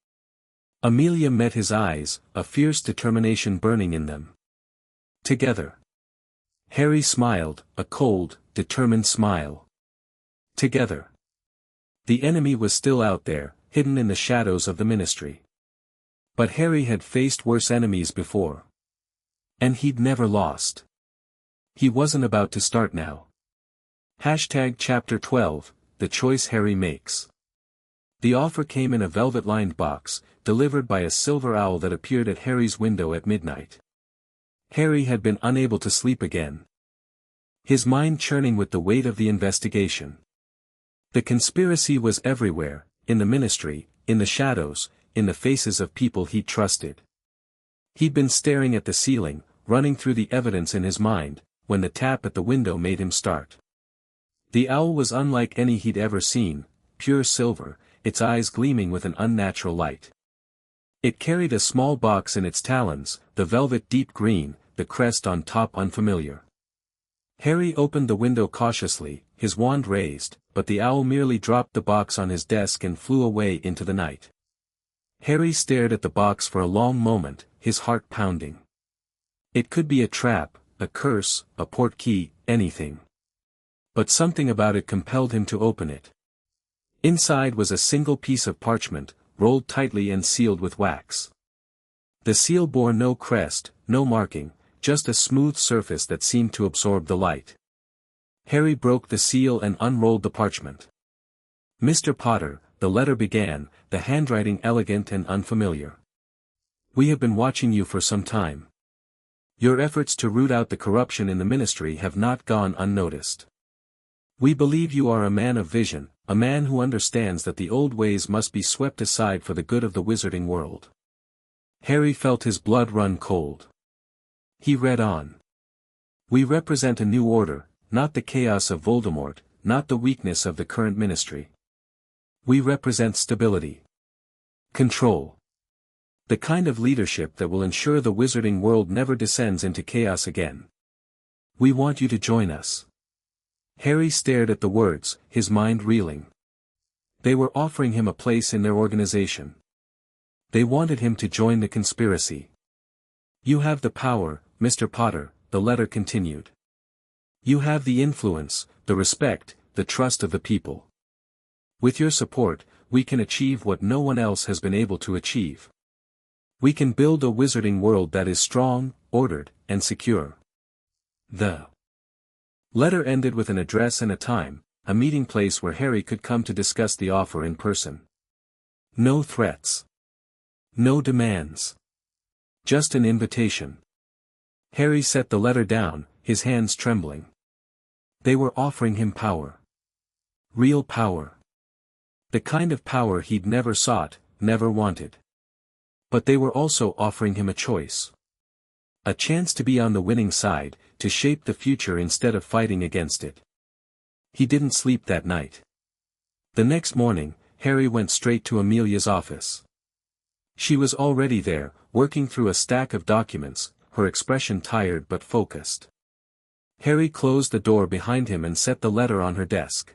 Amelia met his eyes, a fierce determination burning in them. "Together." Harry smiled, a cold, determined smile. "Together." The enemy was still out there, hidden in the shadows of the ministry. But Harry had faced worse enemies before. And he'd never lost. He wasn't about to start now. Chapter 12, The Choice Harry Makes. The offer came in a velvet-lined box, delivered by a silver owl that appeared at Harry's window at midnight. Harry had been unable to sleep again. His mind churning with the weight of the investigation. The conspiracy was everywhere, in the ministry, in the shadows, in the faces of people he'd trusted. He'd been staring at the ceiling, running through the evidence in his mind, when the tap at the window made him start. The owl was unlike any he'd ever seen, pure silver, its eyes gleaming with an unnatural light. It carried a small box in its talons, the velvet deep green, the crest on top unfamiliar. Harry opened the window cautiously, his wand raised, but the owl merely dropped the box on his desk and flew away into the night. Harry stared at the box for a long moment, his heart pounding. It could be a trap, a curse, a portkey, anything. But something about it compelled him to open it. Inside was a single piece of parchment, rolled tightly and sealed with wax. The seal bore no crest, no marking, just a smooth surface that seemed to absorb the light. Harry broke the seal and unrolled the parchment. "Mr. Potter," the letter began, the handwriting elegant and unfamiliar. "We have been watching you for some time. Your efforts to root out the corruption in the ministry have not gone unnoticed. We believe you are a man of vision, a man who understands that the old ways must be swept aside for the good of the wizarding world." Harry felt his blood run cold. He read on. "We represent a new order, not the chaos of Voldemort, not the weakness of the current ministry. We represent stability. Control. The kind of leadership that will ensure the wizarding world never descends into chaos again. We want you to join us." Harry stared at the words, his mind reeling. They were offering him a place in their organization. They wanted him to join the conspiracy. "You have the power, Mr. Potter," the letter continued. "You have the influence, the respect, the trust of the people. With your support, we can achieve what no one else has been able to achieve. We can build a wizarding world that is strong, ordered, and secure." The letter ended with an address and a time, a meeting place where Harry could come to discuss the offer in person. No threats. No demands. Just an invitation. Harry set the letter down, his hands trembling. They were offering him power. Real power. The kind of power he'd never sought, never wanted. But they were also offering him a choice. A chance to be on the winning side, to shape the future instead of fighting against it. He didn't sleep that night. The next morning, Harry went straight to Amelia's office. She was already there, working through a stack of documents, her expression tired but focused. Harry closed the door behind him and set the letter on her desk.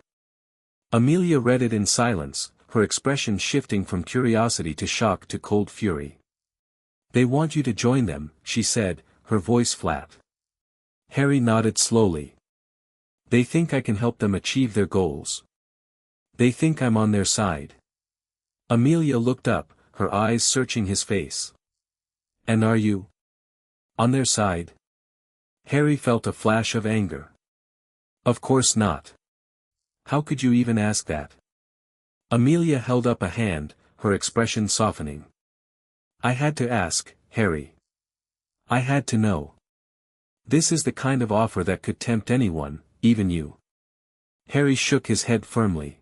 Amelia read it in silence, her expression shifting from curiosity to shock to cold fury. "They want you to join them," she said, her voice flat. Harry nodded slowly. "They think I can help them achieve their goals. They think I'm on their side." Amelia looked up, her eyes searching his face. "And are you on their side?" Harry felt a flash of anger. "Of course not. How could you even ask that?" Amelia held up a hand, her expression softening. "I had to ask, Harry. I had to know. This is the kind of offer that could tempt anyone, even you." Harry shook his head firmly.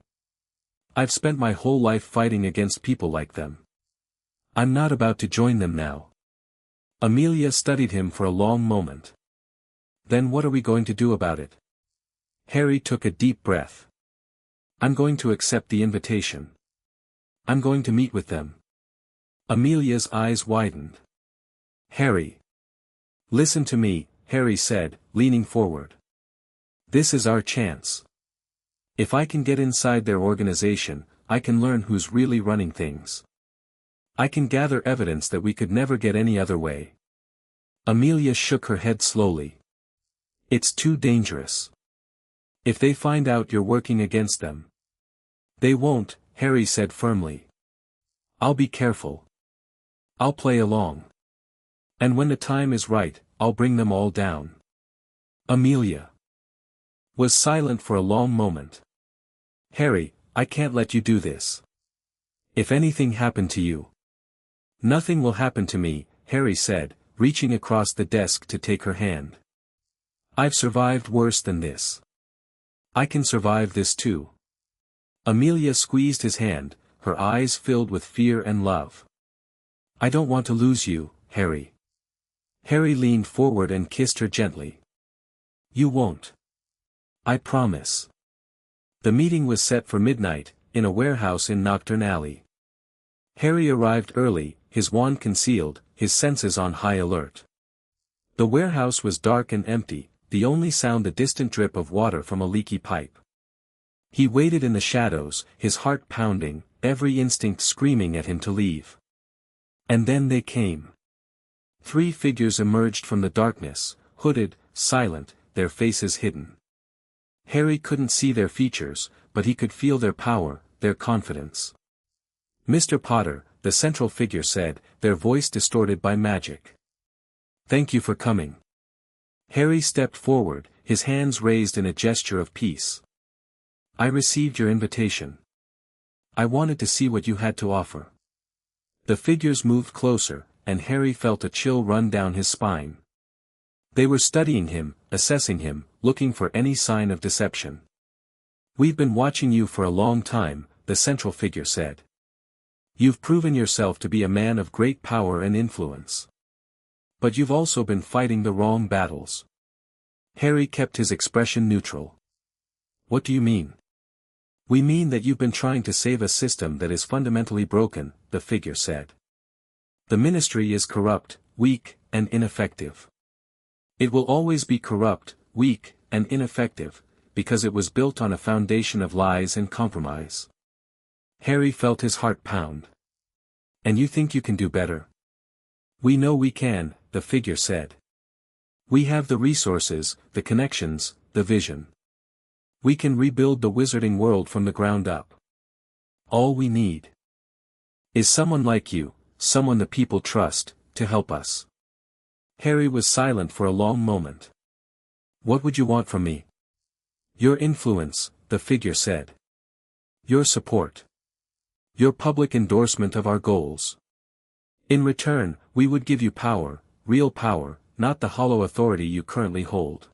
"I've spent my whole life fighting against people like them. I'm not about to join them now." Amelia studied him for a long moment. Then what are we going to do about it? Harry took a deep breath. I'm going to accept the invitation. I'm going to meet with them. Amelia's eyes widened. Harry. Listen to me, Harry said, leaning forward. This is our chance. If I can get inside their organization, I can learn who's really running things. I can gather evidence that we could never get any other way. Amelia shook her head slowly. It's too dangerous. If they find out you're working against them. They won't, Harry said firmly. I'll be careful. I'll play along. And when the time is right, I'll bring them all down. Amelia was silent for a long moment. Harry, I can't let you do this. If anything happened to you. Nothing will happen to me, Harry said, reaching across the desk to take her hand. I've survived worse than this. I can survive this too. Amelia squeezed his hand, her eyes filled with fear and love. I don't want to lose you, Harry. Harry leaned forward and kissed her gently. You won't. I promise. The meeting was set for midnight, in a warehouse in Knockturn Alley. Harry arrived early, his wand concealed, his senses on high alert. The warehouse was dark and empty, the only sound the distant drip of water from a leaky pipe. He waited in the shadows, his heart pounding, every instinct screaming at him to leave. And then they came. 3 figures emerged from the darkness, hooded, silent, their faces hidden. Harry couldn't see their features, but he could feel their power, their confidence. Mr. Potter, the central figure said, their voice distorted by magic. Thank you for coming. Harry stepped forward, his hands raised in a gesture of peace. I received your invitation. I wanted to see what you had to offer. The figures moved closer, and Harry felt a chill run down his spine. They were studying him, assessing him, looking for any sign of deception. We've been watching you for a long time, the central figure said. You've proven yourself to be a man of great power and influence. But you've also been fighting the wrong battles. Harry kept his expression neutral. What do you mean? We mean that you've been trying to save a system that is fundamentally broken, the figure said. The ministry is corrupt, weak, and ineffective. It will always be corrupt, weak, and ineffective, because it was built on a foundation of lies and compromise. Harry felt his heart pound. And you think you can do better? We know we can, the figure said. We have the resources, the connections, the vision. We can rebuild the wizarding world from the ground up. All we need is someone like you, someone the people trust, to help us. Harry was silent for a long moment. What would you want from me? Your influence, the figure said. Your support. Your public endorsement of our goals. In return, we would give you power, real power, not the hollow authority you currently hold.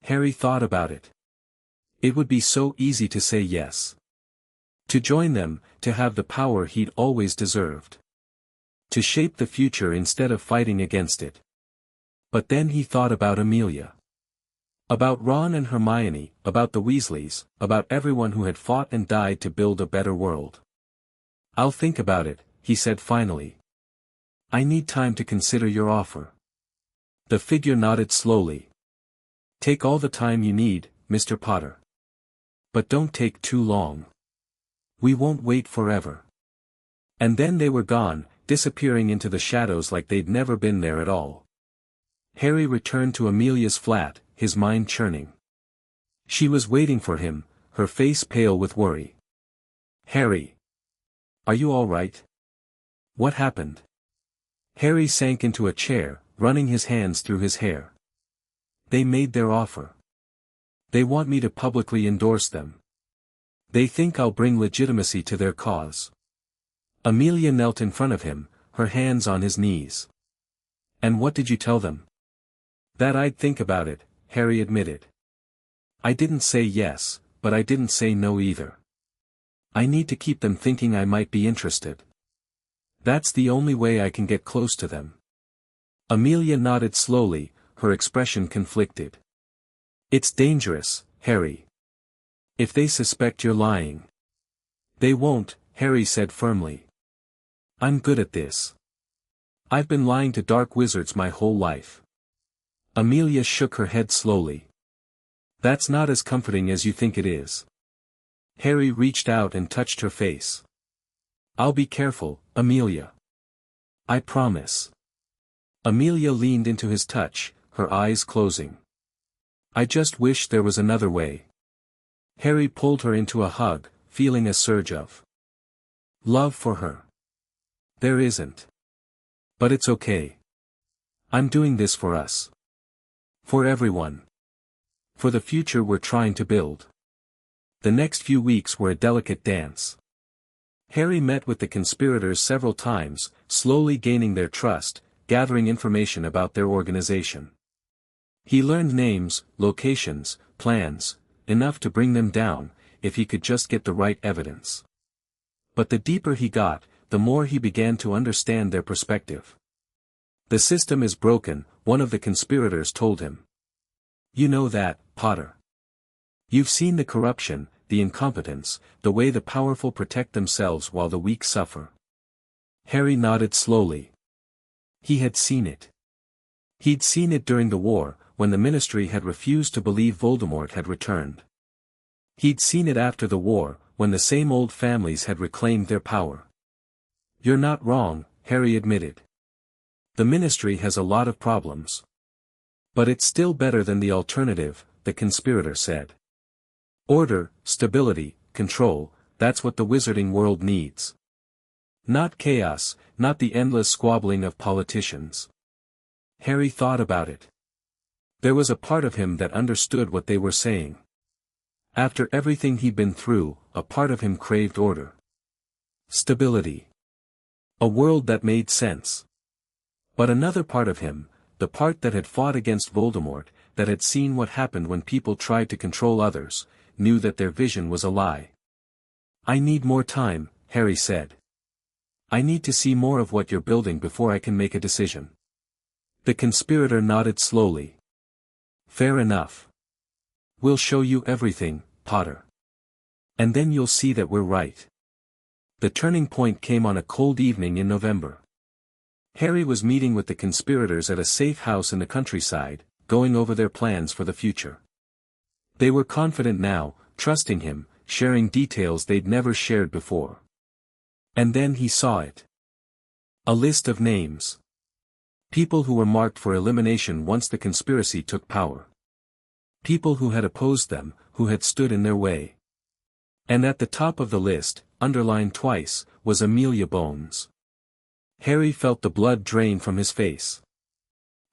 Harry thought about it. It would be so easy to say yes. To join them, to have the power he'd always deserved. To shape the future instead of fighting against it. But then he thought about Amelia. About Ron and Hermione, about the Weasleys, about everyone who had fought and died to build a better world. I'll think about it, he said finally. I need time to consider your offer. The figure nodded slowly. Take all the time you need, Mr. Potter. But don't take too long. We won't wait forever. And then they were gone, disappearing into the shadows like they'd never been there at all. Harry returned to Amelia's flat, his mind churning. She was waiting for him, her face pale with worry. Harry. Are you all right? What happened? Harry sank into a chair, running his hands through his hair. They made their offer. They want me to publicly endorse them. They think I'll bring legitimacy to their cause. Amelia knelt in front of him, her hands on his knees. And what did you tell them? That I'd think about it, Harry admitted. I didn't say yes, but I didn't say no either. I need to keep them thinking I might be interested. That's the only way I can get close to them. Amelia nodded slowly, her expression conflicted. It's dangerous, Harry. If they suspect you're lying. They won't, Harry said firmly. I'm good at this. I've been lying to dark wizards my whole life. Amelia shook her head slowly. That's not as comforting as you think it is. Harry reached out and touched her face. I'll be careful, Amelia. I promise. Amelia leaned into his touch, her eyes closing. I just wish there was another way. Harry pulled her into a hug, feeling a surge of love for her. There isn't. But it's okay. I'm doing this for us. For everyone. For the future we're trying to build. The next few weeks were a delicate dance. Harry met with the conspirators several times, slowly gaining their trust, gathering information about their organization. He learned names, locations, plans, enough to bring them down, if he could just get the right evidence. But the deeper he got, the more he began to understand their perspective. The system is broken, one of the conspirators told him. You know that, Potter. You've seen the corruption, the incompetence, the way the powerful protect themselves while the weak suffer. Harry nodded slowly. He had seen it. He'd seen it during the war, when the Ministry had refused to believe Voldemort had returned. He'd seen it after the war, when the same old families had reclaimed their power. You're not wrong, Harry admitted. The Ministry has a lot of problems. But it's still better than the alternative, the conspirator said. Order, stability, control, that's what the wizarding world needs. Not chaos, not the endless squabbling of politicians. Harry thought about it. There was a part of him that understood what they were saying. After everything he'd been through, a part of him craved order. Stability. A world that made sense. But another part of him, the part that had fought against Voldemort, that had seen what happened when people tried to control others, knew that their vision was a lie. I need more time, Harry said. I need to see more of what you're building before I can make a decision. The conspirator nodded slowly. Fair enough. We'll show you everything, Potter. And then you'll see that we're right. The turning point came on a cold evening in November. Harry was meeting with the conspirators at a safe house in the countryside, going over their plans for the future. They were confident now, trusting him, sharing details they'd never shared before. And then he saw it. A list of names. People who were marked for elimination once the conspiracy took power. People who had opposed them, who had stood in their way. And at the top of the list, underlined twice, was Amelia Bones. Harry felt the blood drain from his face.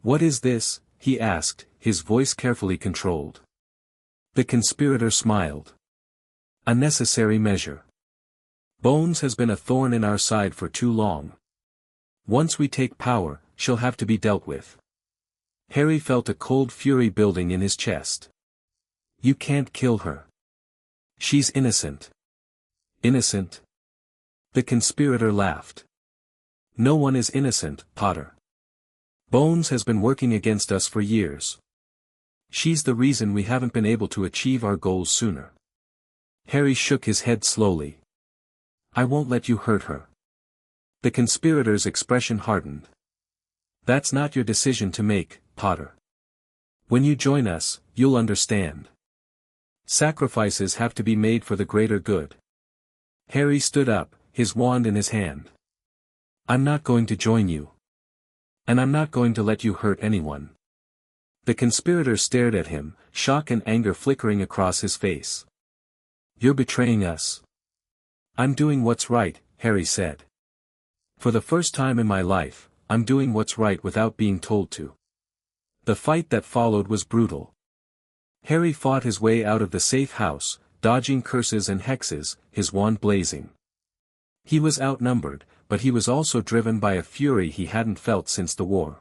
What is this? He asked, his voice carefully controlled. The conspirator smiled. A necessary measure. Bones has been a thorn in our side for too long. Once we take power, she'll have to be dealt with. Harry felt a cold fury building in his chest. You can't kill her. She's innocent. Innocent? The conspirator laughed. No one is innocent, Potter. Bones has been working against us for years. She's the reason we haven't been able to achieve our goals sooner. Harry shook his head slowly. I won't let you hurt her. The conspirator's expression hardened. That's not your decision to make, Potter. When you join us, you'll understand. Sacrifices have to be made for the greater good. Harry stood up, his wand in his hand. I'm not going to join you. And I'm not going to let you hurt anyone. The conspirator stared at him, shock and anger flickering across his face. You're betraying us. I'm doing what's right, Harry said. For the first time in my life, I'm doing what's right without being told to. The fight that followed was brutal. Harry fought his way out of the safe house, dodging curses and hexes, his wand blazing. He was outnumbered, but he was also driven by a fury he hadn't felt since the war.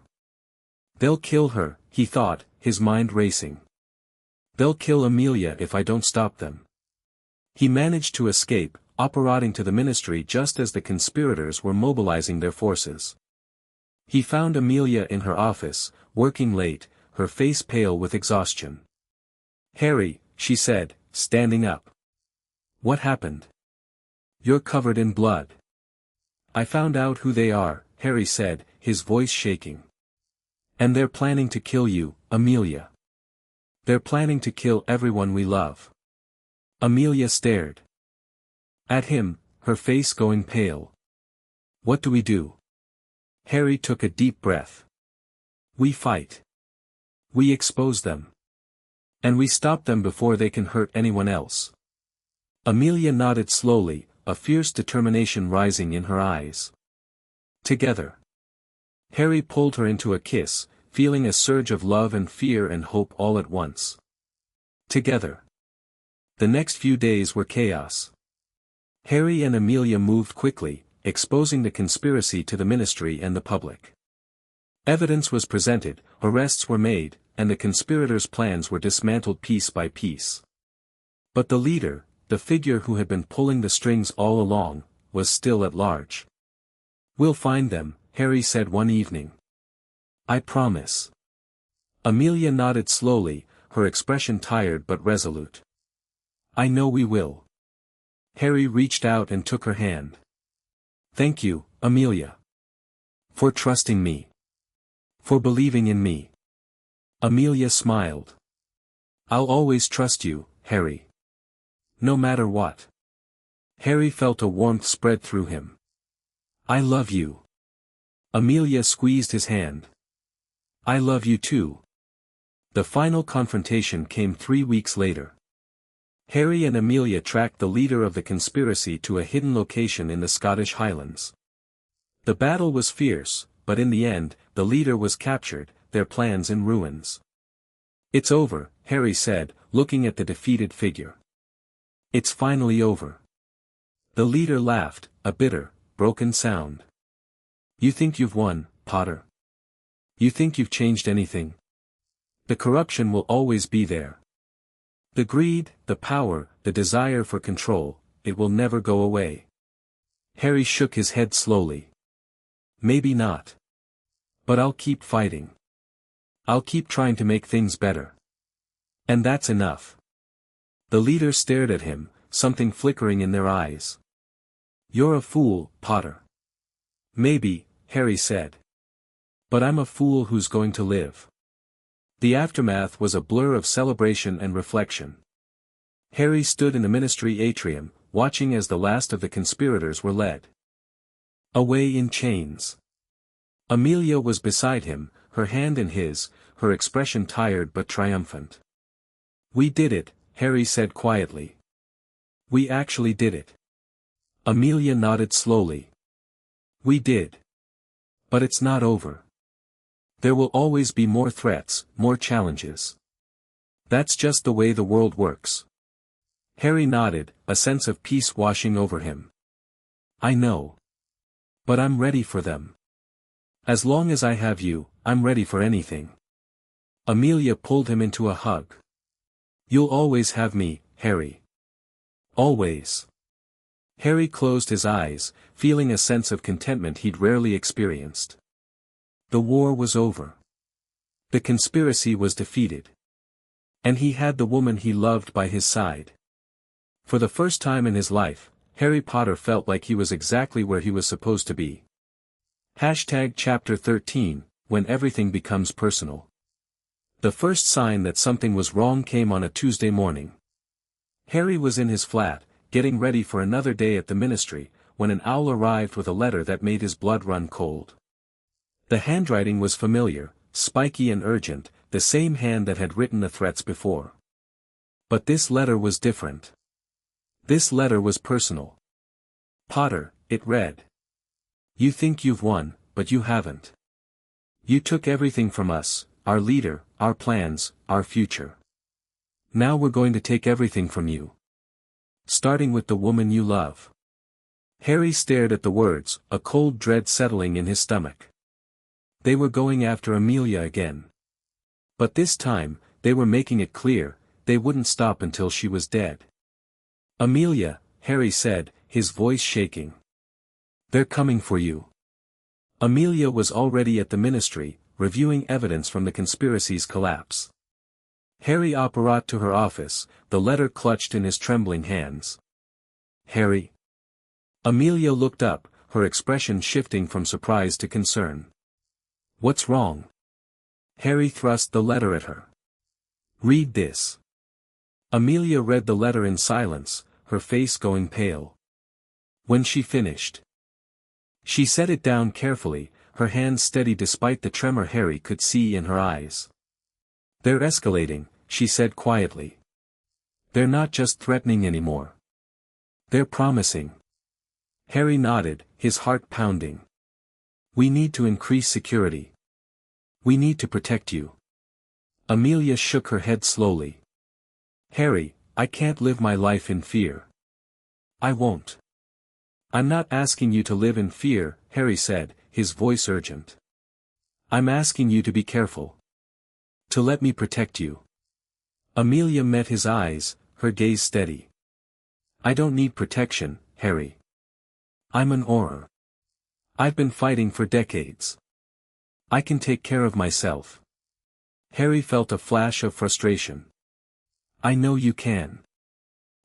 They'll kill her, he thought, his mind racing. They'll kill Amelia if I don't stop them. He managed to escape, apparating to the Ministry just as the conspirators were mobilizing their forces. He found Amelia in her office, working late, her face pale with exhaustion. "Harry," she said, standing up. "What happened? You're covered in blood." "I found out who they are," Harry said, his voice shaking. "And they're planning to kill you, Amelia. They're planning to kill everyone we love." Amelia stared at him, her face going pale. "What do we do?" Harry took a deep breath. "We fight. We expose them. And we stop them before they can hurt anyone else." Amelia nodded slowly, a fierce determination rising in her eyes. "Together." Harry pulled her into a kiss, feeling a surge of love and fear and hope all at once. Together. The next few days were chaos. Harry and Amelia moved quickly, exposing the conspiracy to the ministry and the public. Evidence was presented, arrests were made, and the conspirators' plans were dismantled piece by piece. But the leader, the figure who had been pulling the strings all along, was still at large. "We'll find them," Harry said one evening. "I promise." Amelia nodded slowly, her expression tired but resolute. "I know we will." Harry reached out and took her hand. "Thank you, Amelia. For trusting me. For believing in me." Amelia smiled. "I'll always trust you, Harry. No matter what." Harry felt a warmth spread through him. "I love you." Amelia squeezed his hand. "I love you too." The final confrontation came 3 weeks later. Harry and Amelia tracked the leader of the conspiracy to a hidden location in the Scottish Highlands. The battle was fierce, but in the end, the leader was captured, their plans in ruins. "It's over," Harry said, looking at the defeated figure. "It's finally over." The leader laughed, a bitter, broken sound. "You think you've won, Potter? You think you've changed anything? The corruption will always be there. The greed, the power, the desire for control, it will never go away." Harry shook his head slowly. "Maybe not. But I'll keep fighting. I'll keep trying to make things better. And that's enough." The leader stared at him, something flickering in their eyes. "You're a fool, Potter." "Maybe," Harry said. "But I'm a fool who's going to live." The aftermath was a blur of celebration and reflection. Harry stood in the ministry atrium, watching as the last of the conspirators were led away in chains. Amelia was beside him, her hand in his, her expression tired but triumphant. "We did it," Harry said quietly. "We actually did it." Amelia nodded slowly. "We did. But it's not over. There will always be more threats, more challenges. That's just the way the world works." Harry nodded, a sense of peace washing over him. "I know. But I'm ready for them. As long as I have you, I'm ready for anything." Amelia pulled him into a hug. "You'll always have me, Harry. Always." Harry closed his eyes, feeling a sense of contentment he'd rarely experienced. The war was over. The conspiracy was defeated. And he had the woman he loved by his side. For the first time in his life, Harry Potter felt like he was exactly where he was supposed to be. Chapter 13, When Everything Becomes Personal. The first sign that something was wrong came on a Tuesday morning. Harry was in his flat, getting ready for another day at the ministry, when an owl arrived with a letter that made his blood run cold. The handwriting was familiar, spiky and urgent, the same hand that had written the threats before. But this letter was different. This letter was personal. "Potter," it read. "You think you've won, but you haven't. You took everything from us, our leader, our plans, our future. Now we're going to take everything from you. Starting with the woman you love." Harry stared at the words, a cold dread settling in his stomach. They were going after Amelia again. But this time, they were making it clear, they wouldn't stop until she was dead. "Amelia," Harry said, his voice shaking. "They're coming for you. Amelia was already at the ministry, reviewing evidence from the conspiracy's collapse. Harry apparat to her office, the letter clutched in his trembling hands. Harry. Amelia looked up, her expression shifting from surprise to concern. What's wrong? Harry thrust the letter at her. Read this. Amelia read the letter in silence, her face going pale. When she finished, she set it down carefully, her hands steady despite the tremor Harry could see in her eyes. They're escalating, she said quietly. They're not just threatening anymore. They're promising. Harry nodded, his heart pounding. We need to increase security. We need to protect you. Amelia shook her head slowly. Harry, I can't live my life in fear. I won't. I'm not asking you to live in fear, Harry said, his voice urgent. I'm asking you to be careful. To let me protect you. Amelia met his eyes, her gaze steady. I don't need protection, Harry. I'm an Auror. I've been fighting for decades. I can take care of myself. Harry felt a flash of frustration. I know you can.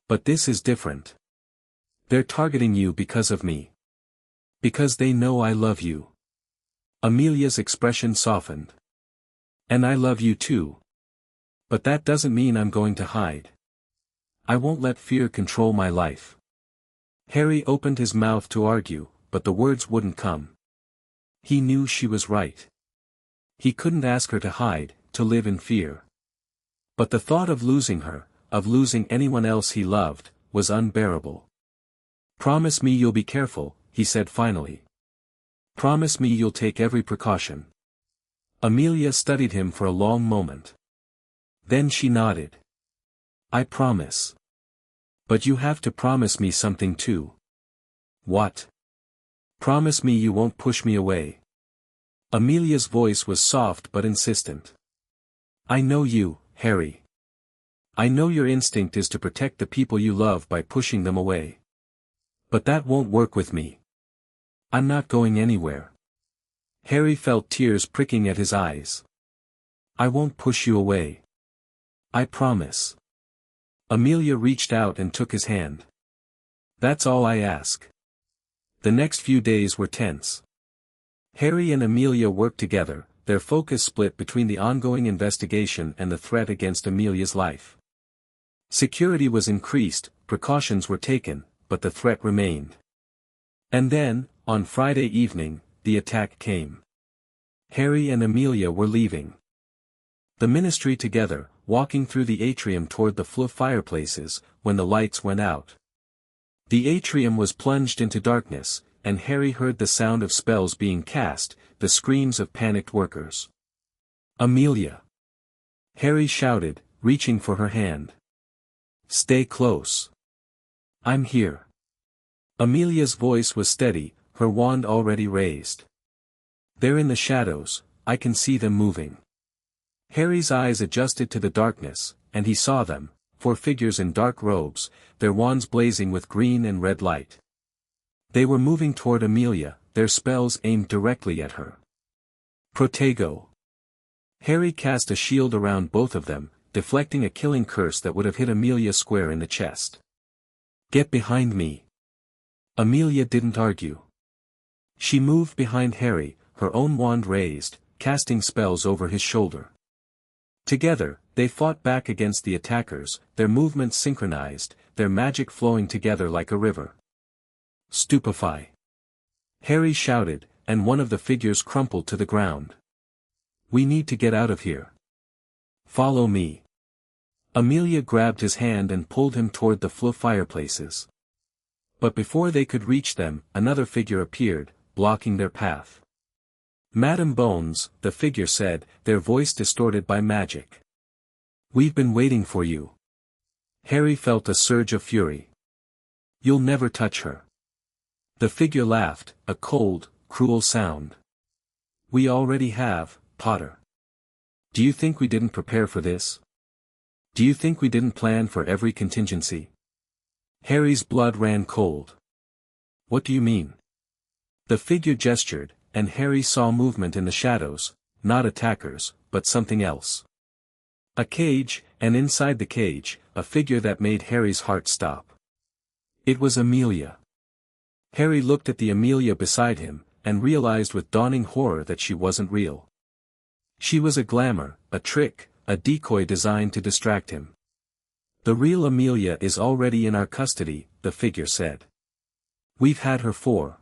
But this is different. They're targeting you because of me. Because they know I love you. Amelia's expression softened. And I love you too. But that doesn't mean I'm going to hide. I won't let fear control my life. Harry opened his mouth to argue, but the words wouldn't come. He knew she was right. He couldn't ask her to hide, to live in fear. But the thought of losing her, of losing anyone else he loved, was unbearable. Promise me you'll be careful, he said finally. Promise me you'll take every precaution. Amelia studied him for a long moment. Then she nodded. I promise. But you have to promise me something too. What? Promise me you won't push me away. Amelia's voice was soft but insistent. I know you, Harry. I know your instinct is to protect the people you love by pushing them away. But that won't work with me. I'm not going anywhere. Harry felt tears pricking at his eyes. I won't push you away. I promise. Amelia reached out and took his hand. That's all I ask. The next few days were tense. Harry and Amelia worked together, their focus split between the ongoing investigation and the threat against Amelia's life. Security was increased, precautions were taken, but the threat remained. And then, on Friday evening, the attack came. Harry and Amelia were leaving the ministry together, walking through the atrium toward the flue fireplaces, when the lights went out. The atrium was plunged into darkness, and Harry heard the sound of spells being cast, the screams of panicked workers. Amelia! Harry shouted, reaching for her hand. Stay close. I'm here. Amelia's voice was steady, her wand already raised. They're in the shadows, I can see them moving. Harry's eyes adjusted to the darkness, and he saw them, 4 figures in dark robes, their wands blazing with green and red light. They were moving toward Amelia, their spells aimed directly at her. Protego. Harry cast a shield around both of them, deflecting a killing curse that would have hit Amelia square in the chest. Get behind me. Amelia didn't argue. She moved behind Harry, her own wand raised, casting spells over his shoulder. Together, they fought back against the attackers, their movements synchronized, their magic flowing together like a river. Stupefy. Harry shouted, and one of the figures crumpled to the ground. We need to get out of here. Follow me. Amelia grabbed his hand and pulled him toward the flue fireplaces. But before they could reach them, another figure appeared, blocking their path. Madam Bones, the figure said, their voice distorted by magic. We've been waiting for you. Harry felt a surge of fury. You'll never touch her. The figure laughed, a cold, cruel sound. We already have, Potter. Do you think we didn't prepare for this? Do you think we didn't plan for every contingency? Harry's blood ran cold. What do you mean? The figure gestured, and Harry saw movement in the shadows, not attackers, but something else. A cage, and inside the cage, a figure that made Harry's heart stop. It was Amelia. Harry looked at the Amelia beside him, and realized with dawning horror that she wasn't real. She was a glamour, a trick, a decoy designed to distract him. "The real Amelia is already in our custody," the figure said. "We've had her for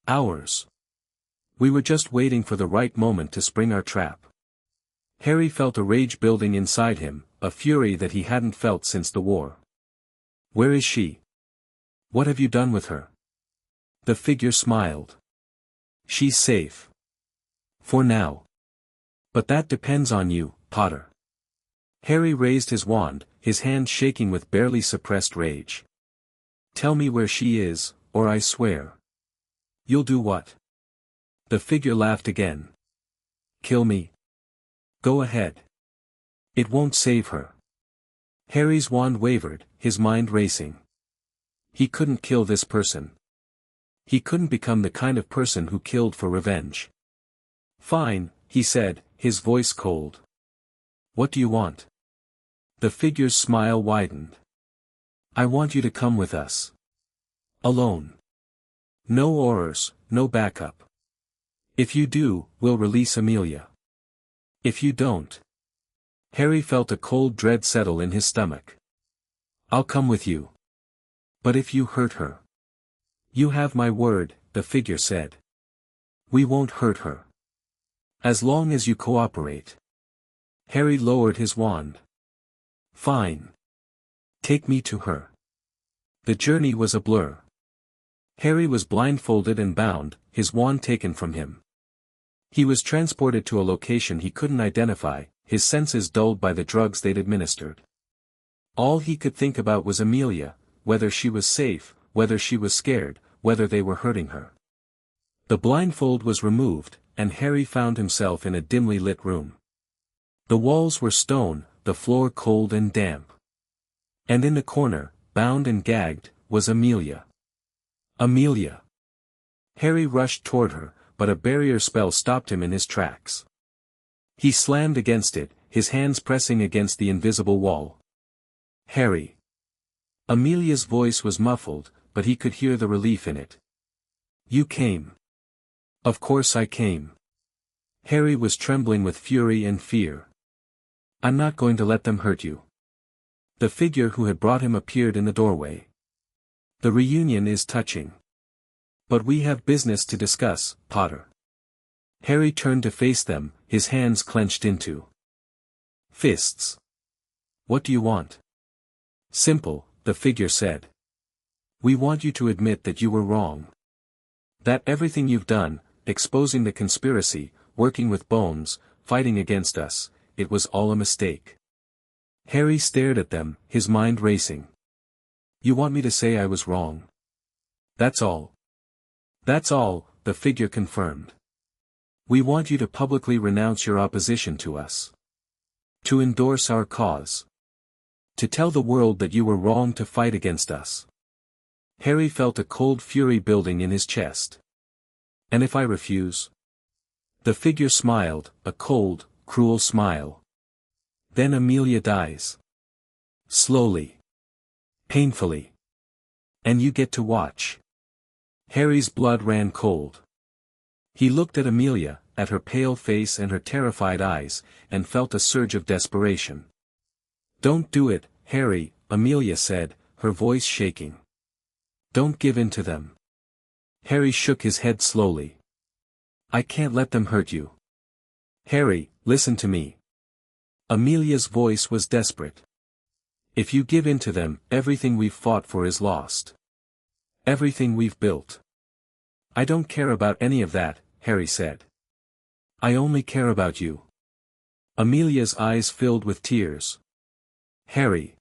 hours. We were just waiting for the right moment to spring our trap." Harry felt a rage building inside him, a fury that he hadn't felt since the war. "Where is she? What have you done with her?" The figure smiled. "She's safe. For now. But that depends on you, Potter." Harry raised his wand, his hand shaking with barely suppressed rage. "Tell me where she is, or I swear." "You'll do what?" The figure laughed again. "Kill me. Go ahead. It won't save her." Harry's wand wavered, his mind racing. He couldn't kill this person. He couldn't become the kind of person who killed for revenge. "Fine," he said, his voice cold. "What do you want?" The figure's smile widened. "I want you to come with us. Alone. No orders, no backup. If you do, we'll release Amelia. If you don't..." Harry felt a cold dread settle in his stomach. "I'll come with you. But if you hurt her..." "You have my word," the figure said. "We won't hurt her. As long as you cooperate." Harry lowered his wand. "Fine. Take me to her." The journey was a blur. Harry was blindfolded and bound, his wand taken from him. He was transported to a location he couldn't identify, his senses dulled by the drugs they'd administered. All he could think about was Amelia, whether she was safe, whether she was scared, whether they were hurting her. The blindfold was removed, and Harry found himself in a dimly lit room. The walls were stone, the floor cold and damp. And in the corner, bound and gagged, was Amelia. Amelia! Harry rushed toward her, but a barrier spell stopped him in his tracks. He slammed against it, his hands pressing against the invisible wall. "Harry!" Amelia's voice was muffled, but he could hear the relief in it. "You came." "Of course I came." Harry was trembling with fury and fear. "I'm not going to let them hurt you." The figure who had brought him appeared in the doorway. "The reunion is touching. But we have business to discuss, Potter." Harry turned to face them, his hands clenched into fists. "What do you want?" "Simple," the figure said. "We want you to admit that you were wrong. That everything you've done, exposing the conspiracy, working with Bones, fighting against us, it was all a mistake." Harry stared at them, his mind racing. "You want me to say I was wrong? That's all?" "That's all," the figure confirmed. "We want you to publicly renounce your opposition to us. To endorse our cause. To tell the world that you were wrong to fight against us." Harry felt a cold fury building in his chest. "And if I refuse?" The figure smiled, a cold, cruel smile. "Then Amelia dies. Slowly. Painfully. And you get to watch." Harry's blood ran cold. He looked at Amelia, at her pale face and her terrified eyes, and felt a surge of desperation. "Don't do it, Harry," Amelia said, her voice shaking. "Don't give in to them." Harry shook his head slowly. "I can't let them hurt you. Harry, listen to me." Amelia's voice was desperate. "If you give in to them, everything we've fought for is lost. Everything we've built." "I don't care about any of that," Harry said. "I only care about you." Amelia's eyes filled with tears. "Harry."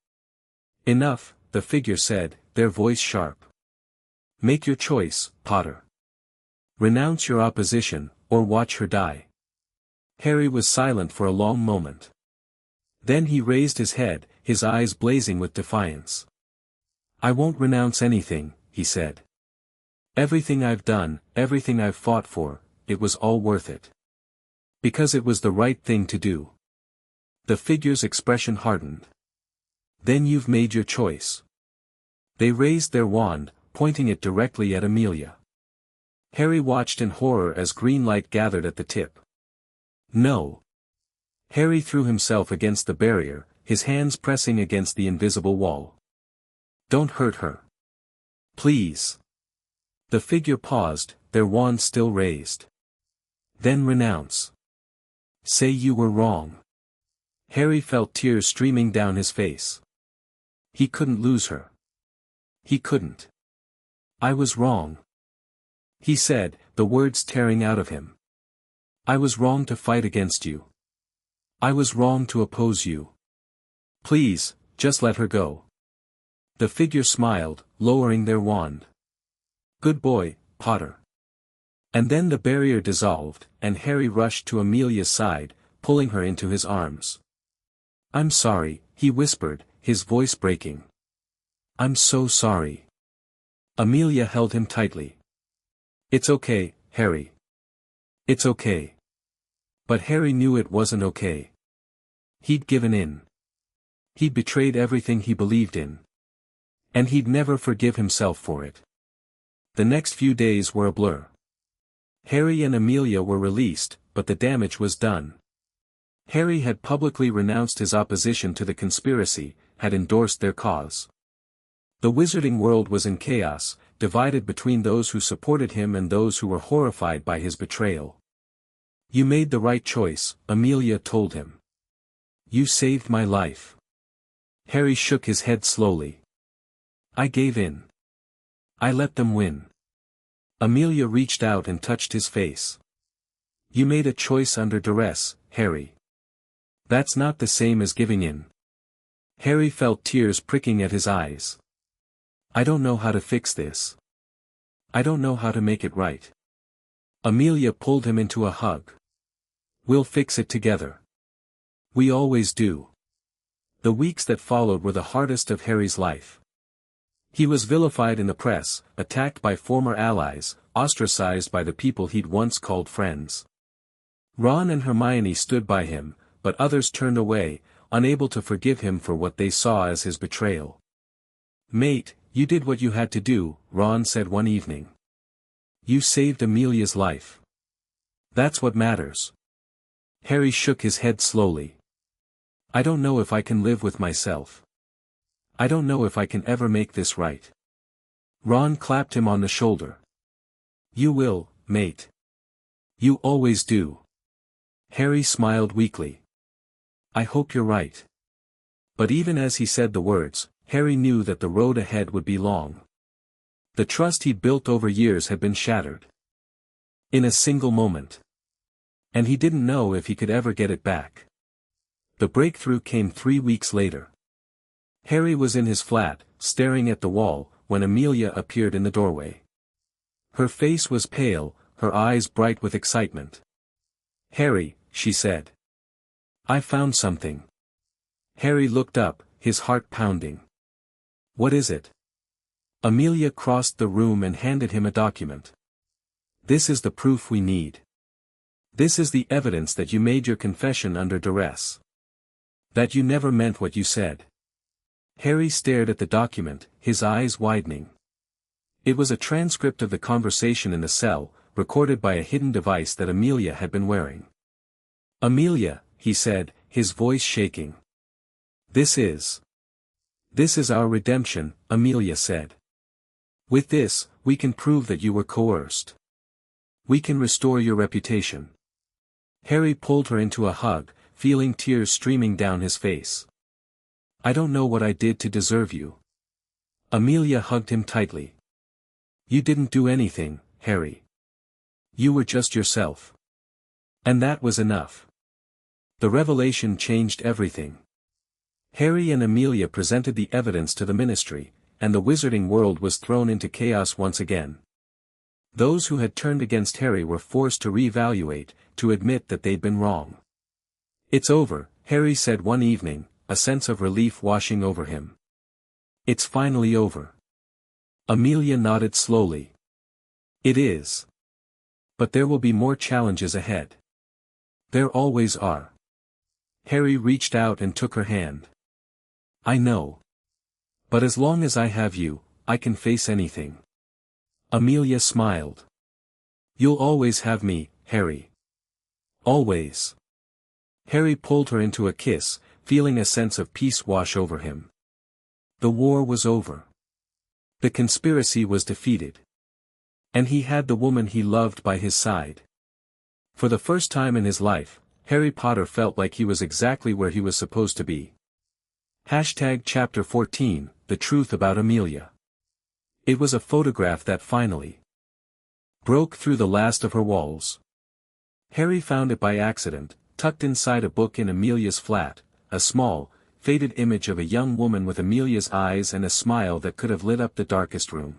"Enough," the figure said, their voice sharp. "Make your choice, Potter. Renounce your opposition, or watch her die." Harry was silent for a long moment. Then he raised his head, his eyes blazing with defiance. "I won't renounce anything," he said. "Everything I've done, everything I've fought for, it was all worth it. Because it was the right thing to do. The figure's expression hardened. Then you've made your choice. They raised their wand, pointing it directly at Amelia. Harry watched in horror as green light gathered at the tip. No. Harry threw himself against the barrier, his hands pressing against the invisible wall. Don't hurt her. Please. The figure paused, their wand still raised. Then renounce. Say you were wrong. Harry felt tears streaming down his face. He couldn't lose her. He couldn't. I was wrong. He said, the words tearing out of him. I was wrong to fight against you. I was wrong to oppose you. Please, just let her go. The figure smiled, lowering their wand. Good boy, Potter. And then the barrier dissolved, and Harry rushed to Amelia's side, pulling her into his arms. I'm sorry, he whispered, his voice breaking. I'm so sorry. Amelia held him tightly. It's okay, Harry. It's okay. But Harry knew it wasn't okay. He'd given in. He'd betrayed everything he believed in. And he'd never forgive himself for it. The next few days were a blur. Harry and Amelia were released, but the damage was done. Harry had publicly renounced his opposition to the conspiracy, had endorsed their cause. The wizarding world was in chaos, divided between those who supported him and those who were horrified by his betrayal. You made the right choice, Amelia told him. You saved my life. Harry shook his head slowly. I gave in. I let them win. Amelia reached out and touched his face. You made a choice under duress, Harry. That's not the same as giving in. Harry felt tears pricking at his eyes. I don't know how to fix this. I don't know how to make it right. Amelia pulled him into a hug. We'll fix it together. We always do. The weeks that followed were the hardest of Harry's life. He was vilified in the press, attacked by former allies, ostracized by the people he'd once called friends. Ron and Hermione stood by him, but others turned away, unable to forgive him for what they saw as his betrayal. Mate, you did what you had to do, Ron said one evening. You saved Amelia's life. That's what matters. Harry shook his head slowly. I don't know if I can live with myself. I don't know if I can ever make this right. Ron clapped him on the shoulder. You will, mate. You always do. Harry smiled weakly. I hope you're right. But even as he said the words, Harry knew that the road ahead would be long. The trust he'd built over years had been shattered. In a single moment. And he didn't know if he could ever get it back. The breakthrough came 3 weeks later. Harry was in his flat, staring at the wall, when Amelia appeared in the doorway. Her face was pale, her eyes bright with excitement. Harry, she said. I found something. Harry looked up, his heart pounding. What is it? Amelia crossed the room and handed him a document. This is the proof we need. This is the evidence that you made your confession under duress. That you never meant what you said. Harry stared at the document, his eyes widening. It was a transcript of the conversation in the cell, recorded by a hidden device that Amelia had been wearing. Amelia, he said, his voice shaking. This is our redemption, Amelia said. With this, we can prove that you were coerced. We can restore your reputation. Harry pulled her into a hug, feeling tears streaming down his face. I don't know what I did to deserve you. Amelia hugged him tightly. You didn't do anything, Harry. You were just yourself. And that was enough. The revelation changed everything. Harry and Amelia presented the evidence to the ministry, and the wizarding world was thrown into chaos once again. Those who had turned against Harry were forced to reevaluate, to admit that they'd been wrong. It's over, Harry said one evening, a sense of relief washing over him. It's finally over. Amelia nodded slowly. It is. But there will be more challenges ahead. There always are. Harry reached out and took her hand. I know. But as long as I have you, I can face anything. Amelia smiled. You'll always have me, Harry. Always. Harry pulled her into a kiss, feeling a sense of peace wash over him. The war was over. The conspiracy was defeated. And he had the woman he loved by his side. For the first time in his life, Harry Potter felt like he was exactly where he was supposed to be. Chapter 14, The Truth About Amelia. It was a photograph that finally broke through the last of her walls. Harry found it by accident, tucked inside a book in Amelia's flat, a small, faded image of a young woman with Amelia's eyes and a smile that could have lit up the darkest room.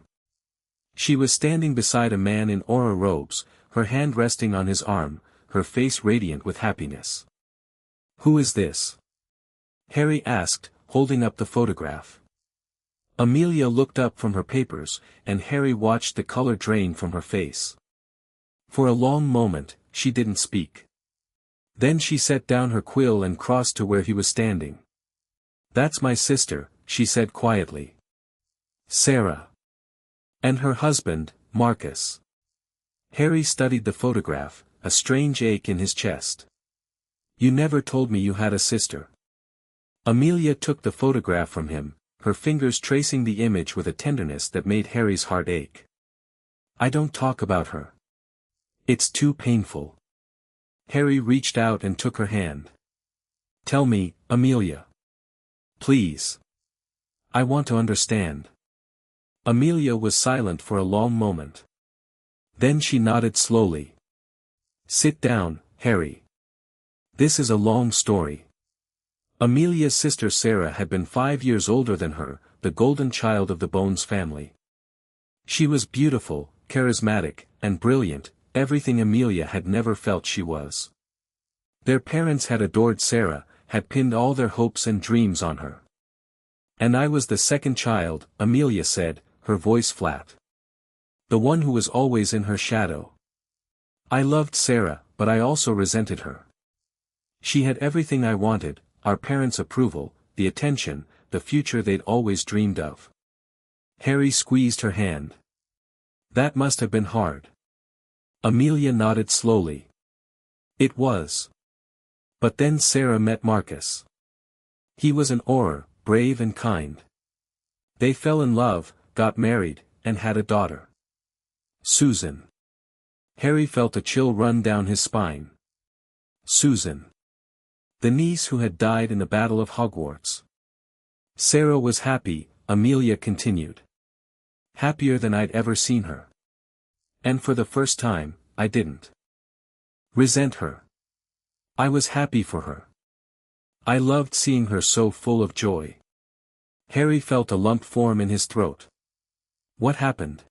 She was standing beside a man in aura robes, her hand resting on his arm, her face radiant with happiness. Who is this? Harry asked, holding up the photograph. Amelia looked up from her papers, and Harry watched the color drain from her face. For a long moment, she didn't speak. Then she set down her quill and crossed to where he was standing. That's my sister, she said quietly. Sarah. And her husband, Marcus. Harry studied the photograph, a strange ache in his chest. You never told me you had a sister. Amelia took the photograph from him, her fingers tracing the image with a tenderness that made Harry's heart ache. I don't talk about her. It's too painful. Harry reached out and took her hand. Tell me, Amelia. Please. I want to understand. Amelia was silent for a long moment. Then she nodded slowly. Sit down, Harry. This is a long story. Amelia's sister Sarah had been 5 years older than her, the golden child of the Bones family. She was beautiful, charismatic, and brilliant, everything Amelia had never felt she was. Their parents had adored Sarah, had pinned all their hopes and dreams on her. And I was the second child, Amelia said, her voice flat. The one who was always in her shadow. I loved Sarah, but I also resented her. She had everything I wanted, our parents' approval, the attention, the future they'd always dreamed of. Harry squeezed her hand. That must have been hard. Amelia nodded slowly. It was. But then Sarah met Marcus. He was an Auror, brave and kind. They fell in love, got married, and had a daughter. Susan. Harry felt a chill run down his spine. Susan. The niece who had died in the Battle of Hogwarts. Sarah was happy, Amelia continued. Happier than I'd ever seen her. And for the first time, I didn't resent her. I was happy for her. I loved seeing her so full of joy. Harry felt a lump form in his throat. What happened?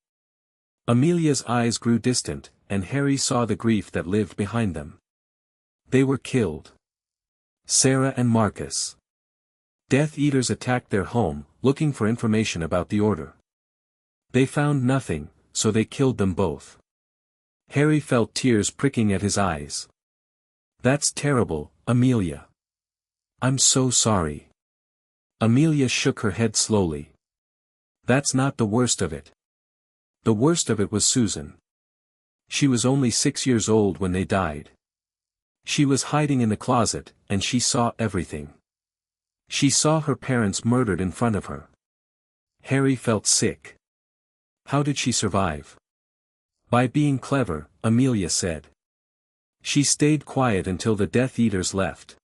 Amelia's eyes grew distant, and Harry saw the grief that lived behind them. They were killed. Sarah and Marcus. Death Eaters attacked their home, looking for information about the Order. They found nothing, so they killed them both. Harry felt tears pricking at his eyes. That's terrible, Amelia. I'm so sorry. Amelia shook her head slowly. That's not the worst of it. The worst of it was Susan. She was only 6 years old when they died. She was hiding in the closet, and she saw everything. She saw her parents murdered in front of her. Harry felt sick. How did she survive? By being clever, Amelia said. She stayed quiet until the Death Eaters left.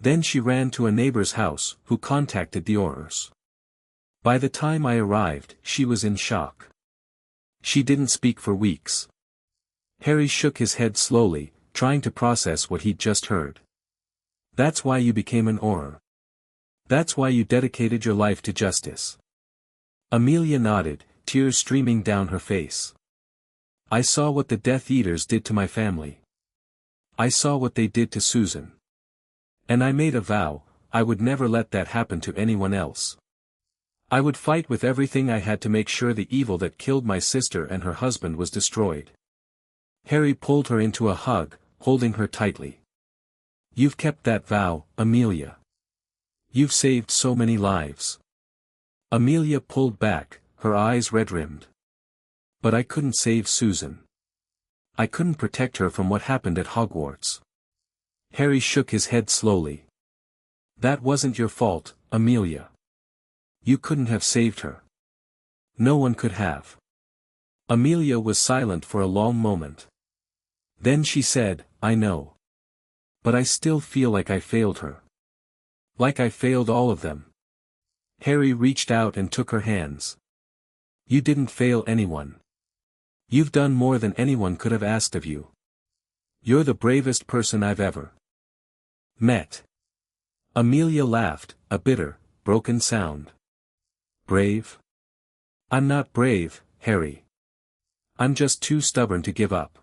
Then she ran to a neighbor's house, who contacted the Aurors. By the time I arrived, she was in shock. She didn't speak for weeks. Harry shook his head slowly, trying to process what he'd just heard. That's why you became an Auror. That's why you dedicated your life to justice. Amelia nodded, tears streaming down her face. I saw what the Death Eaters did to my family. I saw what they did to Susan. And I made a vow, I would never let that happen to anyone else. I would fight with everything I had to make sure the evil that killed my sister and her husband was destroyed. Harry pulled her into a hug, holding her tightly. You've kept that vow, Amelia. You've saved so many lives. Amelia pulled back, her eyes red-rimmed. But I couldn't save Susan. I couldn't protect her from what happened at Hogwarts. Harry shook his head slowly. That wasn't your fault, Amelia. You couldn't have saved her. No one could have. Amelia was silent for a long moment. Then she said, I know. But I still feel like I failed her. Like I failed all of them. Harry reached out and took her hands. You didn't fail anyone. You've done more than anyone could have asked of you. You're the bravest person I've ever met. Amelia laughed, a bitter, broken sound. Brave? I'm not brave, Harry. I'm just too stubborn to give up.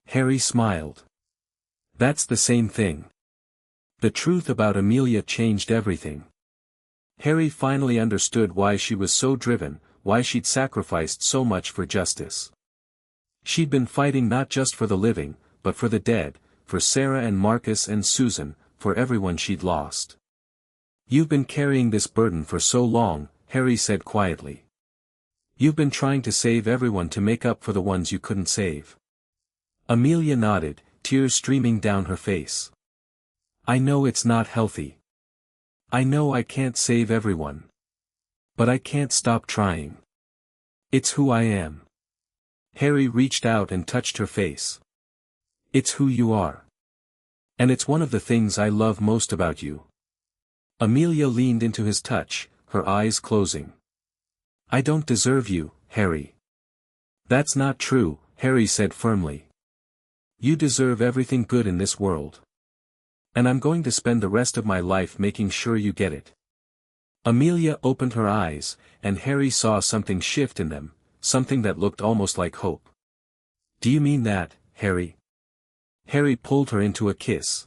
Harry smiled. That's the same thing. The truth about Amelia changed everything. Harry finally understood why she was so driven, why she'd sacrificed so much for justice. She'd been fighting not just for the living, but for the dead, for Sarah and Marcus and Susan, for everyone she'd lost. You've been carrying this burden for so long, Harry said quietly. You've been trying to save everyone to make up for the ones you couldn't save. Amelia nodded, tears streaming down her face. I know it's not healthy. I know I can't save everyone. But I can't stop trying. It's who I am. Harry reached out and touched her face. It's who you are. And it's one of the things I love most about you. Amelia leaned into his touch, her eyes closing. I don't deserve you, Harry. That's not true, Harry said firmly. You deserve everything good in this world. And I'm going to spend the rest of my life making sure you get it. Amelia opened her eyes, and Harry saw something shift in them, something that looked almost like hope. Do you mean that, Harry? Harry pulled her into a kiss.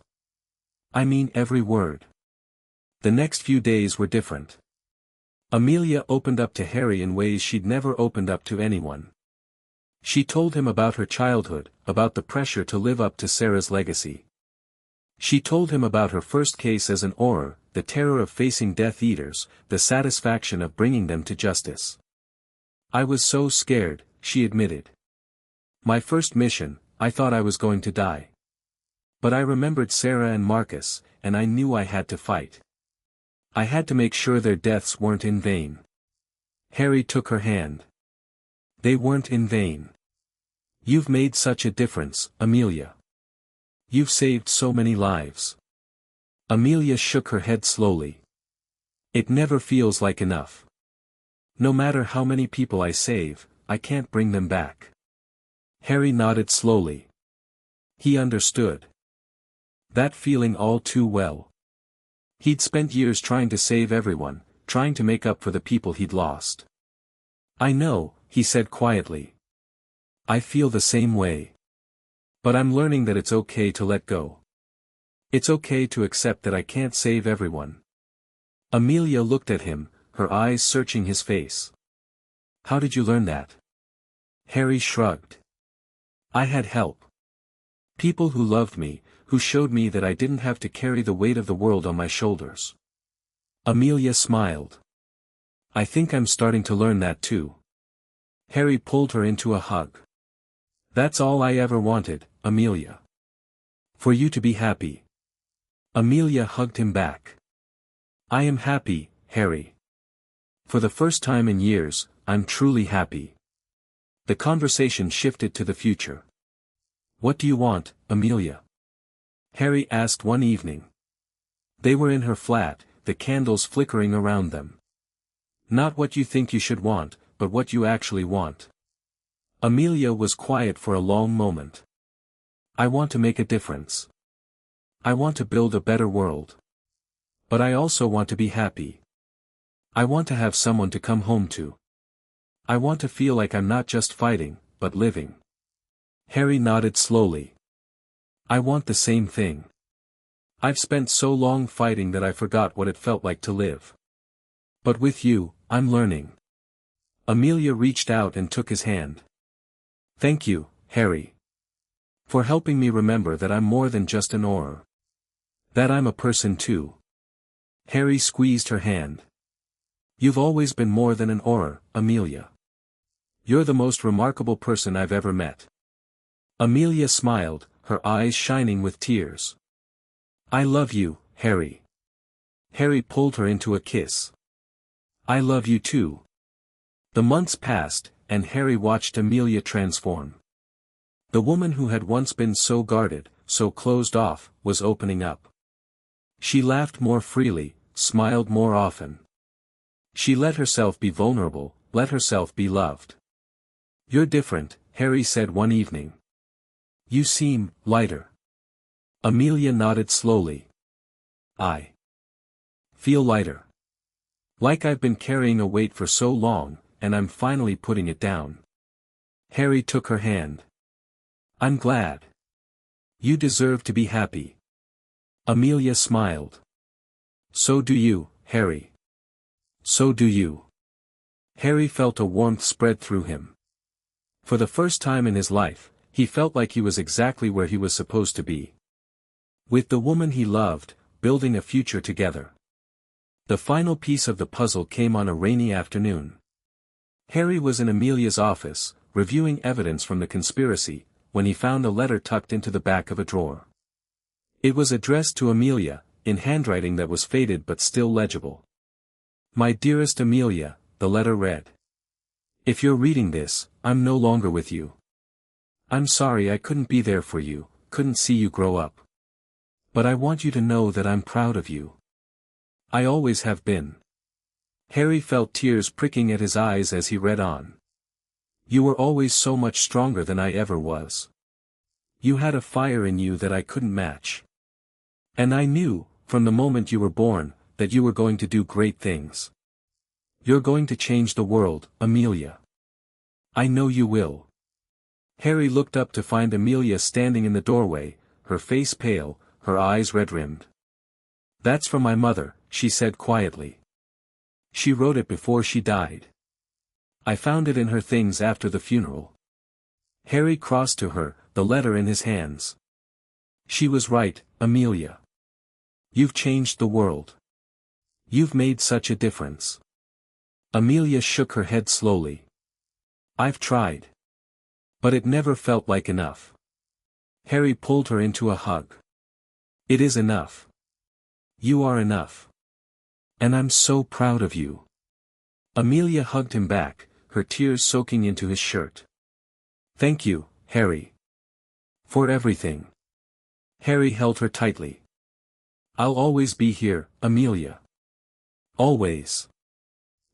I mean every word. The next few days were different. Amelia opened up to Harry in ways she'd never opened up to anyone. She told him about her childhood, about the pressure to live up to Sarah's legacy. She told him about her first case as an Auror, the terror of facing Death Eaters, the satisfaction of bringing them to justice. I was so scared, she admitted. My first mission, I thought I was going to die. But I remembered Sarah and Marcus, and I knew I had to fight. I had to make sure their deaths weren't in vain. Harry took her hand. They weren't in vain. You've made such a difference, Amelia. You've saved so many lives. Amelia shook her head slowly. It never feels like enough. No matter how many people I save, I can't bring them back. Harry nodded slowly. He understood that feeling all too well. He'd spent years trying to save everyone, trying to make up for the people he'd lost. I know, he said quietly. I feel the same way. But I'm learning that it's okay to let go. It's okay to accept that I can't save everyone. Amelia looked at him, her eyes searching his face. How did you learn that? Harry shrugged. I had help. People who loved me, who showed me that I didn't have to carry the weight of the world on my shoulders. Amelia smiled. I think I'm starting to learn that too. Harry pulled her into a hug. That's all I ever wanted, Amelia. For you to be happy. Amelia hugged him back. I am happy, Harry. For the first time in years, I'm truly happy. The conversation shifted to the future. What do you want, Amelia? Harry asked one evening. They were in her flat, the candles flickering around them. Not what you think you should want, but what you actually want. Amelia was quiet for a long moment. I want to make a difference. I want to build a better world. But I also want to be happy. I want to have someone to come home to. I want to feel like I'm not just fighting, but living. Harry nodded slowly. I want the same thing. I've spent so long fighting that I forgot what it felt like to live. But with you, I'm learning. Amelia reached out and took his hand. Thank you, Harry. For helping me remember that I'm more than just an oar. That I'm a person too. Harry squeezed her hand. You've always been more than an oar, Amelia. You're the most remarkable person I've ever met. Amelia smiled, her eyes shining with tears. I love you, Harry. Harry pulled her into a kiss. I love you too. The months passed, and Harry watched Amelia transform. The woman who had once been so guarded, so closed off, was opening up. She laughed more freely, smiled more often. She let herself be vulnerable, let herself be loved. You're different, Harry said one evening. You seem lighter. Amelia nodded slowly. I feel lighter. Like I've been carrying a weight for so long, and I'm finally putting it down. Harry took her hand. I'm glad. You deserve to be happy. Amelia smiled. So do you, Harry. So do you. Harry felt a warmth spread through him. For the first time in his life, he felt like he was exactly where he was supposed to be. With the woman he loved, building a future together. The final piece of the puzzle came on a rainy afternoon. Harry was in Amelia's office, reviewing evidence from the conspiracy, when he found a letter tucked into the back of a drawer. It was addressed to Amelia, in handwriting that was faded but still legible. My dearest Amelia, the letter read. If you're reading this, I'm no longer with you. I'm sorry I couldn't be there for you, couldn't see you grow up. But I want you to know that I'm proud of you. I always have been. Harry felt tears pricking at his eyes as he read on. You were always so much stronger than I ever was. You had a fire in you that I couldn't match. And I knew, from the moment you were born, that you were going to do great things. You're going to change the world, Amelia. I know you will. Harry looked up to find Amelia standing in the doorway, her face pale, her eyes red-rimmed. That's from my mother, she said quietly. She wrote it before she died. I found it in her things after the funeral. Harry crossed to her, the letter in his hands. She was right, Amelia. You've changed the world. You've made such a difference. Amelia shook her head slowly. I've tried. But it never felt like enough. Harry pulled her into a hug. It is enough. You are enough. And I'm so proud of you. Amelia hugged him back, her tears soaking into his shirt. Thank you, Harry. For everything. Harry held her tightly. I'll always be here, Amelia. Always.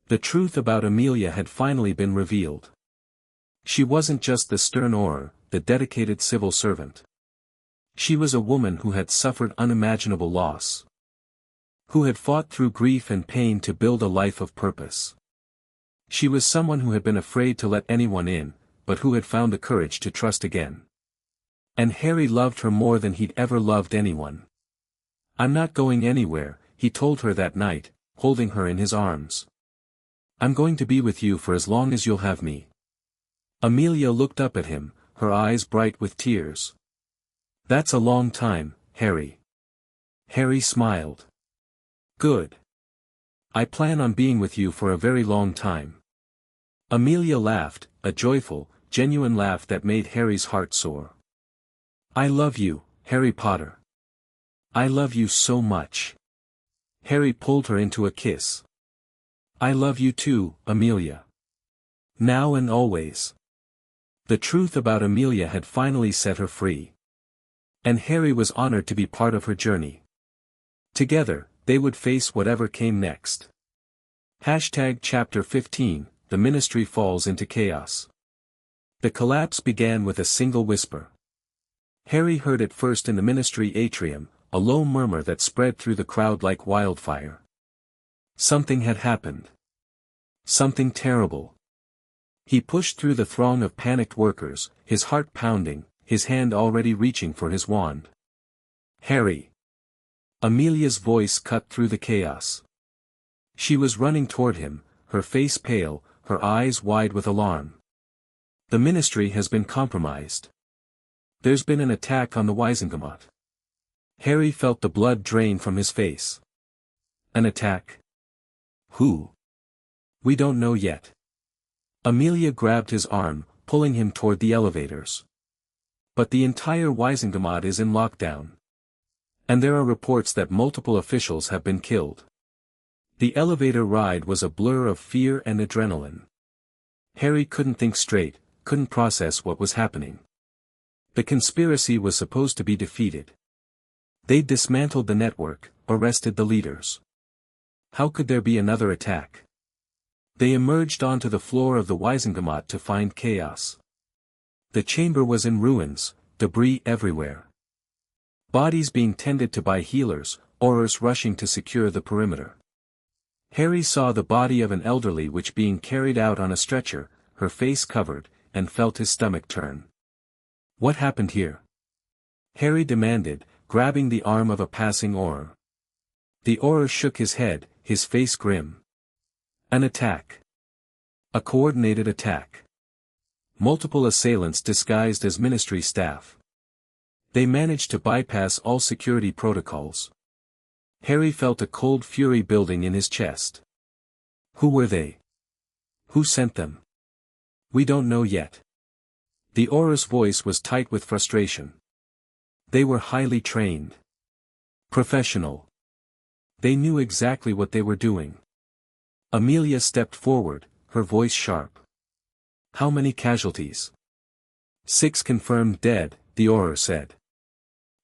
The truth about Amelia had finally been revealed. She wasn't just the stern oar, the dedicated civil servant. She was a woman who had suffered unimaginable loss. Who had fought through grief and pain to build a life of purpose. She was someone who had been afraid to let anyone in, but who had found the courage to trust again. And Harry loved her more than he'd ever loved anyone. I'm not going anywhere, he told her that night, holding her in his arms. I'm going to be with you for as long as you'll have me. Amelia looked up at him, her eyes bright with tears. That's a long time, Harry. Harry smiled. Good. I plan on being with you for a very long time. Amelia laughed, a joyful, genuine laugh that made Harry's heart soar. I love you, Harry Potter. I love you so much. Harry pulled her into a kiss. I love you too, Amelia. Now and always. The truth about Amelia had finally set her free. And Harry was honored to be part of her journey. Together, they would face whatever came next. Chapter 15, The Ministry Falls into Chaos. The collapse began with a single whisper. Harry heard it first in the ministry atrium, a low murmur that spread through the crowd like wildfire. Something had happened. Something terrible. He pushed through the throng of panicked workers, his heart pounding, his hand already reaching for his wand. Harry. Amelia's voice cut through the chaos. She was running toward him, her face pale, her eyes wide with alarm. The ministry has been compromised. There's been an attack on the Wisengamot. Harry felt the blood drain from his face. An attack? Who? We don't know yet. Amelia grabbed his arm, pulling him toward the elevators. But the entire Wisengamot is in lockdown. And there are reports that multiple officials have been killed. The elevator ride was a blur of fear and adrenaline. Harry couldn't think straight, couldn't process what was happening. The conspiracy was supposed to be defeated. They'd dismantled the network, arrested the leaders. How could there be another attack? They emerged onto the floor of the Wisengamot to find chaos. The chamber was in ruins, debris everywhere. Bodies being tended to by healers, Aurors rushing to secure the perimeter. Harry saw the body of an elderly witch being carried out on a stretcher, her face covered, and felt his stomach turn. What happened here? Harry demanded, grabbing the arm of a passing Auror. The Auror shook his head, his face grim. An attack. A coordinated attack. Multiple assailants disguised as ministry staff. They managed to bypass all security protocols. Harry felt a cold fury building in his chest. Who were they? Who sent them? We don't know yet. The Auror's voice was tight with frustration. They were highly trained. Professional. They knew exactly what they were doing. Amelia stepped forward, her voice sharp. How many casualties? 6 confirmed dead, the Auror said.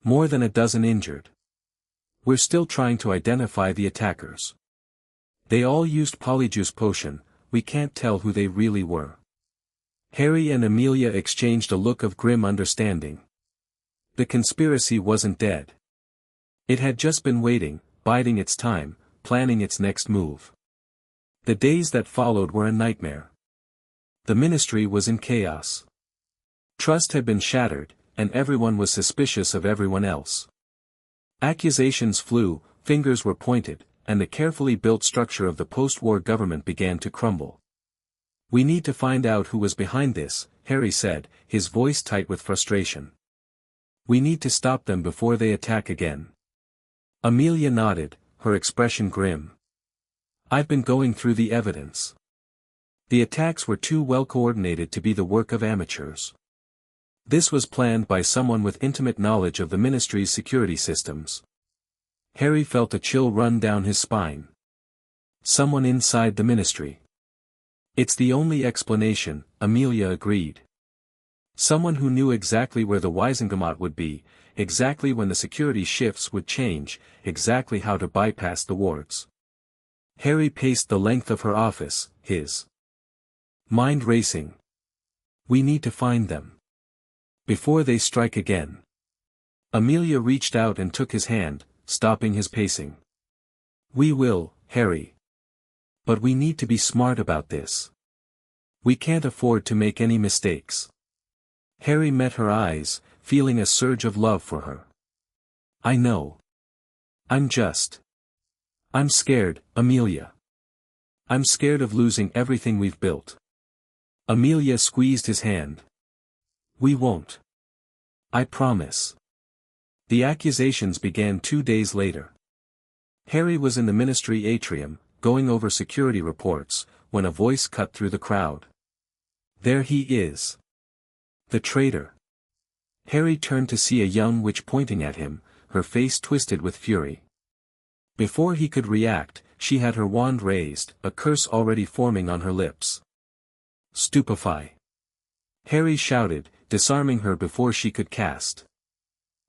More than a dozen injured. We're still trying to identify the attackers. They all used Polyjuice potion, we can't tell who they really were. Harry and Amelia exchanged a look of grim understanding. The conspiracy wasn't dead. It had just been waiting, biding its time, planning its next move. The days that followed were a nightmare. The ministry was in chaos. Trust had been shattered, and everyone was suspicious of everyone else. Accusations flew, fingers were pointed, and the carefully built structure of the post-war government began to crumble. We need to find out who was behind this, Harry said, his voice tight with frustration. We need to stop them before they attack again. Amelia nodded, her expression grim. I've been going through the evidence. The attacks were too well coordinated to be the work of amateurs. This was planned by someone with intimate knowledge of the ministry's security systems. Harry felt a chill run down his spine. Someone inside the ministry. It's the only explanation, Amelia agreed. Someone who knew exactly where the Wisengamot would be, exactly when the security shifts would change, exactly how to bypass the wards. Harry paced the length of her office, his mind racing. We need to find them. Before they strike again. Amelia reached out and took his hand, stopping his pacing. We will, Harry. But we need to be smart about this. We can't afford to make any mistakes. Harry met her eyes, feeling a surge of love for her. I know. I'm scared, Amelia. I'm scared of losing everything we've built. Amelia squeezed his hand. We won't. I promise. The accusations began 2 days later. Harry was in the ministry atrium, going over security reports, when a voice cut through the crowd. There he is. The traitor. Harry turned to see a young witch pointing at him, her face twisted with fury. Before he could react, she had her wand raised, a curse already forming on her lips. Stupefy. Harry shouted, disarming her before she could cast.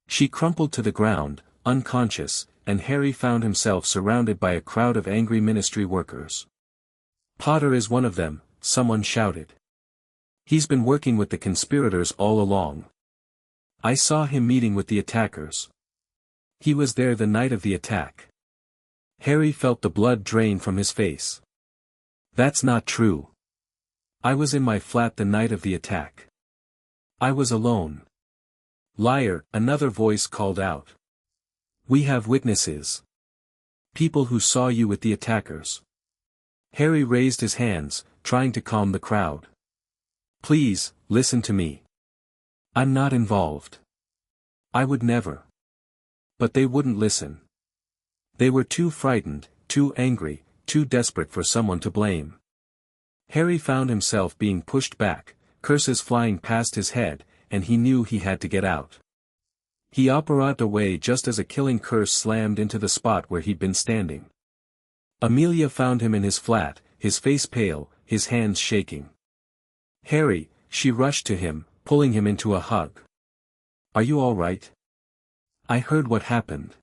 She crumpled to the ground, unconscious, and Harry found himself surrounded by a crowd of angry ministry workers. Potter is one of them, someone shouted. He's been working with the conspirators all along. I saw him meeting with the attackers. He was there the night of the attack. Harry felt the blood drain from his face. That's not true. I was in my flat the night of the attack. I was alone. Liar, another voice called out. We have witnesses. People who saw you with the attackers. Harry raised his hands, trying to calm the crowd. Please, listen to me. I'm not involved. I would never. But they wouldn't listen. They were too frightened, too angry, too desperate for someone to blame. Harry found himself being pushed back, curses flying past his head, and he knew he had to get out. He operated away just as a killing curse slammed into the spot where he'd been standing. Amelia found him in his flat, his face pale, his hands shaking. "Harry," she rushed to him, pulling him into a hug. "Are you all right? I heard what happened."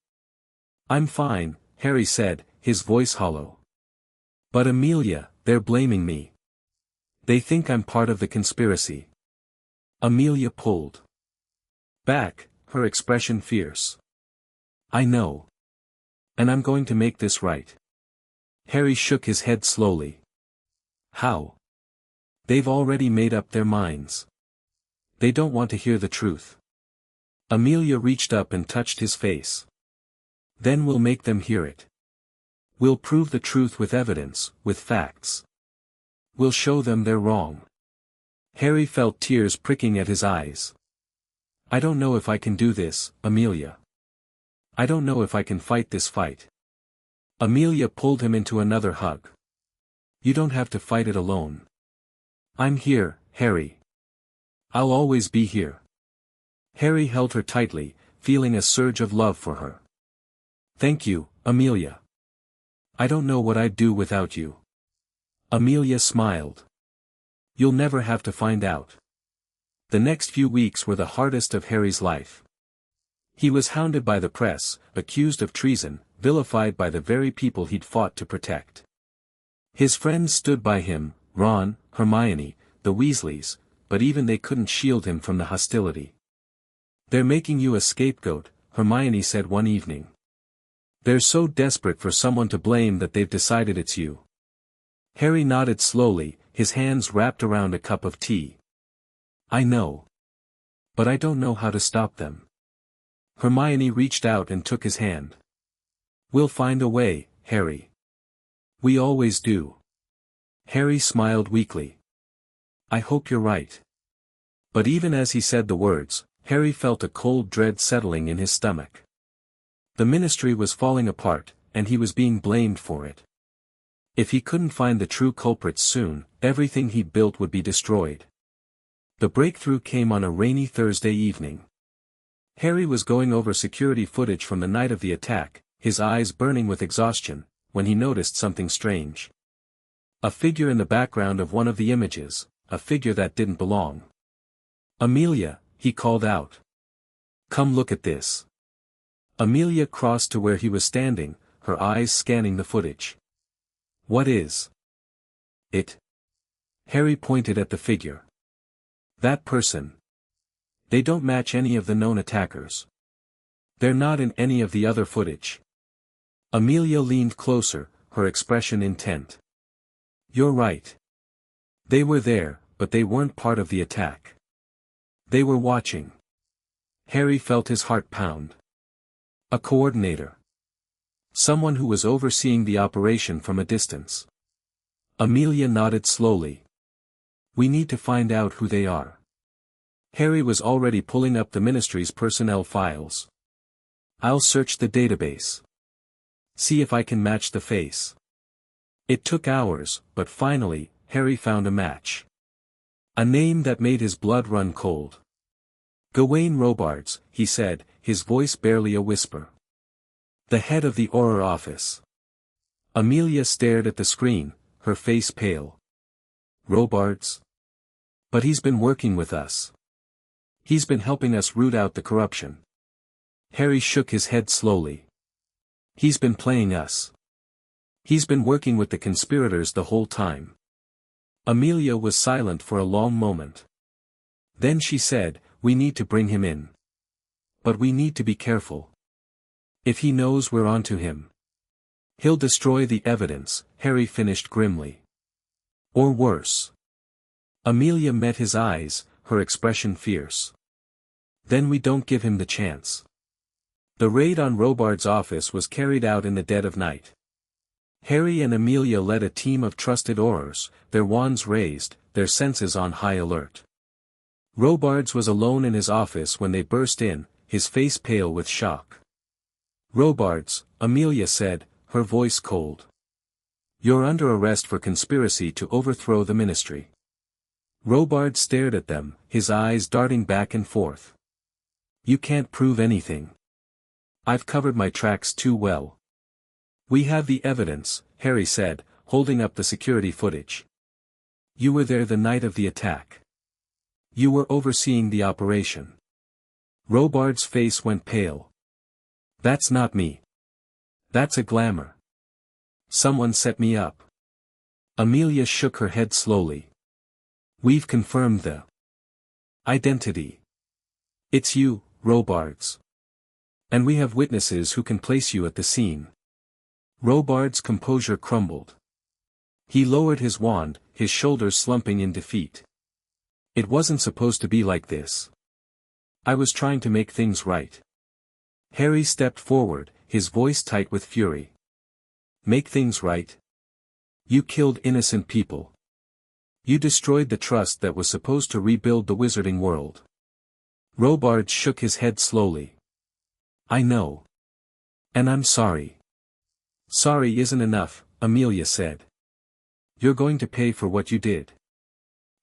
"I'm fine," Harry said, his voice hollow. "But Amelia, they're blaming me. They think I'm part of the conspiracy." Amelia pulled back, her expression fierce. "I know. And I'm going to make this right." Harry shook his head slowly. "How?" "They've already made up their minds. They don't want to hear the truth." Amelia reached up and touched his face. "Then we'll make them hear it. We'll prove the truth with evidence, with facts. We'll show them they're wrong." Harry felt tears pricking at his eyes. "I don't know if I can do this, Amelia. I don't know if I can fight this fight." Amelia pulled him into another hug. "You don't have to fight it alone. I'm here, Harry. I'll always be here." Harry held her tightly, feeling a surge of love for her. "Thank you, Amelia. I don't know what I'd do without you." Amelia smiled. "You'll never have to find out." The next few weeks were the hardest of Harry's life. He was hounded by the press, accused of treason, vilified by the very people he'd fought to protect. His friends stood by him, Ron, Hermione, the Weasleys, but even they couldn't shield him from the hostility. "They're making you a scapegoat," Hermione said one evening. "They're so desperate for someone to blame that they've decided it's you." Harry nodded slowly, his hands wrapped around a cup of tea. "I know. But I don't know how to stop them." Hermione reached out and took his hand. "We'll find a way, Harry. We always do." Harry smiled weakly. "I hope you're right." But even as he said the words, Harry felt a cold dread settling in his stomach. The ministry was falling apart, and he was being blamed for it. If he couldn't find the true culprits soon, everything he'd built would be destroyed. The breakthrough came on a rainy Thursday evening. Harry was going over security footage from the night of the attack, his eyes burning with exhaustion, when he noticed something strange. A figure in the background of one of the images, a figure that didn't belong. "Amelia," he called out. "Come look at this." Amelia crossed to where he was standing, her eyes scanning the footage. "What is it?" Harry pointed at the figure. "That person. They don't match any of the known attackers. They're not in any of the other footage." Amelia leaned closer, her expression intent. "You're right. They were there, but they weren't part of the attack. They were watching." Harry felt his heart pound. A coordinator. Someone who was overseeing the operation from a distance. Amelia nodded slowly. "We need to find out who they are." Harry was already pulling up the ministry's personnel files. "I'll search the database. See if I can match the face." It took hours, but finally, Harry found a match. A name that made his blood run cold. "Gawain Robards," he said, his voice barely a whisper. "The head of the Auror office." Amelia stared at the screen, her face pale. "Robards? But he's been working with us. He's been helping us root out the corruption." Harry shook his head slowly. "He's been playing us. He's been working with the conspirators the whole time." Amelia was silent for a long moment. Then she said, "We need to bring him in. But we need to be careful. If he knows we're onto him, he'll destroy the evidence," Harry finished grimly. "Or worse." Amelia met his eyes, her expression fierce. "Then we don't give him the chance." The raid on Robards' office was carried out in the dead of night. Harry and Amelia led a team of trusted Aurors, their wands raised, their senses on high alert. Robards was alone in his office when they burst in, his face pale with shock. "Robards," Amelia said, her voice cold. "You're under arrest for conspiracy to overthrow the ministry." Robards stared at them, his eyes darting back and forth. "You can't prove anything. I've covered my tracks too well." "We have the evidence," Harry said, holding up the security footage. "You were there the night of the attack. You were overseeing the operation." Robards' face went pale. "That's not me. That's a glamour. Someone set me up." Amelia shook her head slowly. "We've confirmed the identity. It's you, Robards. And we have witnesses who can place you at the scene." Robards' composure crumbled. He lowered his wand, his shoulders slumping in defeat. "It wasn't supposed to be like this. I was trying to make things right." Harry stepped forward, his voice tight with fury. "Make things right? You killed innocent people. You destroyed the trust that was supposed to rebuild the wizarding world." Robards shook his head slowly. "I know. And I'm sorry." "Sorry isn't enough," Amelia said. "You're going to pay for what you did."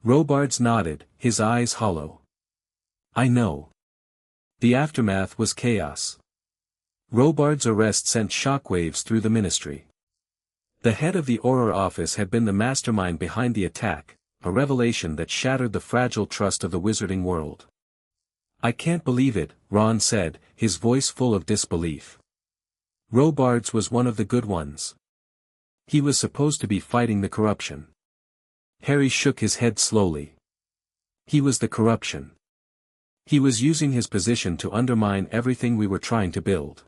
Robards nodded, his eyes hollow. "I know. The aftermath was chaos." Robards' arrest sent shockwaves through the ministry. The head of the Auror office had been the mastermind behind the attack, a revelation that shattered the fragile trust of the wizarding world. "I can't believe it," Ron said, his voice full of disbelief. "Robards was one of the good ones. He was supposed to be fighting the corruption." Harry shook his head slowly. "He was the corruption. He was using his position to undermine everything we were trying to build."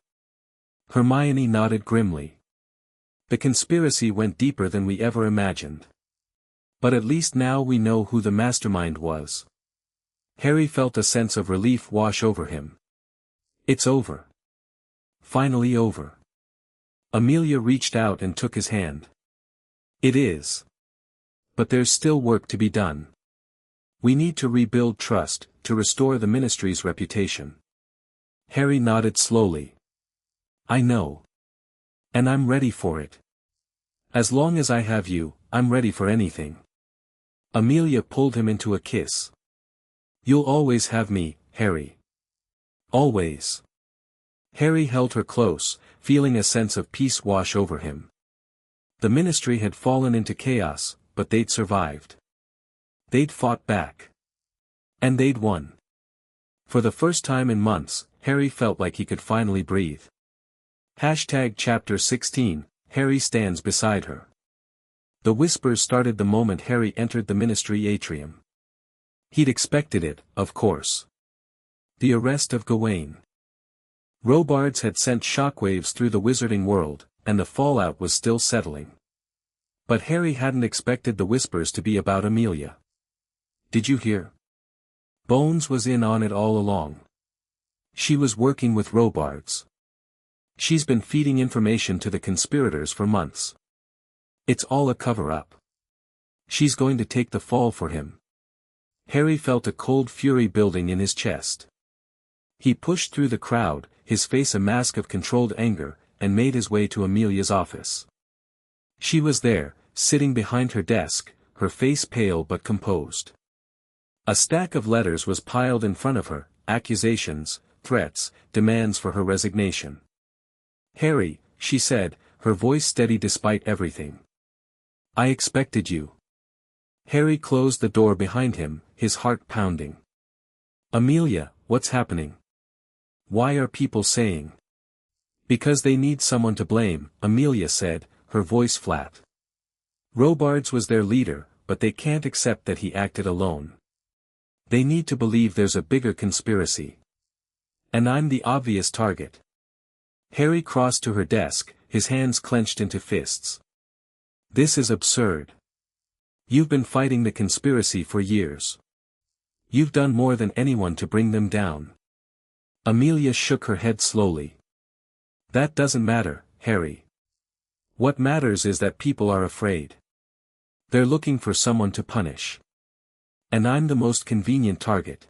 Hermione nodded grimly. "The conspiracy went deeper than we ever imagined. But at least now we know who the mastermind was." Harry felt a sense of relief wash over him. "It's over. Finally over." Amelia reached out and took his hand. "It is. But there's still work to be done. We need to rebuild trust, to restore the ministry's reputation." Harry nodded slowly. "I know. And I'm ready for it. As long as I have you, I'm ready for anything." Amelia pulled him into a kiss. "You'll always have me, Harry. Always." Harry held her close, feeling a sense of peace wash over him. The ministry had fallen into chaos, but they'd survived. They'd fought back. And they'd won. For the first time in months, Harry felt like he could finally breathe. Chapter 16, Harry stands beside her. The whispers started the moment Harry entered the ministry atrium. He'd expected it, of course. The arrest of Gawain. Robards had sent shockwaves through the wizarding world, and the fallout was still settling. But Harry hadn't expected the whispers to be about Amelia. "Did you hear? Bones was in on it all along. She was working with Robards. She's been feeding information to the conspirators for months. It's all a cover-up. She's going to take the fall for him." Harry felt a cold fury building in his chest. He pushed through the crowd, his face a mask of controlled anger, and made his way to Amelia's office. She was there, sitting behind her desk, her face pale but composed. A stack of letters was piled in front of her, accusations, threats, demands for her resignation. "Harry," she said, her voice steady despite everything. "I expected you." Harry closed the door behind him, his heart pounding. "Amelia, what's happening? Why are people saying?" "Because they need someone to blame," Amelia said, her voice flat. "Robards was their leader, but they can't accept that he acted alone. They need to believe there's a bigger conspiracy. And I'm the obvious target." Harry crossed to her desk, his hands clenched into fists. "This is absurd. You've been fighting the conspiracy for years. You've done more than anyone to bring them down." Amelia shook her head slowly. "That doesn't matter, Harry. What matters is that people are afraid. They're looking for someone to punish. And I'm the most convenient target.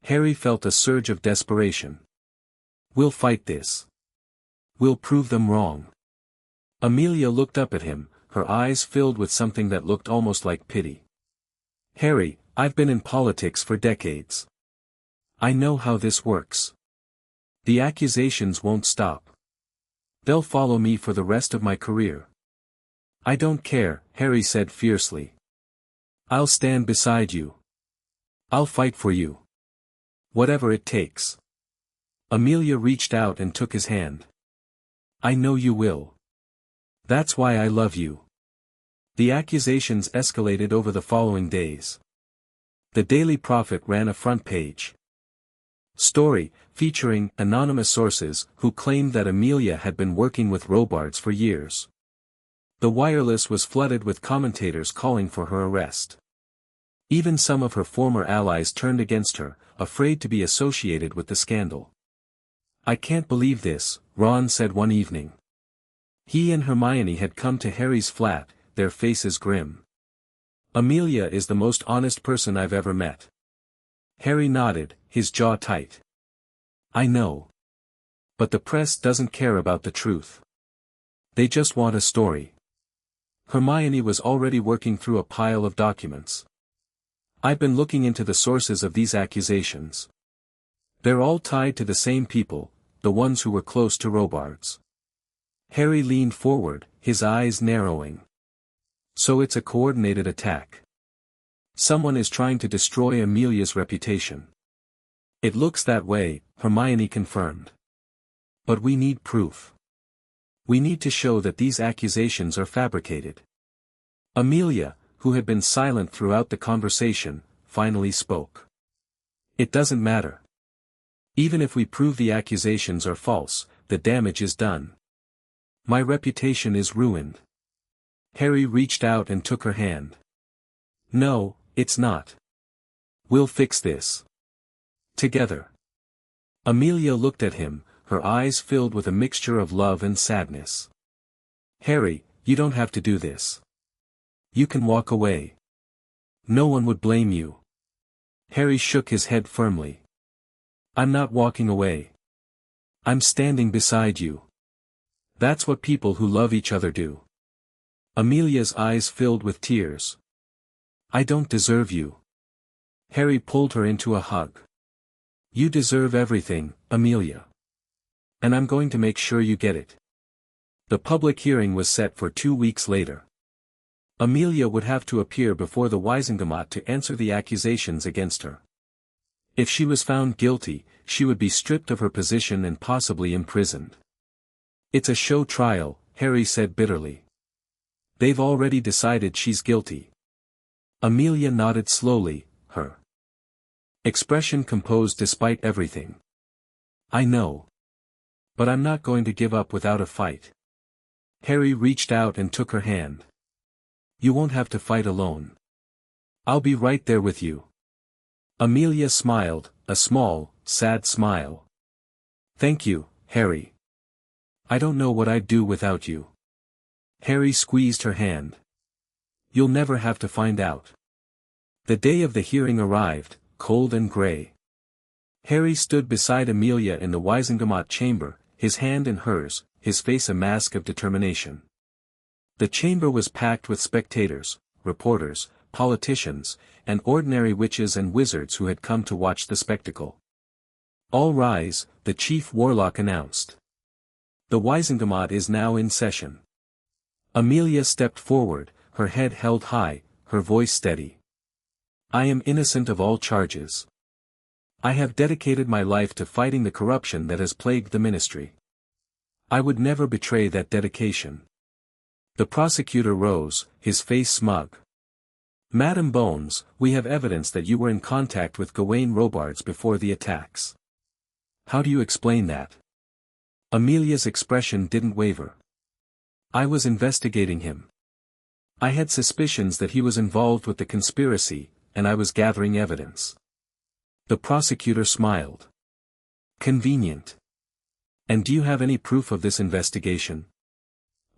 Harry felt a surge of desperation. We'll fight this. We'll prove them wrong. Amelia looked up at him, her eyes filled with something that looked almost like pity. Harry, I've been in politics for decades. I know how this works. The accusations won't stop. They'll follow me for the rest of my career. I don't care, Harry said fiercely. I'll stand beside you. I'll fight for you. Whatever it takes. Amelia reached out and took his hand. I know you will. That's why I love you. The accusations escalated over the following days. The Daily Prophet ran a front page story, featuring anonymous sources who claimed that Amelia had been working with Robards for years. The wireless was flooded with commentators calling for her arrest. Even some of her former allies turned against her, afraid to be associated with the scandal. I can't believe this, Ron said one evening. He and Hermione had come to Harry's flat, their faces grim. Amelia is the most honest person I've ever met. Harry nodded, his jaw tight. I know. But the press doesn't care about the truth. They just want a story. Hermione was already working through a pile of documents. I've been looking into the sources of these accusations. They're all tied to the same people, the ones who were close to Robards. Harry leaned forward, his eyes narrowing. So it's a coordinated attack. Someone is trying to destroy Amelia's reputation. It looks that way, Hermione confirmed. But we need proof. We need to show that these accusations are fabricated. Amelia, who had been silent throughout the conversation, finally spoke. It doesn't matter. Even if we prove the accusations are false, the damage is done. My reputation is ruined. Harry reached out and took her hand. No, it's not. We'll fix this. Together. Amelia looked at him, her eyes filled with a mixture of love and sadness. Harry, you don't have to do this. You can walk away. No one would blame you. Harry shook his head firmly. I'm not walking away. I'm standing beside you. That's what people who love each other do. Amelia's eyes filled with tears. I don't deserve you. Harry pulled her into a hug. You deserve everything, Amelia. And I'm going to make sure you get it. The public hearing was set for 2 weeks later. Amelia would have to appear before the Wisengamot to answer the accusations against her. If she was found guilty, she would be stripped of her position and possibly imprisoned. It's a show trial, Harry said bitterly. They've already decided she's guilty. Amelia nodded slowly, her expression composed despite everything. I know. But I'm not going to give up without a fight. Harry reached out and took her hand. You won't have to fight alone. I'll be right there with you. Amelia smiled, a small, sad smile. Thank you, Harry. I don't know what I'd do without you. Harry squeezed her hand. You'll never have to find out. The day of the hearing arrived, cold and gray. Harry stood beside Amelia in the Wisengamot chamber, his hand in hers, his face a mask of determination. The chamber was packed with spectators, reporters, politicians, and ordinary witches and wizards who had come to watch the spectacle. All rise, the chief warlock announced. The Wisengamot is now in session. Amelia stepped forward, her head held high, her voice steady. I am innocent of all charges. I have dedicated my life to fighting the corruption that has plagued the ministry. I would never betray that dedication. The prosecutor rose, his face smug. Madam Bones, we have evidence that you were in contact with Gawain Robards before the attacks. How do you explain that? Amelia's expression didn't waver. I was investigating him. I had suspicions that he was involved with the conspiracy, and I was gathering evidence. The prosecutor smiled. Convenient. And do you have any proof of this investigation?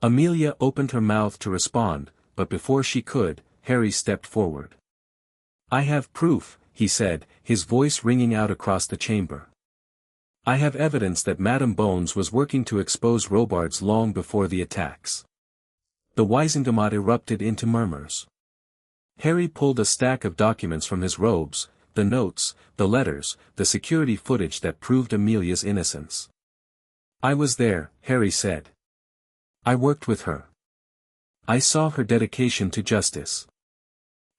Amelia opened her mouth to respond, but before she could, Harry stepped forward. I have proof, he said, his voice ringing out across the chamber. I have evidence that Madame Bones was working to expose Robards long before the attacks. The Wiesengemot erupted into murmurs. Harry pulled a stack of documents from his robes, the notes, the letters, the security footage that proved Amelia's innocence. I was there, Harry said. I worked with her. I saw her dedication to justice.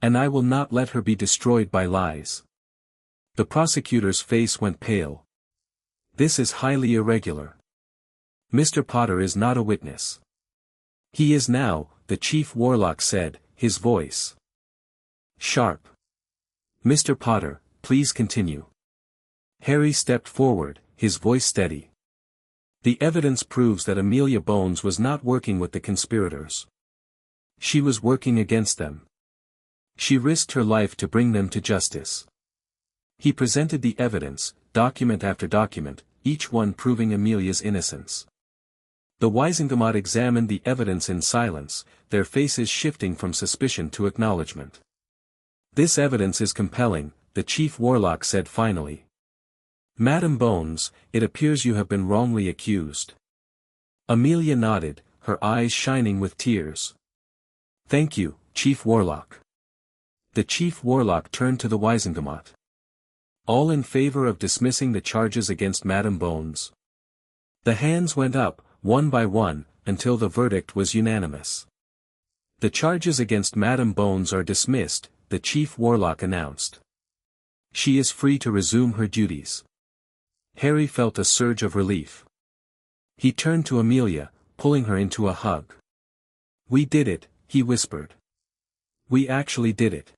And I will not let her be destroyed by lies. The prosecutor's face went pale. This is highly irregular. Mr. Potter is not a witness. He is now, the chief warlock said, his voice sharp. Mr. Potter, please continue. Harry stepped forward, his voice steady. The evidence proves that Amelia Bones was not working with the conspirators. She was working against them. She risked her life to bring them to justice. He presented the evidence, document after document, each one proving Amelia's innocence. The Wiesengemot examined the evidence in silence, their faces shifting from suspicion to acknowledgement. This evidence is compelling, the chief warlock said finally. Madame Bones, it appears you have been wrongly accused. Amelia nodded, her eyes shining with tears. Thank you, Chief Warlock. The Chief Warlock turned to the Wiesengemot. All in favor of dismissing the charges against Madame Bones. The hands went up, one by one, until the verdict was unanimous. The charges against Madame Bones are dismissed, the Chief Warlock announced. She is free to resume her duties. Harry felt a surge of relief. He turned to Amelia, pulling her into a hug. We did it, he whispered. We actually did it.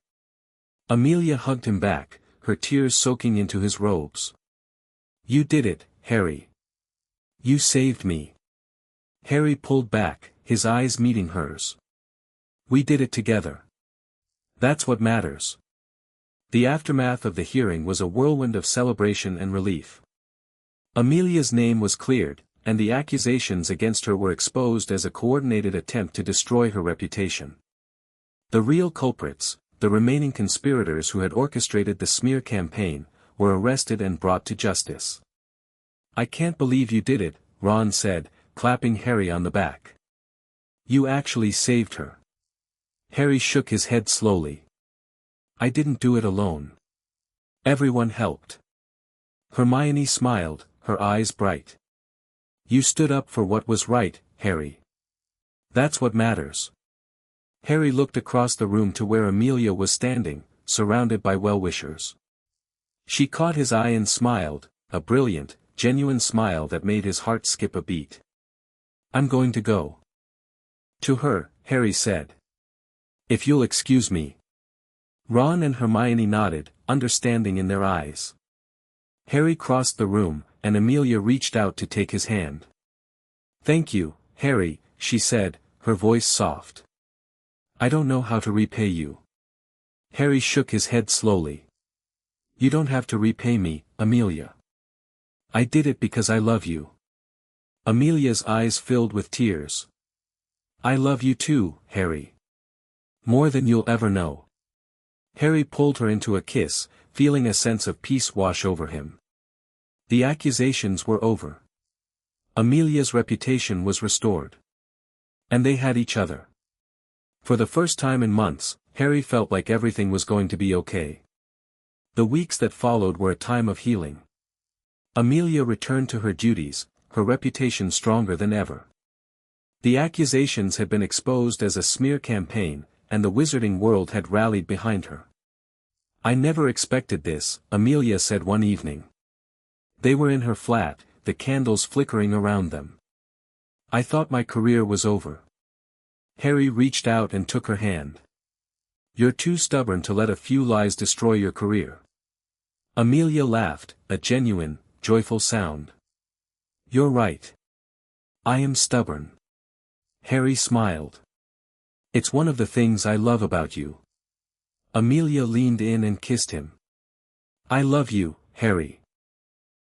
Amelia hugged him back, her tears soaking into his robes. You did it, Harry. You saved me. Harry pulled back, his eyes meeting hers. We did it together. That's what matters. The aftermath of the hearing was a whirlwind of celebration and relief. Amelia's name was cleared, and the accusations against her were exposed as a coordinated attempt to destroy her reputation. The real culprits, the remaining conspirators who had orchestrated the smear campaign, were arrested and brought to justice. I can't believe you did it, Ron said, clapping Harry on the back. You actually saved her. Harry shook his head slowly. I didn't do it alone. Everyone helped. Hermione smiled, her eyes bright. You stood up for what was right, Harry. That's what matters. Harry looked across the room to where Amelia was standing, surrounded by well-wishers. She caught his eye and smiled, a brilliant, genuine smile that made his heart skip a beat. I'm going to go. To her, Harry said. If you'll excuse me. Ron and Hermione nodded, understanding in their eyes. Harry crossed the room, and Amelia reached out to take his hand. Thank you, Harry, she said, her voice soft. I don't know how to repay you. Harry shook his head slowly. You don't have to repay me, Amelia. I did it because I love you. Amelia's eyes filled with tears. I love you too, Harry. More than you'll ever know. Harry pulled her into a kiss, feeling a sense of peace wash over him. The accusations were over. Amelia's reputation was restored. And they had each other. For the first time in months, Harry felt like everything was going to be okay. The weeks that followed were a time of healing. Amelia returned to her duties, her reputation stronger than ever. The accusations had been exposed as a smear campaign, and the wizarding world had rallied behind her. I never expected this, Amelia said one evening. They were in her flat, the candles flickering around them. I thought my career was over. Harry reached out and took her hand. You're too stubborn to let a few lies destroy your career. Amelia laughed, a genuine, joyful sound. You're right. I am stubborn. Harry smiled. It's one of the things I love about you. Amelia leaned in and kissed him. I love you, Harry.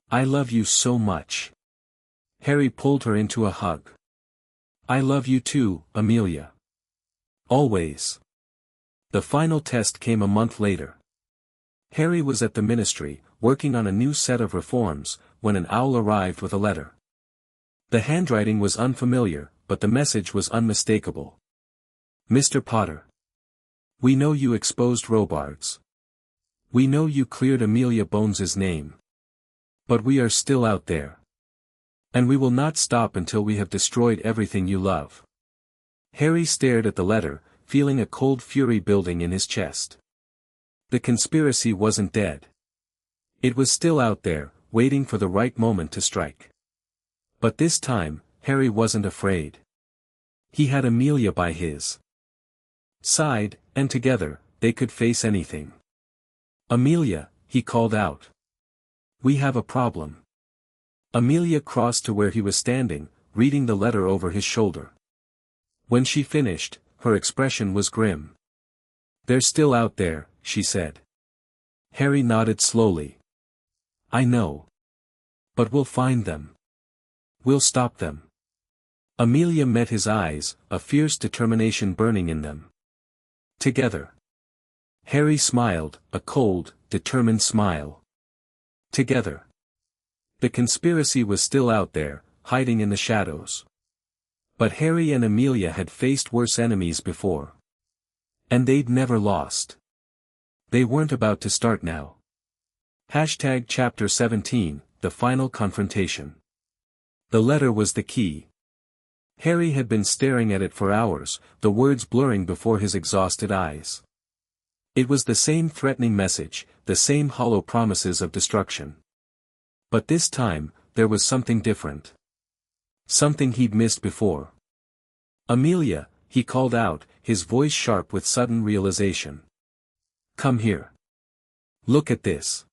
I love you so much. Harry pulled her into a hug. I love you too, Amelia. Always. The final test came a month later. Harry was at the ministry, working on a new set of reforms, when an owl arrived with a letter. The handwriting was unfamiliar, but the message was unmistakable. Mr. Potter. We know you exposed Robards. We know you cleared Amelia Bones's name. But we are still out there. And we will not stop until we have destroyed everything you love. Harry stared at the letter, feeling a cold fury building in his chest. The conspiracy wasn't dead. It was still out there, waiting for the right moment to strike. But this time, Harry wasn't afraid. He had Amelia by his side, and together, they could face anything. Amelia, he called out. We have a problem. Amelia crossed to where he was standing, reading the letter over his shoulder. When she finished, her expression was grim. They're still out there, she said. Harry nodded slowly. I know. But we'll find them. We'll stop them. Amelia met his eyes, a fierce determination burning in them. Together. Harry smiled, a cold, determined smile. Together. The conspiracy was still out there, hiding in the shadows. But Harry and Amelia had faced worse enemies before. And they'd never lost. They weren't about to start now. Chapter 17, The Final Confrontation. The letter was the key. Harry had been staring at it for hours, the words blurring before his exhausted eyes. It was the same threatening message, the same hollow promises of destruction. But this time, there was something different. Something he'd missed before. Amelia, he called out, his voice sharp with sudden realization. Come here. Look at this.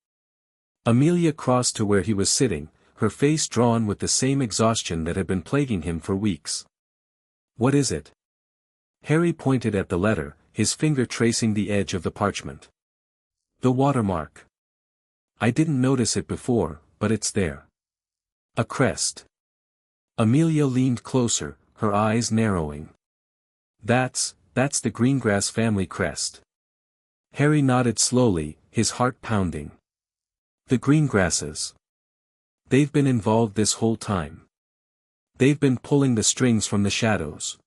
Amelia crossed to where he was sitting, her face drawn with the same exhaustion that had been plaguing him for weeks. What is it? Harry pointed at the letter, his finger tracing the edge of the parchment. The watermark. I didn't notice it before, but it's there. A crest. Amelia leaned closer, her eyes narrowing. That's the Greengrass family crest. Harry nodded slowly, his heart pounding. The Greengrasses. They've been involved this whole time. They've been pulling the strings from the shadows.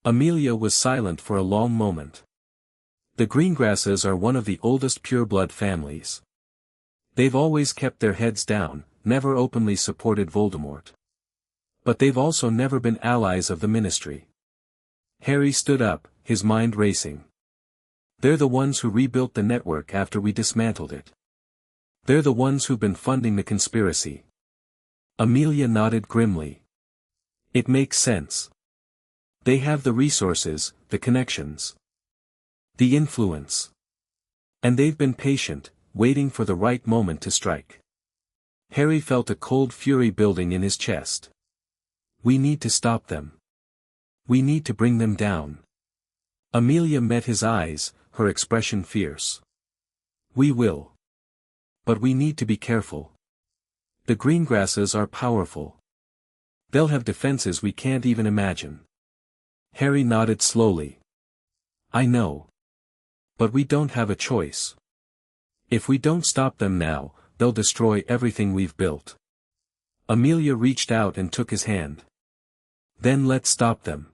Amelia was silent for a long moment. The Greengrasses are one of the oldest pureblood families. They've always kept their heads down, never openly supported Voldemort. But they've also never been allies of the Ministry. Harry stood up, his mind racing. They're the ones who rebuilt the network after we dismantled it. They're the ones who've been funding the conspiracy. Amelia nodded grimly. It makes sense. They have the resources, the connections. The influence. And they've been patient, waiting for the right moment to strike. Harry felt a cold fury building in his chest. We need to stop them. We need to bring them down. Amelia met his eyes, her expression fierce. We will. But we need to be careful. The Greengrasses are powerful. They'll have defenses we can't even imagine. Harry nodded slowly. I know. But we don't have a choice. If we don't stop them now, they'll destroy everything we've built. Amelia reached out and took his hand. Then let's stop them.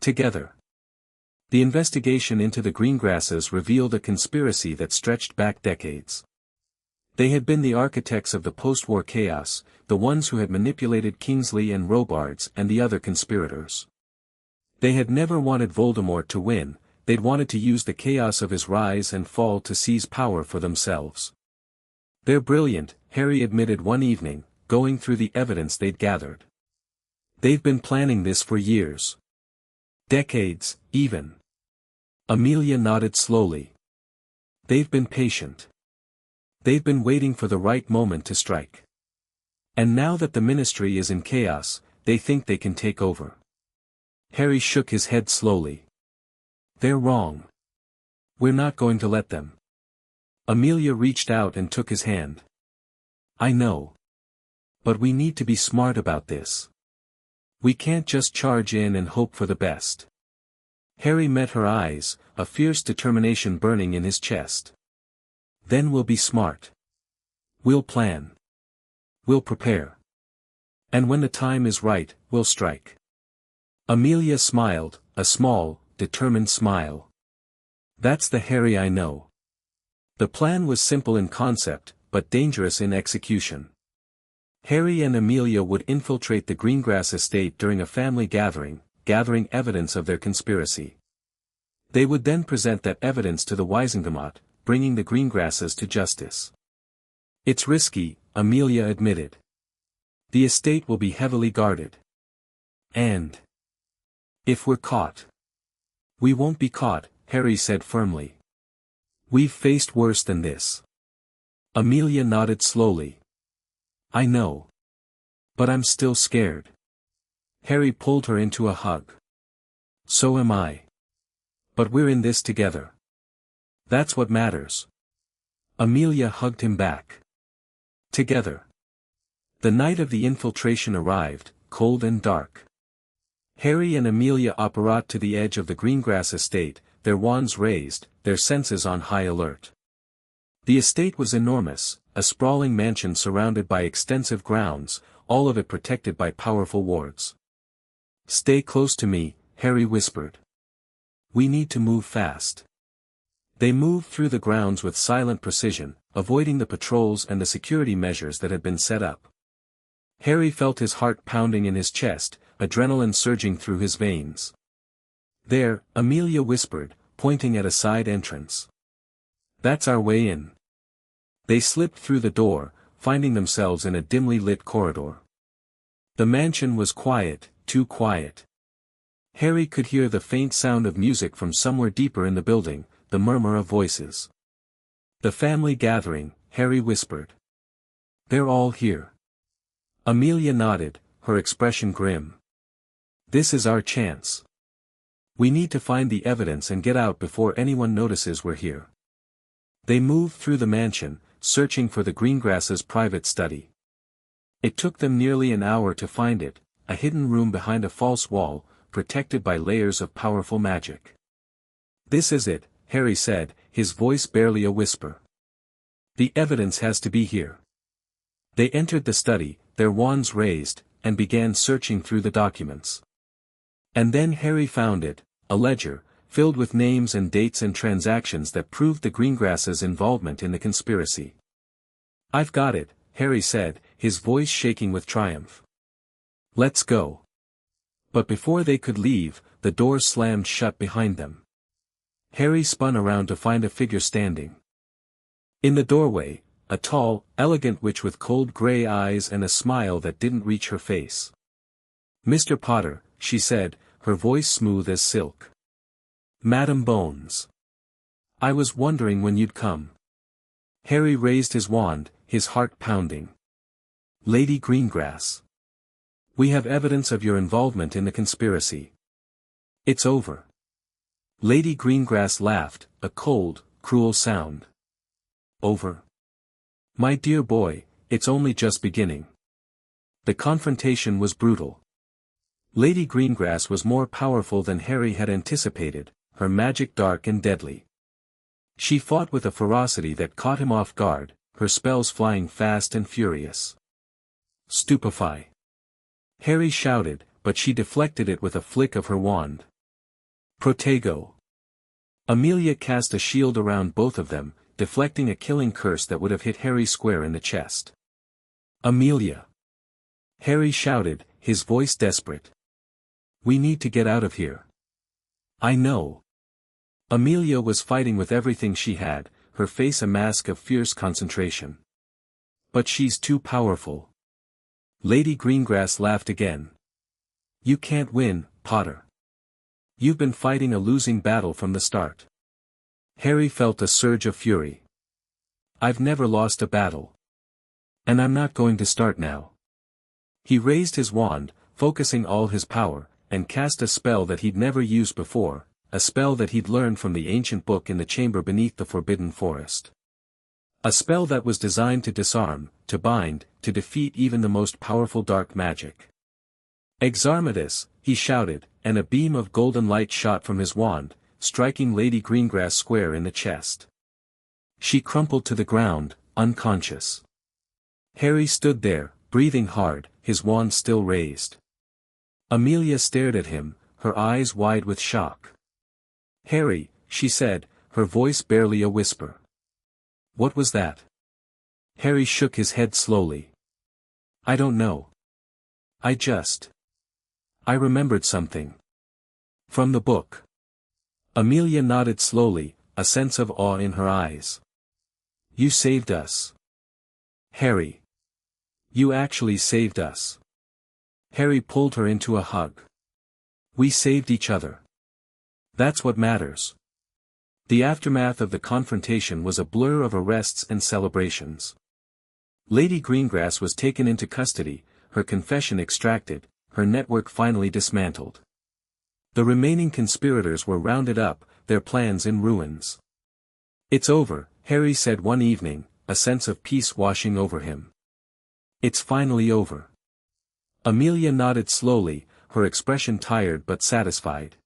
Together. The investigation into the Greengrasses revealed a conspiracy that stretched back decades. They had been the architects of the post-war chaos, the ones who had manipulated Kingsley and Robards and the other conspirators. They had never wanted Voldemort to win, they'd wanted to use the chaos of his rise and fall to seize power for themselves. They're brilliant, Harry admitted one evening, going through the evidence they'd gathered. They've been planning this for years. Decades, even. Amelia nodded slowly. They've been patient. They've been waiting for the right moment to strike. And now that the Ministry is in chaos, they think they can take over. Harry shook his head slowly. They're wrong. We're not going to let them. Amelia reached out and took his hand. I know. But we need to be smart about this. We can't just charge in and hope for the best. Harry met her eyes, a fierce determination burning in his chest. Then we'll be smart. We'll plan. We'll prepare. And when the time is right, we'll strike. Amelia smiled, a small, determined smile. That's the Harry I know. The plan was simple in concept, but dangerous in execution. Harry and Amelia would infiltrate the Greengrass estate during a family gathering, gathering evidence of their conspiracy. They would then present that evidence to the Wisingamot, bringing the Greengrasses to justice. It's risky, Amelia admitted. The estate will be heavily guarded. And if we're caught. We won't be caught, Harry said firmly. We've faced worse than this. Amelia nodded slowly. I know. But I'm still scared. Harry pulled her into a hug. So am I. But we're in this together. That's what matters. Amelia hugged him back. Together. The night of the infiltration arrived, cold and dark. Harry and Amelia apparat to the edge of the Greengrass estate, their wands raised, their senses on high alert. The estate was enormous, a sprawling mansion surrounded by extensive grounds, all of it protected by powerful wards. Stay close to me, Harry whispered. We need to move fast. They moved through the grounds with silent precision, avoiding the patrols and the security measures that had been set up. Harry felt his heart pounding in his chest, adrenaline surging through his veins. There, Amelia whispered, pointing at a side entrance. That's our way in. They slipped through the door, finding themselves in a dimly lit corridor. The mansion was quiet, too quiet. Harry could hear the faint sound of music from somewhere deeper in the building, the murmur of voices. The family gathering, Harry whispered. They're all here. Amelia nodded, her expression grim. This is our chance. We need to find the evidence and get out before anyone notices we're here. They moved through the mansion, searching for the Greengrass's private study. It took them nearly an hour to find it, a hidden room behind a false wall, protected by layers of powerful magic. This is it, Harry said, his voice barely a whisper. The evidence has to be here. They entered the study, their wands raised, and began searching through the documents. And then Harry found it, a ledger, filled with names and dates and transactions that proved the Greengrass's involvement in the conspiracy. I've got it, Harry said, his voice shaking with triumph. Let's go. But before they could leave, the door slammed shut behind them. Harry spun around to find a figure standing. In the doorway, a tall, elegant witch with cold gray eyes and a smile that didn't reach her face. Mr. Potter, she said, her voice smooth as silk. Madam Bones. I was wondering when you'd come. Harry raised his wand, his heart pounding. Lady Greengrass. We have evidence of your involvement in the conspiracy. It's over. Lady Greengrass laughed, a cold, cruel sound. Over. My dear boy, it's only just beginning. The confrontation was brutal. Lady Greengrass was more powerful than Harry had anticipated, her magic dark and deadly. She fought with a ferocity that caught him off guard, her spells flying fast and furious. Stupefy. Harry shouted, but she deflected it with a flick of her wand. Protego. Amelia cast a shield around both of them, deflecting a killing curse that would have hit Harry square in the chest. Amelia. Harry shouted, his voice desperate. We need to get out of here. I know. Amelia was fighting with everything she had, her face a mask of fierce concentration. But she's too powerful. Lady Greengrass laughed again. You can't win, Potter. You've been fighting a losing battle from the start. Harry felt a surge of fury. I've never lost a battle. And I'm not going to start now. He raised his wand, focusing all his power, and cast a spell that he'd never used before, a spell that he'd learned from the ancient book in the chamber beneath the Forbidden Forest. A spell that was designed to disarm, to bind, to defeat even the most powerful dark magic. Exarmatus, he shouted, and a beam of golden light shot from his wand, striking Lady Greengrass square in the chest. She crumpled to the ground, unconscious. Harry stood there, breathing hard, his wand still raised. Amelia stared at him, her eyes wide with shock. "Harry," she said, her voice barely a whisper. "What was that?" Harry shook his head slowly. "I don't know. I remembered something. From the book." Amelia nodded slowly, a sense of awe in her eyes. "You saved us. Harry. You actually saved us." Harry pulled her into a hug. "We saved each other. That's what matters." The aftermath of the confrontation was a blur of arrests and celebrations. Lady Greengrass was taken into custody, her confession extracted, her network finally dismantled. The remaining conspirators were rounded up, their plans in ruins. "It's over," Harry said one evening, a sense of peace washing over him. "It's finally over." Amelia nodded slowly, her expression tired but satisfied.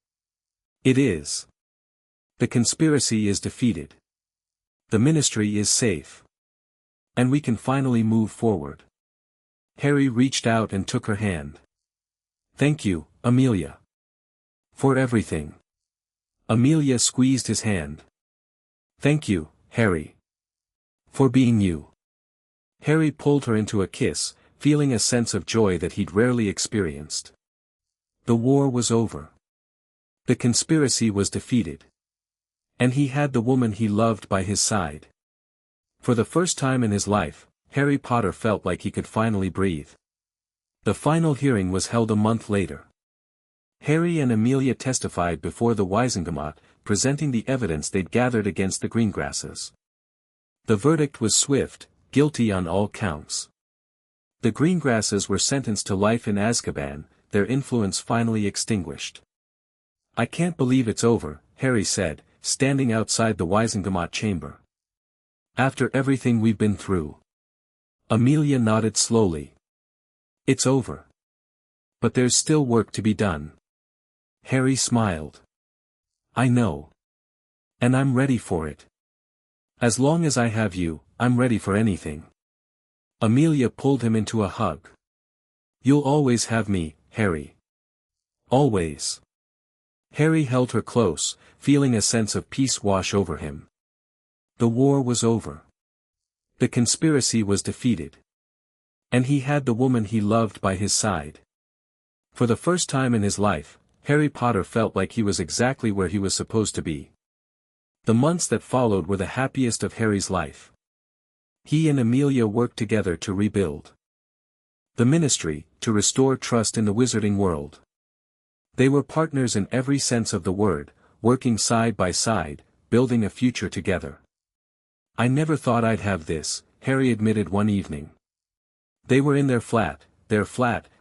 "It is. The conspiracy is defeated. The ministry is safe. And we can finally move forward." Harry reached out and took her hand. "Thank you, Amelia. For everything." Amelia squeezed his hand. "Thank you, Harry. For being you." Harry pulled her into a kiss, feeling a sense of joy that he'd rarely experienced. The war was over. The conspiracy was defeated. And he had the woman he loved by his side. For the first time in his life, Harry Potter felt like he could finally breathe. The final hearing was held a month later. Harry and Amelia testified before the Waisengamot, presenting the evidence they'd gathered against the Greengrasses. The verdict was swift, guilty on all counts. The Greengrasses were sentenced to life in Azkaban, their influence finally extinguished. "I can't believe it's over," Harry said, standing outside the Waisengamot chamber. "After everything we've been through." Amelia nodded slowly. "It's over. But there's still work to be done." Harry smiled. "I know. And I'm ready for it. As long as I have you, I'm ready for anything." Amelia pulled him into a hug. "You'll always have me, Harry. Always." Harry held her close, feeling a sense of peace wash over him. The war was over. The conspiracy was defeated. And he had the woman he loved by his side. For the first time in his life, Harry Potter felt like he was exactly where he was supposed to be. The months that followed were the happiest of Harry's life. He and Amelia worked together to rebuild the ministry, to restore trust in the wizarding world. They were partners in every sense of the word, working side by side, building a future together. "I never thought I'd have this," Harry admitted one evening. They were in their flat,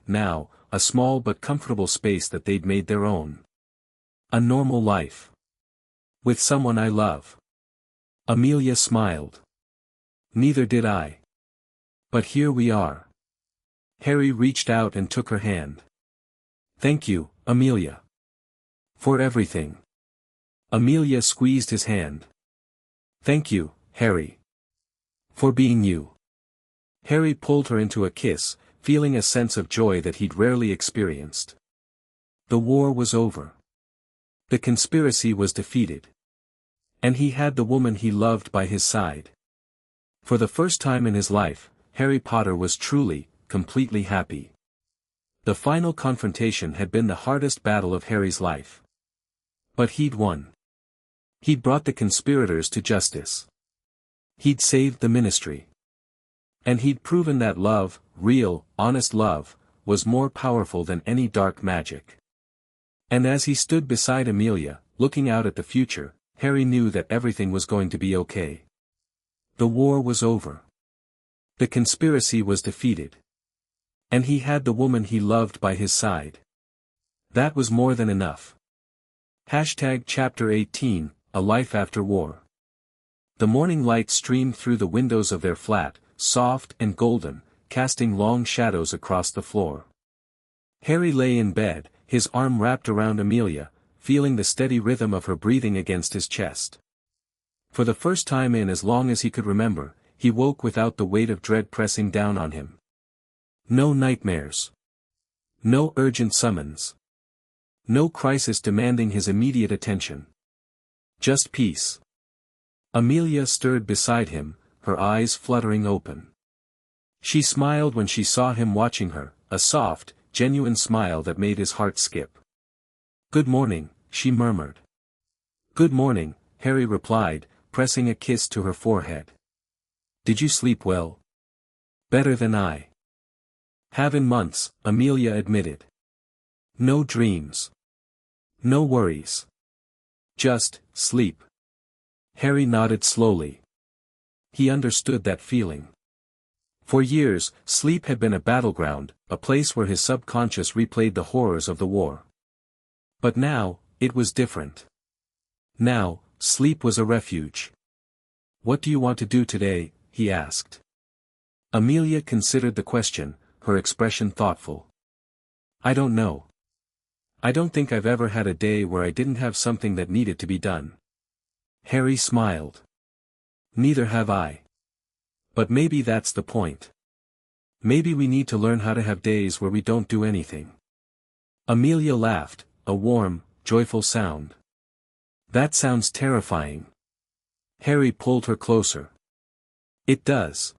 now, a small but comfortable space that they'd made their own. "A normal life. With someone I love." Amelia smiled. "Neither did I. But here we are." Harry reached out and took her hand. "Thank you, Amelia. For everything." Amelia squeezed his hand. "Thank you, Harry. For being you." Harry pulled her into a kiss, feeling a sense of joy that he'd rarely experienced. The war was over. The conspiracy was defeated. And he had the woman he loved by his side. For the first time in his life, Harry Potter was truly, completely happy. The final confrontation had been the hardest battle of Harry's life. But he'd won. He'd brought the conspirators to justice. He'd saved the ministry. And he'd proven that love, real, honest love, was more powerful than any dark magic. And as he stood beside Amelia, looking out at the future, Harry knew that everything was going to be okay. The war was over. The conspiracy was defeated. And he had the woman he loved by his side. That was more than enough. Chapter 18, A Life After War. The morning light streamed through the windows of their flat, soft and golden, casting long shadows across the floor. Harry lay in bed, his arm wrapped around Amelia, feeling the steady rhythm of her breathing against his chest. For the first time in as long as he could remember, he woke without the weight of dread pressing down on him. No nightmares. No urgent summons. No crisis demanding his immediate attention. Just peace. Amelia stirred beside him, her eyes fluttering open. She smiled when she saw him watching her, a soft, genuine smile that made his heart skip. "Good morning," she murmured. "Good morning," Harry replied, pressing a kiss to her forehead. "Did you sleep well?" "Better than I have in months," Amelia admitted. "No dreams. No worries. Just sleep." Harry nodded slowly. He understood that feeling. For years, sleep had been a battleground, a place where his subconscious replayed the horrors of the war. But now, it was different. Now, sleep was a refuge. "What do you want to do today?" he asked. Amelia considered the question, her expression thoughtful. "I don't know. I don't think I've ever had a day where I didn't have something that needed to be done." Harry smiled. "Neither have I. But maybe that's the point. Maybe we need to learn how to have days where we don't do anything." Amelia laughed, a warm, joyful sound. "That sounds terrifying." Harry pulled her closer. "It does.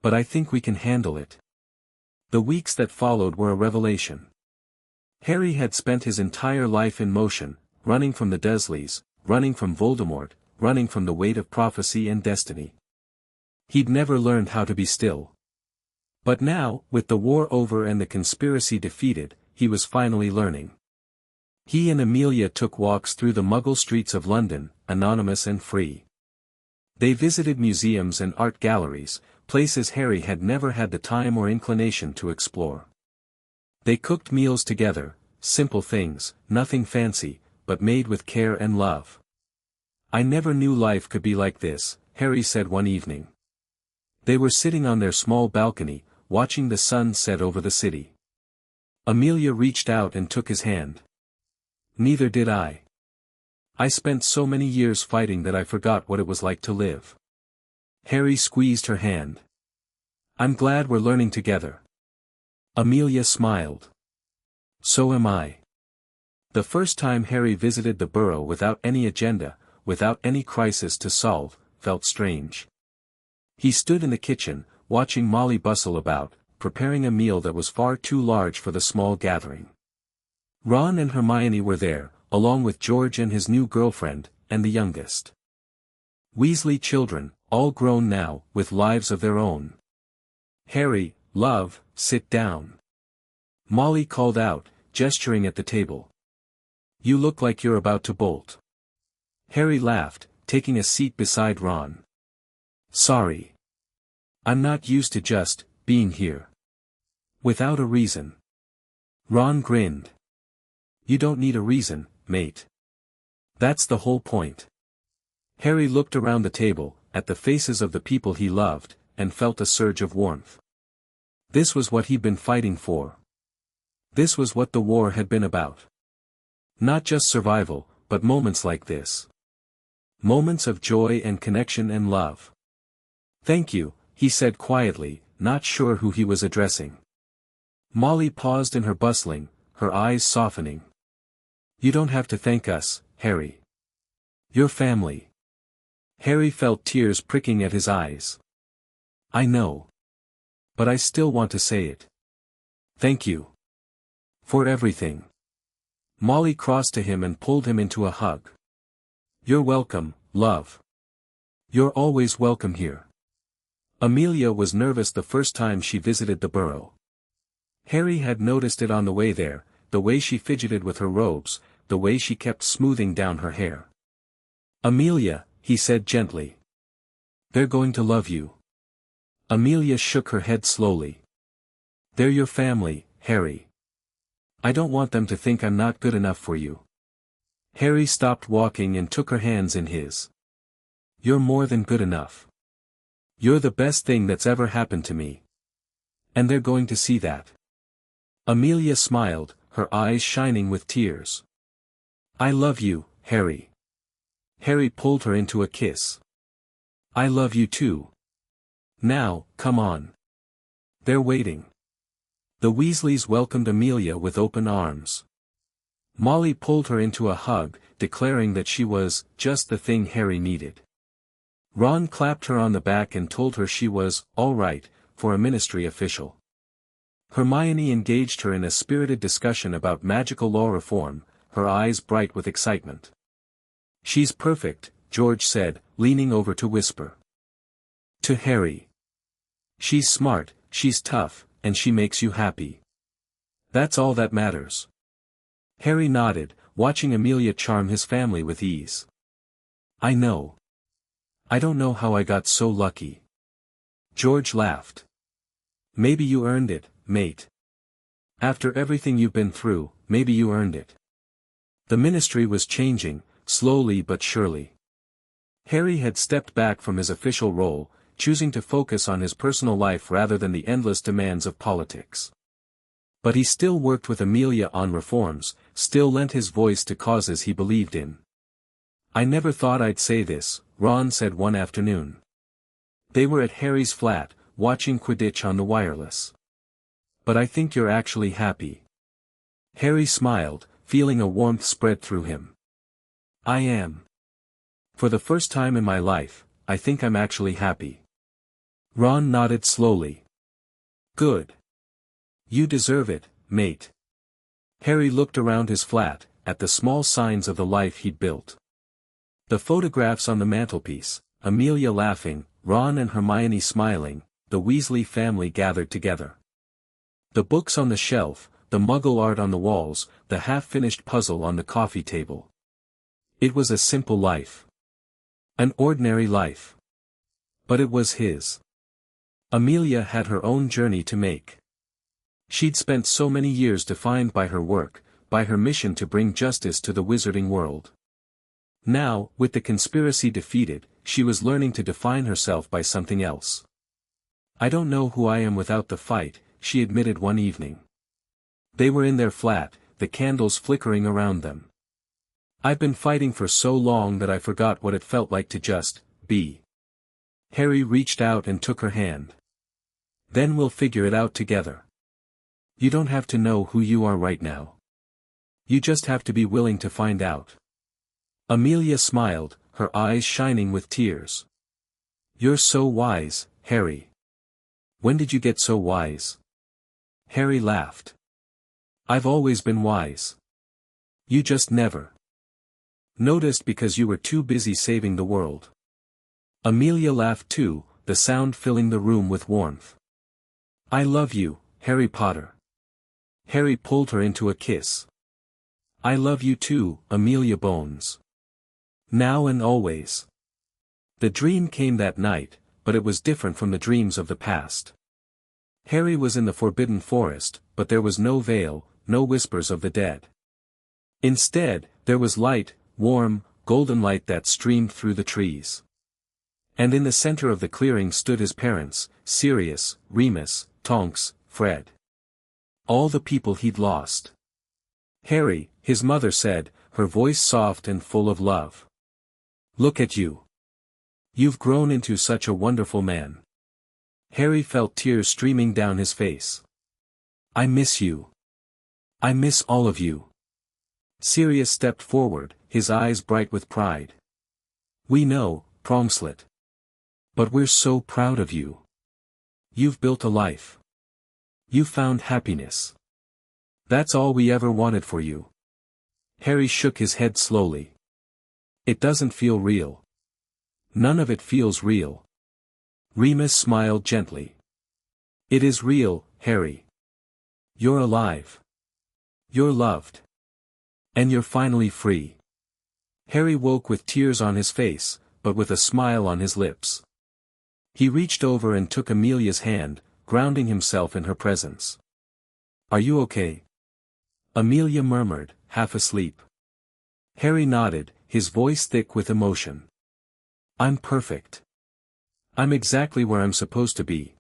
But I think we can handle it." The weeks that followed were a revelation. Harry had spent his entire life in motion, running from the Dursleys, running from Voldemort, running from the weight of prophecy and destiny. He'd never learned how to be still. But now, with the war over and the conspiracy defeated, he was finally learning. He and Amelia took walks through the Muggle streets of London, anonymous and free. They visited museums and art galleries, places Harry had never had the time or inclination to explore. They cooked meals together, simple things, nothing fancy, but made with care and love. "I never knew life could be like this," Harry said one evening. They were sitting on their small balcony, watching the sun set over the city. Amelia reached out and took his hand. "Neither did I. I spent so many years fighting that I forgot what it was like to live." Harry squeezed her hand. "I'm glad we're learning together." Amelia smiled. "So am I." The first time Harry visited the burrow without any agenda, without any crisis to solve, felt strange. He stood in the kitchen, watching Molly bustle about, preparing a meal that was far too large for the small gathering. Ron and Hermione were there, along with George and his new girlfriend, and the youngest Weasley children, all grown now, with lives of their own. "Harry, love, sit down." Molly called out, gesturing at the table. "You look like you're about to bolt." Harry laughed, taking a seat beside Ron. "Sorry. I'm not used to just being here. Without a reason." Ron grinned. "You don't need a reason, mate. That's the whole point." Harry looked around the table, at the faces of the people he loved, and felt a surge of warmth. This was what he'd been fighting for. This was what the war had been about. Not just survival, but moments like this. Moments of joy and connection and love. "Thank you," he said quietly, not sure who he was addressing. Molly paused in her bustling, her eyes softening. "You don't have to thank us, Harry. Your family." Harry felt tears pricking at his eyes. "I know. But I still want to say it. Thank you. For everything." Molly crossed to him and pulled him into a hug. "You're welcome, love. You're always welcome here." Amelia was nervous the first time she visited the burrow. Harry had noticed it on the way there, the way she fidgeted with her robes, the way she kept smoothing down her hair. "Amelia," he said gently. "They're going to love you." Amelia shook her head slowly. "They're your family, Harry. I don't want them to think I'm not good enough for you." Harry stopped walking and took her hands in his. "You're more than good enough. You're the best thing that's ever happened to me. And they're going to see that." Amelia smiled, her eyes shining with tears. "I love you, Harry. Harry pulled her into a kiss. I love you too. Now, come on. They're waiting. The Weasleys welcomed Amelia with open arms. Molly pulled her into a hug, declaring that she was just the thing Harry needed. Ron clapped her on the back and told her she was all right for a ministry official. Hermione engaged her in a spirited discussion about magical law reform, her eyes bright with excitement. She's perfect, George said, leaning over to whisper to Harry. She's smart, she's tough, and she makes you happy. That's all that matters. Harry nodded, watching Amelia charm his family with ease. I know. I don't know how I got so lucky. George laughed. Maybe you earned it, mate. After everything you've been through, maybe you earned it. The ministry was changing, slowly but surely. Harry had stepped back from his official role, choosing to focus on his personal life rather than the endless demands of politics. But he still worked with Amelia on reforms, still lent his voice to causes he believed in. I never thought I'd say this, Ron said one afternoon. They were at Harry's flat, watching Quidditch on the wireless. But I think you're actually happy. Harry smiled, feeling a warmth spread through him. I am. For the first time in my life, I think I'm actually happy. Ron nodded slowly. Good. You deserve it, mate. Harry looked around his flat, at the small signs of the life he'd built. The photographs on the mantelpiece, Amelia laughing, Ron and Hermione smiling, the Weasley family gathered together. The books on the shelf, the Muggle art on the walls, the half-finished puzzle on the coffee table. It was a simple life. An ordinary life. But it was his. Amelia had her own journey to make. She'd spent so many years defined by her work, by her mission to bring justice to the wizarding world. Now, with the conspiracy defeated, she was learning to define herself by something else. I don't know who I am without the fight, she admitted one evening. They were in their flat, the candles flickering around them. I've been fighting for so long that I forgot what it felt like to just be. Harry reached out and took her hand. Then we'll figure it out together. You don't have to know who you are right now. You just have to be willing to find out. Amelia smiled, her eyes shining with tears. You're so wise, Harry. When did you get so wise? Harry laughed. I've always been wise. You just never noticed because you were too busy saving the world. Amelia laughed too, the sound filling the room with warmth. I love you, Harry Potter. Harry pulled her into a kiss. I love you too, Amelia Bones. Now and always. The dream came that night, but it was different from the dreams of the past. Harry was in the Forbidden Forest, but there was no veil, no whispers of the dead. Instead, there was light, warm, golden light that streamed through the trees. And in the center of the clearing stood his parents, Sirius, Remus, Tonks, Fred. All the people he'd lost. Harry, his mother said, her voice soft and full of love. Look at you. You've grown into such a wonderful man. Harry felt tears streaming down his face. I miss you. I miss all of you. Sirius stepped forward, his eyes bright with pride. We know, Prongslet. But we're so proud of you. You've built a life. You found happiness. That's all we ever wanted for you. Harry shook his head slowly. It doesn't feel real. None of it feels real. Remus smiled gently. It is real, Harry. You're alive. You're loved. And you're finally free. Harry woke with tears on his face, but with a smile on his lips. He reached over and took Amelia's hand, grounding himself in her presence. Are you okay? Amelia murmured, half asleep. Harry nodded, his voice thick with emotion. I'm perfect. I'm exactly where I'm supposed to be.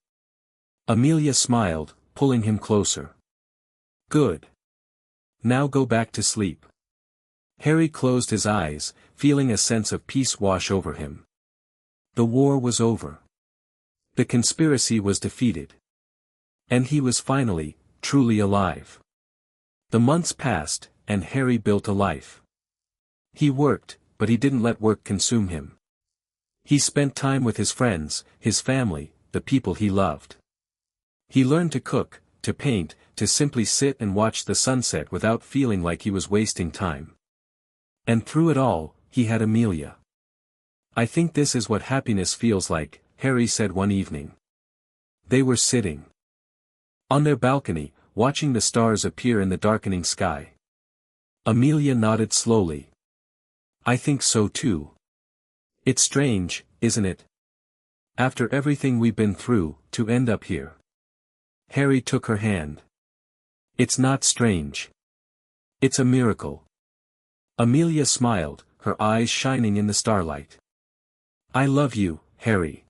Amelia smiled, pulling him closer. Good. Now go back to sleep. Harry closed his eyes, feeling a sense of peace wash over him. The war was over. The conspiracy was defeated. And he was finally, truly alive. The months passed, and Harry built a life. He worked, but he didn't let work consume him. He spent time with his friends, his family, the people he loved. He learned to cook, to paint, to simply sit and watch the sunset without feeling like he was wasting time. And through it all, he had Amelia. "I think this is what happiness feels like," Harry said one evening. They were sitting on their balcony, watching the stars appear in the darkening sky. Amelia nodded slowly. "I think so too. It's strange, isn't it? After everything we've been through, to end up here." Harry took her hand. "It's not strange. It's a miracle." Amelia smiled, her eyes shining in the starlight. "I love you, Harry."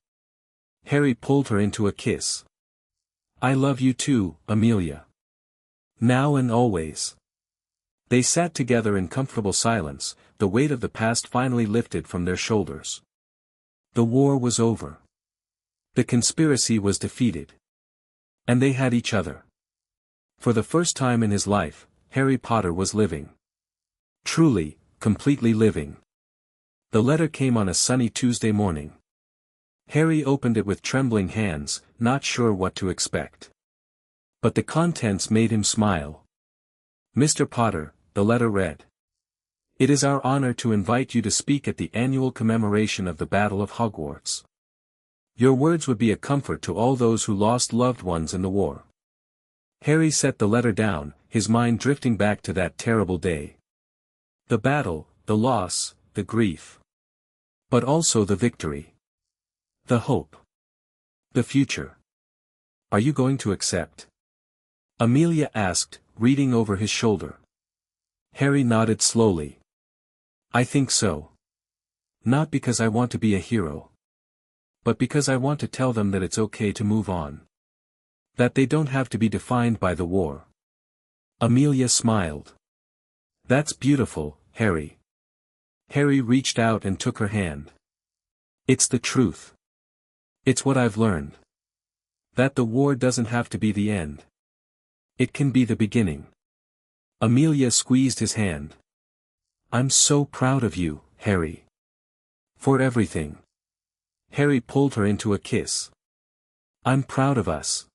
Harry pulled her into a kiss. "I love you too, Amelia. Now and always." They sat together in comfortable silence, the weight of the past finally lifted from their shoulders. The war was over. The conspiracy was defeated. And they had each other. For the first time in his life, Harry Potter was living. Truly, completely living. The letter came on a sunny Tuesday morning. Harry opened it with trembling hands, not sure what to expect. But the contents made him smile. "Mr. Potter," the letter read. "It is our honor to invite you to speak at the annual commemoration of the Battle of Hogwarts. Your words would be a comfort to all those who lost loved ones in the war." Harry set the letter down, his mind drifting back to that terrible day. The battle, the loss, the grief. But also the victory. The hope. The future. "Are you going to accept?" Amelia asked, reading over his shoulder. Harry nodded slowly. "I think so. Not because I want to be a hero. But because I want to tell them that it's okay to move on. That they don't have to be defined by the war." Amelia smiled. "That's beautiful, Harry." Harry reached out and took her hand. "It's the truth. It's what I've learned. That the war doesn't have to be the end. It can be the beginning." Amelia squeezed his hand. "I'm so proud of you, Harry. For everything." Harry pulled her into a kiss. "I'm proud of us.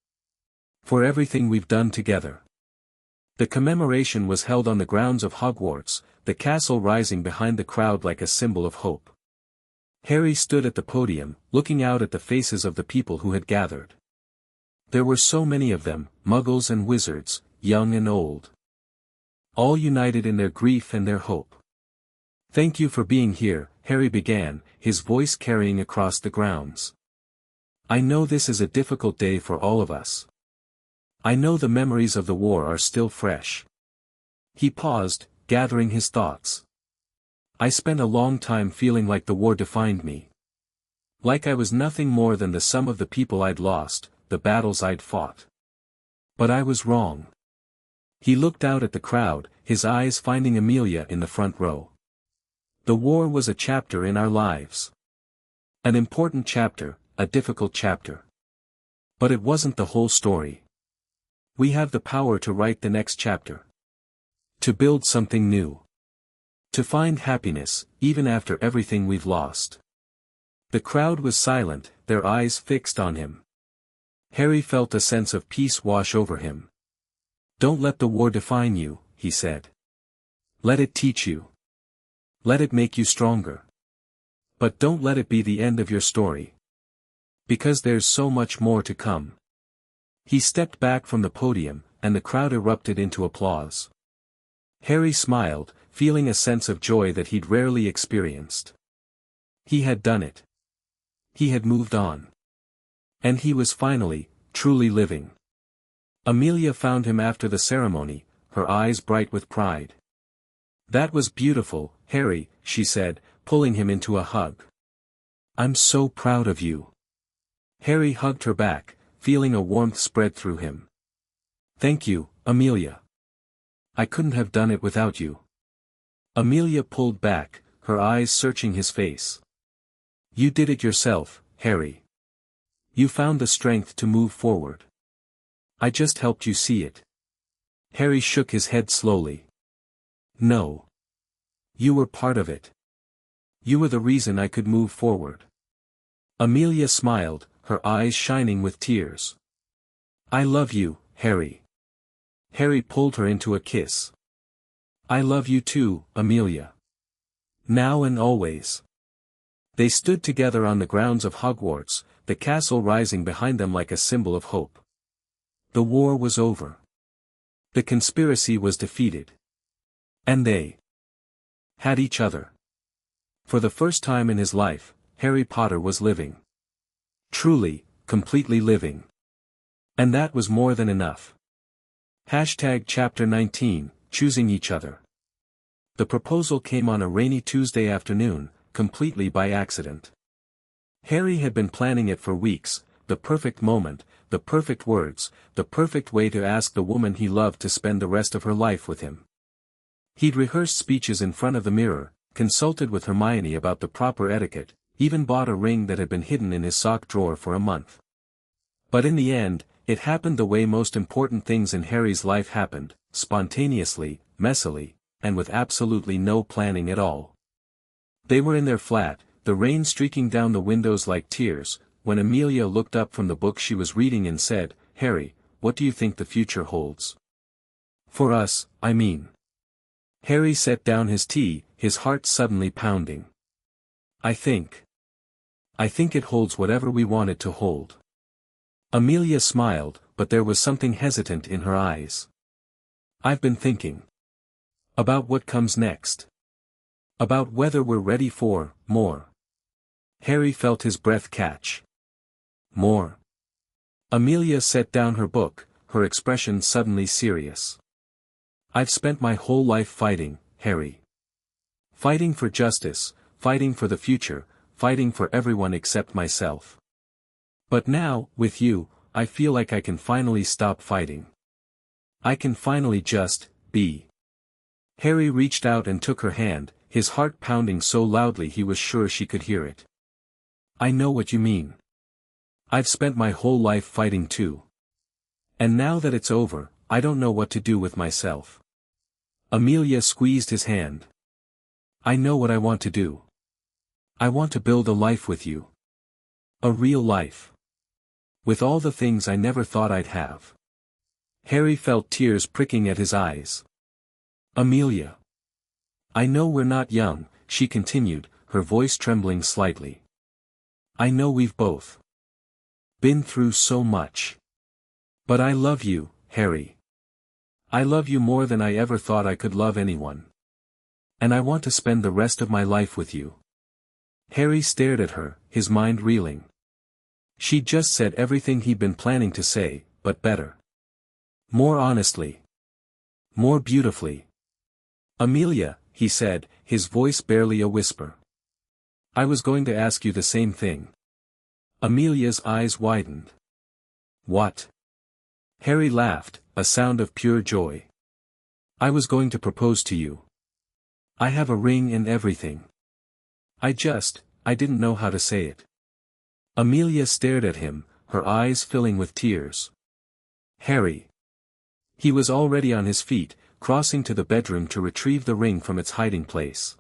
For everything we've done together." The commemoration was held on the grounds of Hogwarts, the castle rising behind the crowd like a symbol of hope. Harry stood at the podium, looking out at the faces of the people who had gathered. There were so many of them, muggles and wizards, young and old. All united in their grief and their hope. "Thank you for being here," Harry began, his voice carrying across the grounds. "I know this is a difficult day for all of us. I know the memories of the war are still fresh." He paused, gathering his thoughts. "I spent a long time feeling like the war defined me. Like I was nothing more than the sum of the people I'd lost, the battles I'd fought. But I was wrong." He looked out at the crowd, his eyes finding Amelia in the front row. "The war was a chapter in our lives. An important chapter, a difficult chapter. But it wasn't the whole story. We have the power to write the next chapter. To build something new. To find happiness, even after everything we've lost." The crowd was silent, their eyes fixed on him. Harry felt a sense of peace wash over him. "Don't let the war define you," he said. "Let it teach you. Let it make you stronger. But don't let it be the end of your story. Because there's so much more to come." He stepped back from the podium, and the crowd erupted into applause. Harry smiled, feeling a sense of joy that he'd rarely experienced. He had done it. He had moved on. And he was finally, truly living. Amelia found him after the ceremony, her eyes bright with pride. "That was beautiful, Harry," she said, pulling him into a hug. "I'm so proud of you." Harry hugged her back, feeling a warmth spread through him. "Thank you, Amelia. I couldn't have done it without you." Amelia pulled back, her eyes searching his face. You did it yourself, Harry. You found the strength to move forward. I just helped you see it. Harry shook his head slowly. No. You were part of it. You were the reason I could move forward. Amelia smiled, her eyes shining with tears. I love you, Harry. Harry pulled her into a kiss. I love you too, Amelia. Now and always. They stood together on the grounds of Hogwarts, the castle rising behind them like a symbol of hope. The war was over. The conspiracy was defeated. And they had each other. For the first time in his life, Harry Potter was living. Truly, completely living. And that was more than enough. Chapter 19, Choosing Each Other. The proposal came on a rainy Tuesday afternoon, completely by accident. Harry had been planning it for weeks, the perfect moment, the perfect words, the perfect way to ask the woman he loved to spend the rest of her life with him. He'd rehearsed speeches in front of the mirror, consulted with Hermione about the proper etiquette, even bought a ring that had been hidden in his sock drawer for a month. But in the end, it happened the way most important things in Harry's life happened, spontaneously, messily, and with absolutely no planning at all. They were in their flat, the rain streaking down the windows like tears, when Amelia looked up from the book she was reading and said, Harry, what do you think the future holds? For us, I mean. Harry set down his tea, his heart suddenly pounding. I think it holds whatever we want it to hold. Amelia smiled, but there was something hesitant in her eyes. I've been thinking. About what comes next. About whether we're ready for more. Harry felt his breath catch. More. Amelia set down her book, her expression suddenly serious. I've spent my whole life fighting, Harry. Fighting for justice, fighting for the future, fighting for everyone except myself. But now, with you, I feel like I can finally stop fighting. I can finally just be. Harry reached out and took her hand, his heart pounding so loudly he was sure she could hear it. I know what you mean. I've spent my whole life fighting too. And now that it's over, I don't know what to do with myself. Amelia squeezed his hand. I know what I want to do. I want to build a life with you. A real life. With all the things I never thought I'd have. Harry felt tears pricking at his eyes. Amelia. I know we're not young, she continued, her voice trembling slightly. I know we've both been through so much. But I love you, Harry. I love you more than I ever thought I could love anyone. And I want to spend the rest of my life with you. Harry stared at her, his mind reeling. She'd just said everything he'd been planning to say, but better. More honestly. More beautifully. Amelia, he said, his voice barely a whisper. I was going to ask you the same thing. Amelia's eyes widened. What? Harry laughed, a sound of pure joy. I was going to propose to you. I have a ring and everything. I didn't know how to say it. Amelia stared at him, her eyes filling with tears. Harry. He was already on his feet, crossing to the bedroom to retrieve the ring from its hiding place.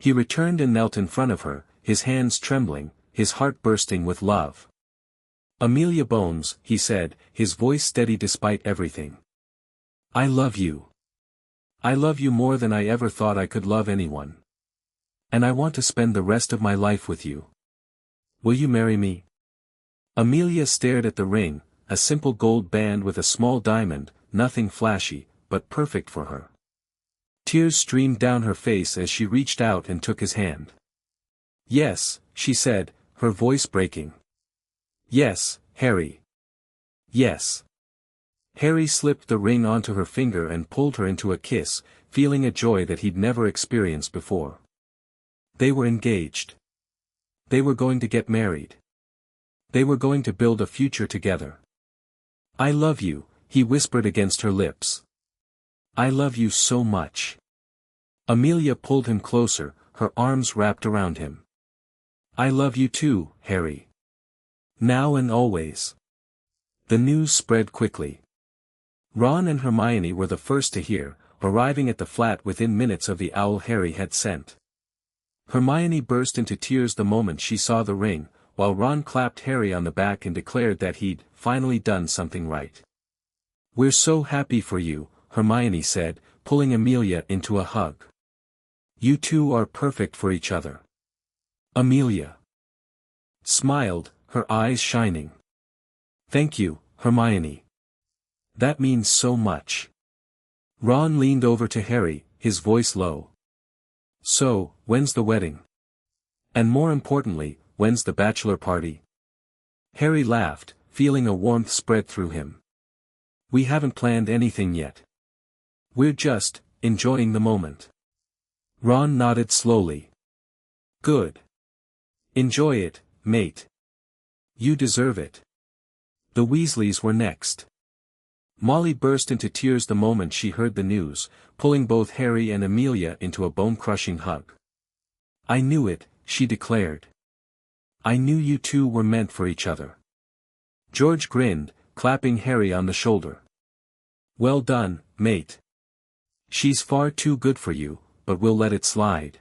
He returned and knelt in front of her, his hands trembling, his heart bursting with love. Amelia Bones, he said, his voice steady despite everything. I love you. I love you more than I ever thought I could love anyone. And I want to spend the rest of my life with you. Will you marry me? Amelia stared at the ring, a simple gold band with a small diamond, nothing flashy, but perfect for her. Tears streamed down her face as she reached out and took his hand. Yes, she said, her voice breaking. Yes, Harry. Yes. Harry slipped the ring onto her finger and pulled her into a kiss, feeling a joy that he'd never experienced before. They were engaged. They were going to get married. They were going to build a future together. I love you, he whispered against her lips. I love you so much. Amelia pulled him closer, her arms wrapped around him. I love you too, Harry. Now and always. The news spread quickly. Ron and Hermione were the first to hear, arriving at the flat within minutes of the owl Harry had sent. Hermione burst into tears the moment she saw the ring, while Ron clapped Harry on the back and declared that he'd finally done something right. We're so happy for you, Hermione said, pulling Amelia into a hug. You two are perfect for each other. Amelia smiled, her eyes shining. Thank you, Hermione. That means so much. Ron leaned over to Harry, his voice low. So, when's the wedding? And more importantly, when's the bachelor party? Harry laughed, feeling a warmth spread through him. We haven't planned anything yet. We're just enjoying the moment. Ron nodded slowly. Good. Enjoy it, mate. You deserve it. The Weasleys were next. Molly burst into tears the moment she heard the news, pulling both Harry and Amelia into a bone-crushing hug. I knew it, she declared. I knew you two were meant for each other. George grinned, clapping Harry on the shoulder. Well done, mate. She's far too good for you, but we'll let it slide.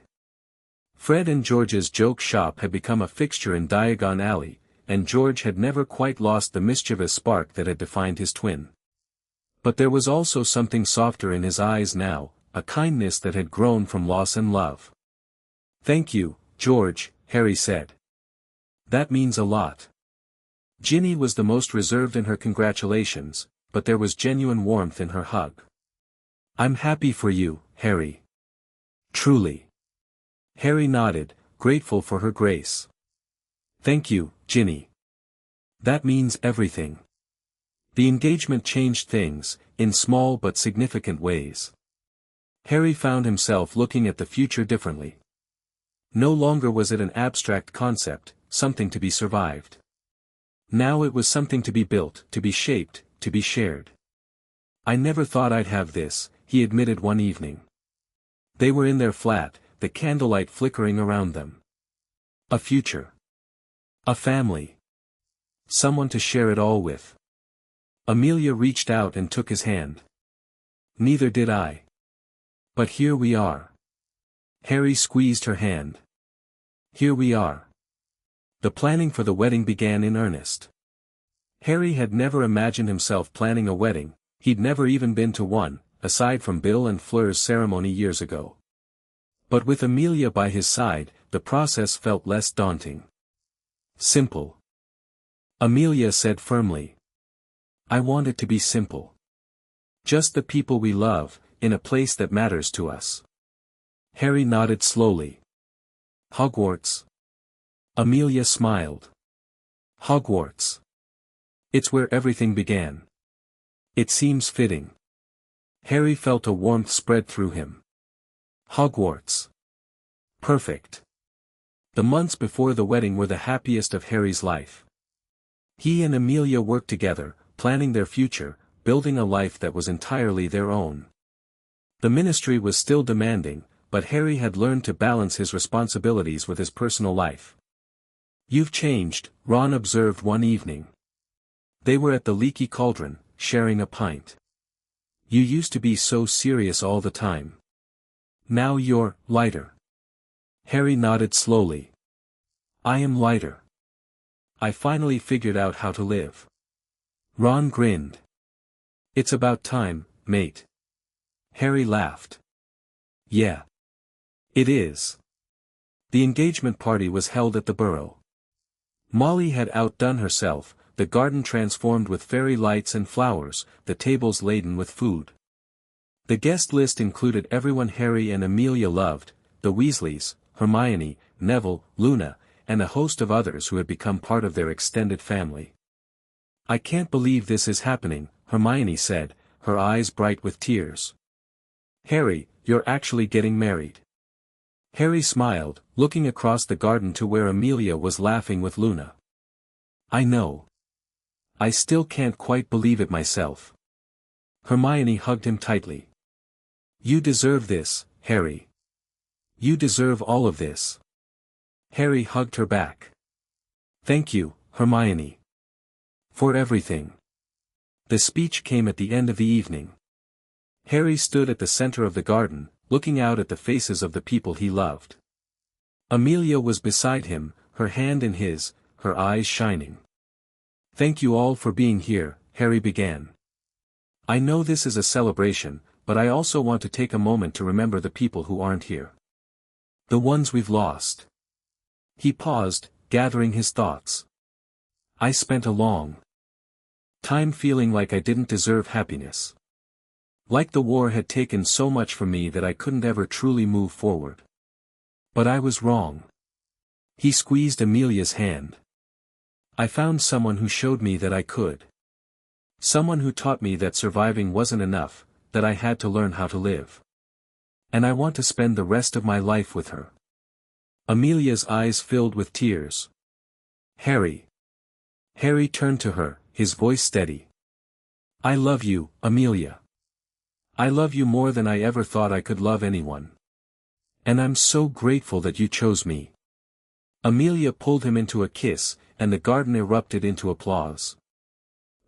Fred and George's joke shop had become a fixture in Diagon Alley, and George had never quite lost the mischievous spark that had defined his twin. But there was also something softer in his eyes now, a kindness that had grown from loss and love. Thank you, George, Harry said. That means a lot. Ginny was the most reserved in her congratulations, but there was genuine warmth in her hug. I'm happy for you, Harry. Truly. Harry nodded, grateful for her grace. Thank you, Ginny. That means everything. The engagement changed things, in small but significant ways. Harry found himself looking at the future differently. No longer was it an abstract concept, something to be survived. Now it was something to be built, to be shaped, to be shared. I never thought I'd have this, he admitted one evening. They were in their flat, the candlelight flickering around them. A future. A family. Someone to share it all with. Amelia reached out and took his hand. Neither did I. But here we are. Harry squeezed her hand. Here we are. The planning for the wedding began in earnest. Harry had never imagined himself planning a wedding, he'd never even been to one, aside from Bill and Fleur's ceremony years ago. But with Amelia by his side, the process felt less daunting. Simple. Amelia said firmly. I want it to be simple. Just the people we love, in a place that matters to us. Harry nodded slowly. Hogwarts. Amelia smiled. Hogwarts. It's where everything began. It seems fitting. Harry felt a warmth spread through him. Hogwarts. Perfect. The months before the wedding were the happiest of Harry's life. He and Amelia worked together, planning their future, building a life that was entirely their own. The ministry was still demanding, but Harry had learned to balance his responsibilities with his personal life. You've changed, Ron observed one evening. They were at the Leaky Cauldron, sharing a pint. You used to be so serious all the time. Now you're lighter. Harry nodded slowly. I am lighter. I finally figured out how to live. Ron grinned. It's about time, mate. Harry laughed. Yeah. It is. The engagement party was held at the Burrow. Molly had outdone herself, the garden transformed with fairy lights and flowers, the tables laden with food. The guest list included everyone Harry and Amelia loved, the Weasleys, Hermione, Neville, Luna, and a host of others who had become part of their extended family. I can't believe this is happening, Hermione said, her eyes bright with tears. Harry, you're actually getting married. Harry smiled, looking across the garden to where Amelia was laughing with Luna. I know. I still can't quite believe it myself. Hermione hugged him tightly. You deserve this, Harry. You deserve all of this. Harry hugged her back. Thank you, Hermione. For everything. The speech came at the end of the evening. Harry stood at the center of the garden, looking out at the faces of the people he loved. Amelia was beside him, her hand in his, her eyes shining. Thank you all for being here, Harry began. I know this is a celebration, but I also want to take a moment to remember the people who aren't here. The ones we've lost. He paused, gathering his thoughts. I spent a long time feeling like I didn't deserve happiness. Like the war had taken so much from me that I couldn't ever truly move forward. But I was wrong. He squeezed Amelia's hand. I found someone who showed me that I could. Someone who taught me that surviving wasn't enough, that I had to learn how to live. And I want to spend the rest of my life with her. Amelia's eyes filled with tears. Harry. Harry turned to her, his voice steady. I love you, Amelia. I love you more than I ever thought I could love anyone. And I'm so grateful that you chose me. Amelia pulled him into a kiss, and the garden erupted into applause.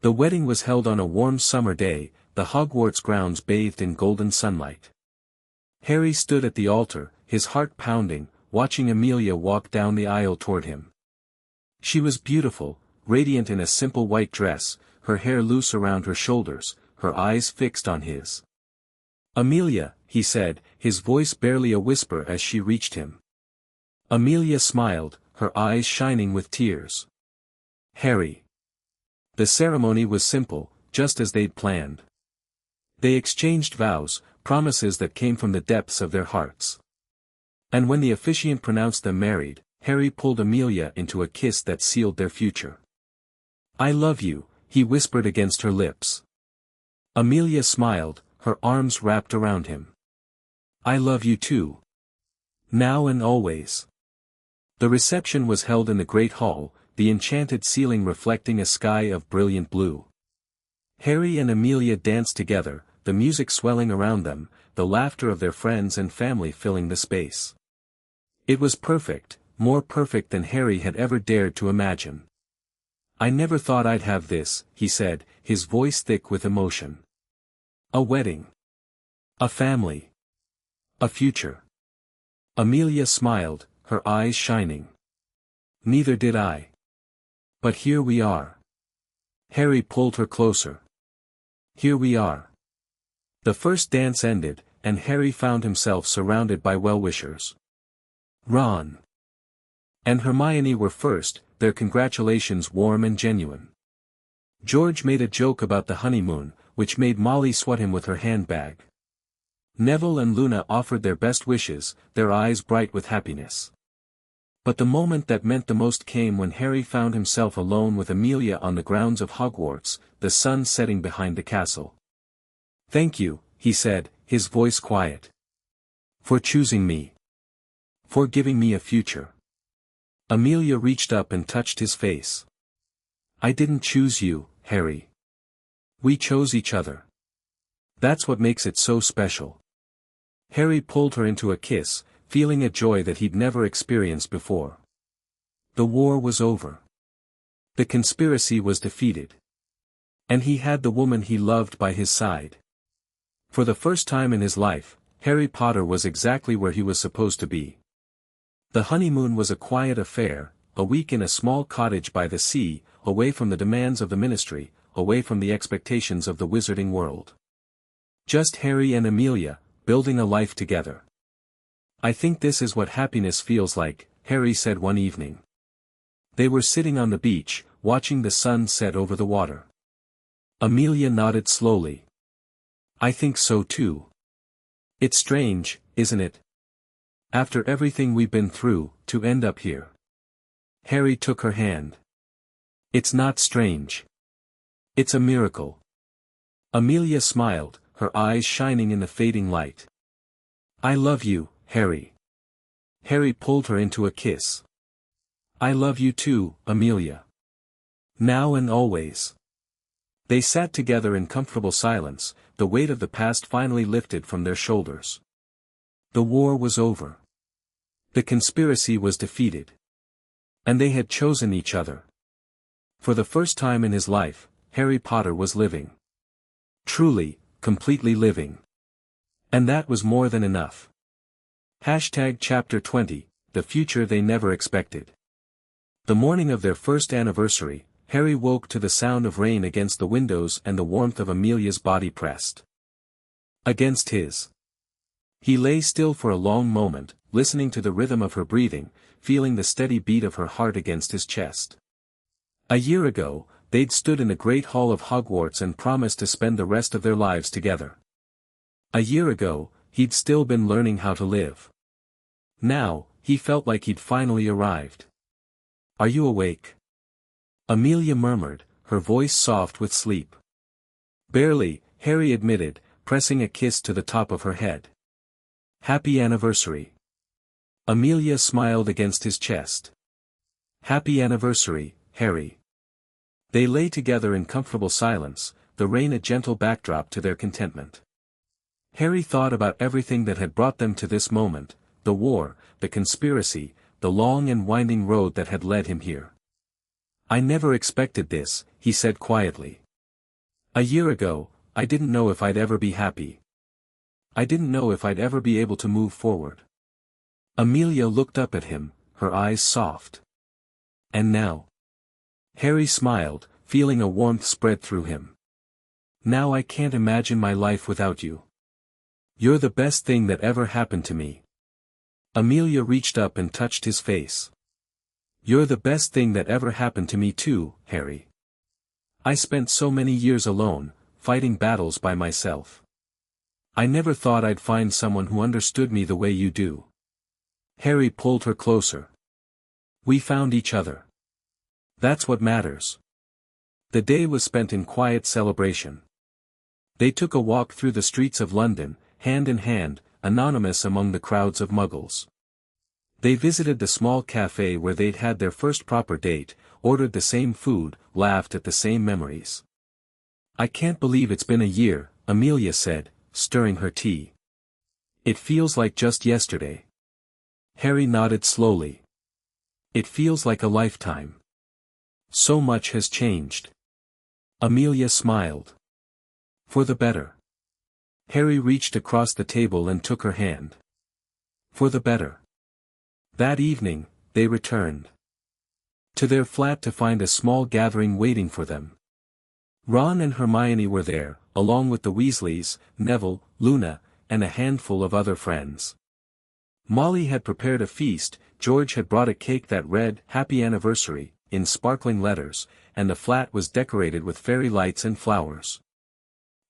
The wedding was held on a warm summer day, the Hogwarts grounds bathed in golden sunlight. Harry stood at the altar, his heart pounding, watching Amelia walk down the aisle toward him. She was beautiful, radiant in a simple white dress, her hair loose around her shoulders, her eyes fixed on his. Amelia, he said, his voice barely a whisper as she reached him. Amelia smiled, her eyes shining with tears. Harry. The ceremony was simple, just as they'd planned. They exchanged vows, promises that came from the depths of their hearts. And when the officiant pronounced them married, Harry pulled Amelia into a kiss that sealed their future. I love you, he whispered against her lips. Amelia smiled, her arms wrapped around him. I love you too. Now and always. The reception was held in the great hall, the enchanted ceiling reflecting a sky of brilliant blue. Harry and Amelia danced together, the music swelling around them, the laughter of their friends and family filling the space. It was perfect, more perfect than Harry had ever dared to imagine. I never thought I'd have this, he said, his voice thick with emotion. A wedding. A family. A future. Amelia smiled, her eyes shining. Neither did I. But here we are. Harry pulled her closer. Here we are. The first dance ended, and Harry found himself surrounded by well-wishers. Ron and Hermione were first, their congratulations warm and genuine. George made a joke about the honeymoon, which made Molly swat him with her handbag. Neville and Luna offered their best wishes, their eyes bright with happiness. But the moment that meant the most came when Harry found himself alone with Amelia on the grounds of Hogwarts, the sun setting behind the castle. Thank you, he said, his voice quiet. For choosing me. For giving me a future. Amelia reached up and touched his face. I didn't choose you, Harry. We chose each other. That's what makes it so special. Harry pulled her into a kiss, feeling a joy that he'd never experienced before. The war was over. The conspiracy was defeated. And he had the woman he loved by his side. For the first time in his life, Harry Potter was exactly where he was supposed to be. The honeymoon was a quiet affair, a week in a small cottage by the sea, away from the demands of the ministry, away from the expectations of the wizarding world. Just Harry and Amelia, building a life together. I think this is what happiness feels like, Harry said one evening. They were sitting on the beach, watching the sun set over the water. Amelia nodded slowly. I think so too. It's strange, isn't it? After everything we've been through, to end up here. Harry took her hand. It's not strange. It's a miracle. Amelia smiled, her eyes shining in the fading light. I love you, Harry. Harry pulled her into a kiss. I love you too, Amelia. Now and always. They sat together in comfortable silence, the weight of the past finally lifted from their shoulders. The war was over. The conspiracy was defeated. And they had chosen each other. For the first time in his life, Harry Potter was living. Truly, completely living. And that was more than enough. Chapter 20, The Future They Never Expected. The morning of their first anniversary, Harry woke to the sound of rain against the windows and the warmth of Amelia's body pressed against his. He lay still for a long moment, listening to the rhythm of her breathing, feeling the steady beat of her heart against his chest. A year ago, they'd stood in the great hall of Hogwarts and promised to spend the rest of their lives together. A year ago, he'd still been learning how to live. Now, he felt like he'd finally arrived. "Are you awake?" Amelia murmured, her voice soft with sleep. "Barely," Harry admitted, pressing a kiss to the top of her head. "Happy anniversary." Amelia smiled against his chest. "Happy anniversary, Harry." They lay together in comfortable silence, the rain a gentle backdrop to their contentment. Harry thought about everything that had brought them to this moment, the war, the conspiracy, the long and winding road that had led him here. "I never expected this," he said quietly. "A year ago, I didn't know if I'd ever be happy. I didn't know if I'd ever be able to move forward." Amelia looked up at him, her eyes soft. "And now?" Harry smiled, feeling a warmth spread through him. "Now I can't imagine my life without you. You're the best thing that ever happened to me." Amelia reached up and touched his face. "You're the best thing that ever happened to me too, Harry. I spent so many years alone, fighting battles by myself. I never thought I'd find someone who understood me the way you do." Harry pulled her closer. "We found each other. That's what matters." The day was spent in quiet celebration. They took a walk through the streets of London, hand in hand, anonymous among the crowds of muggles. They visited the small cafe where they'd had their first proper date, ordered the same food, laughed at the same memories. "I can't believe it's been a year," Amelia said, stirring her tea. "It feels like just yesterday." Harry nodded slowly. "It feels like a lifetime. So much has changed." Amelia smiled. "For the better." Harry reached across the table and took her hand. "For the better." That evening, they returned to their flat to find a small gathering waiting for them. Ron and Hermione were there, along with the Weasleys, Neville, Luna, and a handful of other friends. Molly had prepared a feast, George had brought a cake that read, "Happy Anniversary," in sparkling letters, and the flat was decorated with fairy lights and flowers.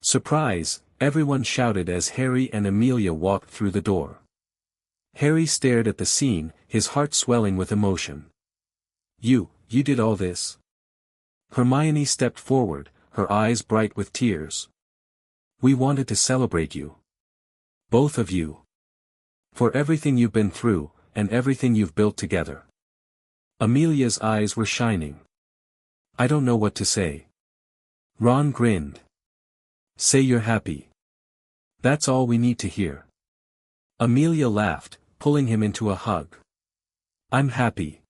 "Surprise!" everyone shouted as Harry and Amelia walked through the door. Harry stared at the scene, his heart swelling with emotion. You did all this?" Hermione stepped forward, her eyes bright with tears. "We wanted to celebrate you. Both of you. For everything you've been through, and everything you've built together." Amelia's eyes were shining. "I don't know what to say." Ron grinned. "Say you're happy. That's all we need to hear." Amelia laughed, pulling him into a hug. "I'm happy.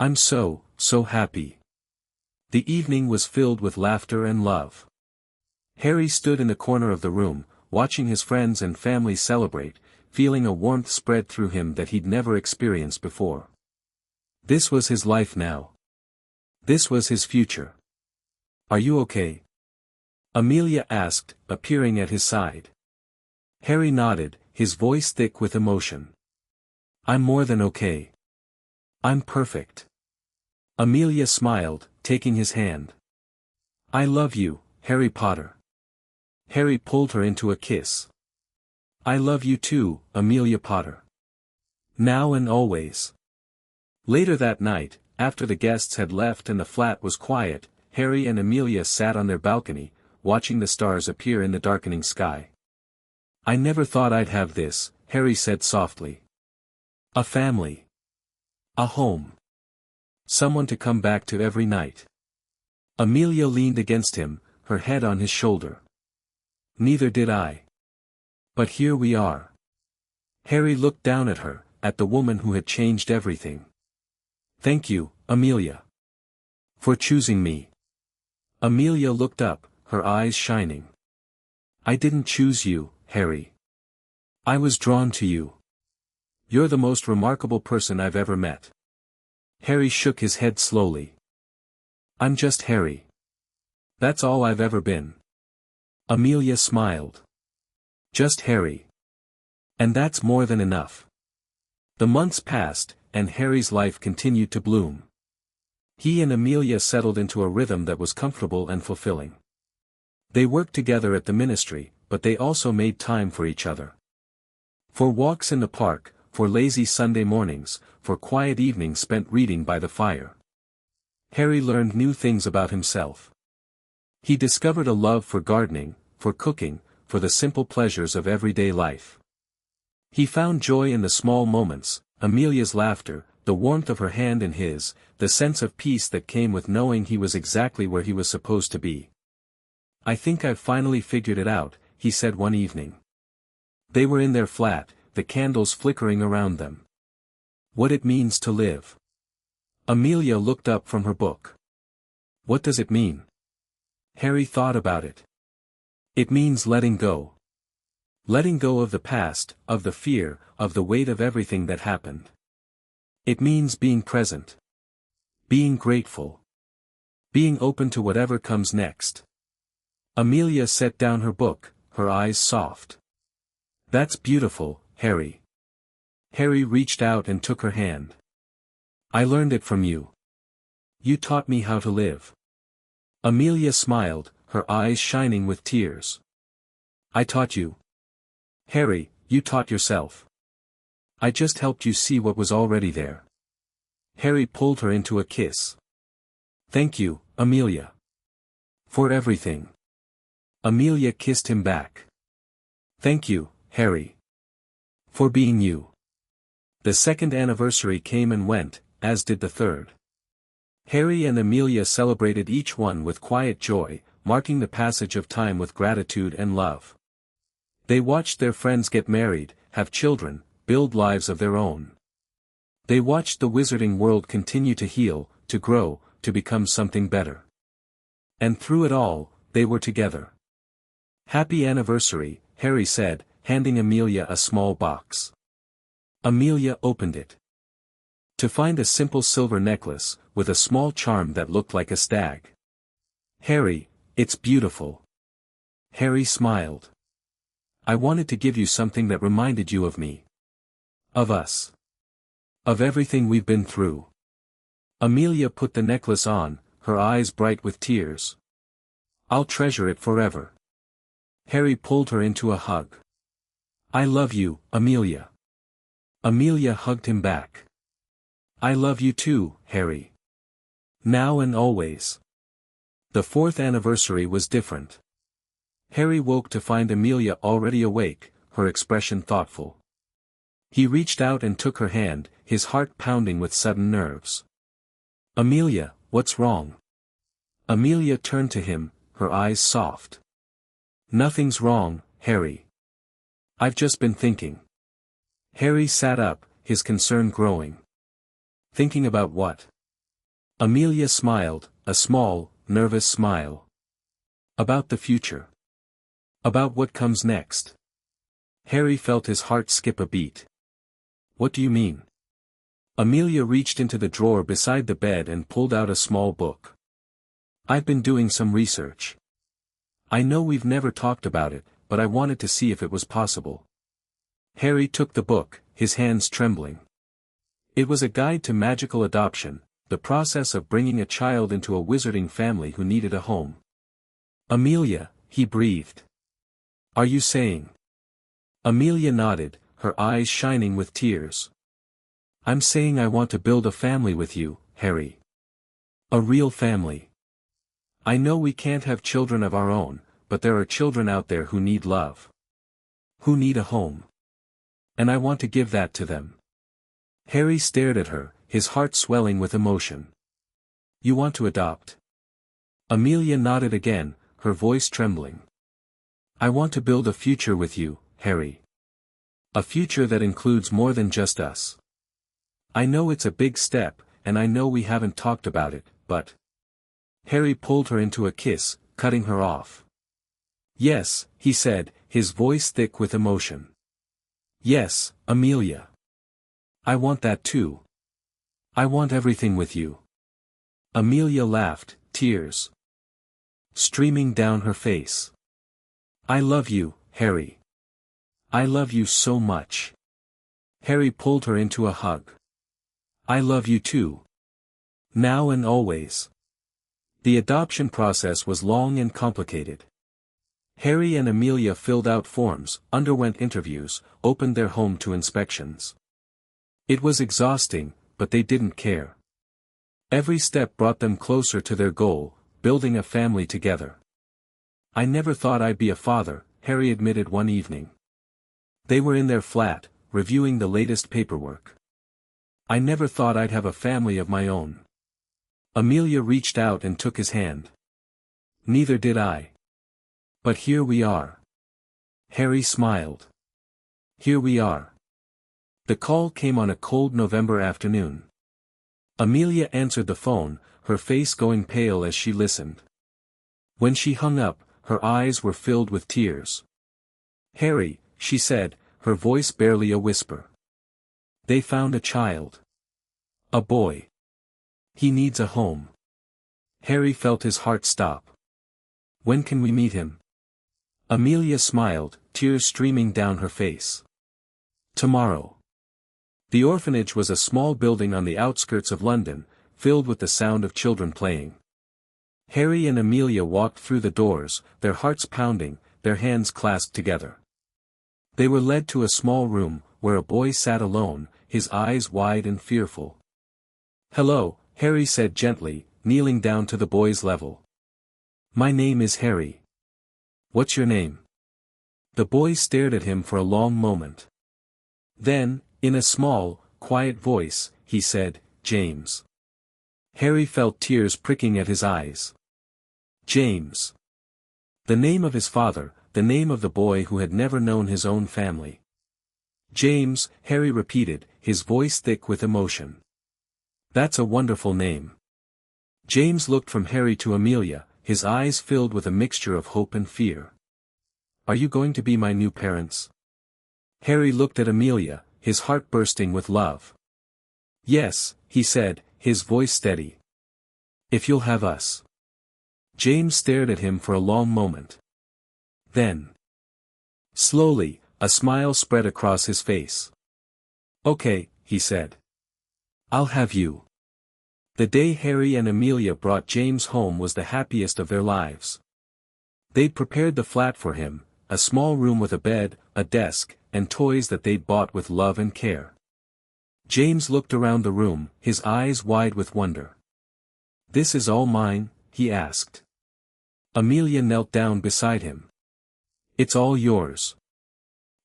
I'm so happy." The evening was filled with laughter and love. Harry stood in the corner of the room, watching his friends and family celebrate, feeling a warmth spread through him that he'd never experienced before. This was his life now. This was his future. "Are you okay?" Amelia asked, appearing at his side. Harry nodded, his voice thick with emotion. "I'm more than okay. I'm perfect." Amelia smiled, taking his hand. "I love you, Harry Potter." Harry pulled her into a kiss. "I love you too, Amelia Potter. Now and always." Later that night, after the guests had left and the flat was quiet, Harry and Amelia sat on their balcony, watching the stars appear in the darkening sky. "I never thought I'd have this," Harry said softly. "A family. A home. Someone to come back to every night." Amelia leaned against him, her head on his shoulder. "Neither did I. But here we are." Harry looked down at her, at the woman who had changed everything. "Thank you, Amelia. For choosing me." Amelia looked up, her eyes shining. "I didn't choose you, Harry. I was drawn to you. You're the most remarkable person I've ever met." Harry shook his head slowly. "I'm just Harry. That's all I've ever been." Amelia smiled. "Just Harry. And that's more than enough." The months passed, and Harry's life continued to bloom. He and Amelia settled into a rhythm that was comfortable and fulfilling. They worked together at the ministry, but they also made time for each other. For walks in the park, for lazy Sunday mornings, for quiet evenings spent reading by the fire. Harry learned new things about himself. He discovered a love for gardening, for cooking, for the simple pleasures of everyday life. He found joy in the small moments, Amelia's laughter, the warmth of her hand in his, the sense of peace that came with knowing he was exactly where he was supposed to be. "I think I've finally figured it out," he said one evening. They were in their flat, the candles flickering around them. "What it means to live." Amelia looked up from her book. "What does it mean?" Harry thought about it. "It means letting go. Letting go of the past, of the fear, of the weight of everything that happened. It means being present. Being grateful. Being open to whatever comes next." Amelia set down her book, her eyes soft. "That's beautiful, Harry." Harry reached out and took her hand. "I learned it from you. You taught me how to live." Amelia smiled, her eyes shining with tears. "I taught you. Harry, you taught yourself. I just helped you see what was already there." Harry pulled her into a kiss. "Thank you, Amelia. For everything." Amelia kissed him back. "Thank you, Harry. For being you." The second anniversary came and went, as did the third. Harry and Amelia celebrated each one with quiet joy, marking the passage of time with gratitude and love. They watched their friends get married, have children, build lives of their own. They watched the wizarding world continue to heal, to grow, to become something better. And through it all, they were together. "Happy anniversary," Harry said, handing Amelia a small box. Amelia opened it. To find a simple silver necklace, with a small charm that looked like a stag. "Harry, it's beautiful." Harry smiled. "I wanted to give you something that reminded you of me. Of us. Of everything we've been through." Amelia put the necklace on, her eyes bright with tears. "I'll treasure it forever." Harry pulled her into a hug. "I love you, Amelia." Amelia hugged him back. "I love you too, Harry. Now and always." The fourth anniversary was different. Harry woke to find Amelia already awake, her expression thoughtful. He reached out and took her hand, his heart pounding with sudden nerves. "Amelia, what's wrong?" Amelia turned to him, her eyes soft. "Nothing's wrong, Harry. I've just been thinking." Harry sat up, his concern growing. "Thinking about what?" Amelia smiled, a small, nervous smile. "About the future. About what comes next." Harry felt his heart skip a beat. "What do you mean?" Amelia reached into the drawer beside the bed and pulled out a small book. "I've been doing some research. I know we've never talked about it, but I wanted to see if it was possible." Harry took the book, his hands trembling. It was a guide to magical adoption, the process of bringing a child into a wizarding family who needed a home. "Amelia," he breathed. "Are you saying?" Amelia nodded, her eyes shining with tears. "I'm saying I want to build a family with you, Harry. A real family. I know we can't have children of our own, but there are children out there who need love. Who need a home. And I want to give that to them." Harry stared at her, his heart swelling with emotion. "You want to adopt?" Amelia nodded again, her voice trembling. "I want to build a future with you, Harry. A future that includes more than just us. I know it's a big step, and I know we haven't talked about it, but... Harry pulled her into a kiss, cutting her off. Yes, he said, his voice thick with emotion. Yes, Amelia. I want that too. I want everything with you. Amelia laughed, tears streaming down her face. I love you, Harry. I love you so much. Harry pulled her into a hug. I love you too. Now and always. The adoption process was long and complicated. Harry and Amelia filled out forms, underwent interviews, opened their home to inspections. It was exhausting, but they didn't care. Every step brought them closer to their goal, building a family together. I never thought I'd be a father, Harry admitted one evening. They were in their flat, reviewing the latest paperwork. I never thought I'd have a family of my own. Amelia reached out and took his hand. Neither did I. But here we are. Harry smiled. Here we are. The call came on a cold November afternoon. Amelia answered the phone, her face going pale as she listened. When she hung up, her eyes were filled with tears. Harry, she said, her voice barely a whisper. They found a child. A boy. He needs a home. Harry felt his heart stop. When can we meet him? Amelia smiled, tears streaming down her face. Tomorrow. The orphanage was a small building on the outskirts of London, filled with the sound of children playing. Harry and Amelia walked through the doors, their hearts pounding, their hands clasped together. They were led to a small room, where a boy sat alone, his eyes wide and fearful. Hello, Harry said gently, kneeling down to the boy's level. My name is Harry. What's your name? The boy stared at him for a long moment. Then, in a small, quiet voice, he said, James. Harry felt tears pricking at his eyes. James. The name of his father, the name of the boy who had never known his own family. James, Harry repeated, his voice thick with emotion. That's a wonderful name. James looked from Harry to Amelia, his eyes filled with a mixture of hope and fear. Are you going to be my new parents? Harry looked at Amelia, his heart bursting with love. Yes, he said, his voice steady. If you'll have us. James stared at him for a long moment. Then. Slowly, a smile spread across his face. Okay, he said. I'll have you. The day Harry and Amelia brought James home was the happiest of their lives. They'd prepared the flat for him, a small room with a bed, a desk, and toys that they'd bought with love and care. James looked around the room, his eyes wide with wonder. This is all mine? He asked. Amelia knelt down beside him. It's all yours.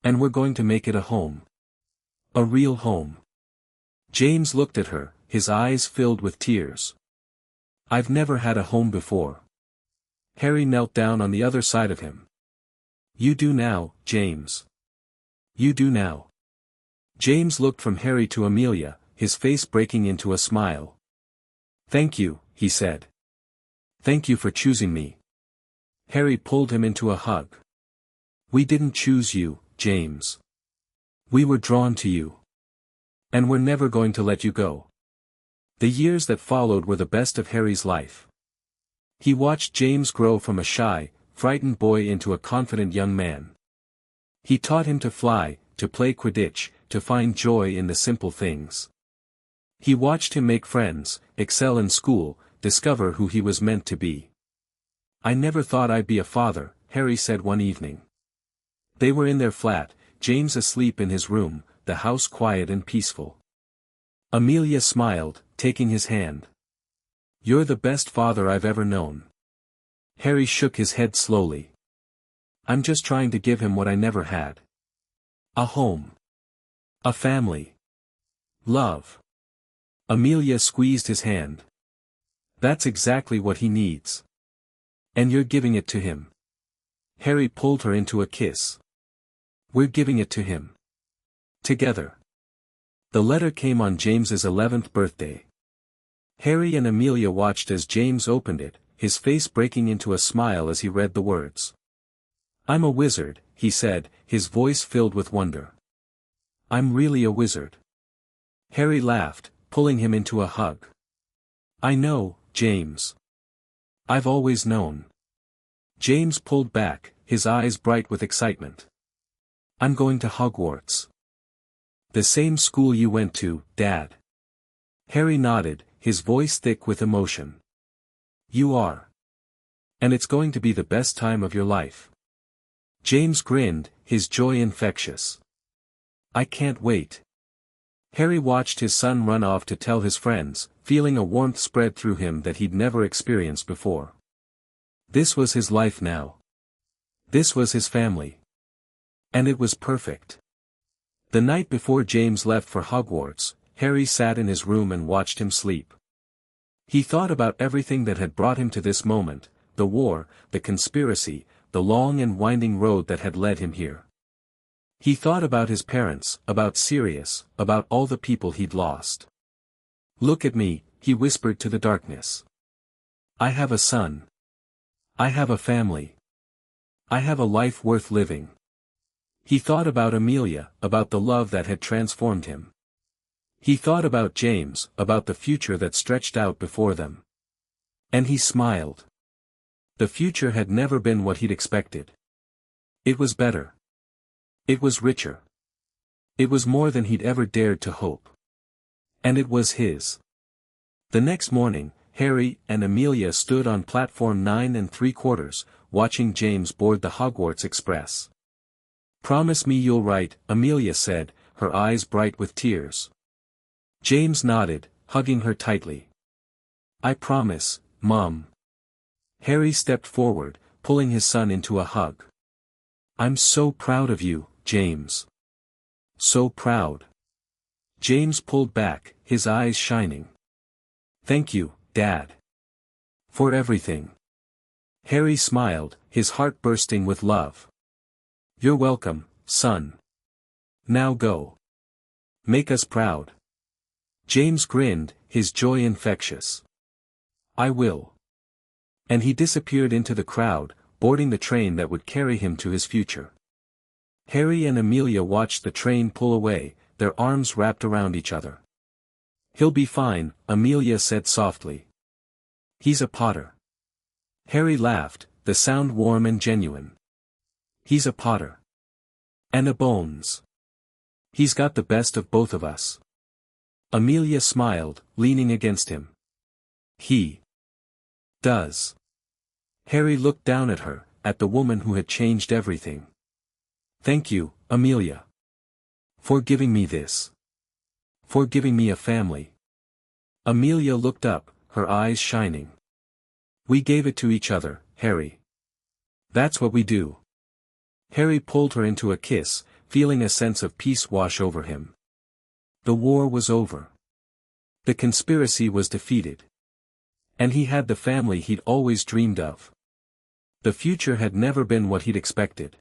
And we're going to make it a home. A real home. James looked at her, his eyes filled with tears. I've never had a home before. Harry knelt down on the other side of him. You do now, James. You do now. James looked from Harry to Amelia, his face breaking into a smile. Thank you, he said. Thank you for choosing me. Harry pulled him into a hug. We didn't choose you, James. We were drawn to you. And we're never going to let you go. The years that followed were the best of Harry's life. He watched James grow from a shy, frightened boy into a confident young man. He taught him to fly, to play Quidditch, to find joy in the simple things. He watched him make friends, excel in school, discover who he was meant to be. I never thought I'd be a father, Harry said one evening. They were in their flat, James asleep in his room, the house quiet and peaceful. Amelia smiled, taking his hand. You're the best father I've ever known. Harry shook his head slowly. I'm just trying to give him what I never had. A home. A family. Love. Amelia squeezed his hand. That's exactly what he needs. And you're giving it to him. Harry pulled her into a kiss. We're giving it to him. Together. The letter came on James's 11th birthday. Harry and Amelia watched as James opened it, his face breaking into a smile as he read the words. "I'm a wizard," he said, his voice filled with wonder. "I'm really a wizard." Harry laughed, pulling him into a hug. "I know, James. I've always known." James pulled back, his eyes bright with excitement. "I'm going to Hogwarts." "The same school you went to, Dad." Harry nodded, his voice thick with emotion. "You are. And it's going to be the best time of your life." James grinned, his joy infectious. "I can't wait." Harry watched his son run off to tell his friends, feeling a warmth spread through him that he'd never experienced before. This was his life now. This was his family. And it was perfect. The night before James left for Hogwarts, Harry sat in his room and watched him sleep. He thought about everything that had brought him to this moment, the war, the conspiracy, the long and winding road that had led him here. He thought about his parents, about Sirius, about all the people he'd lost. "Look at me," he whispered to the darkness. "I have a son. I have a family. I have a life worth living." He thought about Amelia, about the love that had transformed him. He thought about James, about the future that stretched out before them. And he smiled. The future had never been what he'd expected. It was better. It was richer. It was more than he'd ever dared to hope. And it was his. The next morning, Harry and Amelia stood on platform 9 3/4, watching James board the Hogwarts Express. "Promise me you'll write," Amelia said, her eyes bright with tears. James nodded, hugging her tightly. "I promise, Mom." Harry stepped forward, pulling his son into a hug. "I'm so proud of you, James. So proud." James pulled back, his eyes shining. "Thank you, Dad. For everything." Harry smiled, his heart bursting with love. "You're welcome, son. Now go. Make us proud." James grinned, his joy infectious. "I will." And he disappeared into the crowd, boarding the train that would carry him to his future. Harry and Amelia watched the train pull away, their arms wrapped around each other. "He'll be fine," Amelia said softly. "He's a Potter." Harry laughed, the sound warm and genuine. "He's a Potter. And a Bones. He's got the best of both of us." Amelia smiled, leaning against him. "He does." Harry looked down at her, at the woman who had changed everything. "Thank you, Amelia. For giving me this. For giving me a family." Amelia looked up, her eyes shining. "We gave it to each other, Harry. That's what we do." Harry pulled her into a kiss, feeling a sense of peace wash over him. The war was over. The conspiracy was defeated. And he had the family he'd always dreamed of. The future had never been what he'd expected.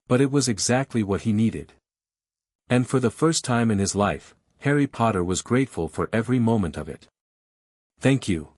But it was exactly what he needed. And for the first time in his life, Harry Potter was grateful for every moment of it. "Thank you."